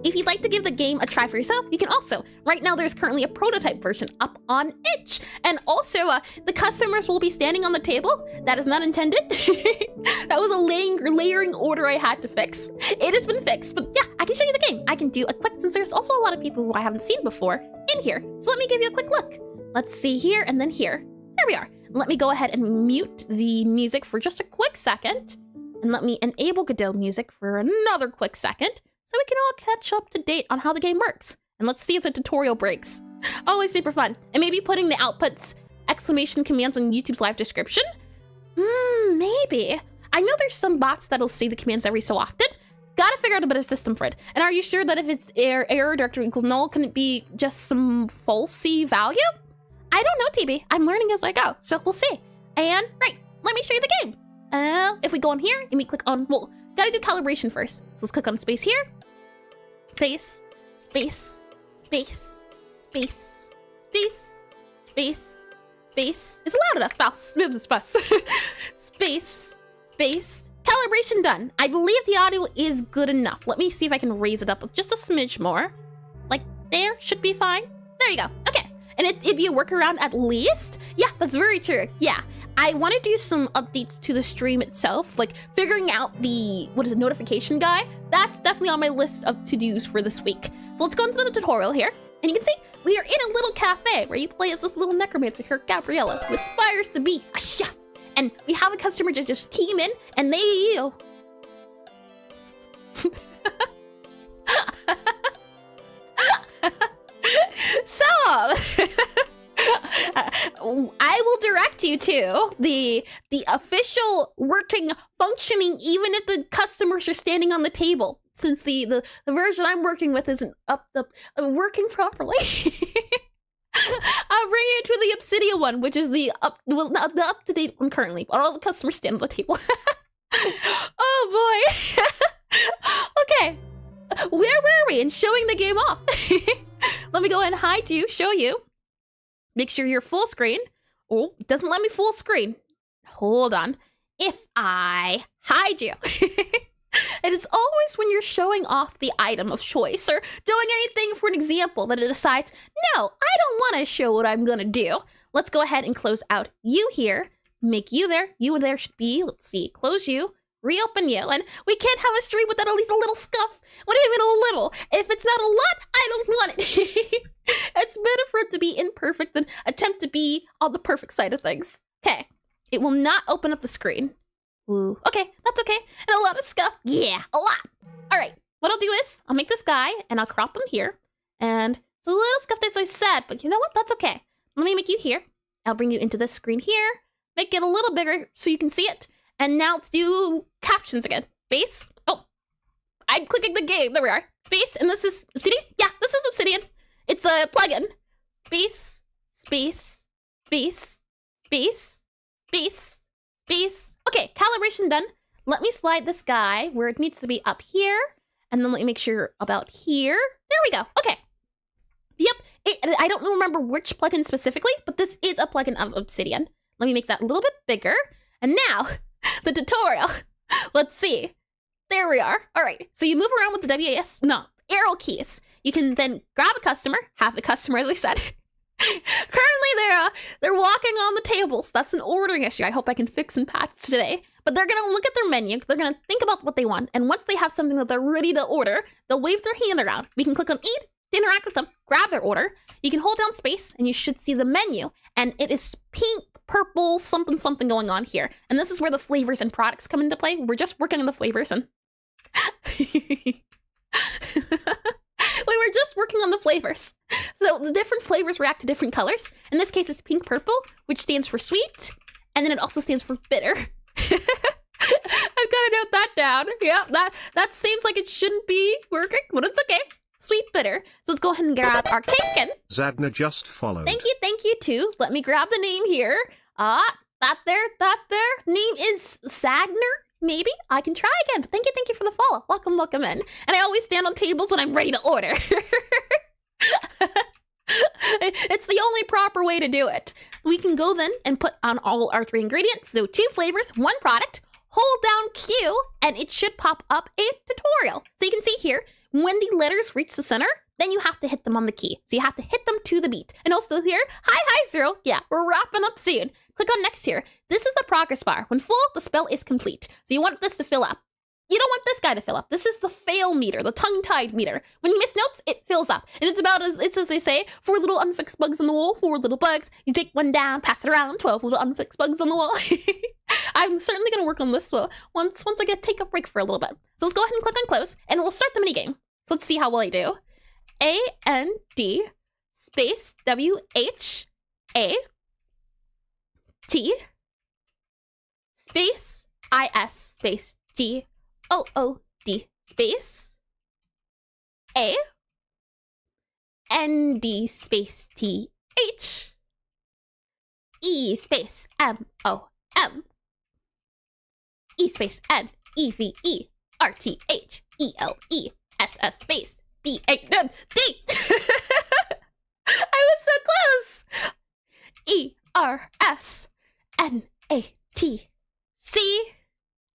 Speaker 1: If you'd like to give the game a try for yourself, you can also. Right now, there's currently a prototype version up on itch. And also, the customers will be standing on the table. That is not intended. That was a layering order I had to fix. It has been fixed, but yeah, I can show you the game. I can do a quick, since there's also a lot of people who I haven't seen before in here. So let me give you a quick look. Let's see here and then here. There we are. Let me go ahead and mute the music for just a quick second. And let me enable Godot music for another quick second, so we can all catch up to date on how the game works. And let's see if the tutorial breaks. Always super fun. And maybe putting the outputs exclamation commands on YouTube's live description? Maybe. I know there's some bots that'll see the commands every so often. Gotta figure out a better system for it. And are you sure that if it's error directory equals null, can it be just some falsy value? I don't know, TB. I'm learning as I go, so we'll see. And right, let me show you the game. If we go on here and we click on, well, gotta do calibration first. So let's click on space here. Space, space, space, space, space, space, space. Is it loud enough? Space, space. Calibration done. I believe the audio is good enough. Let me see if I can raise it up just a smidge more. Like there, should be fine. There you go. Okay. And it'd be a workaround at least? Yeah, that's very true. Yeah. I want to do some updates to the stream itself, like figuring out the, notification guy. That's definitely on my list of to-dos for this week. So let's go into the tutorial here. And you can see we are in a little cafe where you play as this little necromancer here, Gabriella, who aspires to be a chef. And we have a customer just came in and they... So... I will direct you to the official working, functioning, even if the customers are standing on the table, since the version I'm working with isn't working properly. I'll bring you to the Obsidian one, which is the up-to-date one currently, but all the customers stand on the table. Oh boy. Okay, where were we in showing the game off? Let me go ahead and hide you, show you. Make sure you're full screen. Oh, it doesn't let me full screen. Hold on. If I hide you. It is always when you're showing off the item of choice or doing anything for an example that it decides, no, I don't want to show what I'm going to do. Let's go ahead and close out you here. Make you there. You there should be. Let's see. Close you. Reopen you. And we can't have a stream without at least a little scuff. What do you mean a little? If it's not a lot, I don't want it. It's better for it to be imperfect than attempt to be on the perfect side of things. Okay. It will not open up the screen. Ooh. Okay, that's okay. And a lot of scuff. Yeah, a lot. All right. What I'll do is I'll make this guy and I'll crop him here. And it's a little scuffed as I said, but you know what? That's okay. Let me make you here. I'll bring you into this screen here. Make it a little bigger so you can see it. And now let's do captions again. Space. Oh, I'm clicking the game. There we are. Space. And this is Obsidian. Yeah, this is Obsidian. It's a plugin. Space, space, space, space, space, space. Okay, calibration done. Let me slide this guy where it needs to be up here. And then let me make sure about here. There we go. Okay. Yep. I don't remember which plugin specifically, but this is a plugin of Obsidian. Let me make that a little bit bigger. And now, the tutorial. Let's see. There we are. All right, so you move around with the arrow keys. You can then grab a customer, have the customer, as I said. Currently, they're walking on the tables. That's an ordering issue. I hope I can fix and patch today. But they're gonna look at their menu. They're gonna think about what they want. And once they have something that they're ready to order, they'll wave their hand around. We can click on eat to interact with them, grab their order. You can hold down space and you should see the menu. And it is pink, purple, something going on here. And this is where the flavors and products come into play. We're just working on the flavors and... We were just working on the flavors. So the different flavors react to different colors. In this case, it's pink purple, which stands for sweet. And then it also stands for bitter. I've got to note that down. Yeah, that seems like it shouldn't be working, but it's okay. Sweet bitter. So let's go ahead and grab our cake and...
Speaker 2: Zadna just followed.
Speaker 1: Thank you too. Let me grab the name here. That there. Name is Sagner. Maybe I can try again. But thank you for the follow. Welcome in. And I always stand on tables when I'm ready to order. It's the only proper way to do it. We can go then and put on all our 3 ingredients. So 2 flavors, 1 product. Hold down Q and it should pop up a tutorial. So you can see here, when the letters reach the center, then you have to hit them on the key. So you have to hit them to the beat. And also here, hi Zero. Yeah, we're wrapping up soon. Click on next here. This is the progress bar. When full, the spell is complete. So you want this to fill up. You don't want this guy to fill up. This is the fail meter, the tongue-tied meter. When you miss notes, it fills up. And it's about as they say, 4 little unfixed bugs on the wall, 4 little bugs. You take 1 down, pass it around, 12 little unfixed bugs on the wall. I'm certainly gonna work on this once I take a break for a little bit. So let's go ahead and click on close, and we'll start the minigame. So let's see how well I do. A-N-D space W-H-A-T space I-S space G-O-O-D space A-N-D space T-H E space M-O-M E space N-E-V-E-R-T-H-E-L-E-S-S space B-A-N-D. I was so close. E-R-S-N-A-T-C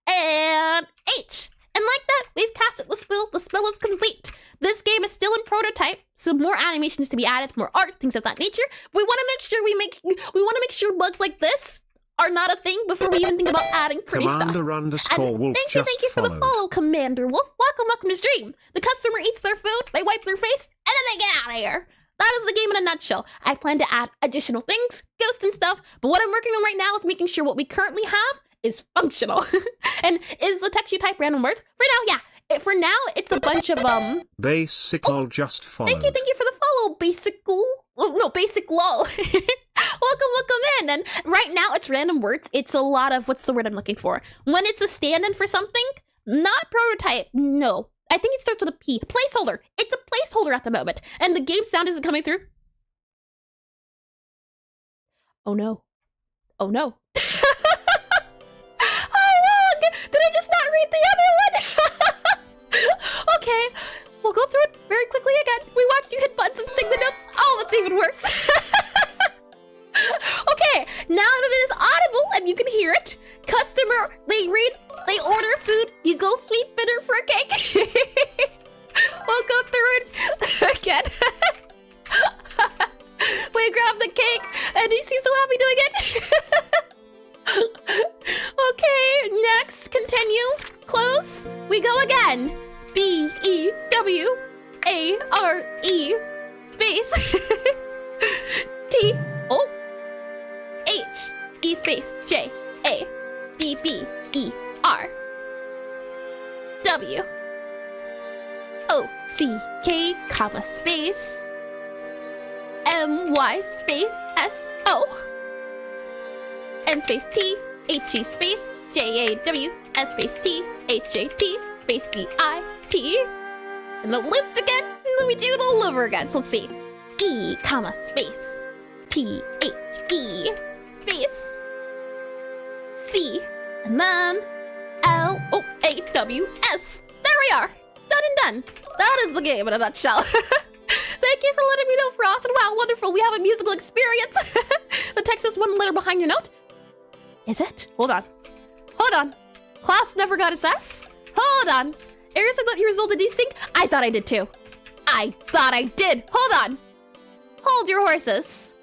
Speaker 1: and H. And like that, we've casted the spell. The spell is complete. This game is still in prototype, so more animations to be added, more art, things of that nature. We want to make sure we want to make sure bugs like this are not a thing before we even think about adding pretty
Speaker 2: Commander
Speaker 1: stuff.
Speaker 2: Wolf
Speaker 1: Thank you for the follow, Commander Wolf. Welcome to stream. The customer eats their food, they wipe their face, and then they get out of here. That is the game in a nutshell. I plan to add additional things, ghosts and stuff, but what I'm working on right now is making sure what we currently have is functional. And is the text you type random words? For now, yeah. For now, it's a bunch of
Speaker 2: Basic just followed.
Speaker 1: Thank you for the follow, basic lol. Welcome in. And right now it's random words. It's a lot of, what's the word I'm looking for? When it's a stand-in for something, not prototype, no. I think it starts with a P. Placeholder. It's a placeholder at the moment. And the game sound isn't coming through. Oh no. Oh no. Did I just not read the other one? Okay, we'll go through it very quickly again. We watched you hit buttons and sing the notes. Oh, that's even worse. Okay, now that it is audible and you can hear it, customer, they order food, you go sweet bitter for a cake. We'll go through it again. We grab the cake and you seem so happy doing it. Okay, next, continue, close, we go again. B-E-W-A-R-E space T-O-H-E space J-A-B-B-E-R W-O-C-K comma space M-Y space S-O N space T, H-E space, J-A-W, S space T, H-A-T, space D-I-T. And the loops again. Let me do it all over again. So let's see. E, comma, space, T-H-E, space, C, and then L-O-A-W-S. There we are. Done and done. That is the game in a nutshell. Thank you for letting me know, Frost. And wow, wonderful. We have a musical experience. The text is 1 letter behind your note. Is it? Hold on. Hold on. Class never got his S? Hold on. Eris, I thought you resolved the desync? I thought I did too. I thought I did. Hold on. Hold your horses.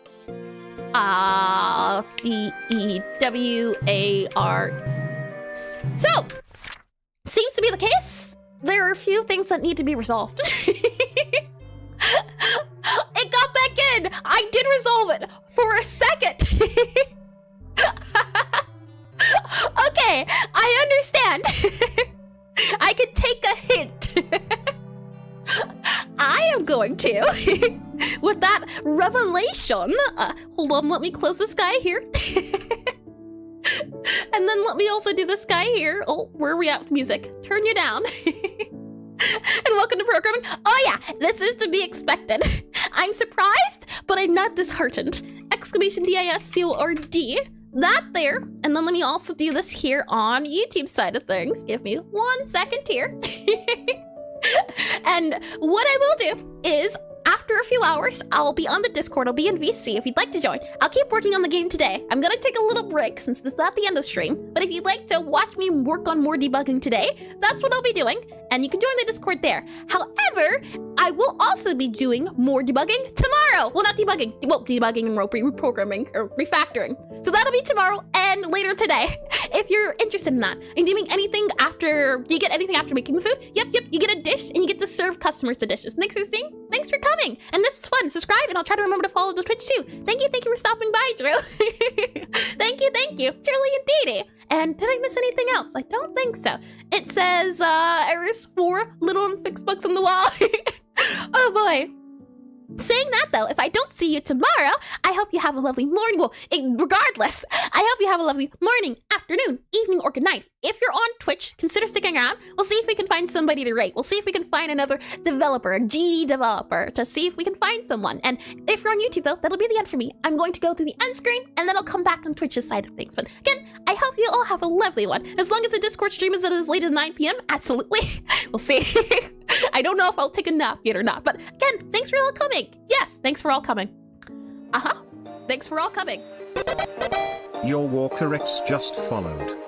Speaker 1: B-E-W-A-R. So, seems to be the case. There are a few things that need to be resolved. It got back in. I did resolve it for a second. Okay, I understand. I could take a hint. I am going to, with that revelation, hold on, let me close this guy here. And then let me also do this guy here. Oh, where are we at with music? Turn you down. And welcome to programming. Oh yeah, this is to be expected. I'm surprised, but I'm not disheartened. Exclamation D-I-S-C-O-R-D. That there. And then let me also do this here on YouTube side of things. Give me 1 second here. And what I will do is, after a few hours, I'll be on the Discord. I'll be in VC if you'd like to join. I'll keep working on the game today. I'm gonna take a little break since this is at the end of the stream. But if you'd like to watch me work on more debugging today, that's what I'll be doing. And you can join the Discord there. However, I will also be doing more debugging tomorrow. Well, not debugging. Well, debugging and reprogramming or refactoring. So that'll be tomorrow and later today. If you're interested in that. And doing anything after, do you get anything after making the food? Yep. You get a dish and you get to serve customers the dishes. Thanks for seeing. Thanks for coming. And this was fun. Subscribe and I'll try to remember to follow the Twitch too. Thank you for stopping by, Drew. Thank you. Truly indeed. And did I miss anything else? I don't think so. It says, Eris 4 little unfixed bugs on the wall. Oh boy. Saying that though, if I don't see you tomorrow, I hope you have a lovely morning. Well, regardless, I hope you have a lovely morning, afternoon, evening, or good night. If you're on Twitch, consider sticking around. We'll see if we can find somebody to rate. We'll see if we can find another developer, a GD developer, to see if we can find someone. And if you're on YouTube though, that'll be the end for me. I'm going to go through the end screen and then I'll come back on Twitch's side of things. But again, I hope you all have a lovely one. As long as the Discord stream is as late as 9 p.m, absolutely. We'll see. I don't know if I'll take a nap yet or not. But again, thanks for all coming. Yes, thanks for all coming. Thanks for all coming.
Speaker 2: Your Walker X just followed.